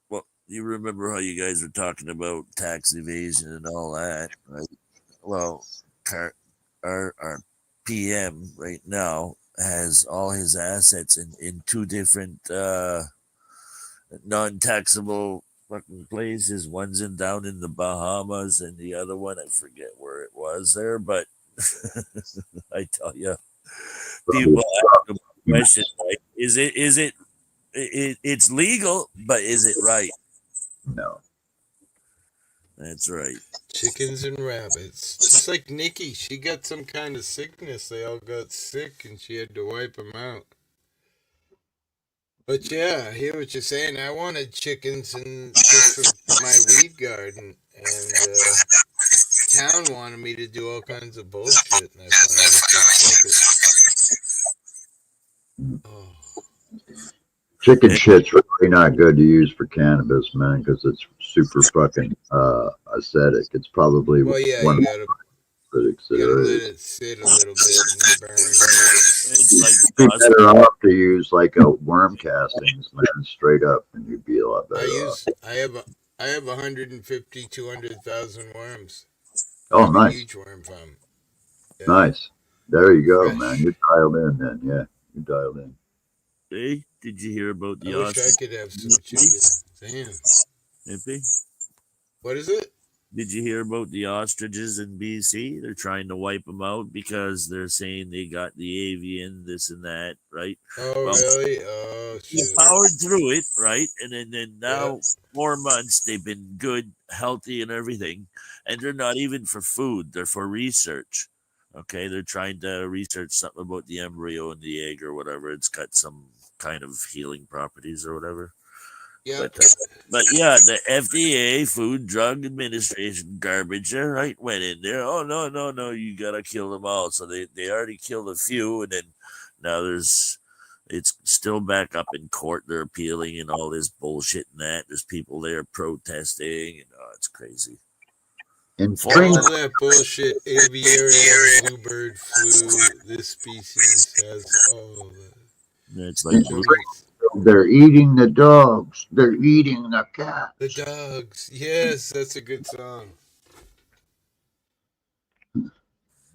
S13: Well, you remember how you guys were talking about tax evasion and all that, right? Well, our PM right now has all his assets in two different non-taxable fucking places. One's down in the Bahamas, and the other one I forget where it was there. But I tell you, people ask the question like, "Is it? It's legal, but is it right?"
S7: No.
S13: That's right.
S11: Chickens and rabbits. Just like Nikki, she got some kind of sickness. They all got sick, and she had to wipe them out. But yeah, I hear what you're saying. I wanted chickens and just for my weed garden, and town wanted me to do all kinds of bullshit, and I finally said, fuck it. Oh.
S7: Chicken shit's really not good to use for cannabis, man, because it's super fucking acidic. It's probably
S11: one of the critics that are. Let it sit a little bit and burn.
S7: It's better off to use like a worm castings, man, straight up, and you'd be a lot better off.
S11: I have 150, 200,000 worms.
S7: Oh, nice.
S11: Huge worm farm.
S7: Yeah. Nice. There you go, man. You're dialed in then. Yeah, you're dialed in.
S13: Hey, did you hear about the
S11: I wish I could have some chicken. Damn.
S13: Hippie?
S11: What is it?
S13: Did you hear about the ostriches in BC? They're trying to wipe them out because they're saying they got the avian, this and that, right?
S11: Oh, really? Oh, shit.
S13: They powered through it, right? And then now 4 months, they've been good, healthy, and everything. And they're not even for food. They're for research. Okay? They're trying to research something about the embryo and the egg or whatever. It's got some kind of healing properties or whatever.
S11: Yeah.
S13: But yeah, the FDA, Food Drug Administration, garbage, right, went in there. Oh, no, you got to kill them all. So they already killed a few, and then now there's It's still back up in court. They're appealing and all this bullshit and that. There's people there protesting, and it's crazy.
S7: And
S11: all that bullshit, aviary, bluebird flu, this species has all that.
S13: It's like
S7: they're eating the dogs. They're eating the cats.
S11: The dogs. Yes, that's a good song.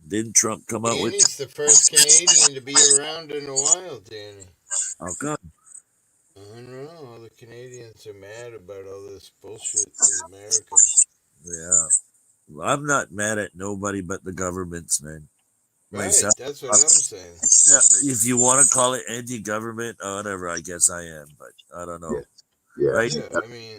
S13: Didn't Trump come out with?
S11: Danny's the first Canadian to be around in a while, Danny.
S13: How come?
S11: I don't know. All the Canadians are mad about all this bullshit in America.
S13: Yeah. Well, I'm not mad at nobody but the governments, man.
S11: Right,
S13: Myself,
S11: that's what I'm saying.
S13: Yeah, if you want to call it anti-government, whatever, I guess I am, but I don't know.
S7: Yeah.
S13: Right?
S11: Yeah, I mean,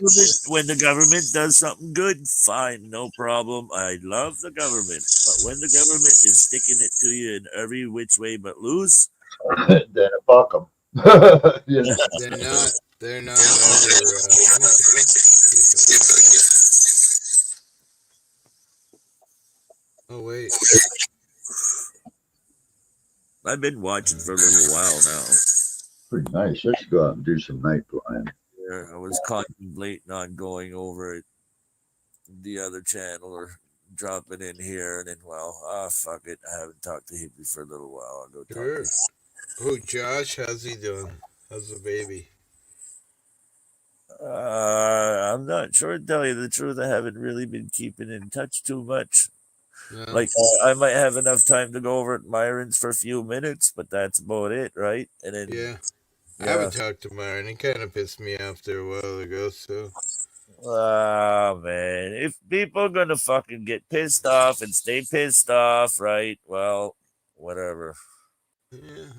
S13: when the government does something good, fine, no problem. I love the government, but when the government is sticking it to you in every which way but loose,
S7: then fuck them.
S11: yeah. They're not ever. Oh wait.
S13: I've been watching for a little while now.
S7: Pretty nice. Let's go out and do some night flying.
S13: Yeah, I was contemplating on going over it, the other channel or dropping in here, and then fuck it. I haven't talked to Hippie for a little while. I'll go talk to him.
S11: Oh, Josh, how's he doing? How's the baby?
S13: I'm not sure, to tell you the truth. I haven't really been keeping in touch too much.
S11: No.
S13: Like, I might have enough time to go over at Myron's for a few minutes, but that's about it, right? And then,
S11: yeah. I haven't talked to Myron. He kind of pissed me off there a while ago, so.
S13: Oh, man. If people are going to fucking get pissed off and stay pissed off, right? Well, whatever.
S11: Yeah.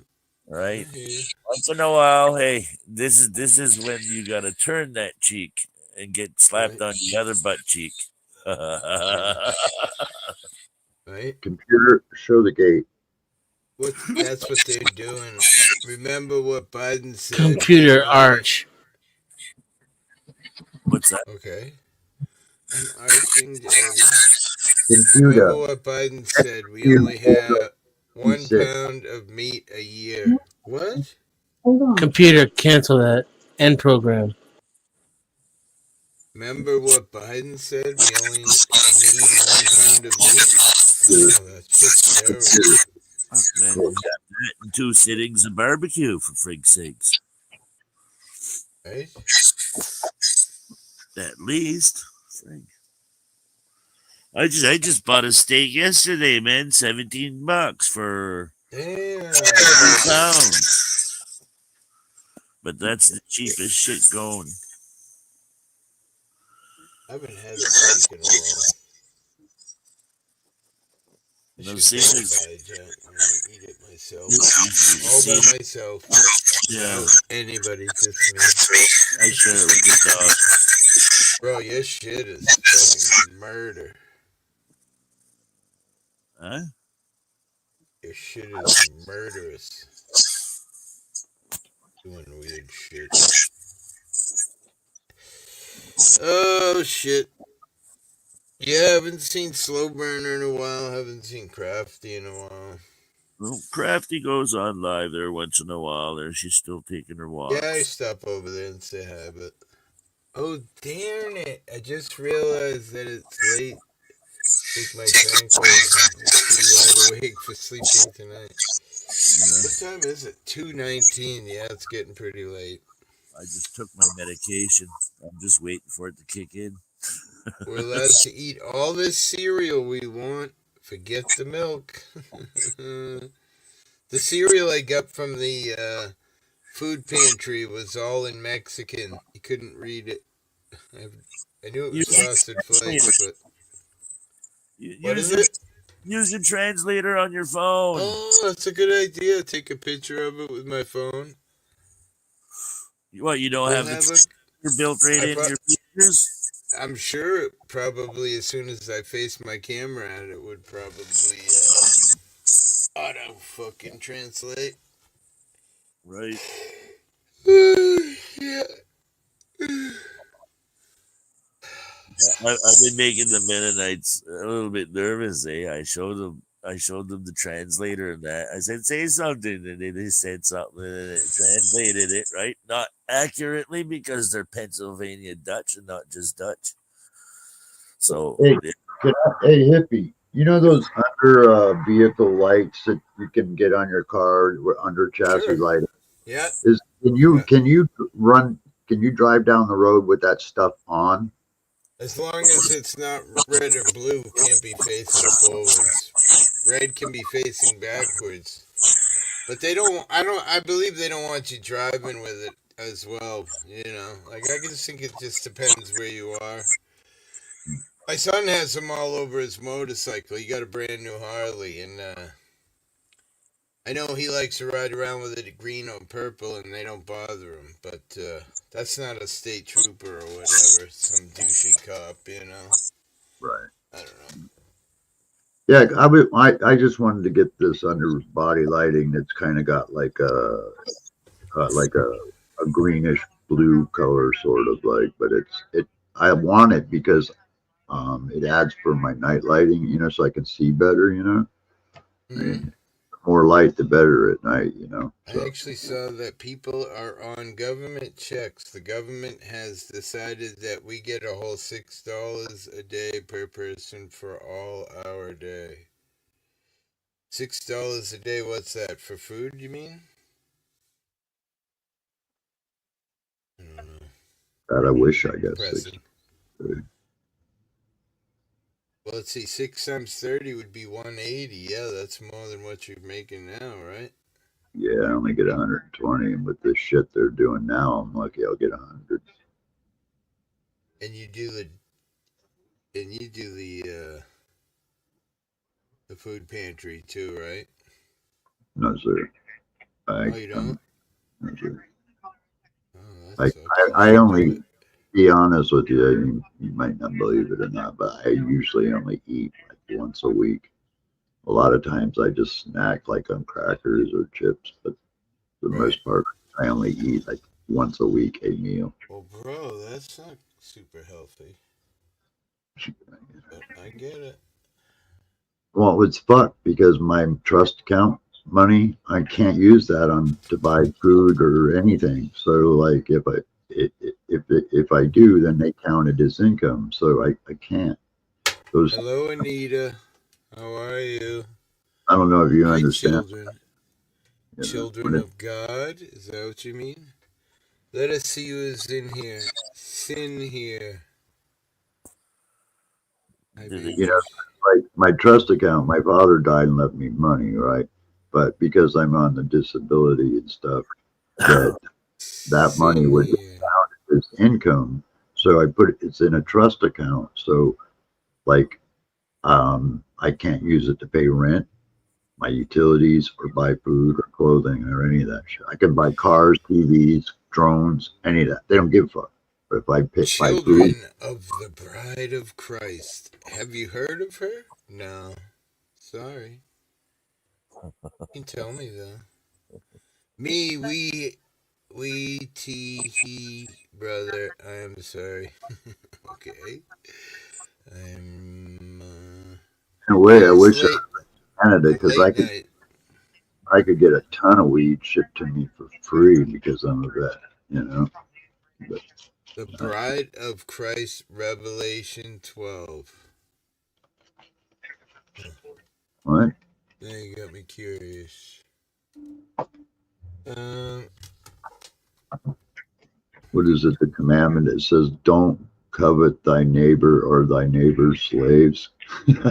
S13: Right? Once in a while, hey, this is when you got to turn that cheek and get slapped on the other butt cheek.
S11: Right?
S7: Computer, show the gate.
S11: That's what they're doing. Remember what Biden said.
S9: Computer arch.
S13: What's that?
S11: Okay. I'm arching, Daddy.
S7: Computer.
S11: Remember what Biden said. We only have 1 pound of meat a year. What?
S9: Computer, cancel that. End program.
S11: Remember what Biden said? We only need 1 pound of meat? Oh, that's just terrible.
S13: Man, that and 2 sittings of barbecue, for frig's sakes.
S11: Right?
S13: At least. Frig. I just bought a steak yesterday, man. $17 for 3 pounds. But that's the cheapest shit going.
S11: I haven't had a steak in a while.
S13: No seasons.
S11: I'm gonna eat it myself. All by myself.
S13: Yeah.
S11: Anybody, just me.
S13: I share it with the dog.
S11: Bro, your shit is fucking murder.
S13: Huh?
S11: Your shit is murderous. Doing weird shit. Oh, shit. Yeah, haven't seen Slow Burner in a while. Haven't seen Crafty in a while.
S13: Well, Crafty goes on live there once in a while. There, she's still taking her walks.
S11: Yeah, I stop over there and say hi, but... Oh, damn it. I just realized that it's late. Take my tranquils and be wide awake for sleeping tonight. Yeah. What time is it? 2:19. Yeah, it's getting pretty late.
S13: I just took my medication. I'm just waiting for it to kick in.
S11: We're allowed to eat all this cereal we want. Forget the milk. The cereal I got from the food pantry was all in Mexican. You couldn't read it. I knew it was Frosted Flakes, but... What is it?
S13: Use your translator on your phone.
S11: Oh, that's a good idea. Take a picture of it with my phone.
S13: What, you don't have the built right in your pictures?
S11: I'm sure probably as soon as I face my camera at it would probably auto fucking translate.
S13: Right.
S11: Yeah.
S13: I've been making the Mennonites a little bit nervous, eh? I showed them I showed them the translator and that. I said, say something. And they said something and it translated it, right? Not accurately because they're Pennsylvania Dutch and not just Dutch. So,
S7: hey, hey hippie, you know those under vehicle lights that you can get on your car under chassis light?
S11: Yeah.
S7: Can you drive down the road with that stuff on?
S11: As long as it's not red or blue, can't be facing forwards. Red can be facing backwards. But I believe they don't want you driving with it as well, Like, I just think it just depends where you are. My son has them all over his motorcycle. He got a brand new Harley, and I know he likes to ride around with it green or purple, and they don't bother him. But that's not a state trooper or whatever, some douchey cop,
S7: Right.
S11: I don't know.
S7: Yeah, I just wanted to get this under body lighting that's kind of got like a greenish blue color, sort of like, but I want it because it adds for my night lighting, so I can see better, I mean, the more light the better at night,
S11: I actually saw that people are on government checks. The government has decided that we get a whole $6 a day per person for all our day. $6 a day, what's that? For food, you mean? I don't know.
S7: God, I wish I guess.
S11: Depressing. Well, let's see, 6 times 30 would be 180. Yeah, that's more than what you're making now, right?
S7: Yeah, I only get 120, and with this shit they're doing now, I'm lucky I'll get 100.
S11: And you do the food pantry too, right?
S7: No, sir.
S11: You don't?
S7: No, sir. I only, be honest with you, you might not believe it or not, but I usually only eat like once a week. A lot of times I just snack like on crackers or chips, but for the most part, I only eat like once a week a meal.
S11: Well, bro, that's not super healthy. But I get it.
S7: Well, it's fucked because my trust account money, I can't use that to buy food or anything. So, like, if I do, then they count it as income. So I can't.
S11: Hello, Anita. How are you?
S7: I don't know if you understand.
S11: Children of God, is that what you mean? Let us see who is in here. Sin here.
S7: Like my trust account, my father died and left me money, right? But because I'm on the disability and stuff, that money would be counted as income. So it's in a trust account. So like, I can't use it to pay rent, my utilities, or buy food or clothing or any of that shit. I can buy cars, TVs, drones, any of that. They don't give a fuck. But if I pick
S11: Children of the Bride of Christ. Have you heard of her? No. Sorry. You can tell me though. Me, we, he, brother. I am sorry. Okay.
S7: in a way, I wish I was in Canada because I could get a ton of weed shipped to me for free because I'm a vet, But,
S11: the Bride of Christ, Revelation 12.
S7: What?
S11: Now you got me curious.
S7: What is it? The commandment that says, "Don't covet thy neighbor or thy neighbor's slaves." Yeah.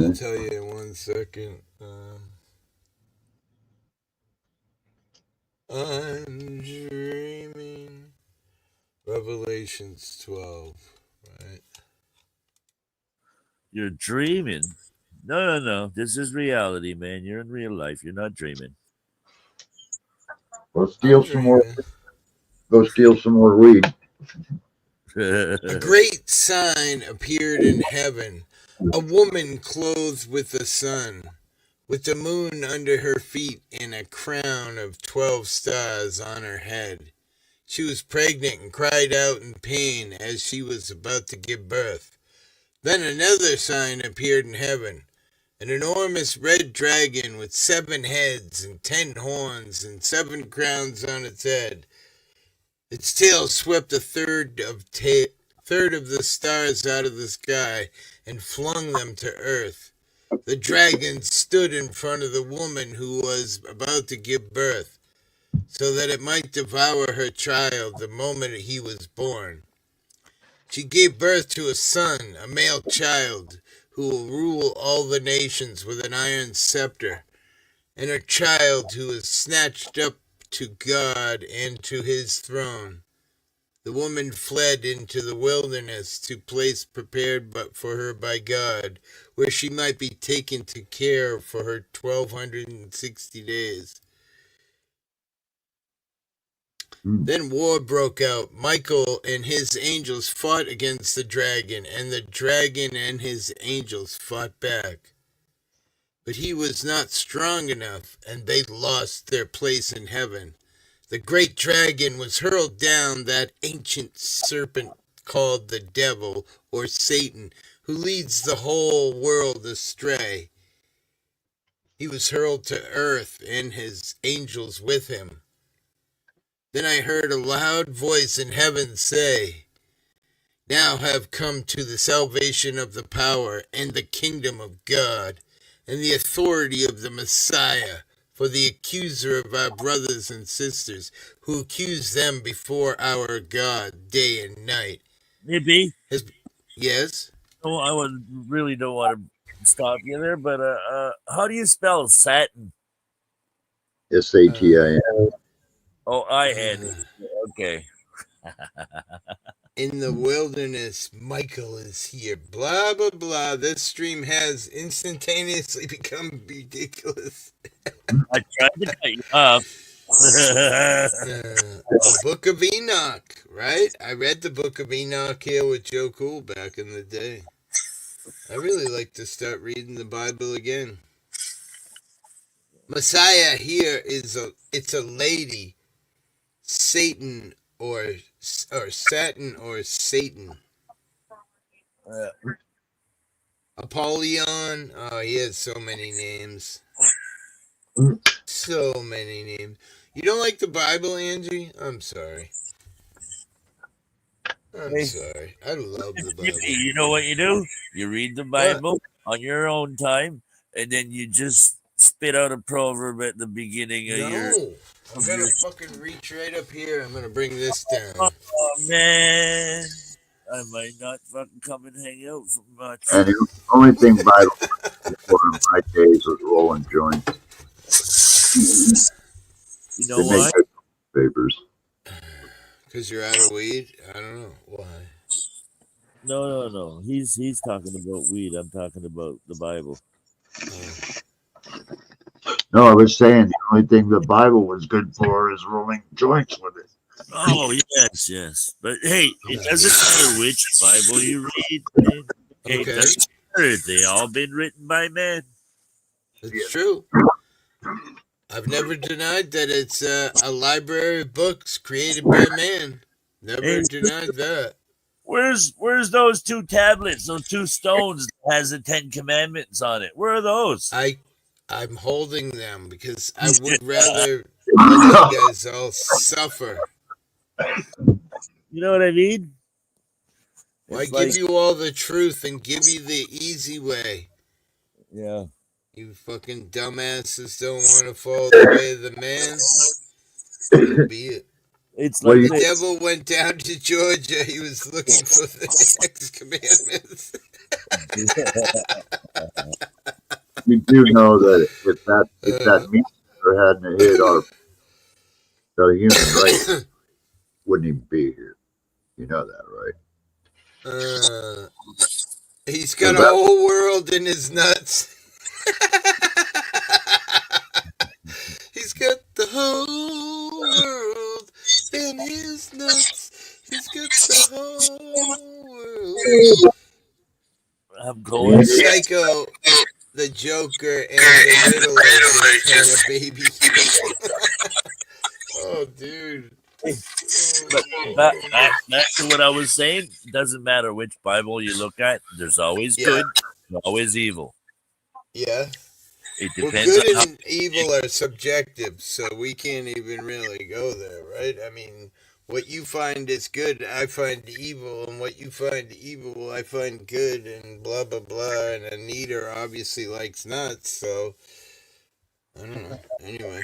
S11: I'll tell you in 1 second. I'm dreaming. Revelations 12, right?
S13: You're dreaming. No. This is reality, man. You're in real life. You're not dreaming.
S7: Go steal some more. Go steal some more weed.
S11: A great sign appeared in heaven, a woman clothed with the sun, with the moon under her feet and a crown of 12 stars on her head. She was pregnant and cried out in pain as she was about to give birth. Then another sign appeared in heaven, an enormous red dragon with 7 heads and 10 horns and 7 crowns on its head. Its tail swept a third of the stars out of the sky and flung them to earth. The dragon stood in front of the woman who was about to give birth, so that it might devour her child the moment he was born. She gave birth to a son, a male child, who will rule all the nations with an iron scepter, and a child who is snatched up to God and to his throne. The woman fled into the wilderness to a place prepared for her by God, where she might be taken to care for her 1260 days. Then war broke out. Michael and his angels fought against the dragon, and the dragon and his angels fought back. But he was not strong enough, and they lost their place in heaven. The great dragon was hurled down, that ancient serpent called the devil or Satan, who leads the whole world astray. He was hurled to earth, and his angels with him. Then I heard a loud voice in heaven say, "Now have come to the salvation of the power and the kingdom of God, and the authority of the Messiah, for the accuser of our brothers and sisters, who accuse them before our God day and night."
S13: Hippie?
S11: Yes?
S13: Oh, I really don't want to stop you there, but how do you spell Satin?
S7: Satan.
S13: Oh, I-N. Okay.
S11: In the wilderness, Michael is here. Blah, blah, blah. This stream has instantaneously become ridiculous.
S13: I tried to cut you off.
S11: The Book of Enoch, right? I read the Book of Enoch here with Joe Cool back in the day. I really like to start reading the Bible again. Messiah here it's a lady, Satan or Satin or Satan. Apollyon. Oh, he has so many names. So many names. You don't like the Bible, Angie? I'm sorry. I'm sorry. I love the Bible.
S13: You know what you do? You read the Bible on your own time, and then you just spit out a proverb at the beginning of your...
S11: I'm going to fucking reach right up here. I'm going to bring this down.
S13: Oh, man. I might not fucking come and hang out for much.
S7: And the only thing Bible before in my days was rolling joints.
S13: You know why?
S7: Papers.
S11: Because you're out of weed? I don't know. Why?
S13: No. He's talking about weed. I'm talking about the Bible.
S7: No, I was saying the only thing the Bible was good for is rolling joints with it.
S13: Oh, yes. But hey, it doesn't matter which Bible you read. Man. Okay. It doesn't matter. They all been written by men.
S11: It's true. I've never denied that it's a library of books created by man. Never denied that.
S13: Where's those 2 tablets, those 2 stones that has the 10 Commandments on it? Where are those?
S11: I'm holding them because I would rather let you guys all suffer.
S13: You know what I mean?
S11: Why give you all the truth and give you the easy way?
S13: Yeah.
S11: You fucking dumbasses don't want to follow the way of the man. So be it.
S13: It's like
S11: the devil went down to Georgia. He was looking for the next commandments.
S7: You do know that if that meteor hadn't hit the human race, wouldn't even be here. You know that, right?
S11: He's got a whole world in his nuts. He's got the whole world in his nuts. He's got the whole world.
S13: I'm going
S11: Psycho, the Joker, and the Riddler just had a baby. Oh, dude.
S13: But back to what I was saying. Doesn't matter which Bible you look at. There's always good, there's always evil.
S11: Yeah.
S13: It
S11: Well,
S13: depends
S11: good
S13: on how.
S11: and evil are subjective, so we can't even really go there, right? I mean, what you find is good, I find evil, and what you find evil, I find good, and blah, blah, blah. And Anita obviously likes nuts, so I don't know. Anyway.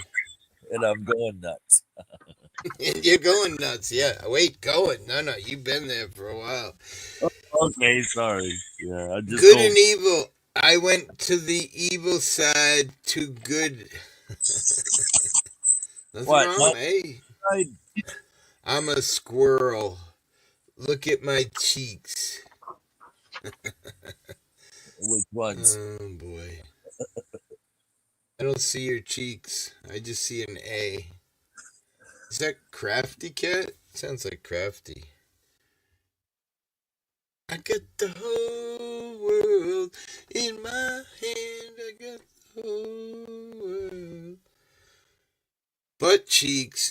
S13: And I'm going nuts.
S11: You're going nuts, yeah. Wait, going. No, you've been there for a while.
S13: Okay, sorry. Yeah, I just
S11: Good
S13: go.
S11: and evil. I went to the evil side to good. Nothing
S13: What?
S11: wrong. Hey,
S13: Right.
S11: I'm a squirrel. Look at my cheeks.
S13: Which ones?
S11: Oh boy. I don't see your cheeks. I just see an A. Is that Crafty Cat? Sounds like Crafty. I got the whole world in my hand. I got the whole world. Butt cheeks.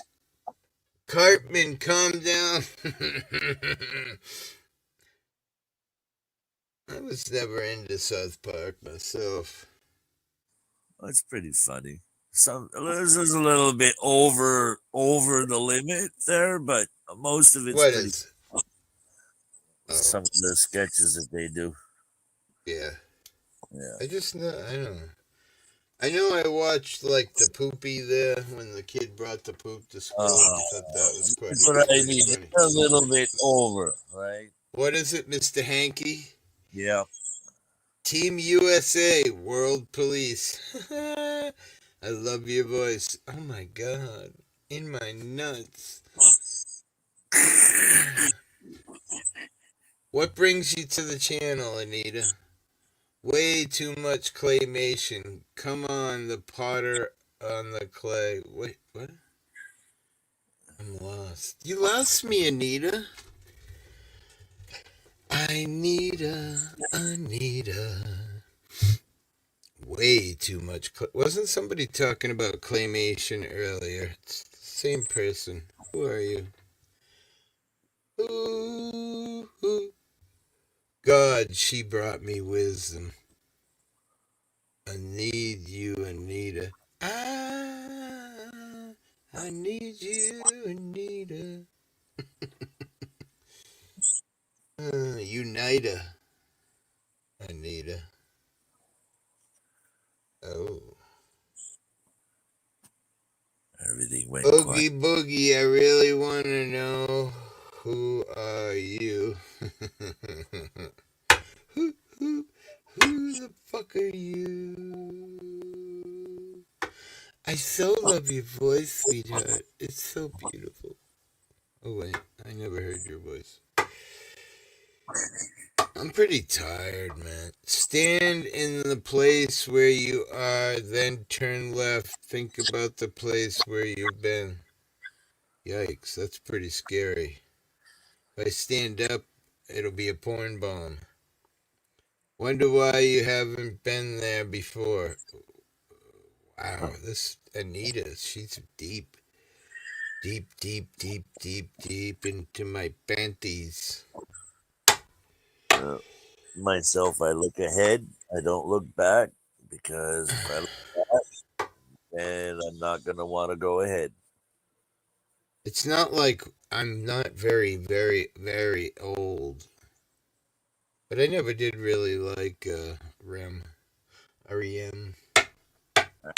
S11: Cartman, calm down. I was never into South Park myself.
S13: That's pretty funny. This is a little bit over the limit there, but most of it's
S11: What
S13: pretty.
S11: is?
S13: Some of the sketches that they do.
S11: Yeah.
S13: Yeah.
S11: I just know. I don't know. I know I watched like the poopy there when the kid brought the poop to school. I thought that was quite
S13: That's what I mean.
S11: funny.
S13: It's a little bit over, right?
S11: What is it, Mr. Hanky?
S13: Yeah.
S11: Team USA, World Police. I love your voice. Oh my god. In my nuts. What brings you to the channel, Anita? Way too much claymation. Come on, the potter on the clay. Wait, what? I'm lost. You lost me, Anita. Anita. Way too much. Wasn't somebody talking about claymation earlier? It's the same person. Who are you? Ooh. God, she brought me wisdom. I need you, Anita. I need you, Anita. Unita. Anita. Oh.
S13: Everything went
S11: Oogie
S13: quiet.
S11: Boogie, I really want to know, who are you? who the fuck are you? I so love your voice, sweetheart. It's so beautiful. Oh wait, I never heard your voice. I'm pretty tired, man. Stand in the place where you are, then turn left. Think about the place where you've been. Yikes, that's pretty scary. If I stand up, it'll be a porn bomb. Wonder why you haven't been there before. Wow, this Anita, she's deep. Deep into my panties.
S13: Myself, I look ahead. I don't look back because if I look back, then I'm not going to want to go ahead.
S11: It's not like I'm not very, very, very old. But I never did really like REM. REM.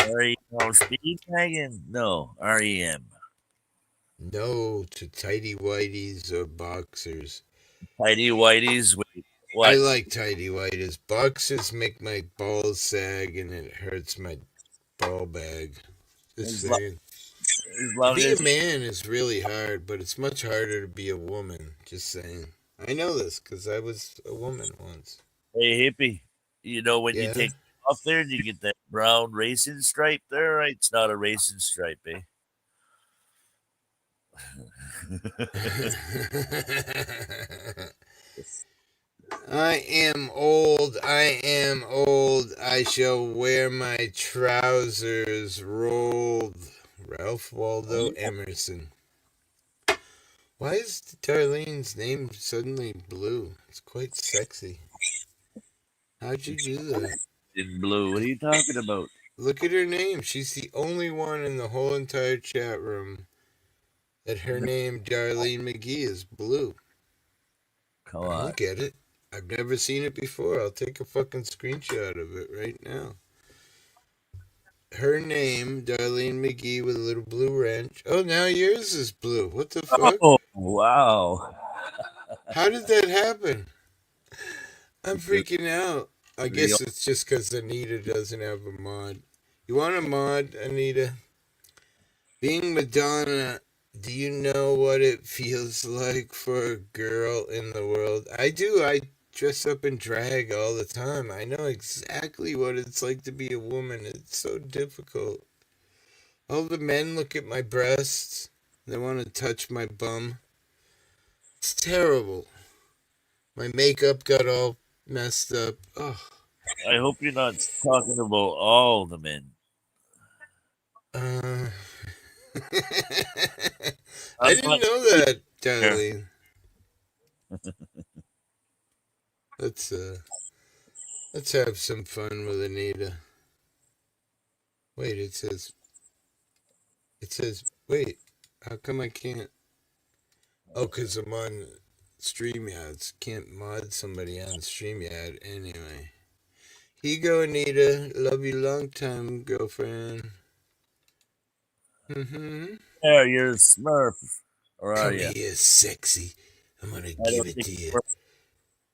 S13: REM Speed Dragon? No, REM.
S11: No to tidy whities or boxers.
S13: Tidy whities? Wait, what?
S11: I like tidy whities. Boxers make my balls sag and it hurts my ball bag. Just saying. To be a man is really hard, but it's much harder to be a woman. Just saying. I know this because I was a woman once.
S13: Hey, hippie, you know when you take off there and you get that brown racing stripe there, right? It's not a racing stripe, eh?
S11: I am old. I shall wear my trousers rolled. Ralph Waldo Emerson. Why is Darlene's name suddenly blue? It's quite sexy. How'd you do that?
S13: In blue. What are you talking about?
S11: Look at her name. She's the only one in the whole entire chat room that her name, Darlene McGee, is blue.
S13: Come
S11: I
S13: on.
S11: don't get it. I've never seen it before. I'll take a fucking screenshot of it right now. Her name, Darlene McGee, with a little blue wrench. Oh, now yours is blue. What the fuck?
S13: Oh, wow.
S11: How did that happen? I'm freaking out. I guess it's just because Anita doesn't have a mod. You want a mod, Anita? Being Madonna, do you know what it feels like for a girl in the world? I do. I dress up in drag all the time. I know exactly what it's like to be a woman. It's so difficult. All the men look at my breasts. They want to touch my bum. It's terrible. My makeup got all messed up. Oh.
S13: I hope you're not talking about all the men.
S11: I didn't know that, Darlene. Let's have some fun with Anita. Wait, it says, wait, how come I can't? Oh, because I'm on StreamYard. Can't mod somebody on StreamYard anyway. Here you go, Anita. Love you long time, girlfriend.
S13: Yeah, you're a Smurf. Or are
S11: Come
S13: you?
S11: here, sexy. I'm gonna give it to you.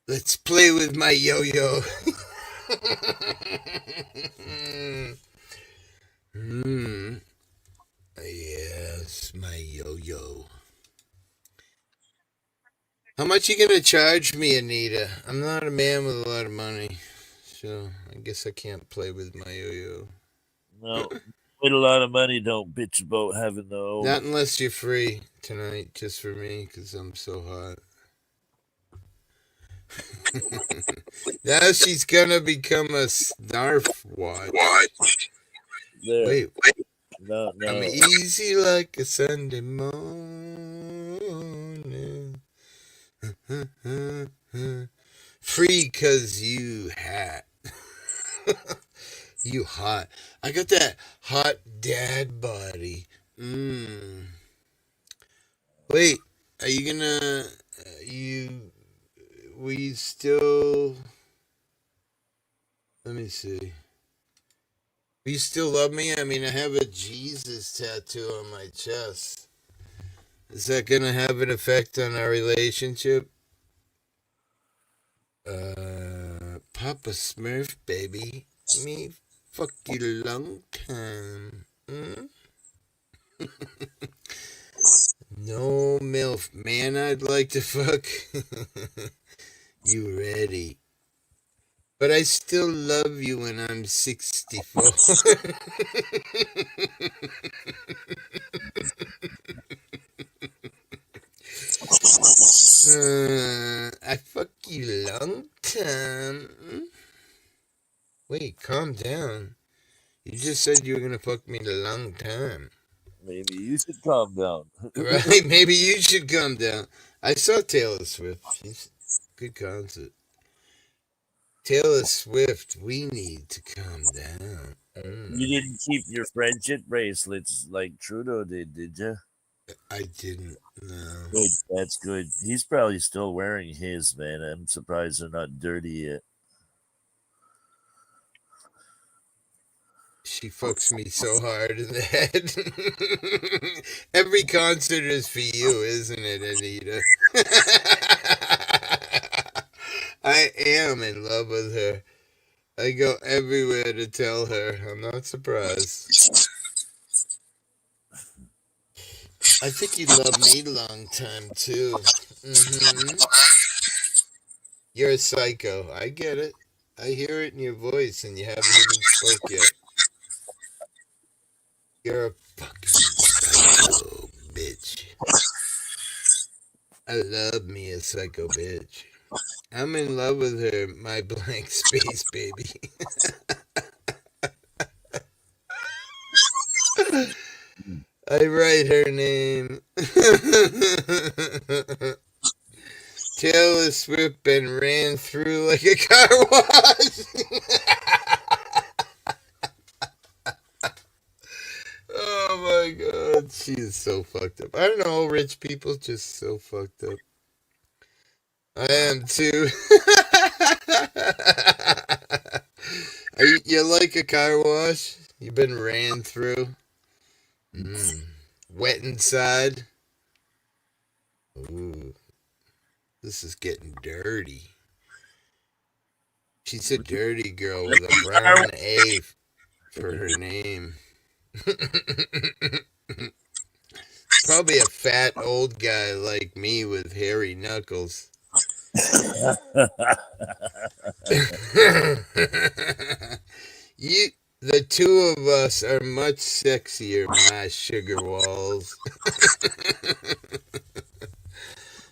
S11: Let's play with my yo-yo. Yes, my yo-yo. How much you gonna charge me, Anita? I'm not a man with a lot of money, so I guess I can't play with my yo-yo.
S13: No, with a lot of money, don't bitch about having the old.
S11: Not unless you're free tonight, just for me, because I'm so hot. Now she's gonna become a snarf watch. Wait.
S13: No.
S11: I'm easy like a Sunday morning. Free cause you hot. You hot. I got that hot dad body. Wait, are you gonna will you still, let me see. Will you still love me? I mean, I have a Jesus tattoo on my chest. Is that gonna have an effect on our relationship? Papa Smurf, baby. Me fuck you long time. No MILF. Man, I'd like to fuck. You ready? But I still love you when I'm 64. I fuck you long time. Wait, calm down. You just said you were gonna fuck me a long time.
S13: Maybe you should calm down.
S11: Right? Maybe you should calm down. I saw Taylor Swift. She's good concert. Taylor Swift, we need to calm down.
S13: You didn't keep your friendship bracelets like Trudeau did you?
S11: I didn't. No.
S13: Good, that's good. He's probably still wearing his, man. I'm surprised they're not dirty yet.
S11: She fucks me so hard in the head. Every concert is for you, isn't it, Anita? I am in love with her. I go everywhere to tell her. I'm not surprised. I think you love me long time, too. You're a psycho. I get it. I hear it in your voice, and you haven't even spoke yet. You're a fucking psycho bitch. I love me a psycho bitch. I'm in love with her, my blank space baby. I write her name. Taylor Swift been ran through like a car wash. Oh my god, she is so fucked up. I don't know, rich people just so fucked up. I am too. You like a car wash? You've been ran through? Wet inside? Ooh, this is getting dirty. She's a dirty girl with a brown A for her name. Probably a fat old guy like me with hairy knuckles. The two of us are much sexier, my sugar walls.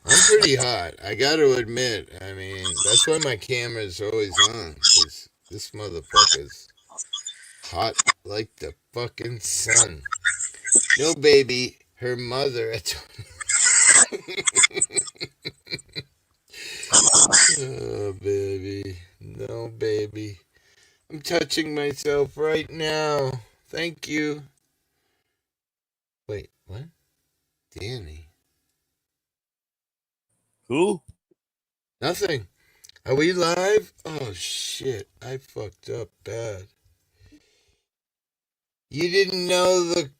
S11: I'm pretty hot, I gotta admit. I mean, that's why my camera's always on, because this motherfucker's hot like the fucking sun. No, baby, her mother. Oh, baby. No, baby. I'm touching myself right now. Thank you. Wait, what? Danny.
S13: Who?
S11: Nothing. Are we live? Oh, shit. I fucked up bad. You didn't know the...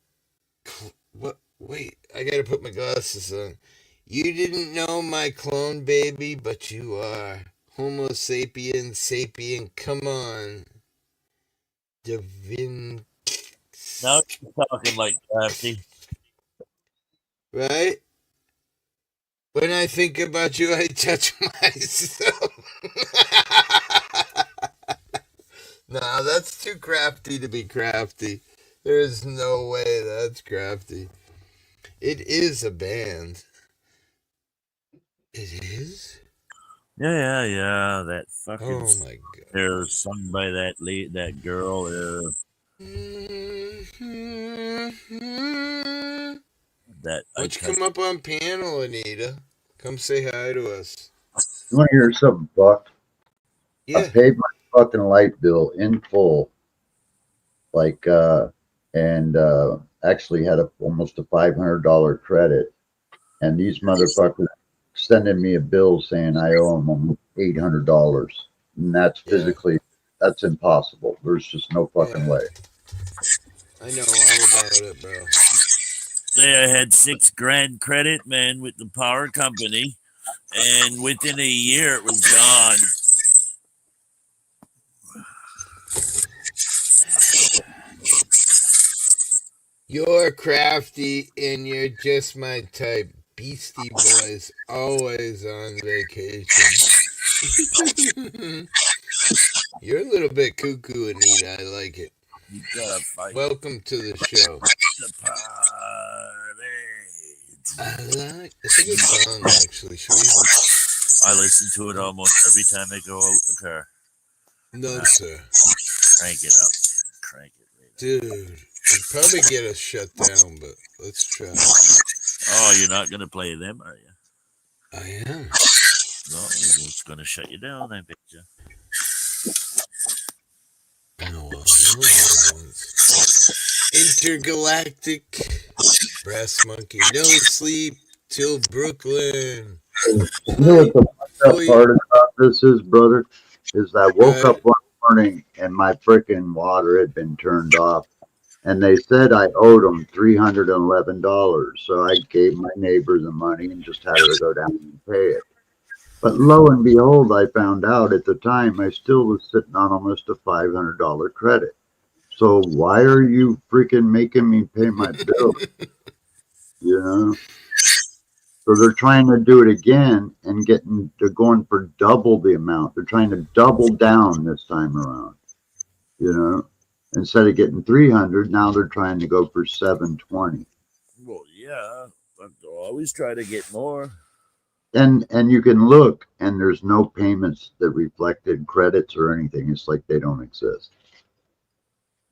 S11: What? Wait, I gotta put my glasses on. You didn't know my clone baby, but you are. Homo sapien, come on. Divin...
S13: Now you're talking like crafty.
S11: Right? When I think about you, I touch myself. Nah, that's too crafty to be crafty. There is no way that's crafty. It is a band. It is?
S13: Yeah. That fucking.
S11: Oh my god.
S13: They're sung by that girl. That.
S11: Why don't you come up on panel, Anita? Come say hi to us.
S7: You want to hear something, Buck?
S11: Yeah.
S7: I paid my fucking light bill in full. And actually had almost a $500 credit. And these motherfuckers sending me a bill saying I owe them $800. And that's physically, that's impossible. There's just no fucking way.
S11: I know all about it, bro.
S13: I had $6,000 credit, man, with the power company. And within a year, it was gone.
S11: You're crafty and you're just my type. Beastie Boys, always on vacation. You're a little bit cuckoo, Anita. I like it.
S13: You gotta fight.
S11: Welcome to the show.
S13: The party.
S11: It's a good song, actually. Should we?
S13: I listen to it almost every time I go out in the car.
S11: No, sir.
S13: Crank it up, man. Crank it.
S11: Dude, we'd probably get us shut down, but let's try.
S13: Oh, you're not going to play them, are you?
S11: I am.
S13: No, it's going to shut you down, I bet you.
S11: No, Intergalactic Brass Monkey. No sleep till Brooklyn.
S7: You know what the fucked up part about this is, brother? Is I woke up one morning and my freaking water had been turned off. And they said I owed them $311. So I gave my neighbor the money and just had her to go down and pay it. But lo and behold, I found out at the time I still was sitting on almost a $500 credit. So why are you freaking making me pay my bill? You know? So they're trying to do it again and they're going for double the amount. They're trying to double down this time around. You know? Instead of getting 300, now they're trying to go for 720.
S13: Well, yeah, but they'll always try to get more.
S7: And you can look, and there's no payments that reflected credits or anything. It's like they don't exist.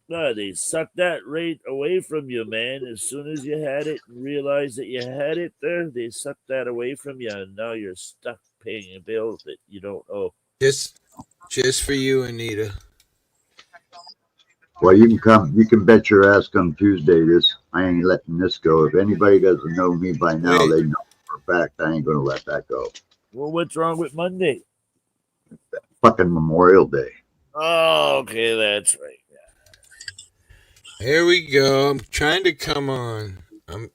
S13: No, they suck that right away from you, man. As soon as you had it and realized that you had it there, they suck that away from you, and now you're stuck paying a bill that you don't owe.
S11: Just for you, Anita.
S7: Well, you can come. You can bet your ass come Tuesday. I ain't letting this go. If anybody doesn't know me by now, they know for a fact I ain't gonna let that go.
S13: Well, what's wrong with Monday?
S7: Fucking Memorial Day.
S13: Oh, okay, that's right.
S11: Here we go. I'm trying to come on.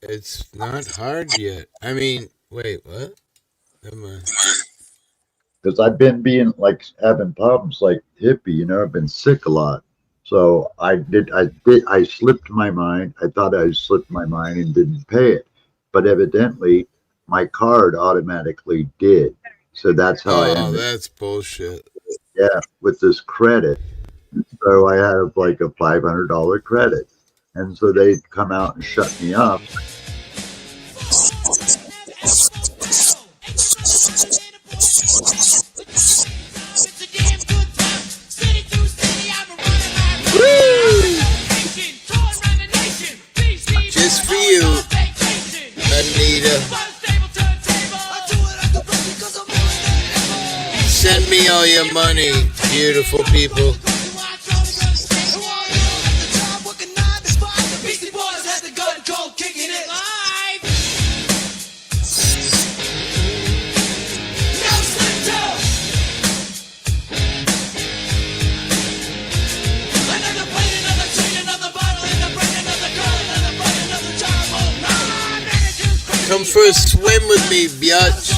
S11: It's not hard yet. I mean, wait, what? Never mind.
S7: Because I've been having problems like hippie. I've been sick a lot. So I slipped my mind. I thought I slipped my mind and didn't pay it. But evidently my card automatically did. So that's how I ended.
S11: Oh, that's bullshit.
S7: Yeah, with this credit. So I have like a $500 credit. And so they come out and shut me up.
S11: Just for you, Anita. Send me all your money, beautiful people. Come for a swim with me, biatch.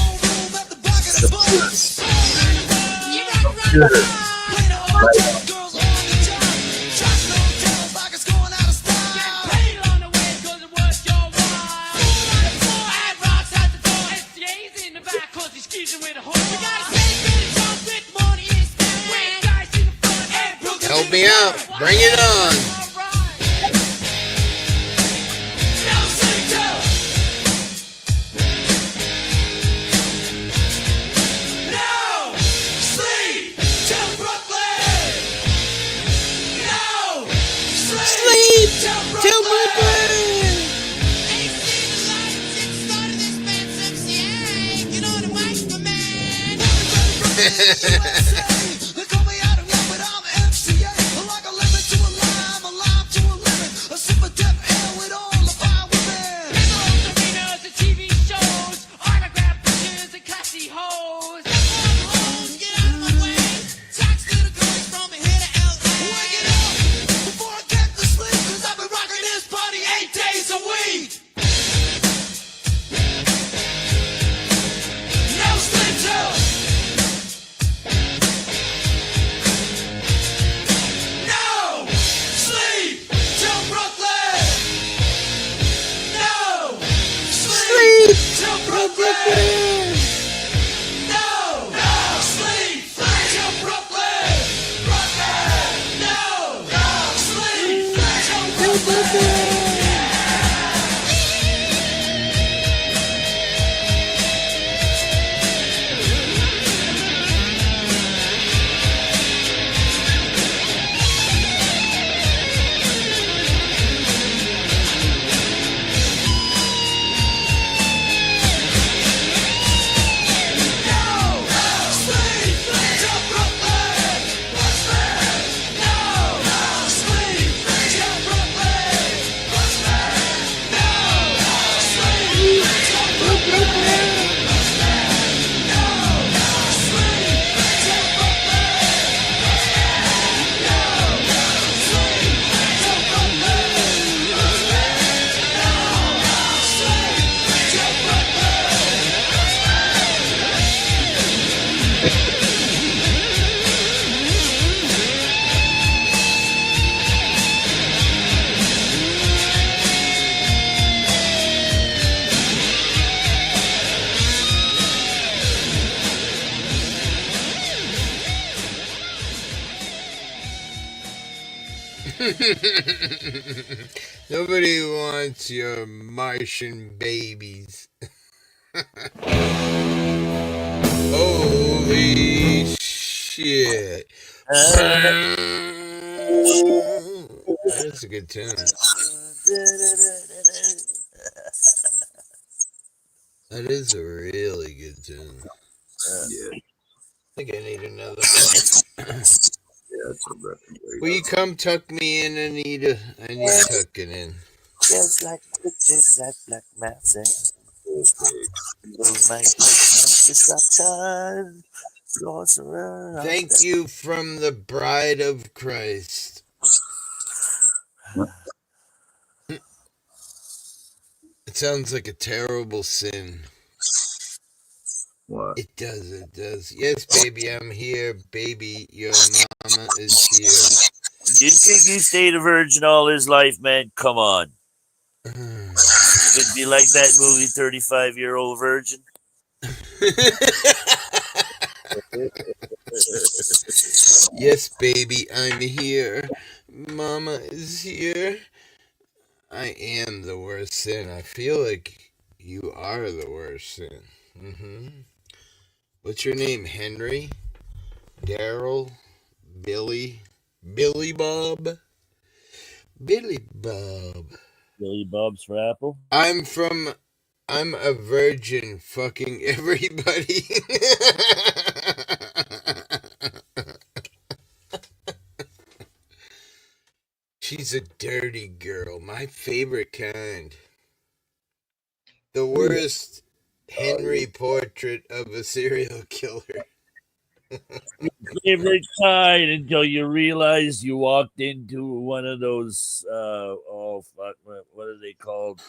S11: Help me out. Bring it on. Nobody wants your Martian babies. Holy shit. That's a good tune. That is a really good tune.
S7: Yeah.
S11: I think I need another.
S7: Yeah, it's a great.
S11: Will you come tuck me in, Anita? I need tucking in.
S13: Just like witches at Black Mass.
S11: Thank you from the Bride of Christ. It sounds like a terrible sin.
S7: What?
S11: It does, it does. Yes, baby, I'm here. Baby, your mama is here.
S13: You think he stayed a virgin all his life, man? Come on. Could be like that movie 35-Year-Old Virgin.
S11: Yes, baby, I'm here. Mama is here. I am the worst sin. I feel like you are the worst sin. What's your name? Henry? Daryl? Billy? Billy Bob? Billy Bob.
S13: Billy Bob's for Apple?
S11: I'm a virgin fucking everybody. She's a dirty girl. My favorite kind. The worst Henry portrait of a serial killer.
S13: Favorite kind until you realize you walked into one of those what are they called?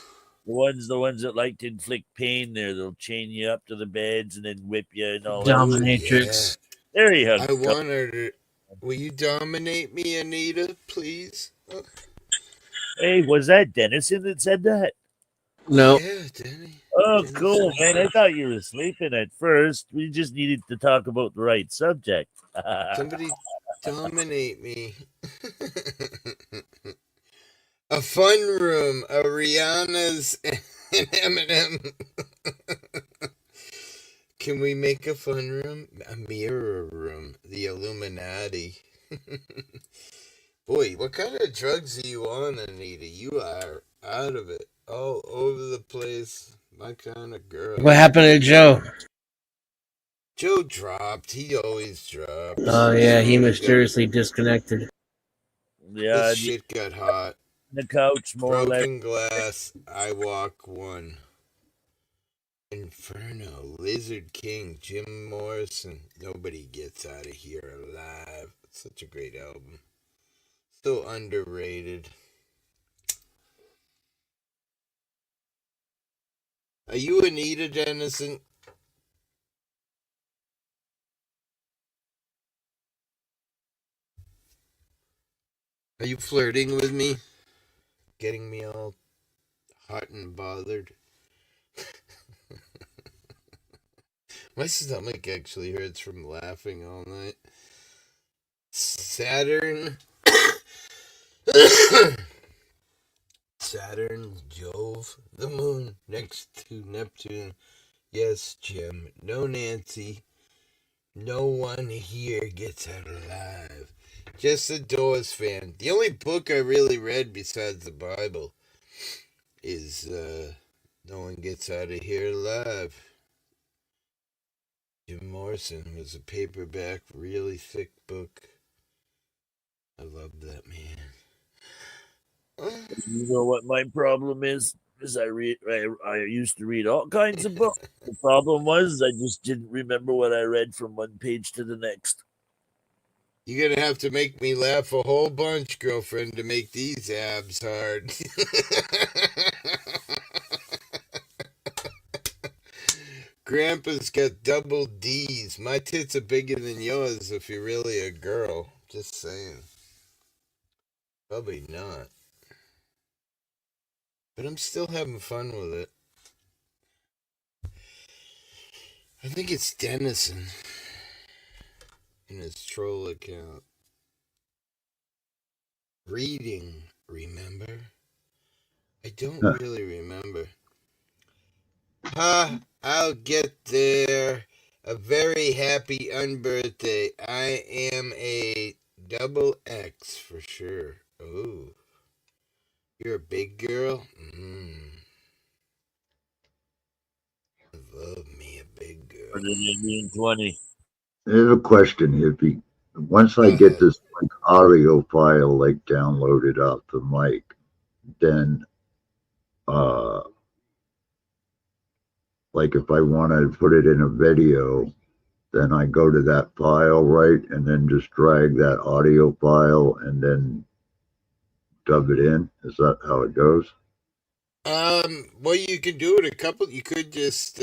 S13: The ones that like to inflict pain there. They'll chain you up to the beds and then whip you and all
S9: Dominatrix.
S13: that. There you have
S11: I want her to. Will you dominate me, Anita, please?
S13: Hey, was that Dennison that said that?
S9: No.
S11: Yeah, Denny.
S13: Oh, cool, man. I thought you were sleeping at first. We just needed to talk about the right subject.
S11: Somebody dominate me. A fun room, a Rihanna's and Eminem. Can we make a fun room? A mirror room, the Illuminati. Boy, what kind of drugs are you on, Anita? You are out of it, all over the place. My kind of girl.
S9: What happened to Joe?
S11: Joe dropped. He always drops.
S9: Oh yeah, he mysteriously disconnected.
S13: Yeah,
S11: This shit got hot.
S13: The couch more or less.
S11: Broken glass. I walk one. Inferno. Lizard King. Jim Morrison. Nobody gets out of here alive. It's such a great album. So underrated. Are you Anita Dennison? Are you flirting with me? Getting me all hot and bothered? My stomach actually hurts from laughing all night. Saturn. Saturn, Jove, the moon next to Neptune. Yes, Jim. No Nancy. No one here gets out alive. Just a Doors fan. The only book I really read besides the Bible is No One Gets Out of Here Alive. Jim Morrison was a paperback, really thick book. I love that man.
S13: You know what my problem is? I used to read all kinds of books. The problem was I just didn't remember what I read from one page to the next.
S11: You're gonna have to make me laugh a whole bunch, girlfriend, to make these abs hard. Grandpa's got double D's. My tits are bigger than yours if you're really a girl. Just saying. Probably not. But I'm still having fun with it. I think it's Dennison in his troll account. Reading, remember? I don't really remember. I'll get there. A very happy unbirthday. I am a double X for sure. Ooh. You're a big girl? I love me a big girl.
S13: Or the Indian 20.
S7: I have a question, Hippie. Once I get this like audio file like downloaded off the mic, then like if I want to put it in a video, then I go to that file, right, and then just drag that audio file and then dub it in. Is that how it goes?
S11: Well, you could do it you could just,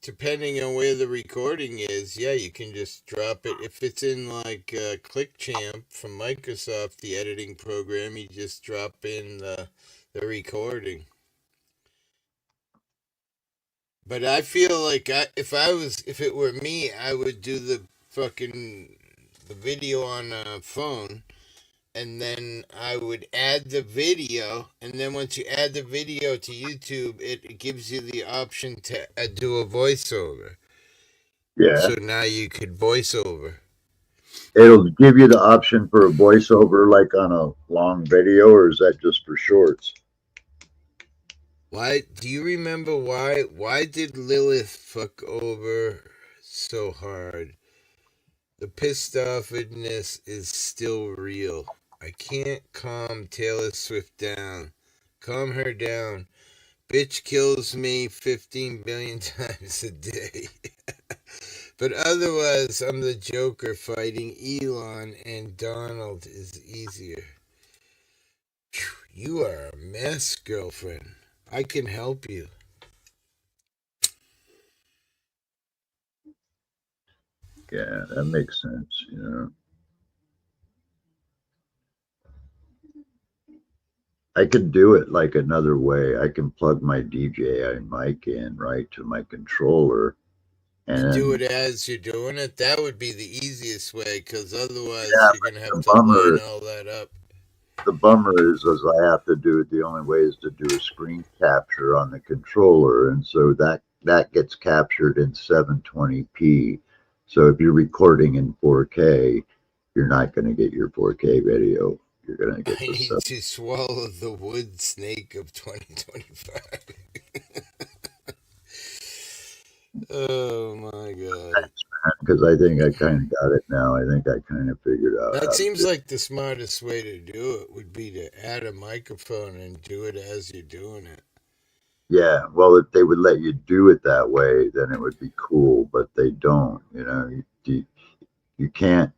S11: depending on where the recording is, yeah, you can just drop it. If it's in like ClickChamp from Microsoft, the editing program, you just drop in the recording. But I feel like if it were me, I would do the video on a phone, and then I would add the video, and then once you add the video to YouTube, it gives you the option to do a voiceover.
S7: Yeah.
S11: So now you could voiceover.
S7: It'll give you the option for a voiceover like on a long video, or is that just for shorts?
S11: Why do you remember why did Lilith fuck over so hard? The pissed offness is still real. I can't calm Taylor Swift down. Calm her down. Bitch kills me 15 billion times a day. But otherwise, I'm the Joker fighting Elon, and Donald is easier. You are a mess, girlfriend. I can help you.
S7: Yeah, that makes sense, you know. I could do it like another way. I can plug my DJI mic in right to my controller
S11: And do it as you're doing it. That would be the easiest way, because otherwise you're going to have to line all that up.
S7: The bummer is I have to do it. The only way is to do a screen capture on the controller, and so that gets captured in 720p. So if you're recording in 4K, you're not going to get your 4K video. You're going to get
S11: I need to swallow the wood snake of 2025. Oh my god.
S7: Because I think I kind of got it now. I think I kind of figured out.
S11: That seems like the smartest way to do it would be to add a microphone and do it as you're doing it.
S7: Yeah, well, if they would let you do it that way, then it would be cool, but they don't. You know, you can't.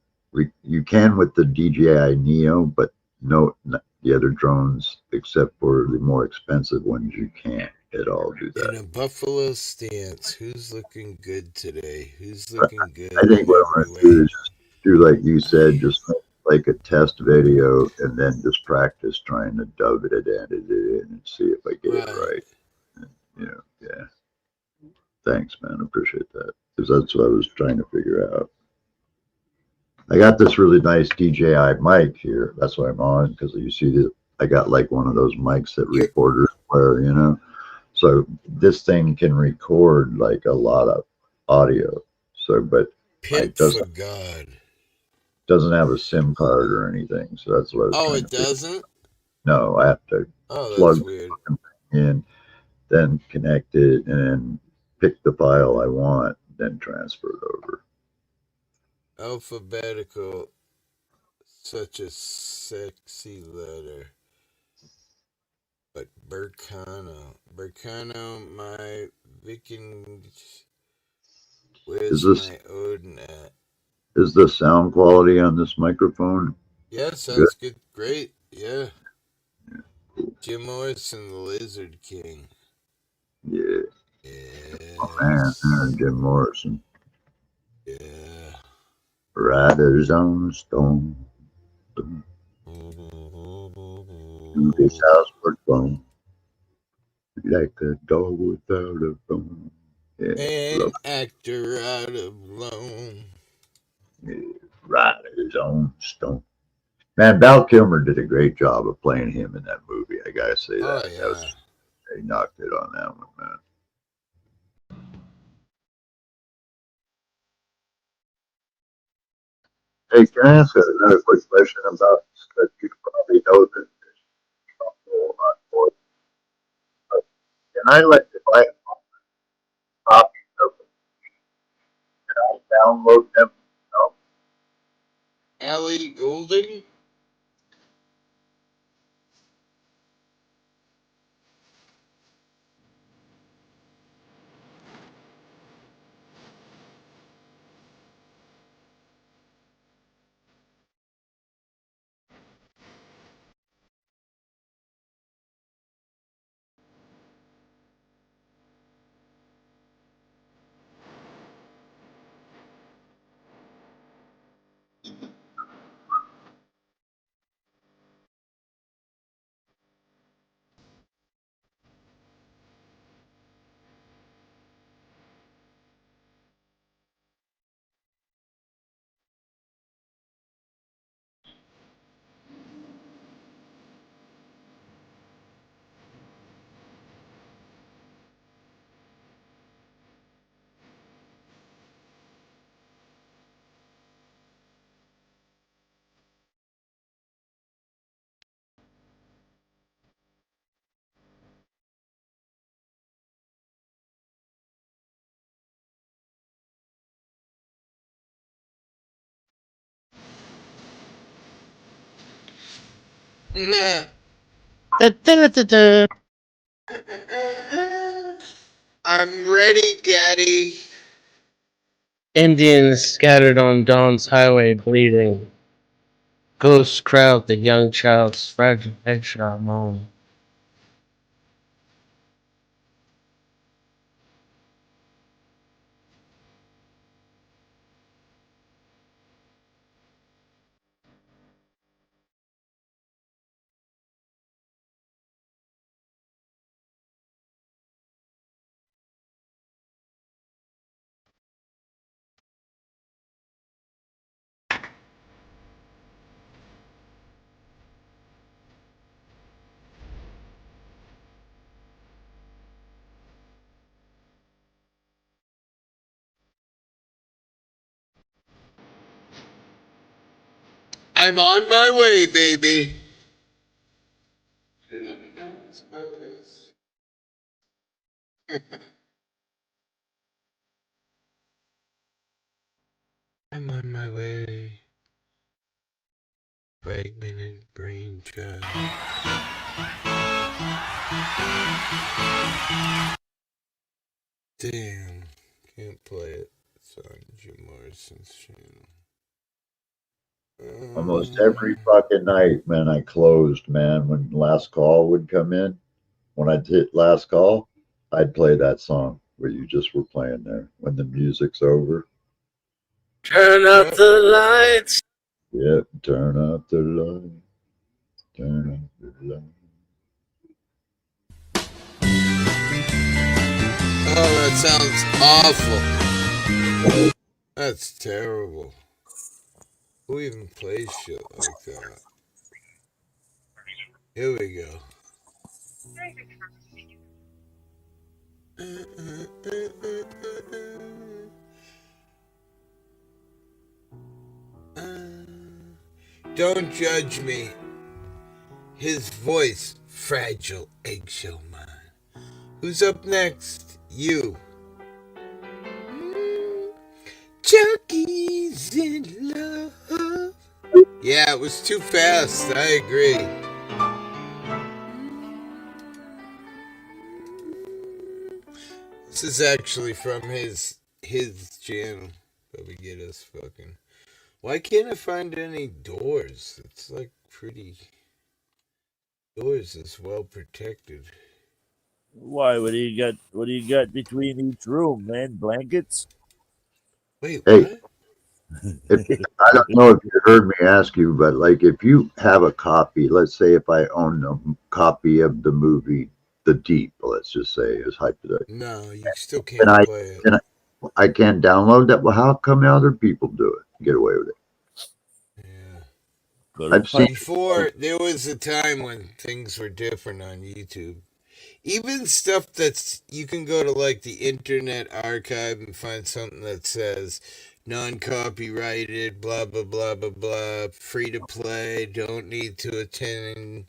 S7: You can with the DJI Neo, but no, the other drones, except for the more expensive ones, you can't at all do that.
S11: In a buffalo stance, who's looking good today? Who's looking good?
S7: I think what I'm going to do is just do like you said, just like a test video, and then just practice trying to dub it and edit it in and see if I get it right. And, you know, yeah. Thanks, man. I appreciate that, because that's what I was trying to figure out. I got this really nice DJI mic here. That's what I'm on, because you see that I got like one of those mics that recorders wear, you know. So this thing can record like a lot of audio. So, but it doesn't have a SIM card or anything. So that's what I was
S11: it doesn't?
S7: No, I have to plug in, then connect it, and then pick the file I want, then transfer it over.
S11: Alphabetical, such a sexy letter. But Burkano, my Vikings, where's my Odin at?
S7: Is the sound quality on this microphone?
S11: Yeah, sounds good. Great. Yeah. Jim Morrison, the Lizard King.
S7: Yeah.
S11: Yes.
S7: Oh, man, Jim Morrison.
S11: Yeah.
S7: Riders on stone. This house was bone. Like a dog without a bone. Yeah.
S11: An actor out of loan.
S7: Yeah. Riders on stone. Man, Val Kilmer did a great job of playing him in that movie. I gotta say that.
S11: Oh, yeah.
S7: He knocked it on that one, man. Hey, can I ask another quick question about that you probably know that I let if I copy them, can I download them? No.
S2: Ellie Goulding? Nah.
S9: Da-da-da-da-da.
S2: I'm ready, Daddy.
S9: Indians scattered on dawn's highway bleeding. Ghosts crowd the young child's fragile headshot moan.
S2: I'm on my way, baby. I'm on my way. Fragmented brain child. Damn. Can't play it. It's on Jim Morrison's channel.
S7: Almost every fucking night, man, I closed, man, when last call would come in. When I'd hit last call, I'd play that song where you just were playing there when the music's over.
S9: Turn up the lights.
S7: Yep, turn up the light. Turn up the light.
S2: Oh, that sounds awful. That's terrible. Who even plays shit like that? Here we go. Don't judge me. His voice, fragile eggshell man. Who's up next? You. Junkies in love. Yeah, it was too fast. I agree. This is actually from his channel. But we get us fucking. Why can't I find any doors? It's like pretty. Doors is well protected.
S13: Why? What do you got? What do you got between each room, man? Blankets?
S2: Wait,
S7: Hey,
S2: what?
S7: I don't know if you heard me ask you, but like if you have a copy, let's say if I own a copy of the movie The Deep, let's just say is hypothetical.
S2: No, you still
S7: And
S2: can't play it.
S7: I can't download that. Well, how come other people do it? Get away with it.
S2: Yeah.
S7: I've seen
S2: Before, there was a time when things were different on YouTube. Even stuff that's, you can go to like the Internet Archive and find something that says non-copyrighted, blah, blah, blah, blah, blah, free to play, don't need to attend,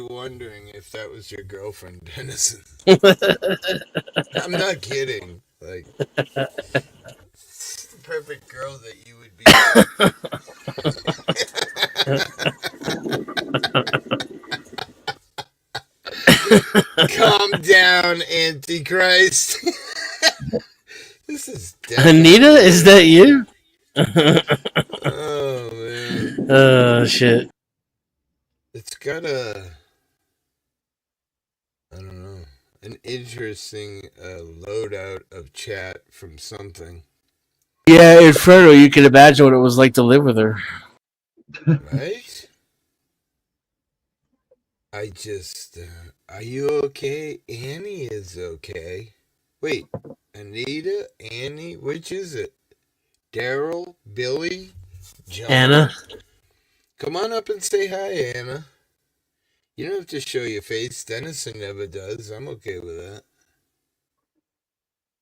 S11: wondering if that was your girlfriend, Dennison. I'm not kidding. Like, the perfect girl that you would be. Calm down, Antichrist. This is
S9: Anita, is that you?
S11: Oh man.
S9: Oh shit.
S11: It's got I don't know, an interesting loadout of chat from something.
S9: Yeah, Inferno, you can imagine what it was like to live with her.
S11: Right? I just, are you okay? Annie is okay. Wait, Anita, Annie, which is it? Daryl, Billy, John?
S9: Anna?
S11: Come on up and say hi, Anna. You don't have to show your face. Dennison never does. I'm okay with that.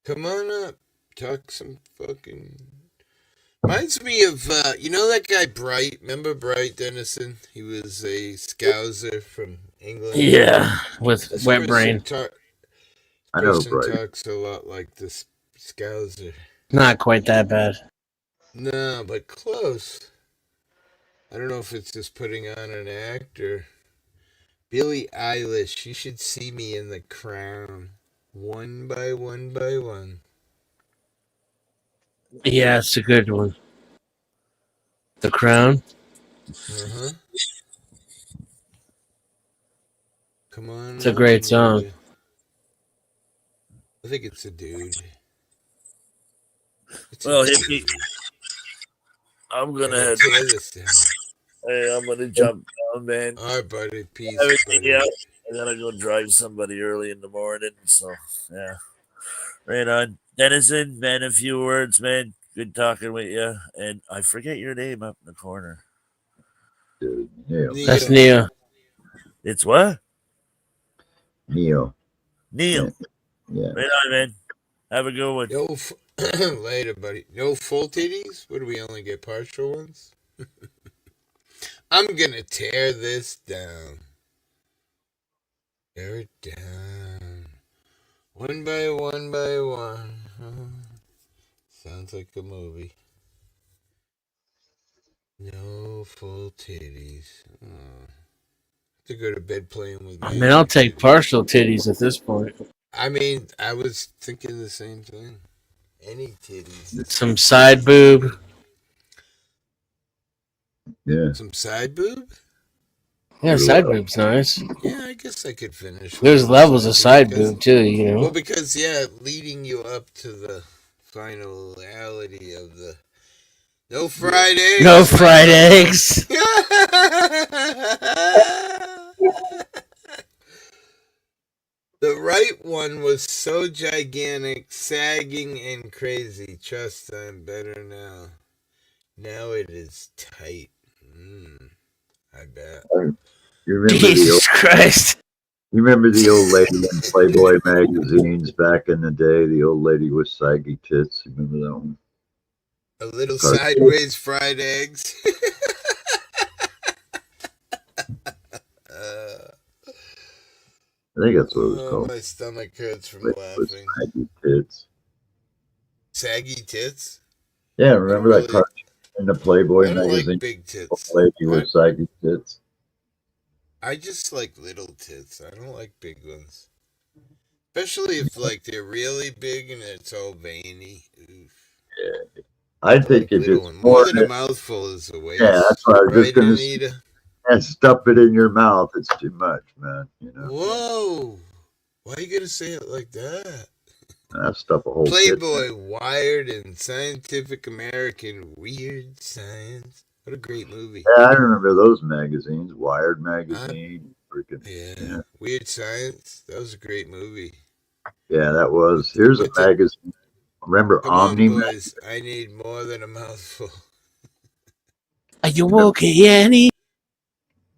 S11: Come on up. Talk some fucking... Reminds me of, you know that guy Bright? Remember Bright, Dennison? He was a scouser from England.
S9: Yeah, with
S11: this
S9: wet brain.
S7: I know
S11: person
S7: Bright.
S11: talks a lot like this scouser.
S9: Not quite that bad.
S11: No, but close. I don't know if it's just putting on an act or... Billie Eilish, you should see me in The Crown. One by one by one.
S9: Yeah, it's a good one. The Crown?
S11: Uh-huh. Come on.
S9: It's a great song.
S11: I think it's a dude.
S13: Well, Hippie, I'm gonna head. Hey, I'm gonna jump down, man.
S11: All right, buddy. Peace.
S13: Yeah, I gotta go drive somebody early in the morning. So yeah, right on. Dennison, man, a few words, man. Good talking with you. And I forget your name up in the corner.
S7: Neil.
S9: That's Neil.
S13: It's what?
S7: Neil.
S13: Neil.
S7: Yeah.
S13: Right on, man. Have a good one.
S11: No, later, buddy. No full titties? What do we only get partial ones? I'm gonna tear this down. Tear it down. One by one by one. Sounds like a movie. No full titties. Oh. To go to bed playing with
S9: I mean, I'll take partial titties at this point.
S11: I mean, I was thinking the same thing. Any titties.
S9: Some side boob.
S7: Yeah.
S11: Some side boob?
S9: Yeah, side boob's nice.
S11: Yeah, I guess I could finish.
S9: There's levels of side boob too, you know.
S11: Well, because leading you up to the finality of the no fried eggs.
S9: No fried eggs.
S11: The right one was so gigantic, sagging, and crazy. Trust I'm better now. Now it is tight. I bet.
S7: You remember
S9: Jesus Christ.
S7: You remember the old lady in Playboy magazines back in the day? The old lady with saggy tits. You remember that one?
S11: A little sideways fried eggs.
S7: I think that's what it was called.
S11: My stomach hurts from laughing.
S7: Saggy tits.
S11: Saggy tits?
S7: Yeah, remember that cartoon in the Playboy
S11: I don't
S7: magazine?
S11: like big tits.
S7: Old lady with saggy tits.
S11: I just like little tits. I don't like big ones. Especially if they're really big and it's all veiny. Oof.
S7: Yeah. I think if it's
S11: more than a mouthful is a waste.
S7: Yeah, that's what I was just going to
S11: say.
S7: And stuff it in your mouth. It's too much, man. You know.
S11: Whoa! Why are you gonna say it like that?
S7: That stuff a whole
S11: Playboy, Wired, and Scientific American. Weird Science. What a great movie.
S7: Yeah, I remember those magazines. Wired magazine.
S11: Yeah. Weird Science. That was a great movie.
S7: Yeah, that was. Here's a magazine. Remember
S11: Come
S7: Omni
S11: on, boys.
S7: magazine?
S11: I need more than a mouthful.
S9: Are you okay, Annie?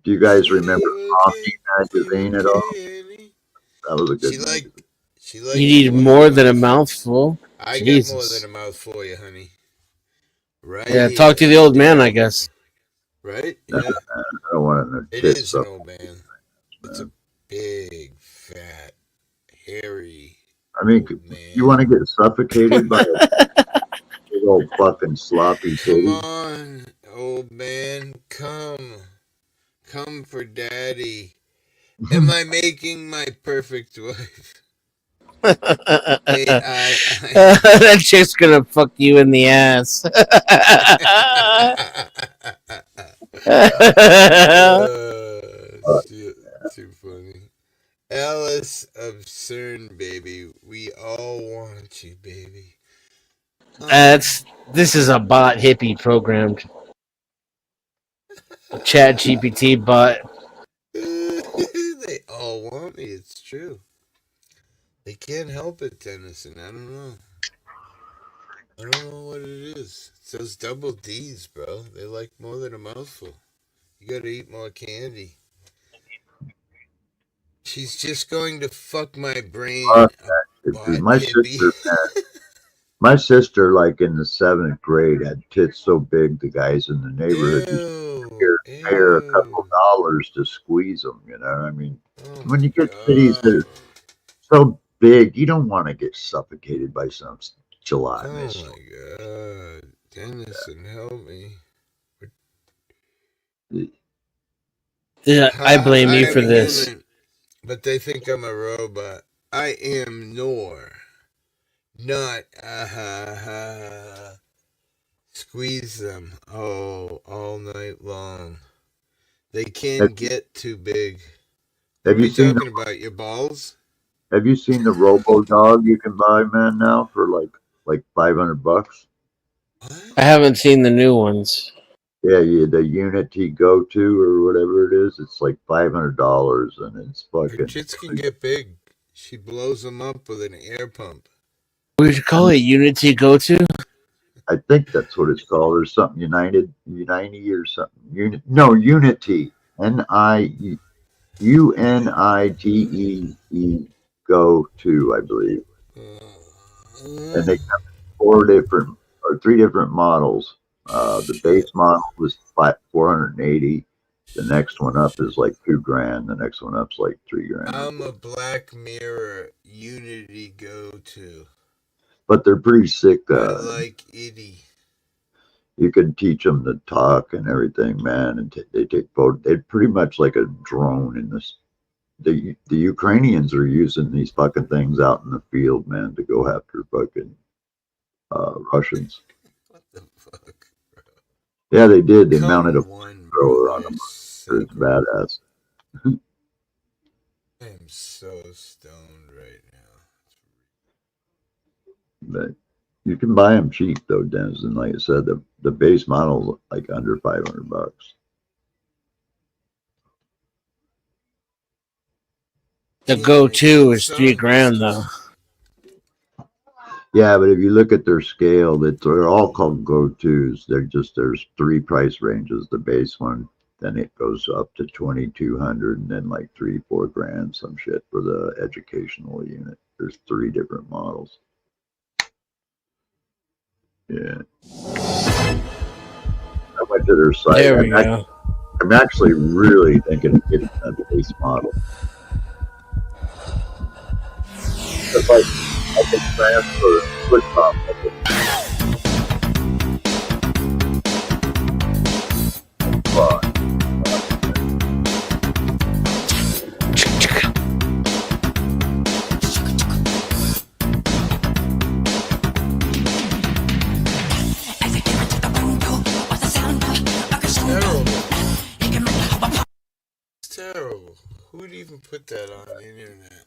S7: Do you guys remember Omni magazine at all? That was a good magazine.
S9: You need more than a mouthful.
S11: I
S9: Jesus.
S11: got more than a mouthful for you, honey. Right.
S9: Yeah, talk to the old man, I guess.
S11: Right?
S7: Yeah. I don't want to
S11: It is an old man. It's a big, fat, hairy.
S7: I mean, you want to get suffocated by a big old fucking sloppy
S11: Come
S7: titty?
S11: on, old man, come for daddy. Am I making my perfect wife?
S9: That chick's gonna fuck you in the ass.
S11: Shit, too funny. Alice of CERN, baby. We all want you, baby.
S9: This is a bot hippie programmed. A Chat GPT bot.
S11: They all want me. It's true. They can't help it, Tennyson. I don't know. I don't know what it is. It's those double D's, bro. They like more than a mouthful. You gotta eat more candy. She's just going to fuck my brain.
S7: My sister, like in the 7th grade, had tits so big the guys in the neighborhood just pay her a couple of dollars to squeeze them. You know, I mean, when you get titties that are so big, you don't want to get suffocated by some July.
S11: Oh my god, Dennison, help me.
S9: Yeah, I blame you for this.
S11: Human, but they think I'm a robot. I am Nor. Not squeeze them all night long. They can't get too big.
S7: Have you seen
S11: talking about your balls?
S7: Have you seen the Robo Dog you can buy, man, now for like $500?
S9: I haven't seen the new ones.
S7: Yeah, the Unity Go To or whatever it is. It's like $500, and it's fucking.
S11: Her tits can get big. She blows them up with an air pump.
S9: We should call it Unity Go To.
S7: I think that's what it's called, or something. Unity or something. Unity. UNITEE Go To, I believe. And they come in 3 different models. The base model was $480. The next one up is like $2,000. The next one up is like $3,000.
S11: I'm a Black Mirror Unity Go To.
S7: But they're pretty sick.
S11: I like Edie.
S7: You can teach them to talk and everything, man. And they take photos. They're pretty much like a drone in this. The Ukrainians are using these fucking things out in the field, man, to go after fucking Russians.
S11: What the fuck, bro?
S7: Yeah, they did. They mounted a thrower on them. It's badass.
S11: I am so stoned right now.
S7: But you can buy them cheap, though, Dennis. And like I said, the base model is like under $500.
S9: The Go To is $3,000 though.
S7: Yeah, but if you look at their scale, they're all called Go Tos. There's 3 price ranges. The base one, then it goes up to $2,200, and then like $3-4,000, some shit for the educational unit. There's 3 different models. Yeah. I went to their site.
S9: There we go.
S7: I'm actually really thinking of getting that base model. If I can transfer foot top of it.
S11: It's terrible. Who would even put that on the internet?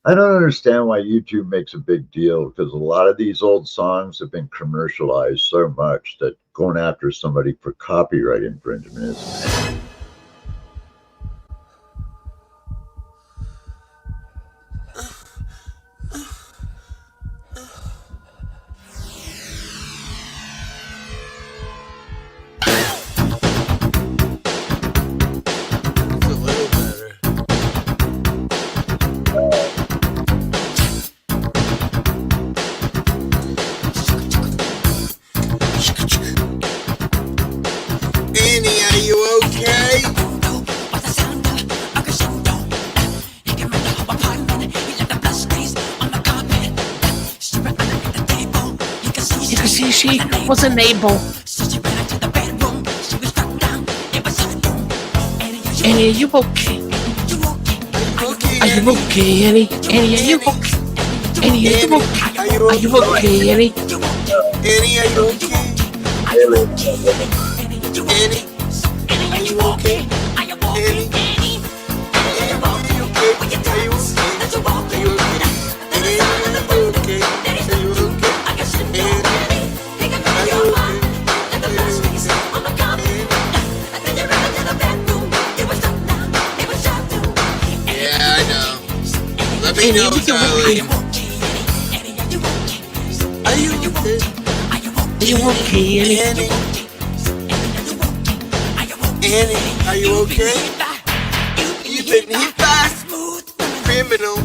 S7: I don't understand why YouTube makes a big deal, because a lot of these old songs have been commercialized so much that going after somebody for copyright infringement is.
S11: Annie, are you okay?
S8: see she wasn't able. Annie, are you okay? Are you okay, Annie? Annie, are you okay? Annie, are you okay? Are you okay, Annie?
S11: Annie, are you okay?
S7: Really?
S11: Annie, are you okay? Annie, let me know, Tyler. Are you okay?
S8: Are you okay, Annie?
S11: Annie, are you okay? You've been hit by a smooth criminal.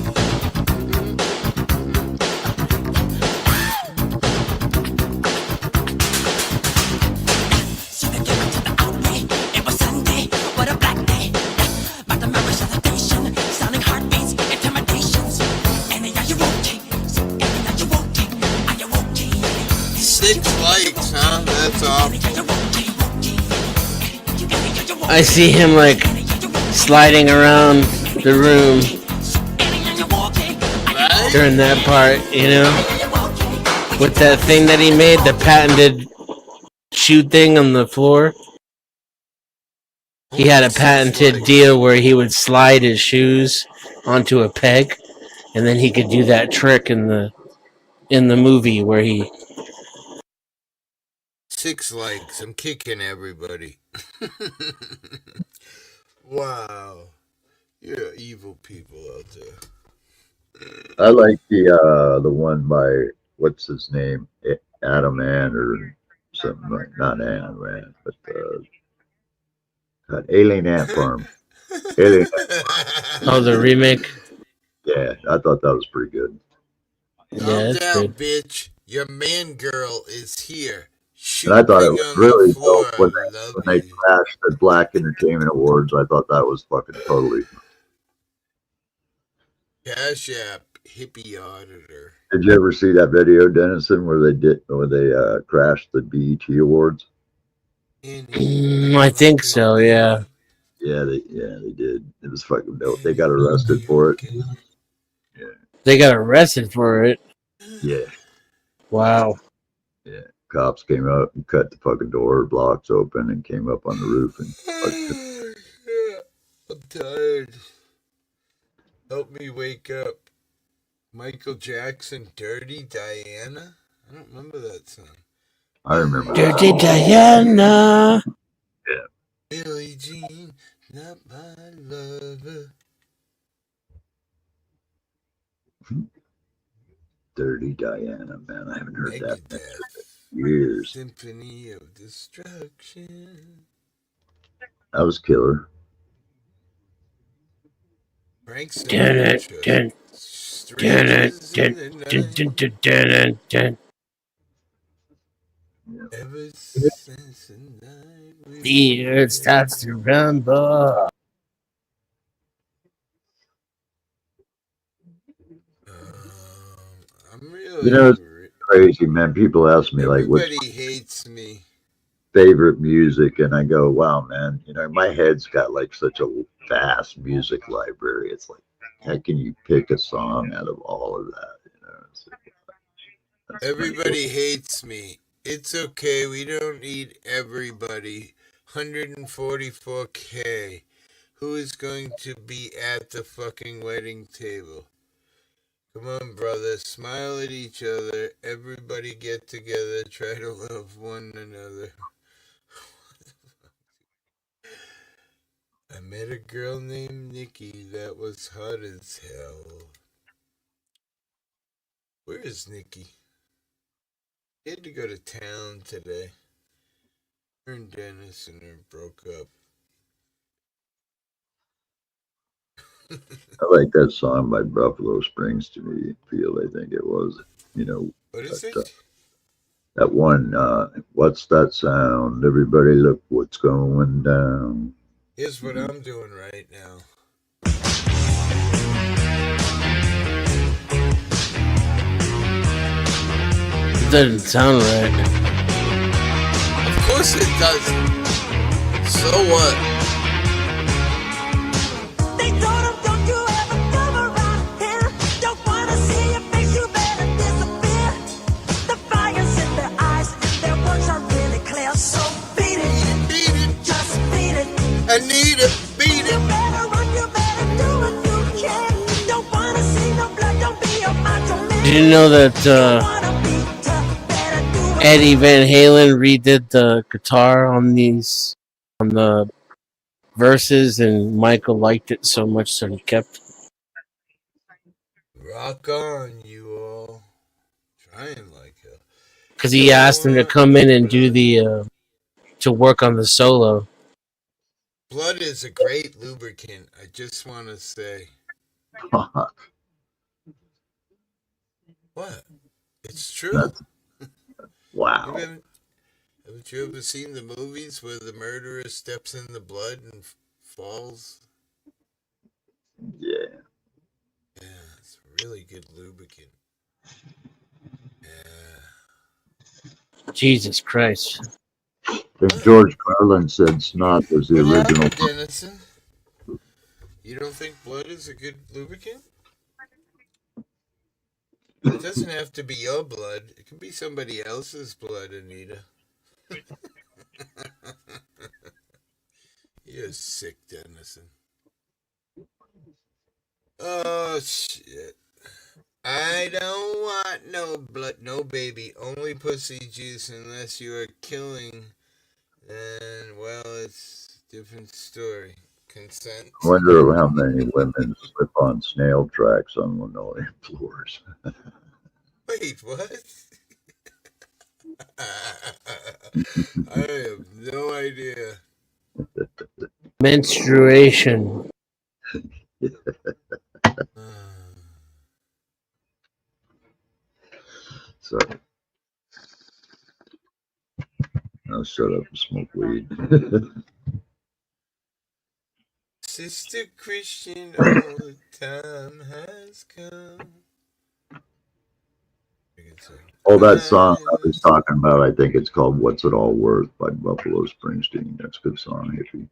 S11: Likes, huh? That's all.
S8: I see him like sliding around the room during that part, you know, with that thing that he made, the patented shoe thing on the floor. He had a patented deal where he would slide his shoes onto a peg, and then he could do that trick in the movie where he.
S11: 6 likes. I'm kicking everybody. Wow. You're evil people out there.
S7: I like the one by what's his name, Adam Ant or something like, not Adam Ant, but Alien Ant Farm. Alien Ant Farm.
S8: Oh, the remake.
S7: Yeah, I thought that was pretty good.
S11: Calm down, bitch. Your man girl is here.
S7: And I thought it was really dope when they crashed the Black Entertainment Awards. I thought that was fucking totally.
S11: Cash App Hippie Auditor.
S7: Did you ever see that video, Dennison, where they crashed the BET Awards?
S8: I think so. Yeah.
S7: Yeah, they did. It was fucking dope. They got arrested for it. Yeah.
S8: They got arrested for it.
S7: Yeah.
S8: Wow.
S7: Yeah. Cops came up and cut the fucking door blocks open and came up on the roof and.
S11: I'm tired. Help me wake up. Michael Jackson, Dirty Diana? I don't remember that song.
S7: I remember
S8: Dirty Diana.
S7: Yeah.
S11: Billie Jean, not my lover.
S7: Dirty Diana, man. I haven't heard that in years.
S11: Symphony of Destruction.
S7: That was killer.
S11: Frank
S8: Sinatra.
S11: Ever since the night
S8: the earth starts to rumble.
S11: I'm really.
S7: You know, it's crazy, man. People ask me like, "What's
S11: everybody hates me."
S7: Favorite music?" And I go, "Wow, man. You know, my head's got like such a vast music library. It's like, how can you pick a song out of all of that?" You know,
S11: everybody hates me. It's okay. We don't need everybody. 144K. Who is going to be at the fucking wedding table? Come on, brother. Smile at each other. Everybody get together. Try to love one another. I met a girl named Nikki that was hot as hell. Where is Nikki? He had to go to town today. Her and Dennis and her broke up.
S7: I like that song by Buffalo Springs to me. Feel, I think it was. You know.
S11: What is it?
S7: That one. What's that sound? Everybody, look what's going down.
S11: Here's what I'm doing right now.
S9: doesn't sound right.
S11: Of course it doesn't. So what?
S3: They told him, don't you ever come around here. Don't wanna see your face, you better disappear. The fire's in their eyes, their words are really clear. So beat it, just beat it.
S11: Anita, beat
S3: You
S11: it.
S3: better run, you better do what you can. Don't wanna see no blood, don't be a macho man.
S9: Did you know that Eddie Van Halen redid the guitar on the verses, and Michael liked it so much, so he kept.
S11: Rock on, you all. Trying like hell.
S9: Because he asked him to come in and do to work on the solo.
S11: Blood is a great lubricant. I just want to say. What? It's true.
S7: Wow.
S11: Haven't you ever seen the movies where the murderer steps in the blood and falls?
S7: Yeah.
S11: Yeah, it's a really good lubricant. Yeah.
S9: Jesus Christ.
S7: If George Carlin said snot was the
S11: What
S7: original.
S11: happened, Dennison? You don't think blood is a good lubricant? It doesn't have to be your blood. It can be somebody else's blood, Anita. You're sick, Dennison. Oh, shit. I don't want no blood, no baby, only pussy juice unless you are killing. And, well, it's a different story. Consent.
S7: I wonder how many women slip on snail tracks on linoleum floors.
S11: Wait, what? I have no idea.
S9: Menstruation.
S7: So I'll shut up and smoke weed.
S11: Sister Christian, all the time has come.
S7: Oh, that song I was talking about, I think it's called What's It All Worth by Buffalo Springsteen. That's a good song, hippie.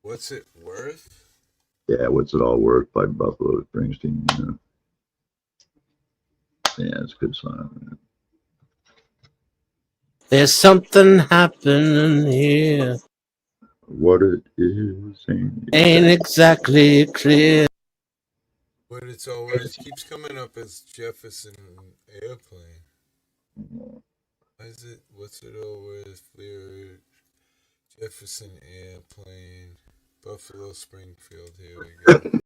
S11: What's it worth?
S7: Yeah, What's It All Worth by Buffalo Springsteen. Yeah, it's a good song.
S9: There's something happening here.
S7: What it is
S9: Ain't exactly clear.
S11: What it's all worth keeps coming up as Jefferson Airplane. Why is it? What's it all worth? Lyric Jefferson Airplane. Buffalo Springfield. Here we go.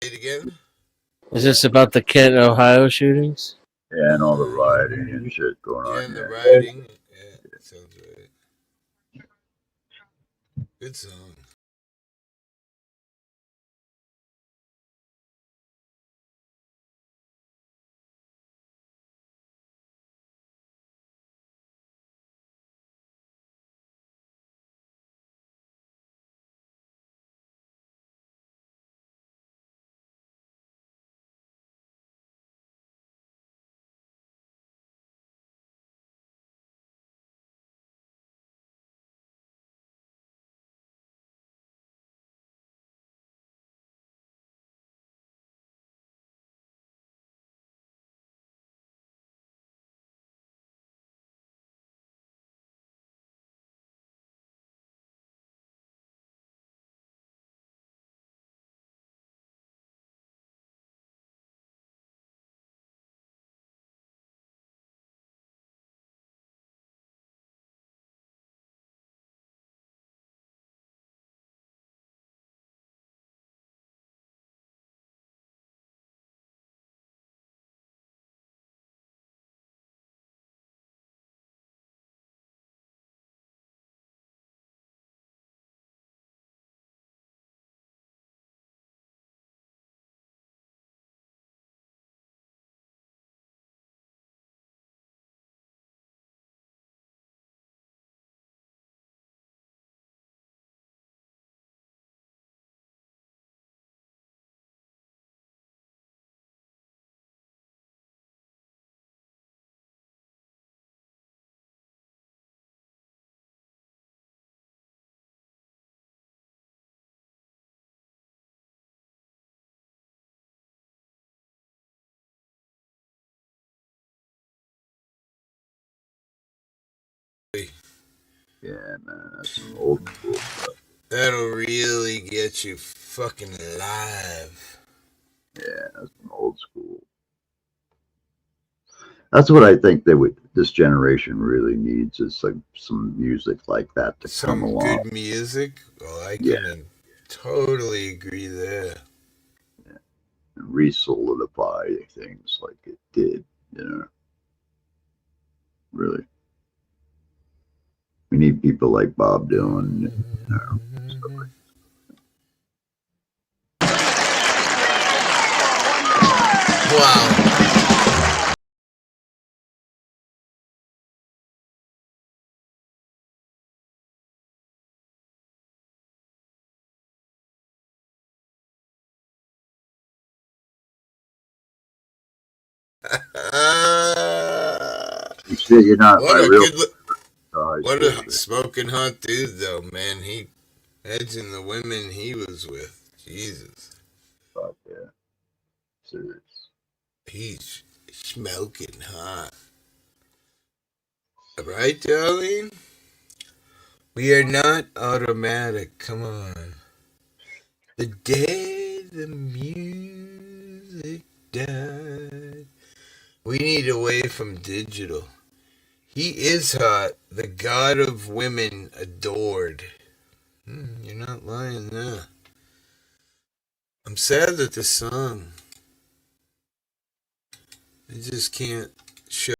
S11: Say it again.
S9: Is this about the Kent, Ohio shootings?
S7: Yeah, and all the rioting and shit going on.
S11: Yeah, and the writing. Yeah, sounds right. Good song.
S7: Yeah, man, that's some old school stuff.
S11: That'll really get you fucking alive.
S7: Yeah, that's some old school. That's what I think this generation really needs is like some music like that to come
S11: Some
S7: along.
S11: good music. Well, I can totally agree there.
S7: Yeah. And re-solidify things like it did, you know. Really. We need people like Bob Dylan, you know.
S11: Wow.
S7: You see, you're not
S11: what
S7: my
S11: a
S7: real.
S11: what a smoking hot dude, though, man. He edging the women he was with. Jesus.
S7: Fuck yeah. Serious.
S11: He's smoking hot. Right, darling? We are not automatic. Come on. The day the music died. We need away from digital. He is hot, the god of women adored. You're not lying there. I'm sad that the song, I just can't show.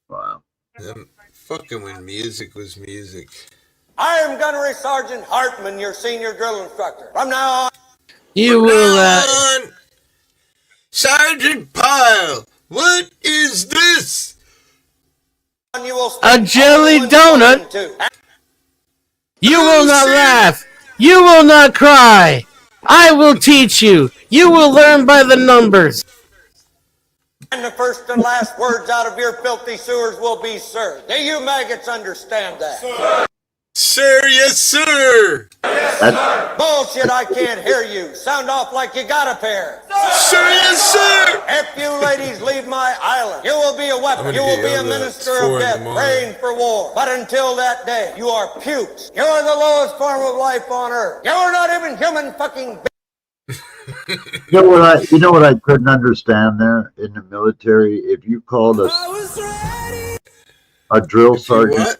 S7: Wow.
S11: Them fucking when music was music.
S14: I am Gunnery Sergeant Hartman, your senior drill instructor. From now on,
S8: you will.
S11: Sergeant Pyle, what is this?
S14: you will
S8: A jelly donut. You will not laugh. You will not cry. I will teach you. You will learn by the numbers.
S14: And the first and last words out of your filthy sewers will be sir. Do you maggots understand that?
S11: Sir, yes, sir.
S14: Yes, sir. Bullshit, I can't hear you. Sound off like you got a pair.
S11: Sir, yes, sir.
S14: If you ladies leave my island, you will be a weapon. You will be a minister of death, praying for war. But until that day, you are pukes. You are the lowest form of life on earth. You are not even human fucking.
S7: You know what I couldn't understand there in the military? If you called a drill sergeant,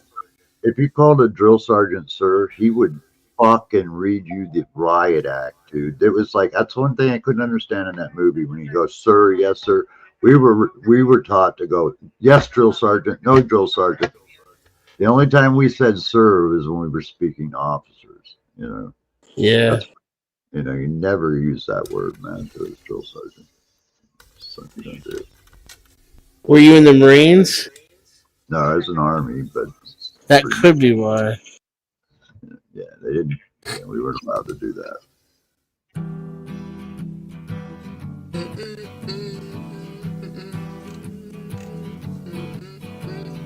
S7: if you called a drill sergeant sir, he would fucking read you the riot act, dude. It was like, that's one thing I couldn't understand in that movie when he goes, sir, yes, sir. We were taught to go, yes, drill sergeant, no, drill sergeant. The only time we said sir was when we were speaking to officers, you know.
S8: Yeah.
S7: You know, you never use that word, man, to a drill sergeant. Something you don't do.
S8: Were you in the Marines?
S7: No, I was in the Army, but
S8: that could be why.
S7: Yeah, they didn't. Yeah, we weren't allowed to do that.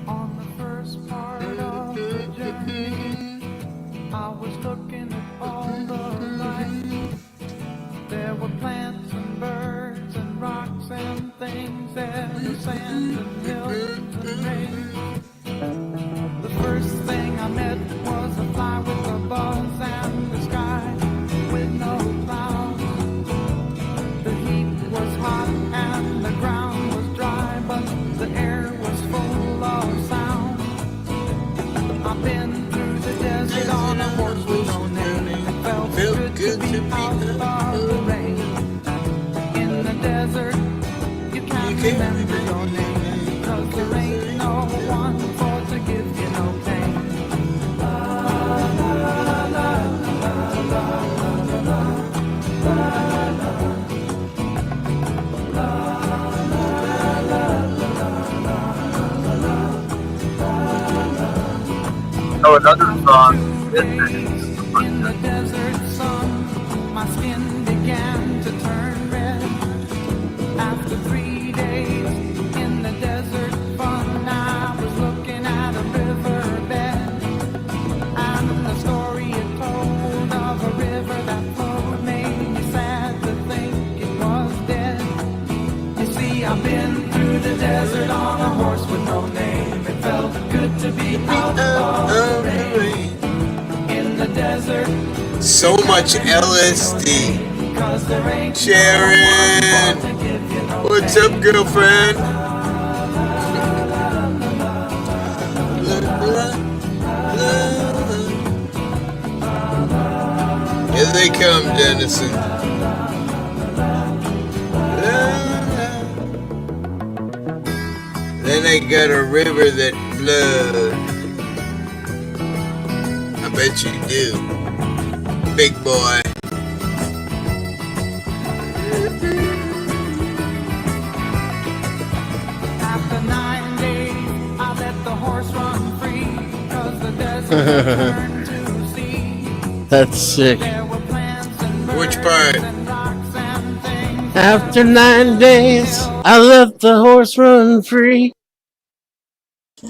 S3: On the first part of the journey, I was looking at all the lights. There were plants and birds and rocks and things. There was sand and hills and rain. The first thing I met was a fly with a buzz and the sky with no clouds. The heat was hot and the ground was dry, but the air was full of sound. I've been through the desert on a horse with no name. It felt good to be out of the rain. In the desert, you can't remember your name, because there ain't no one for to give you no pain. La la la la la la la
S7: know another song.
S3: In the desert sun, my skin began to turn red. After 3 days in the desert fun, I was looking at a riverbed. And the story it told of a river that flowed made me sad to think it was dead. You see, I've been through the desert on a horse with no name. It felt good to be out of the rain. In the desert,
S11: so much LSD. Sharon, what's up, girlfriend? Here they come, Dennison. Then I got a river that flowed. I bet you do, big boy.
S3: After 9 days, I let the horse run free, 'cause the desert turned to sea.
S9: That's sick.
S11: Which part?
S9: After 9 days, I let the horse run free,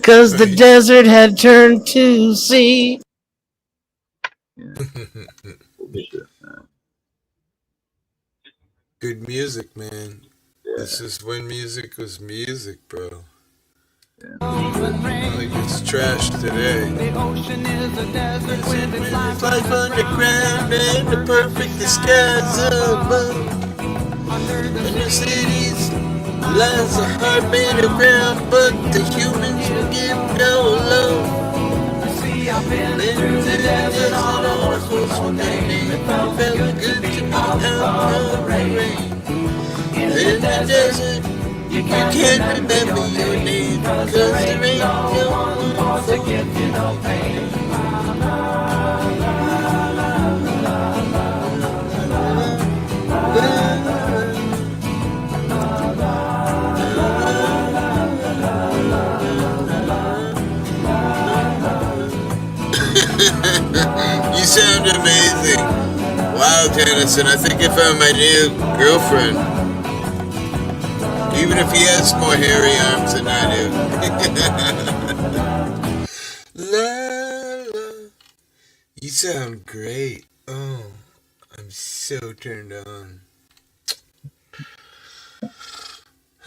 S9: 'cause the desert had turned to sea.
S11: Good music, man. This is when music was music, bro. Like it's trash today.
S3: The ocean is a desert with its life
S11: underground and the perfect disguise above. Under the cities lies a heart made of ground, but the humans will give no love.
S3: See, I've been through the desert on a horse with no name. It felt good to be out of the rain. In the desert, you can't remember your name, 'cause there ain't no one to give you no pain.
S11: You sound amazing. Wow, Tennyson, I think I found my new girlfriend. Even if he has more hairy arms than I do. La la. You sound great. Oh, I'm so turned on.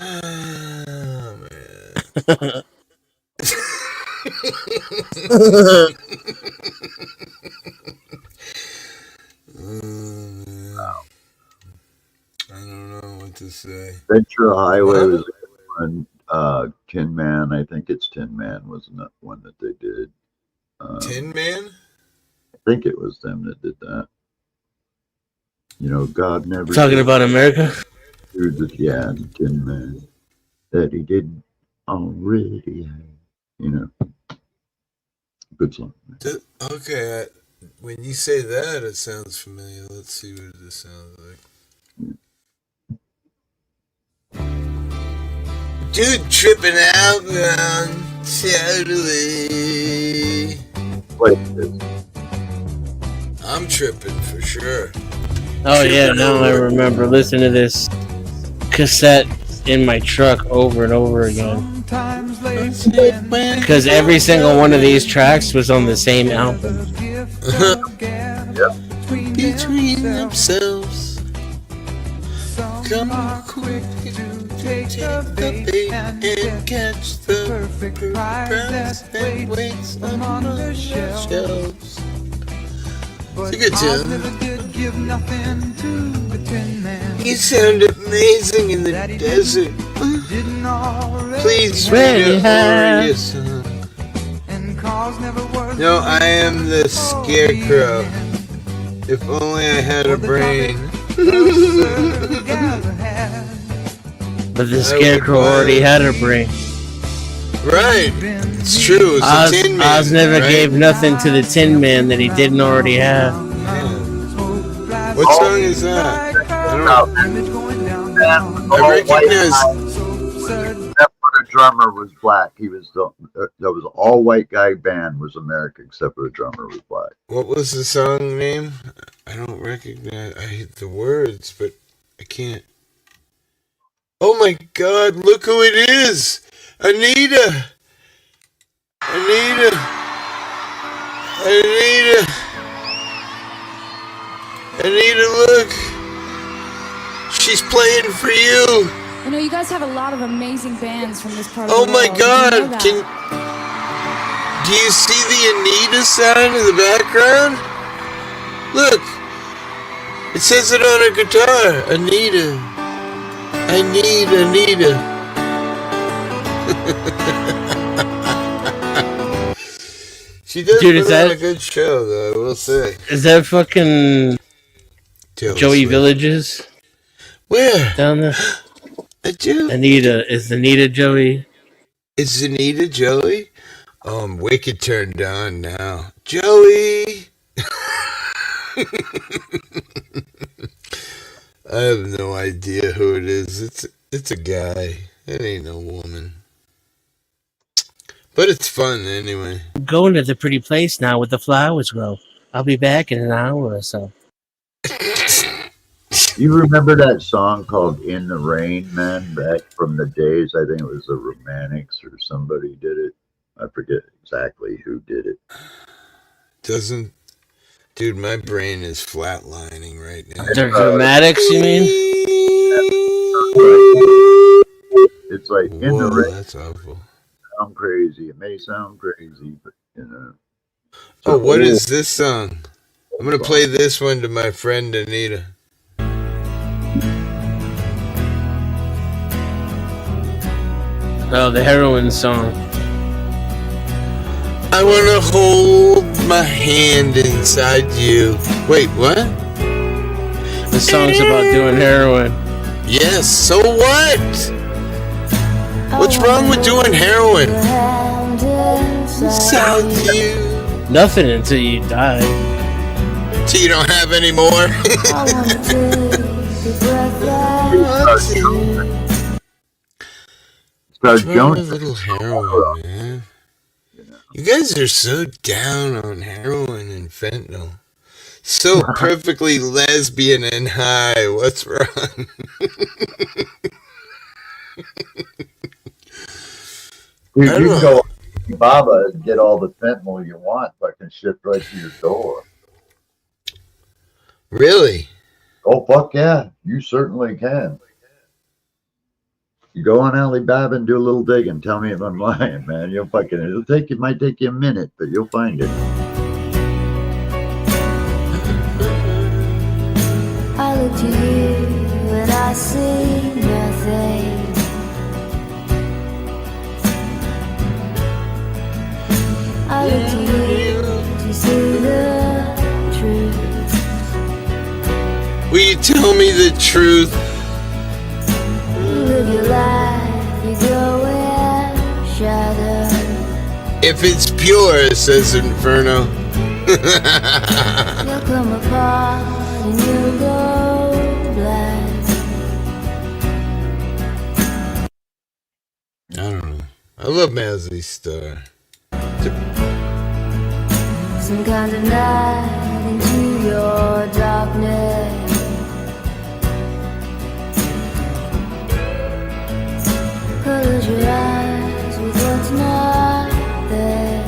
S11: Oh, man. I don't know what to say.
S7: Ventura Highway was one. Tin Man, I think it's Tin Man, wasn't that one that they did?
S11: Tin Man?
S7: I think it was them that did that. You know, God never.
S9: Talking about America?
S7: Yeah, the Tin Man that he didn't already have. You know, good song.
S11: Okay, when you say that, it sounds familiar. Let's see what this sounds like. Dude, tripping out, man. Totally.
S7: What?
S11: I'm tripping for sure.
S9: Oh yeah, now I remember listening to this cassette in my truck over and over again. Because every single one of these tracks was on the same album.
S11: Between themselves. Come quick to take the bait and catch the perfect prize that waits on the shelves. It's a good tune. You sound amazing in the desert. Please read it for your son. No, I am the scarecrow. If only I had a brain.
S9: But the scarecrow already had a brain.
S11: Right. It's true. It's a Tin Man.
S9: Oz never
S11: right?
S9: gave nothing to the Tin Man that he didn't already have.
S11: Yeah. What song is that? I don't know. I recognize.
S7: That footage drummer was black. He was there was all white guy band was American except for the drummer was black.
S11: What was the song name? I don't recognize. I hate the words, but I can't. Oh my God! Look who it is, Anita. Anita. Anita. Anita, look. She's playing for you.
S10: You know, you guys have a lot of amazing bands from this part of
S11: Oh
S10: the
S11: my
S10: world.
S11: God!
S10: Did you know that?
S11: Do you see the Anita sign in the background? Look, it says it on her guitar. Anita, I need Anita. She does put on a good show, though, I will say.
S9: Is that fucking Joey Villages?
S11: Where?
S9: Down there.
S11: I do.
S9: Anita. Is Anita Joey?
S11: Is Anita Joey? Oh, I'm wicked turned on now. Joey! I have no idea who it is. It's a guy. It ain't no woman. But it's fun anyway.
S9: I'm going to the pretty place now where the flowers grow. I'll be back in an hour or so.
S7: You remember that song called "In the Rain," man? Back from the days, I think it was the Romantics or somebody did it. I forget exactly who did it.
S11: Dude, my brain is flatlining right now.
S9: The Dramatics, you mean?
S7: It's like in the rain.
S11: That's awful.
S7: Sound crazy. It may sound crazy, but you know.
S11: Oh, what is this song? I'm gonna play this one to my friend Anita.
S9: Oh, the heroin song.
S11: I wanna hold my hand inside you. Wait, what?
S9: The song's about doing heroin.
S11: Yes, so what? What's wrong with doing heroin? Inside you.
S9: Nothing until you die.
S11: So you don't have any more? What's wrong with a little heroin, man? You guys are so down on heroin and fentanyl. So perfectly lesbian and high. What's wrong?
S7: Dude, you can go to Baba and get all the fentanyl you want, fucking shipped right to your door.
S11: Really?
S7: Oh, fuck yeah. You certainly can. You go on Alibaba and do a little digging. Tell me if I'm lying, man. You'll fucking, it might take you a minute, but you'll find it.
S10: I look to you and I see nothing. I look to you to see the truth.
S11: Will you tell me the truth?
S10: Live your life, you go in shadow.
S11: If it's pure, says Inferno.
S10: You'll come apart and you'll go blind.
S11: I don't know. I love Mazzy Star.
S10: Some kind of night into your darkness. Close your eyes with what's not there.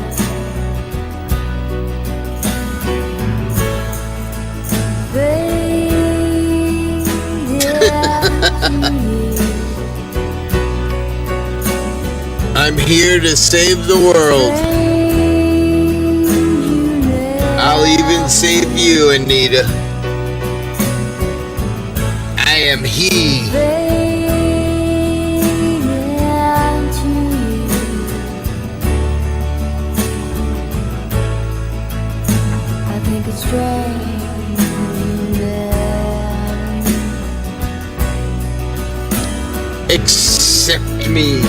S11: I'm here to save the world. I'll even save you, Anita. I am he.
S10: I think it's strange.
S11: Accept me.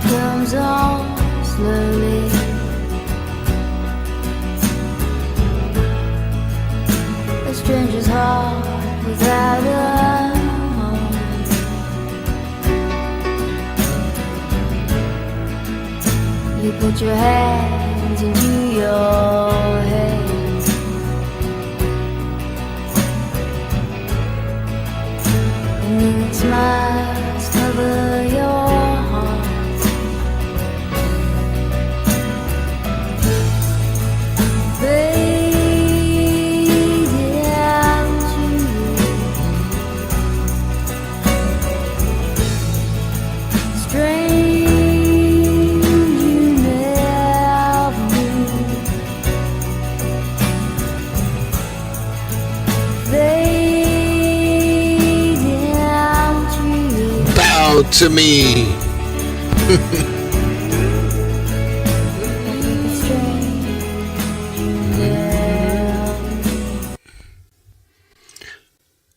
S10: comes on slowly. A stranger's heart without a home. You put your hands into your head. And then smiles cover your heart. Fade out to strange you never knew. Fade out to
S2: Bow to me.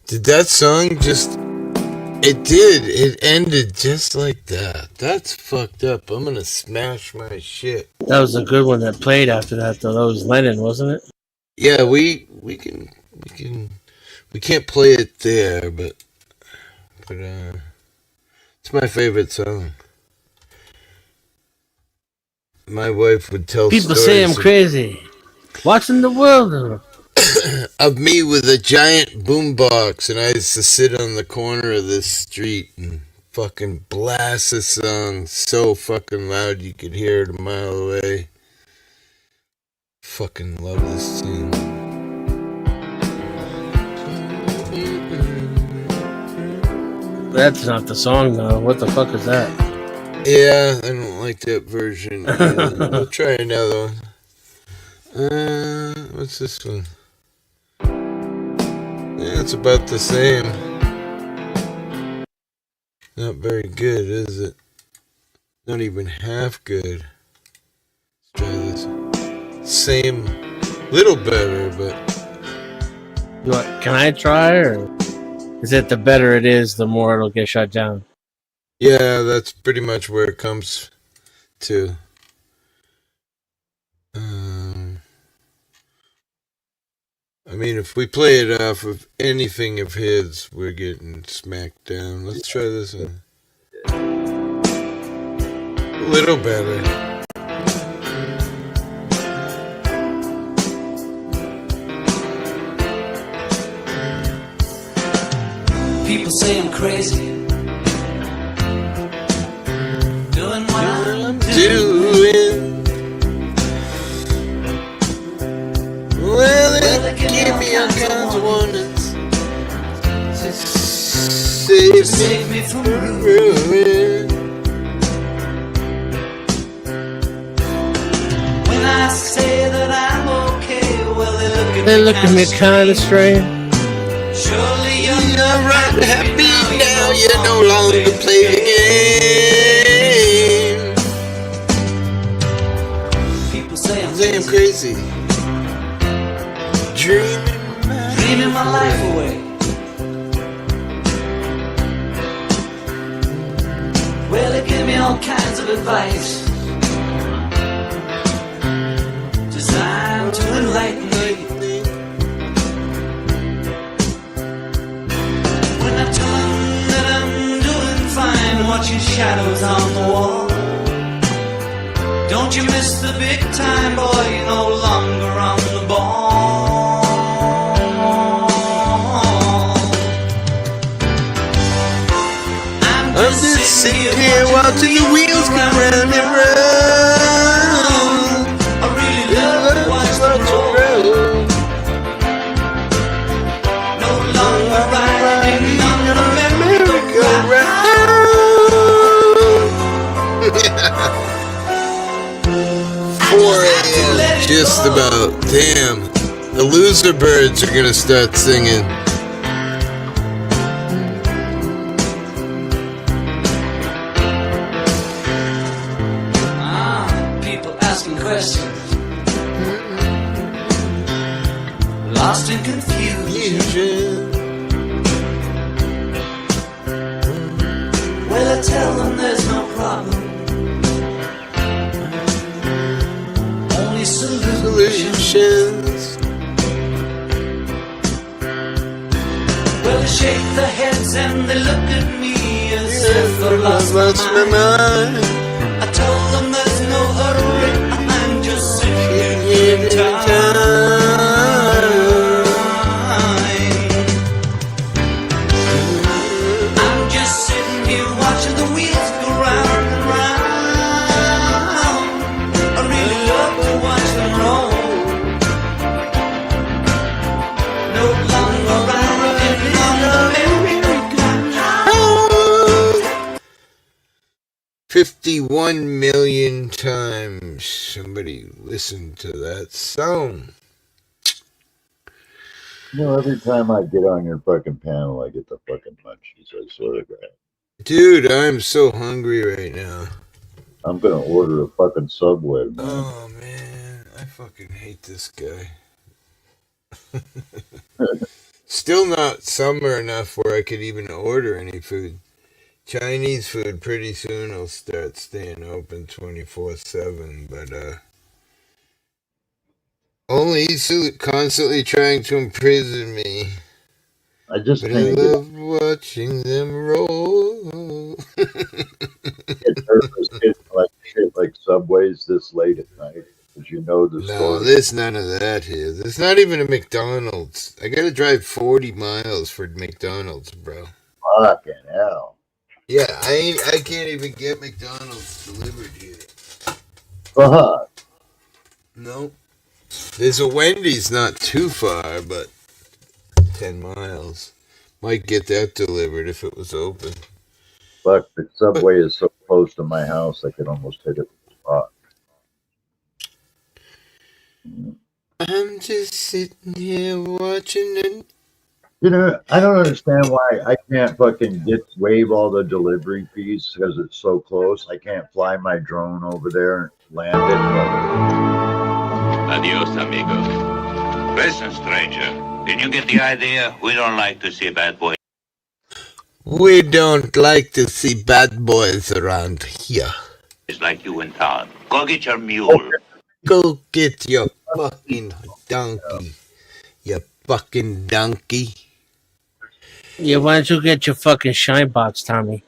S2: Did that song just... It did. It ended just like that. That's fucked up. I'm gonna smash my shit.
S9: That was a good one that played after that, though. That was Lennon, wasn't it?
S2: Yeah, we can't play it there, but it's my favorite song. My wife would tell
S9: People
S2: stories
S9: say I'm crazy. Watching the world.
S2: of me with a giant boombox, and I used to sit on the corner of this street and fucking blast this song so fucking loud you could hear it a mile away. Fucking love this tune.
S9: That's not the song, though. What the fuck is that?
S2: Yeah, I don't like that version. We'll try another one. What's this one? Yeah, it's about the same. Not very good, is it? Not even half good. Let's try this one. Same, little better, but...
S9: Can I try, or is it the better it is, the more it'll get shut down?
S2: Yeah, that's pretty much where it comes to. I mean, if we play it off of anything of his, we're getting smacked down. Let's try this one. A little better.
S3: People say I'm crazy, doing what I'm
S2: doing. Well, they give me all kinds of warnings. Save me from ruin.
S3: When I say that I'm okay, well,
S9: They look at me kind of strange.
S3: Surely
S2: you're right happy now. You no longer play the game.
S3: People say
S2: I'm crazy.
S3: Dreaming my life away. Well, they give me all kinds of advice designed to enlighten me. When I tell them that I'm doing fine, watching shadows on the wall. Don't you miss the big time, boy, you're no longer on the ball.
S2: I'm just sitting here watching the wheels go round and round.
S3: I really love to watch the road. No longer riding on the merry-go-round.
S2: 4 a.m. Just about. Damn. The loser birds are gonna start singing.
S3: People asking questions, lost in confusion. Well, I tell them there's no problem. shake their heads and they look at me as if I lost my mind. I told them there's no hurry, I'm just sitting here in time. I'm just sitting here watching the wheels go round and round. I really love to watch them roll. No longer riding on the merry-go-round.
S11: 51 million times somebody listened to that song.
S7: You know, every time I get on your fucking panel, I get the fucking munchies. I swear to God.
S11: Dude, I'm so hungry right now.
S7: I'm gonna order a fucking Subway, man.
S11: Oh man, I fucking hate this guy. Still not summer enough where I could even order any food. Chinese food pretty soon will start staying open 24/7, but only he's constantly trying to imprison me.
S7: I just
S11: but I love watching them roll.
S7: Get nervous getting like shit like Subways this late at night because you know the
S11: No,
S7: story.
S11: there's none of that here. There's not even a McDonald's. I gotta drive 40 miles for McDonald's, bro.
S7: Fucking hell.
S11: Yeah, I can't even get McDonald's delivered here.
S7: Uh-huh.
S11: Nope. There's a Wendy's not too far, but 10 miles. Might get that delivered if it was open.
S7: Fuck, the Subway is so close to my house I could almost hit it with a rock.
S11: I'm just sitting here watching it.
S7: You know, I don't understand why I can't fucking waive all the delivery fees because it's so close. I can't fly my drone over there and land it.
S15: Adios, amigo. Listen, stranger. Did you get the idea? We don't like to see bad boys.
S11: We don't like to see bad boys around here.
S15: It's like you in town. Go get your mule.
S11: Go get your fucking donkey. You fucking donkey.
S8: Yeah, why don't you get your fucking shine box, Tommy?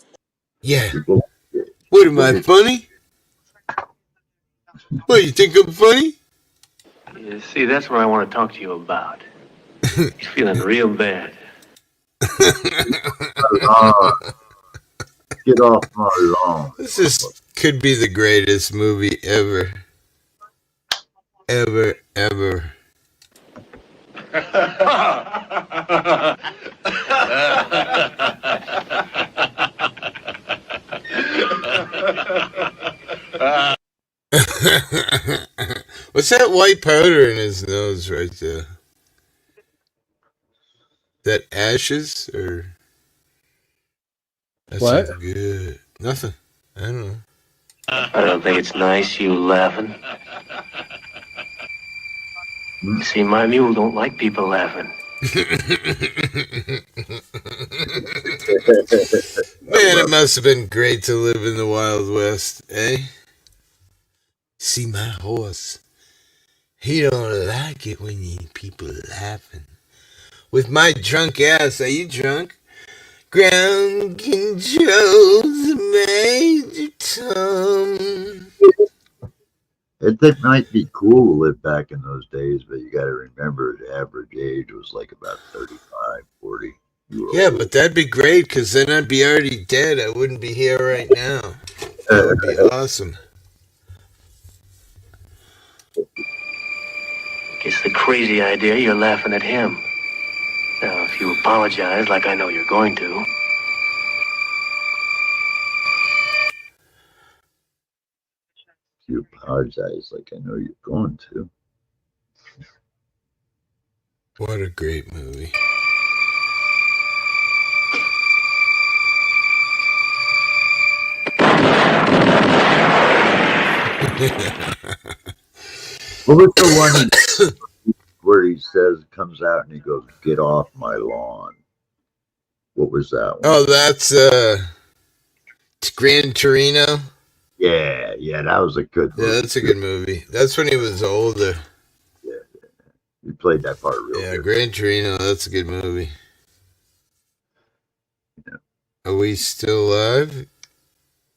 S11: Yeah. What am I, funny? What, you think I'm funny?
S16: You see, that's what I want to talk to you about. He's feeling real bad.
S7: Get off my lawn.
S11: This could be the greatest movie ever. Ever, ever. What's that white powder in his nose right there? That ashes or that's
S8: what?
S11: Good. Nothing. I don't know.
S16: I don't think it's nice you laughing. See, my mule don't like people laughing.
S11: Man, it must have been great to live in the Wild West, eh? See my horse. He don't like it when you people laughing. With my drunk ass, are you drunk? Ground controls Major Tom.
S7: It might be cool to live back in those days, but you got to remember the average age was like about 35, 40.
S11: Yeah, but that'd be great because then I'd be already dead. I wouldn't be here right now. That would be awesome.
S16: It's the crazy idea you're laughing at him. Now, if you apologize like I know you're going to.
S7: You apologize like I know you're going to.
S11: What a great movie.
S7: What was the one where he says, comes out and he goes, "Get off my lawn"? What was that one?
S11: Oh, that's Gran Torino.
S7: Yeah, that was a good movie.
S11: Yeah, that's a good movie. That's when he was older.
S7: Yeah. He played that part real good.
S11: Gran Torino, that's a good movie. Are we still live?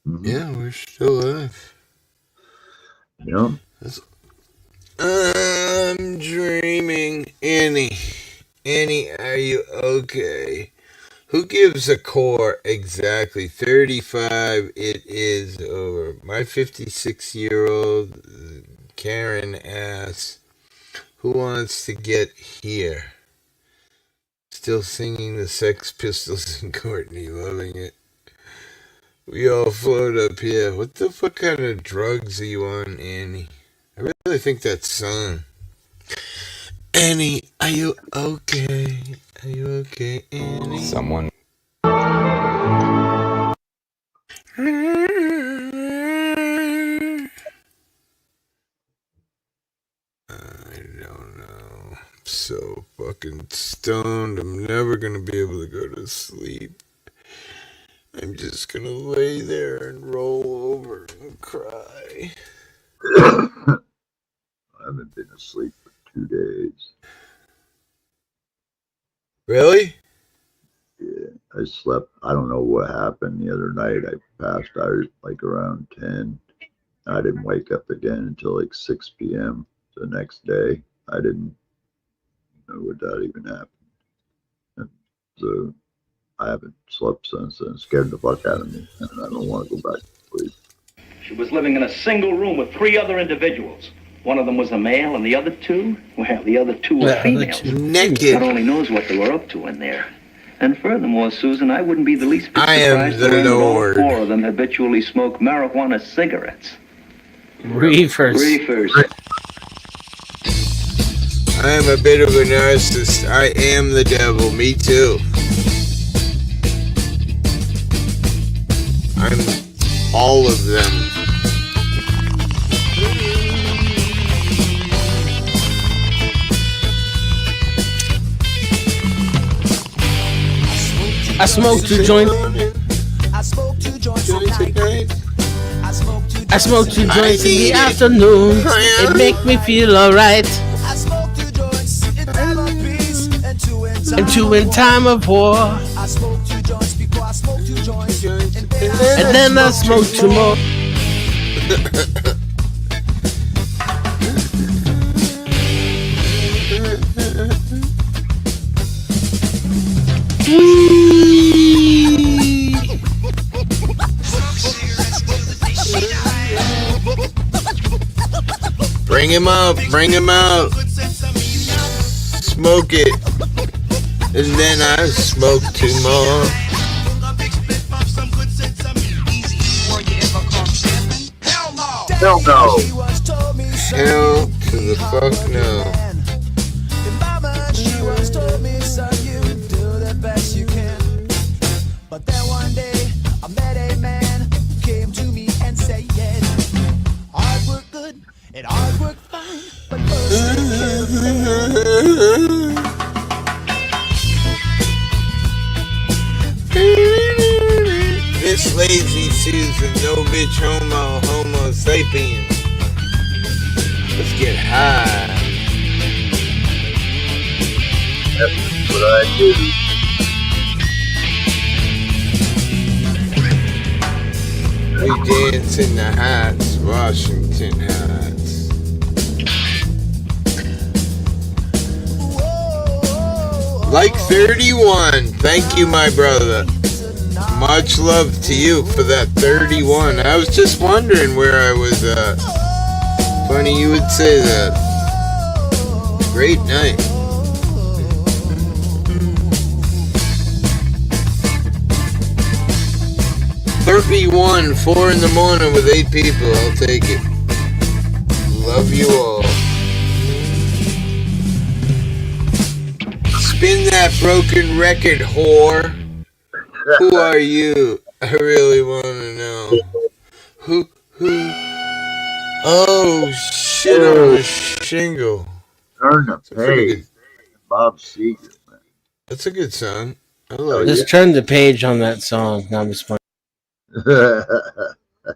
S7: Mm-hmm.
S11: Yeah, we're still live.
S7: Yeah.
S11: I'm dreaming. Annie, are you okay? Who gives a core exactly 35? It is over. My 56-year-old Karen asks, who wants to get here? Still singing the Sex Pistols and Courtney, loving it. We all float up here. What the fuck kind of drugs are you on, Annie? I really think that song. Annie, are you okay? Are you okay, Annie?
S17: Someone.
S11: I don't know. I'm so fucking stoned. I'm never gonna be able to go to sleep. I'm just gonna lay there and roll over and cry.
S7: I haven't been asleep for 2 days.
S11: Really?
S7: Yeah, I slept. I don't know what happened the other night. I passed out like around 10. I didn't wake up again until like 6 p.m. the next day. I didn't know what that even happened. And so I haven't slept since then. It scared the fuck out of me. And I don't want to go back to sleep.
S18: She was living in a single room with 3 other individuals. One of them was a male, and the other 2, well, the other 2 were females.
S11: Naked.
S18: God only knows what they were up to in there. And furthermore, Susan, I wouldn't be the least bit
S11: I am
S18: surprised
S11: the
S18: to learn that all
S11: Lord.
S18: 4 of them habitually smoke marijuana cigarettes.
S8: Reefers.
S11: I am a bit of a narcissist. I am the devil. Me too. I'm all of them.
S8: I smoked 2 joints.
S3: I smoked 2 joints tonight.
S8: I smoked 2 joints in the afternoon. It make me feel alright.
S3: I smoked 2 joints in time of peace
S8: And 2 in time of war.
S3: I smoked 2 joints before I smoked 2 joints.
S8: And then I smoked 2 more.
S11: Bring him out, bring him out. Smoke it. And then I smoke 2 more.
S7: Hell no.
S11: Hell to the fuck no.
S3: She once told me, son, you do the best you can. But then one day, I met a man who came to me and said, yeah, hard work good and hard work fine, but first
S11: This lazy Susan, no bitch homo sapien. Let's get high.
S7: That's what I do.
S11: We dance in the Heights, Washington Heights. Like 31. Thank you, my brother. Much love to you for that 31. I was just wondering where I was at. Funny you would say that. Great night. $31, 4 in the morning with 8 people. I'll take it. Love you all. Spin that broken record, whore. Who are you? I really want to know. Who? Oh, shit on a shingle.
S7: Turn the page. Bob Seger, man.
S11: That's a good song. I like
S8: Just
S11: it.
S8: turn the page on that song. No, I'm just playing.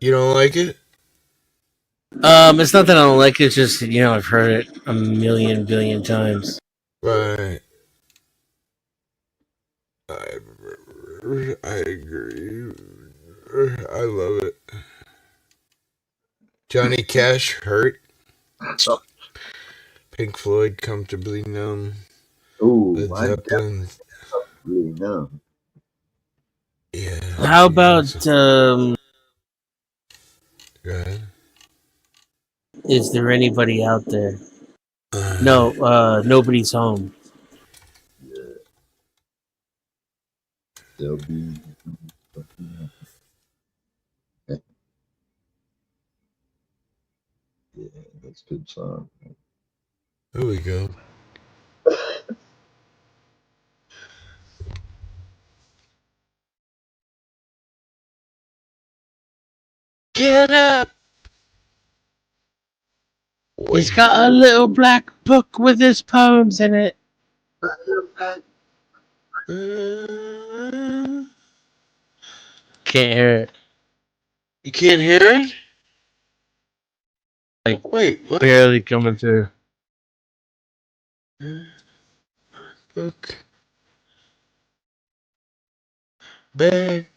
S11: You don't like it?
S8: It's not that I don't like it. It's just, I've heard it a million billion times.
S11: Right. I agree. I love it. Johnny Cash, Hurt. Pink Floyd, Comfortably Numb.
S7: Oh,
S11: Led
S7: I'm
S11: Zeppelin.
S7: definitely numb.
S11: Yeah.
S9: How about
S11: Go ahead.
S9: Is There Anybody Out There? No, Nobody's Home.
S7: Yeah, there'll be. Yeah, that's a good song.
S11: There we go. Get up!
S9: He's got a little black book with his poems in it. Can't hear it.
S11: You can't hear it?
S9: Like,
S11: wait, what?
S9: Barely coming through.
S11: Book. Bed.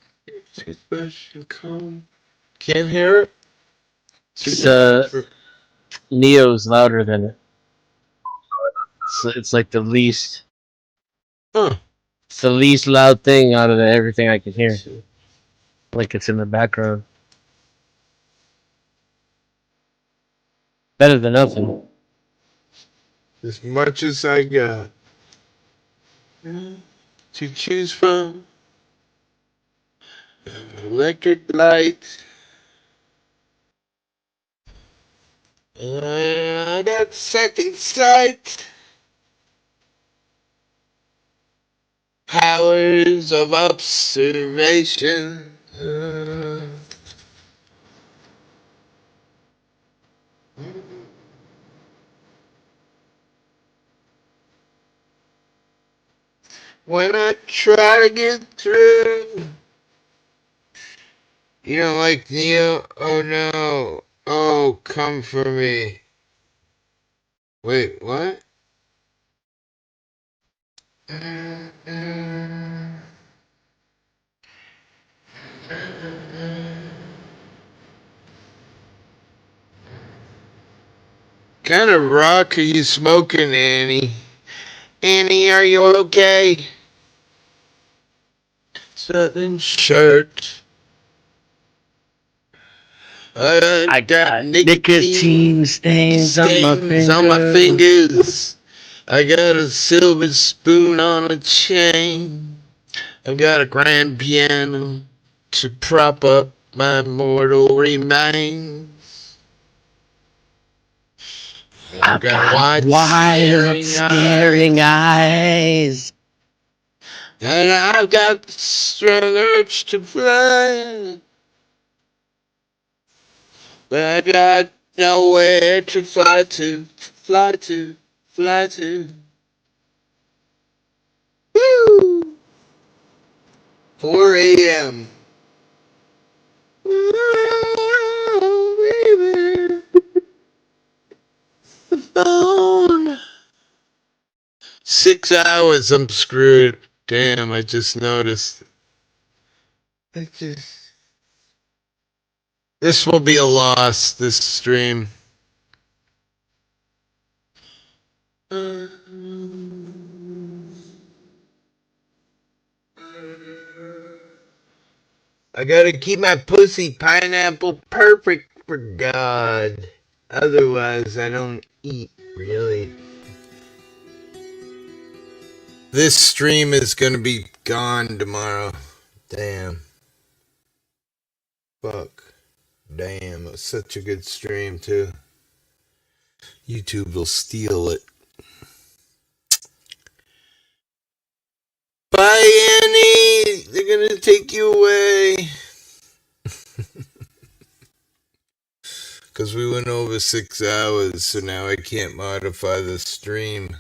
S11: Expression calm. Can't hear it?
S9: It's, Neo's louder than it. It's like the least.
S11: Huh.
S9: It's the least loud thing out of everything I can hear. Like it's in the background. Better than nothing.
S11: As much as I got to choose from. Electric light. I got second sight. Powers of observation. When I try to get through. You don't like Neo? Oh no. Oh, come for me. Wait, what? Kind of rock are you smoking, Annie? Annie, are you okay? Southern shirt. I got nicotine
S9: stains
S11: on my fingers. I got a silver spoon on a chain. I've got a grand piano to prop up my mortal remains. I've got wide
S9: staring eyes.
S11: And I've got the strong urge to fly. But I got nowhere to fly to, fly to, fly to. Woo! 4 a.m. Oh, baby. The phone. 6 hours, I'm screwed. Damn, I just noticed. This will be a loss, this stream. I gotta keep my pussy pineapple perfect for God. Otherwise, I don't eat, really. This stream is gonna be gone tomorrow. Damn. Fuck. Damn, it was such a good stream, too. YouTube will steal it. Bye, Annie! They're gonna take you away. Because we went over 6 hours, so now I can't modify the stream.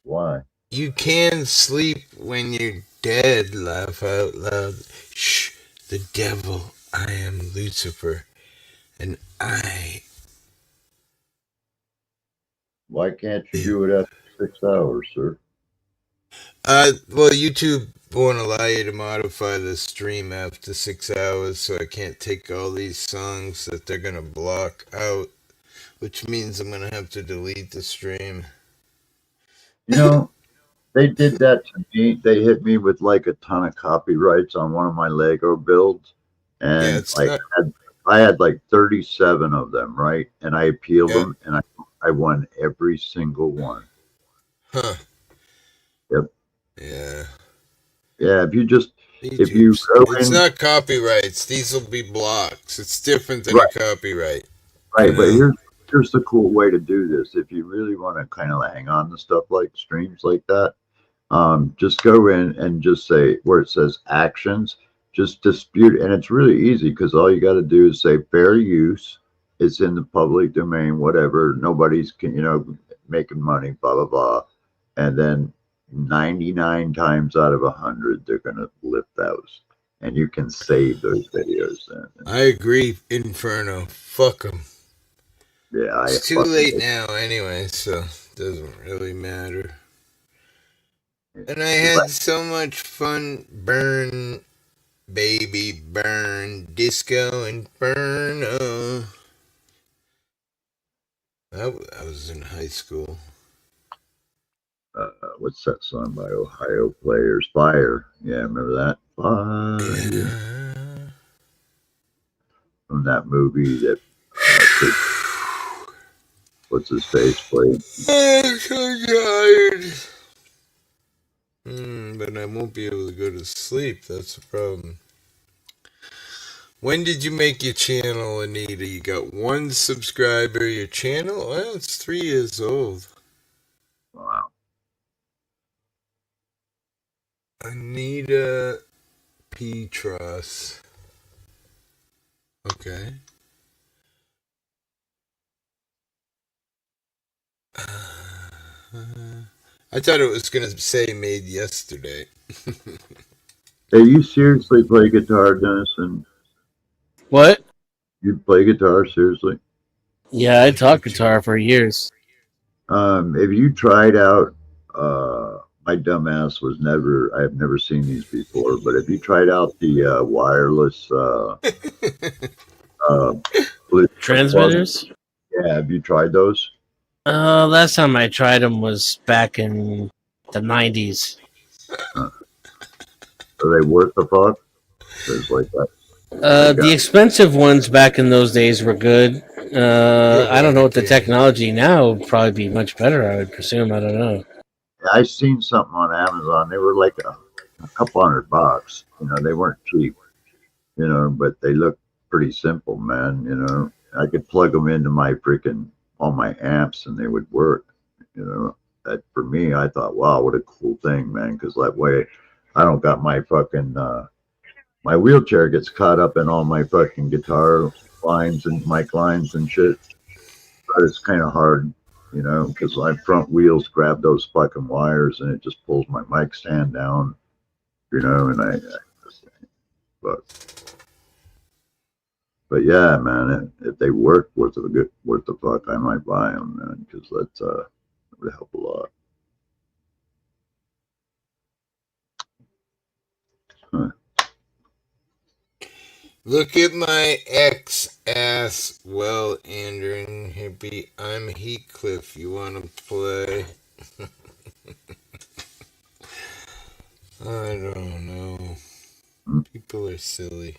S7: Why?
S11: You can sleep when you're dead, laugh out loud. Shh, the devil, I am Lucifer, and I...
S7: Why can't you do it after 6 hours, sir?
S11: Well, YouTube won't allow you to modify the stream after 6 hours, so I can't take all these songs that they're gonna block out, which means I'm gonna have to delete the stream.
S7: You know, they did that to me. They hit me with like a ton of copyrights on one of my Lego builds,
S11: Yeah,
S7: and
S11: it's
S7: like
S11: not.
S7: I had like 37 of them, right? And I appealed
S11: Yeah.
S7: them, and I won every single one.
S11: Huh.
S7: Yep.
S11: Yeah.
S7: Yeah. If you
S11: YouTube's.
S7: go
S11: It's
S7: in,
S11: not copyrights. These will be blocks. It's different than a
S7: right,
S11: copyright. You
S7: right. But
S11: know.
S7: here's the cool way to do this. If you really want to kind of hang on to stuff like streams like that, just go in and just say where it says actions, just dispute, and it's really easy because all you got to do is say fair use. It's in the public domain, whatever. Nobody's making money, blah blah blah, and then 99 times out of 100 they're gonna lift those, and you can save those videos then.
S11: I agree, Inferno. Fuck them.
S7: Yeah, I
S11: It's too
S7: fucking
S11: late now anyway, so it doesn't really matter. And I had so much fun. Burn, baby, burn. Disco Inferno. I was in high school.
S7: what's that song by Ohio Players? Fire. Yeah, remember that? Fire.
S11: Yeah.
S7: From that movie that what's his face played.
S11: I'm so tired. But I won't be able to go to sleep. That's the problem. When did you make your channel, Anita? You got 1 subscriber. Your channel? Well, it's 3 years old.
S7: Wow.
S11: Anita Petros. Okay. I thought it was going to say made yesterday.
S7: Hey, you seriously play guitar, Dennis? And
S9: What?
S7: you play guitar seriously?
S9: Yeah, I taught guitar for years.
S7: Have you tried out? My dumbass was never. I've never seen these before, but have you tried out the wireless
S9: Transmitters?
S7: Yeah, have you tried those?
S9: Last time I tried them was back in the 90s.
S7: Are they worth the fuck? There's like that.
S9: The expensive ones back in those days were good. I don't know what the technology now would probably be much better, I would presume. I don't know.
S7: I seen something on Amazon. They were like a couple $100. They weren't cheap. But they look pretty simple, man. I could plug them into my all my amps and they would work. That for me, I thought, wow, what a cool thing, man. Because that way, I don't got my fucking my wheelchair gets caught up in all my fucking guitar lines and mic lines and shit. But it's kind of hard, because my front wheels grab those fucking wires and it just pulls my mic stand down, and but yeah, man, if they work worth the fuck, I might buy them, man, because that would help a lot. Huh.
S11: Look at my ex-ass. Well, Wandering Hippie, I'm Heathcliff. You want to play? I don't know. People are silly.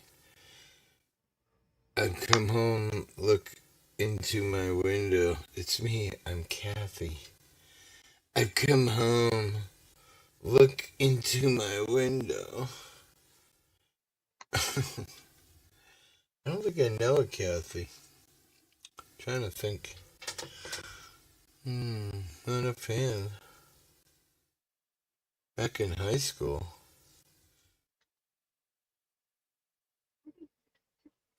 S11: I've come home, look into my window. It's me, I'm Kathy. I've come home, look into my window. I don't think I know a Kathy. Trying to think. Not a fan. Back in high school.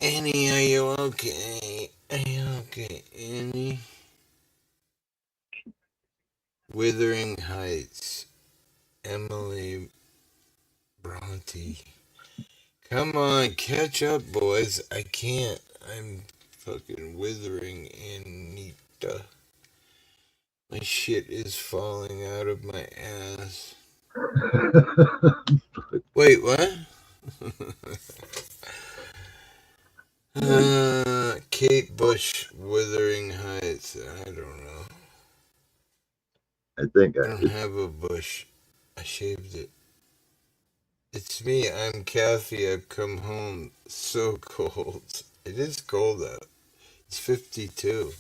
S11: Annie, are you okay? Are you okay, Annie? Withering Heights. Emily Bronte. Come on, catch up, boys. I can't. I'm fucking withering, Anita. My shit is falling out of my ass. Wait, what? Kate Bush, Wuthering Heights. I don't know.
S7: I think
S11: I don't have a bush. I shaved it. It's me. I'm Kathy. I've come home. So cold. It is cold out. It's 52.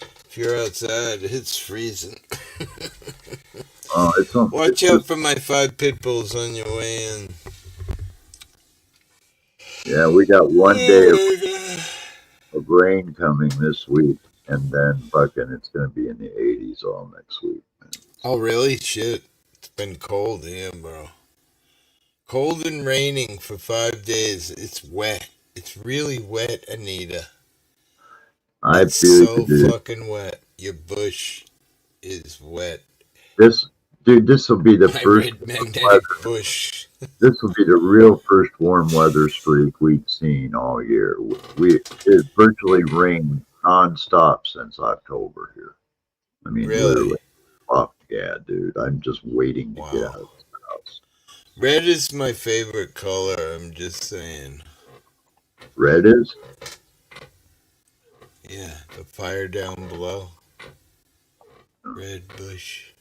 S11: If you're outside, it's freezing. Watch out for my 5 pit bulls on your way in.
S7: Yeah, we got one day of rain coming this week, and then fucking it's gonna be in the 80s all next week. Man.
S11: Oh, really? Shit. It's been cold here, bro. Cold and raining for 5 days. It's wet. It's really wet, Anita. It's so fucking wet. Your bush is wet.
S7: This will be the
S11: My
S7: first
S11: red magnetic bush.
S7: This will be the real first warm weather streak we've seen all year. It virtually rained nonstop since October here. I mean, literally. Fuck yeah, dude. I'm just waiting to get out of the house.
S11: Red is my favorite color, I'm just saying.
S7: Red is?
S11: Yeah, the fire down below. Red bush.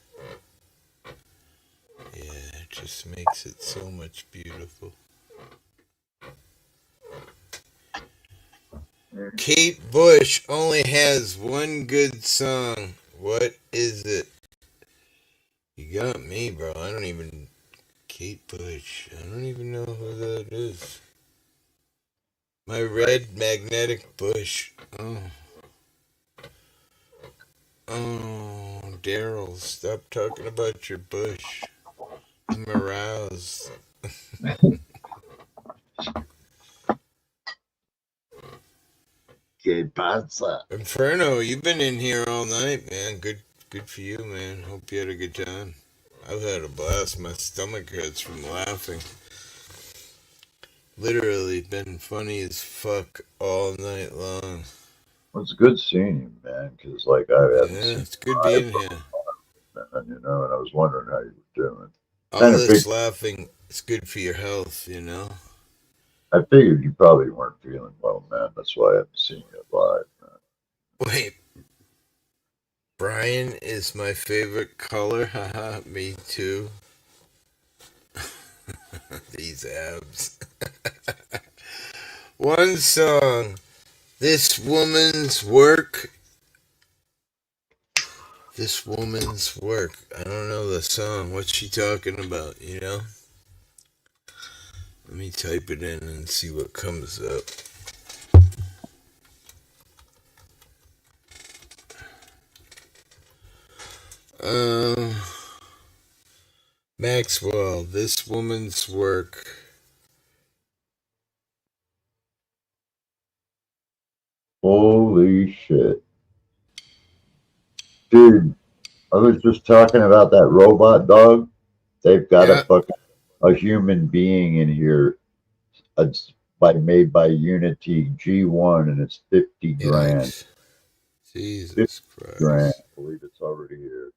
S11: Yeah, it just makes it so much beautiful. Kate Bush only has one good song. What is it? You got me, bro. I don't even... Kate Bush. I don't even know who that is. My red magnetic bush. Oh. Oh, Daryl, stop talking about your bush. I'm aroused. Inferno, you've been in here all night, man. Good for you, man. Hope you had a good time. I've had a blast. My stomach hurts from laughing. Literally been funny as fuck all night long.
S7: Well, it's good seeing you, man, because, like, I haven't seen
S11: it's good being here.
S7: And, and I was wondering how you were doing.
S11: All this laughing is good for your health, you know?
S7: I figured you probably weren't feeling well, man. That's why I haven't seen you live, man.
S11: Wait. Brian is my favorite color. Haha, me too. These abs. One song. This woman's work. This woman's work. I don't know the song. What's she talking about, you know? Let me type it in and see what comes up. Maxwell, this woman's work.
S7: Holy shit. Dude, I was just talking about that robot dog. They've got a human being in here. It's made by Unity G1 and it's 50 grand.
S11: Jesus
S7: 50
S11: Christ.
S7: grand. I believe it's already here.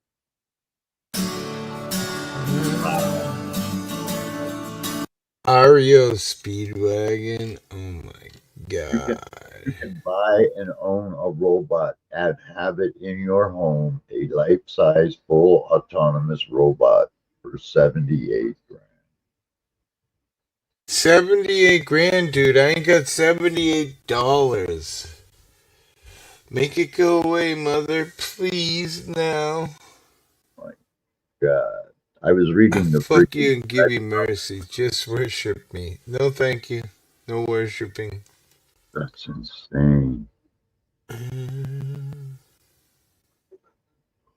S11: Ario Speedwagon. Oh my god.
S7: You can buy and own a robot and have it in your home, a life-size, full autonomous robot for 78 grand.
S11: 78 grand, dude. I ain't got $78. Make it go away, mother. Please, now.
S7: My God. I was reading the
S11: fuck you and give you mercy. Just worship me. No, thank you. No worshiping.
S7: That's insane.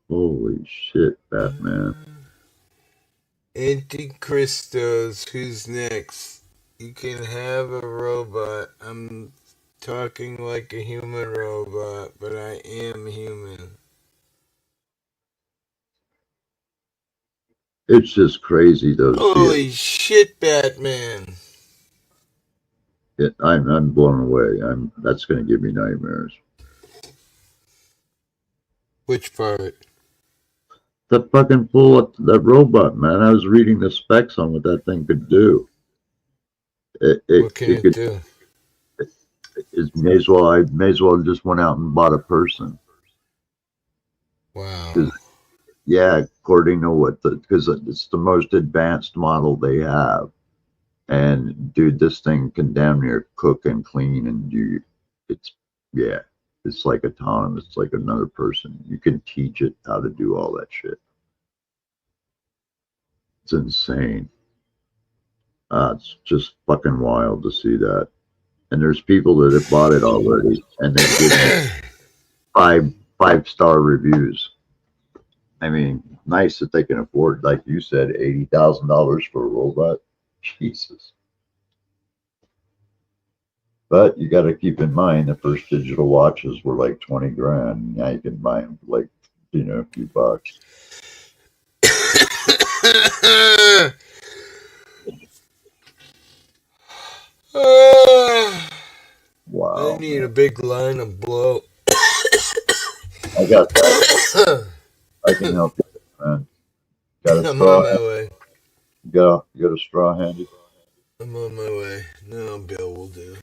S7: Holy shit, Batman.
S11: Antichristos, who's next? You can have a robot. I'm talking like a human robot, but I am human.
S7: It's just crazy, though.
S11: Holy shit, Batman.
S7: I'm blown away. That's going to give me nightmares.
S11: Which part?
S7: to fucking pull up that robot, man. I was reading the specs on what that thing could do.
S11: What can it
S7: could
S11: do?
S7: may as well just went out and bought a person.
S11: Wow.
S7: Yeah, according to because it's the most advanced model they have. And dude, this thing can damn near cook and clean and do it's like autonomous. It's like another person. You can teach it how to do all that shit. It's insane. It's just fucking wild to see that. And there's people that have bought it already, and they've given it five-star reviews. I mean, nice that they can afford, like you said, $80,000 for a robot. Jesus. But you got to keep in mind the first digital watches were like 20 grand. Now you can buy them for like, a few bucks. Wow.
S11: I need a big line of blow.
S7: I got that. I can help you, man. Got a
S11: I'm
S7: straw?
S11: on my way.
S7: You got a straw handy?
S11: I'm on my way. No, Bill will do.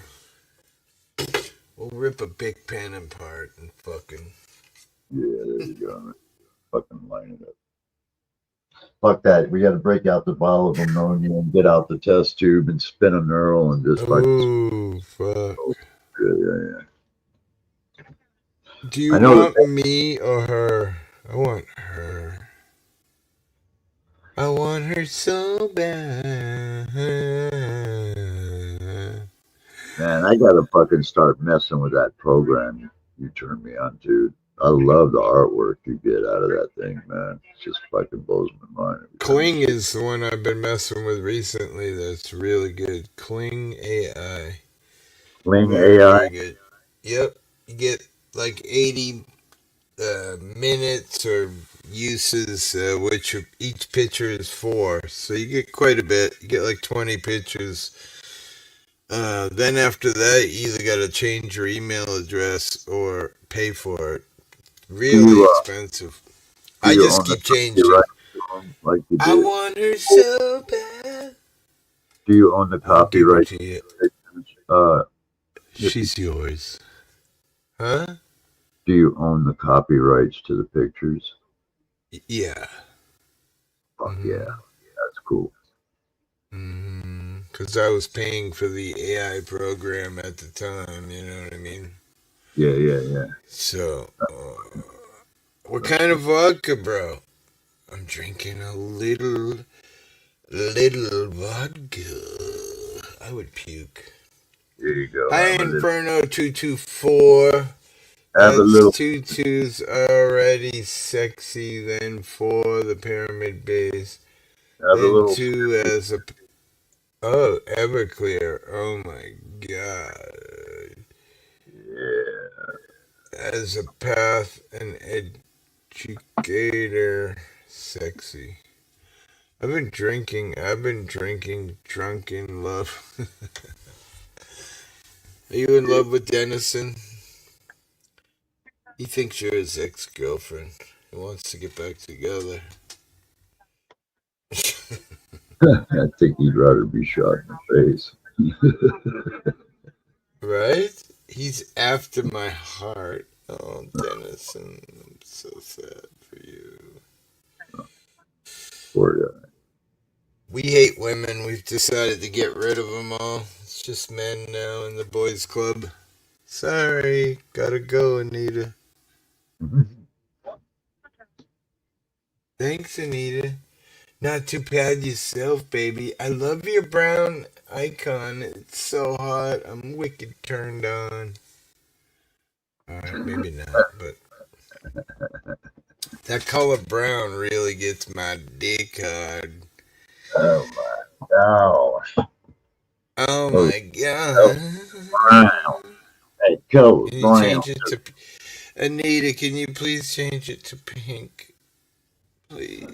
S11: We'll rip a big pan apart and fucking.
S7: Yeah, there you go. Man. Fucking line it up. Fuck that. We got to break out the bottle of ammonia and get out the test tube and spin a knurl and just
S11: Ooh, fuck.
S7: Yeah.
S11: Do you want me or her? I want her. I want her so bad.
S7: Man, I gotta fucking start messing with that program you turned me on to. I love the artwork you get out of that thing, man. It just fucking blows my mind.
S11: Kling is the one I've been messing with recently that's really good. Kling AI.
S7: Kling
S11: very,
S7: AI?
S11: very good. Yep. You get like 80 minutes or uses, which each picture is for. So you get quite a bit. You get like 20 pictures. Then after that, you either got to change your email address or pay for it. Really expensive. I just keep changing.
S7: Like you
S11: I
S7: do?
S11: want her so bad.
S7: Do you own the copyright?
S11: She's yours. Huh?
S7: Do you own the copyrights to the pictures?
S11: Yeah.
S7: Fuck yeah. That's cool.
S11: Because I was paying for the AI program at the time, you know what I mean?
S7: Yeah.
S11: So, what kind of vodka, bro? I'm drinking a little vodka. I would puke.
S7: There you go.
S11: Hi, Inferno 224.
S7: Have a little.
S11: 2 2's already sexy, then 4, the pyramid base.
S7: Have
S11: then
S7: a little.
S11: 2 as a. Oh, Everclear. Oh my god.
S7: Yeah.
S11: As a path and educator. Sexy. I've been drinking drunken love. Are you in love with Dennison? He thinks you're his ex-girlfriend. He wants to get back together.
S7: I think he'd rather be shot in the face.
S11: Right? He's after my heart. Oh, Dennison, I'm so sad for you.
S7: Poor guy.
S11: We hate women. We've decided to get rid of them all. It's just men now in the boys' club. Sorry, gotta go, Anita. Thanks, Anita. Not too bad yourself, baby. I love your brown icon. It's so hot. I'm wicked turned on. Alright, maybe not, but that color brown really gets my dick hard.
S7: Oh my gosh.
S11: Oh my god.
S7: Brown. Hey, color
S11: Can you
S7: brown.
S11: change it to Anita, can you please change it to pink? Please.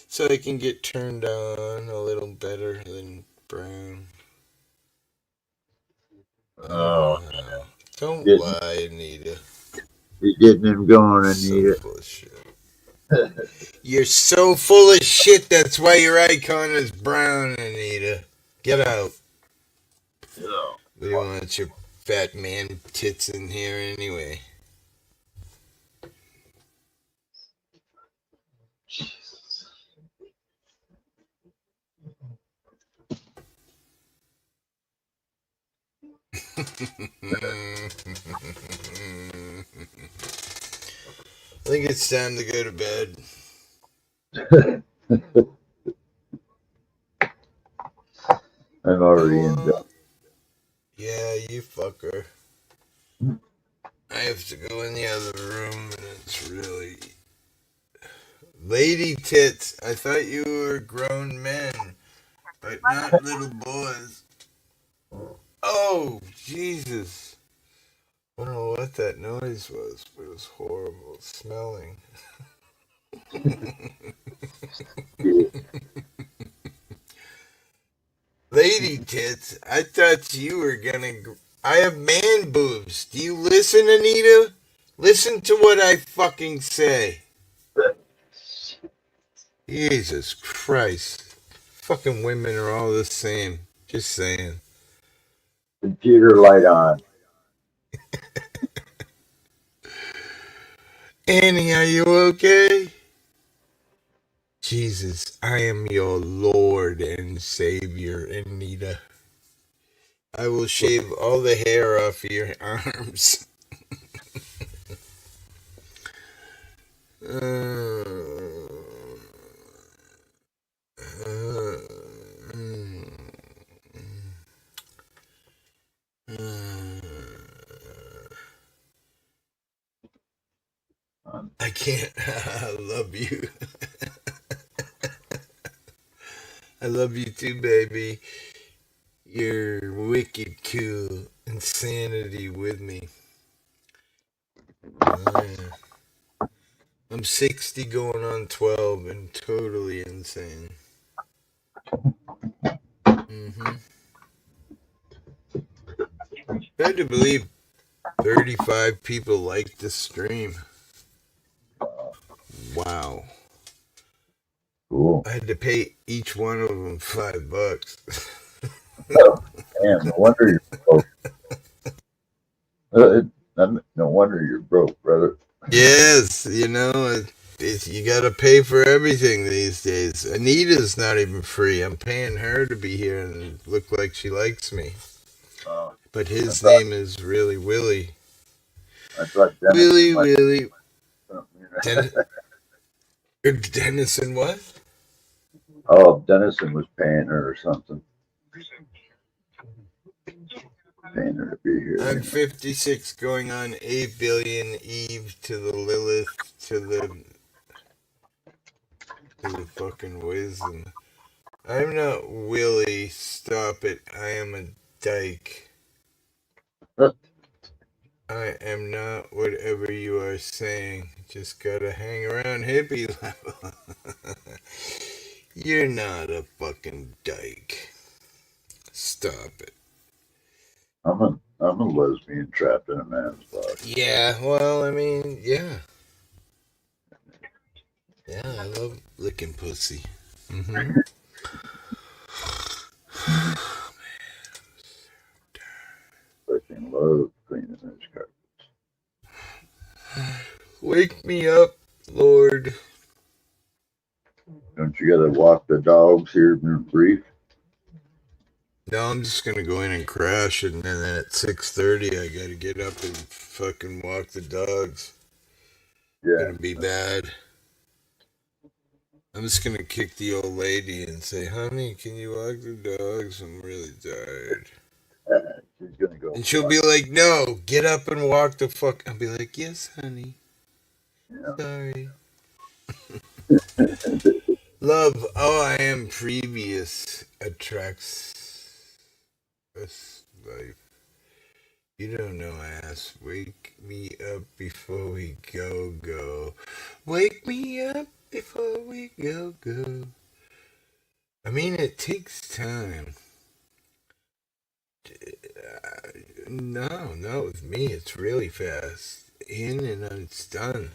S11: So I can get turned on a little better than brown.
S7: Oh.
S11: Don't lie, Anita.
S7: You're getting him going, Anita.
S11: So full of shit. You're so full of shit. That's why your icon is brown, Anita. Get out. We don't want your fat man tits in here anyway. I think it's time to go to bed.
S7: I'm already in bed.
S11: Yeah, you fucker. I have to go in the other room, and it's really... Lady tits, I thought you were grown men, but not little boys. Oh, Jesus. I don't know what that noise was, but it was horrible smelling. Lady tits, I thought you were gonna... I have man boobs. Do you listen, Anita? Listen to what I fucking say. Jesus Christ. Fucking women are all the same. Just saying.
S7: Computer light on.
S11: Annie, are you okay? Jesus, I am your Lord and Savior, Anita. I will shave all the hair off your arms. I can't. I love you. I love you too, baby. You're wicked cool. Insanity with me. Oh, yeah. I'm 60 going on 12 and totally insane. Hard to believe 35 people liked the stream. Wow.
S7: Cool.
S11: I had to pay each one of them $5.
S7: Man, no wonder you're broke. No wonder you're broke, brother.
S11: Yes, you know, you got to pay for everything these days. Anita's not even free. I'm paying her to be here and look like she likes me. But his name is really Willie.
S7: I thought
S11: Willie. Dennison what?
S7: Oh, Dennison was paying her or something. Paying her to be here.
S11: I'm 56 going on 8 billion. Eve to the Lilith to the fucking wisdom. I'm not Willie. Stop it. I am a dyke. I am not whatever you are saying. Just gotta hang around hippie level. You're not a fucking dyke. Stop it.
S7: I'm a lesbian trapped in a man's body.
S11: Yeah, well, I mean, yeah. Yeah, I love licking pussy. Mm-hmm.
S7: Freaking love cleaning his carpets.
S11: Wake me up, Lord.
S7: Don't you gotta walk the dogs here in brief?
S11: No, I'm just gonna go in and crash, and then at 6:30, I gotta get up and fucking walk the dogs.
S7: Yeah.
S11: It's gonna be bad. I'm just gonna kick the old lady and say, "Honey, can you walk the dogs? I'm really tired."
S7: She's gonna go.
S11: And she'll be like, "No, get up and walk the fuck." I'll be like, "Yes, honey.
S7: Yeah.
S11: Sorry." Love, oh, I am previous attracts us life. You don't know ass. Wake me up before we go. Wake me up before we go. I mean, it takes time. No, not with me. It's really fast. In and it's done.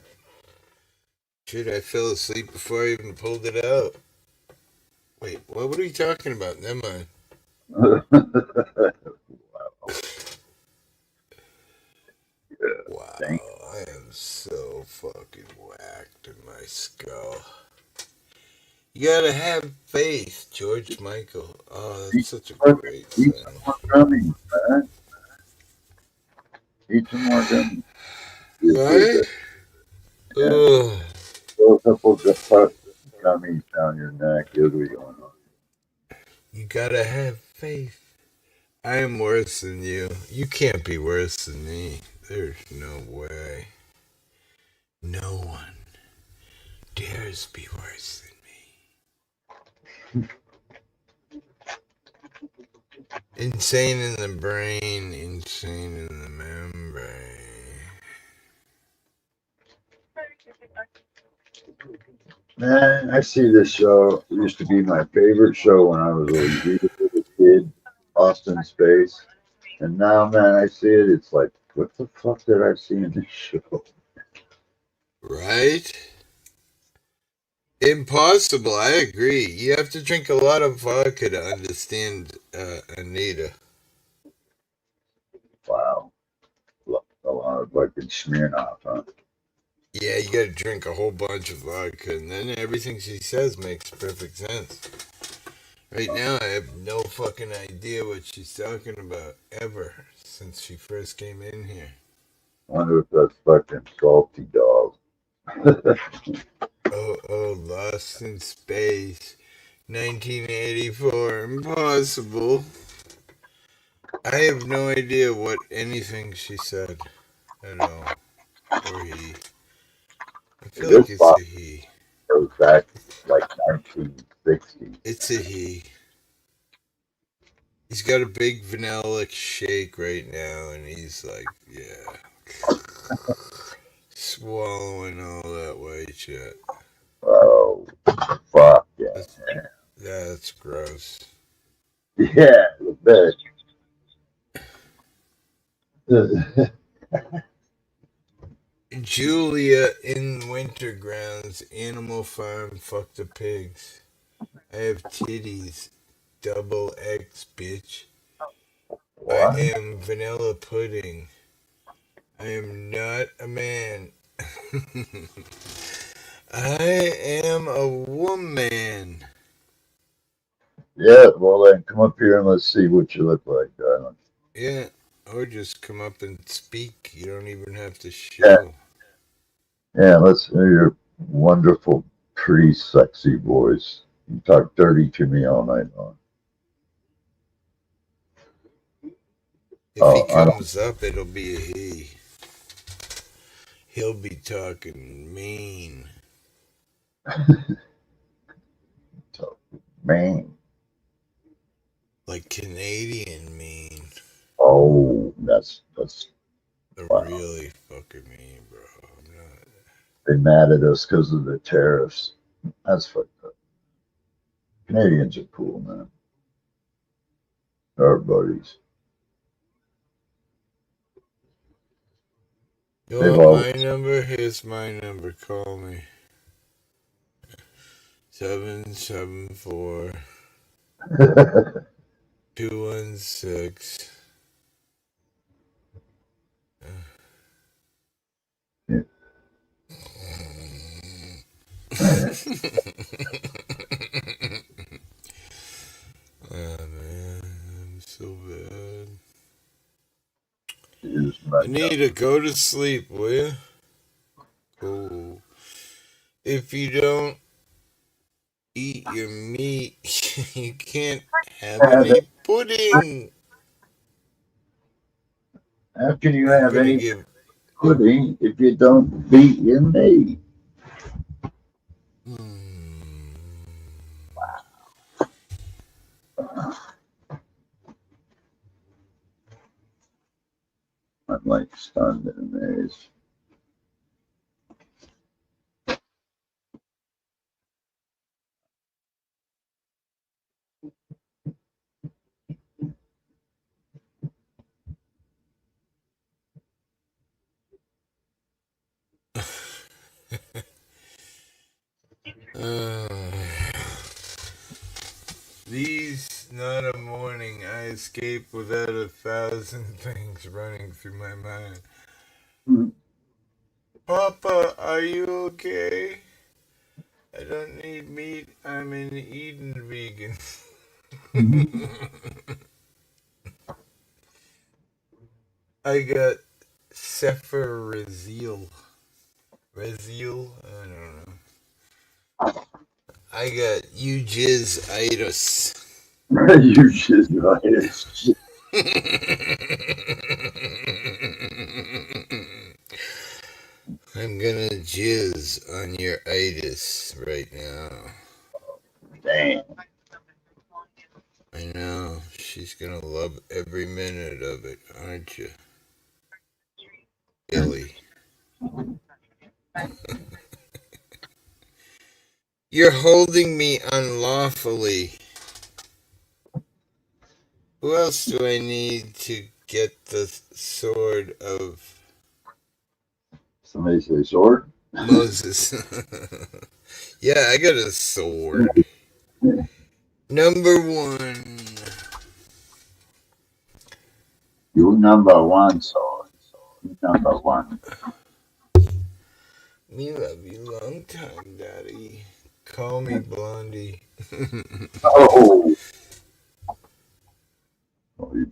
S11: Shit, I fell asleep before I even pulled it out. Wait, what were you talking about? Never mind. Wow, I am so fucking whacked in my skull. You gotta have faith, George Michael. Oh, that's such a great
S7: Eat some
S11: thing.
S7: more gummies, man. Eat some more gummies. You feel
S11: Right?
S7: good. Yeah.
S11: Ugh.
S7: Throw a couple of gummies down your neck. You'll be going on.
S11: You gotta have faith. I am worse than you. You can't be worse than me. There's no way. No one dares be worse than me. Insane in the brain, insane in the membrane.
S7: Man, I see this show. It used to be my favorite show when I was a wee little kid, Austin Space. And now, man, I see it. It's like, what the fuck did I see in this show?
S11: Right? Impossible, I agree. You have to drink a lot of vodka to understand Anita.
S7: Wow. A lot of fucking Smirnoff, huh?
S11: Yeah, you gotta drink a whole bunch of vodka, and then everything she says makes perfect sense. Right now, I have no fucking idea what she's talking about, ever, since she first came in here.
S7: Wonder if that's fucking salty dog.
S11: Oh, Lost in Space, 1984, impossible. I have no idea what anything she said at all, or he. I feel like
S7: This
S11: it's a
S7: box
S11: he.
S7: goes back like 1960.
S11: It's a he. He's got a big vanilla shake right now, and he's like, yeah, swallowing all that white shit.
S7: Oh, fuck yeah.
S11: That's gross.
S7: Yeah, the best.
S11: Julia in Winter Grounds, Animal Farm, fuck the pigs. I have titties, double X, bitch. I
S7: What?
S11: am vanilla pudding. I am not a man. I am a woman.
S7: Yeah, well then come up here and let's see what you look like, darling.
S11: Yeah, or just come up and speak. You don't even have to
S7: Yeah,
S11: show.
S7: yeah, let's hear your wonderful, pretty, sexy voice. You talk dirty to me all night long.
S11: If he
S7: Oh, I don't
S11: comes up, it'll be a he. He'll be talking mean.
S7: talk mean.
S11: Like Canadian mean.
S7: Oh, that's
S11: They're
S7: wow.
S11: really fucking mean, bro. I'm not.
S7: They mad at us because of the tariffs. That's fucked up. Canadians are cool, man. Our buddies.
S11: You
S7: They've
S11: want my
S7: always
S11: number? Here's my number. Call me. 774 216. Oh man, I'm so bad. Anita, go to sleep, will you? Cool. If you don't eat your meat, you can't have
S7: have
S11: any pudding.
S7: How can you
S11: I'm
S7: have
S11: gonna
S7: any
S11: give.
S7: pudding if you don't beat your meat? I'm like stunned and amazed.
S11: is not a morning. I escape without 1,000 things running through my mind. Papa, are you okay? I don't need meat. I'm an Eden vegan. I got Sephirazil. Rezil? I don't know. I got Eugizitis.
S7: Eugizitis.
S11: I'm gonna jizz on your itis right now.
S7: Damn.
S11: I know. She's gonna love every minute of it, aren't you? Billy. You're holding me unlawfully. Who else do I need to get the sword of
S7: Somebody say sword?
S11: Moses? Yeah, I got a sword. Number one.
S7: You number one sword. Number one.
S11: Me love you long time, daddy. Call me Blondie.
S7: Oh.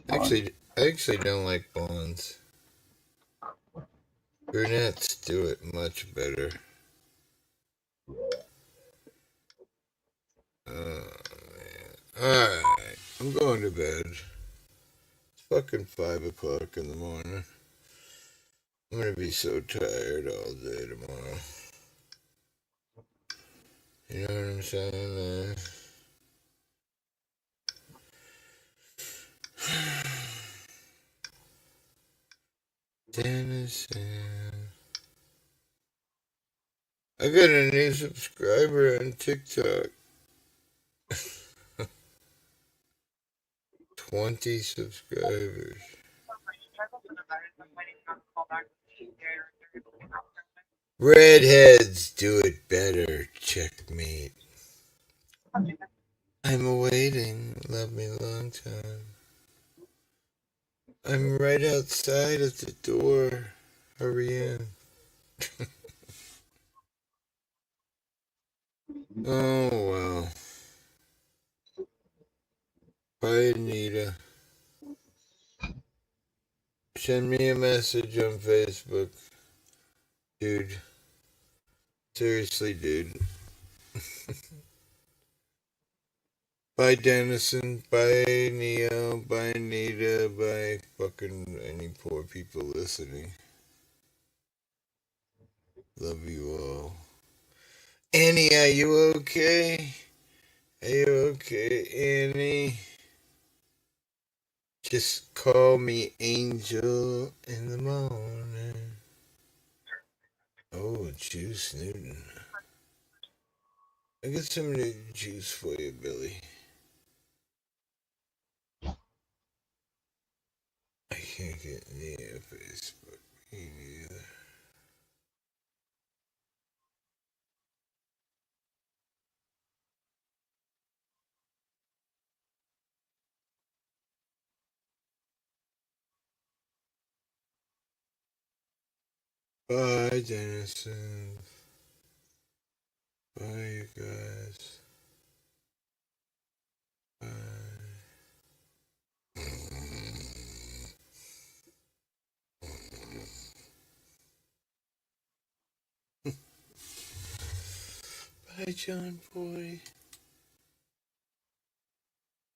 S11: I actually don't like blondes. Brunettes do it much better. Alright, I'm going to bed. It's fucking 5 o'clock in the morning. I'm gonna be so tired all day tomorrow. You know what I'm saying, man? Dennison. I got a new subscriber on TikTok. 20 subscribers. Redheads do it better, checkmate. I'm waiting, love me a long time. I'm right outside at the door. Hurry in. Oh, well. Bye, Anita. Send me a message on Facebook. Dude. Seriously, dude. Bye, Dennison. Bye, Neo. Bye, Anita. Bye, fucking any poor people listening. Love you all. Annie, are you okay? Are you okay, Annie? Just call me Angel in the morning. Oh, Juice Newton. I got some new juice for you, Billy. I can't get near Facebook. Me neither. Bye, Dennison. Bye, you guys. Bye. Bye, John Boy.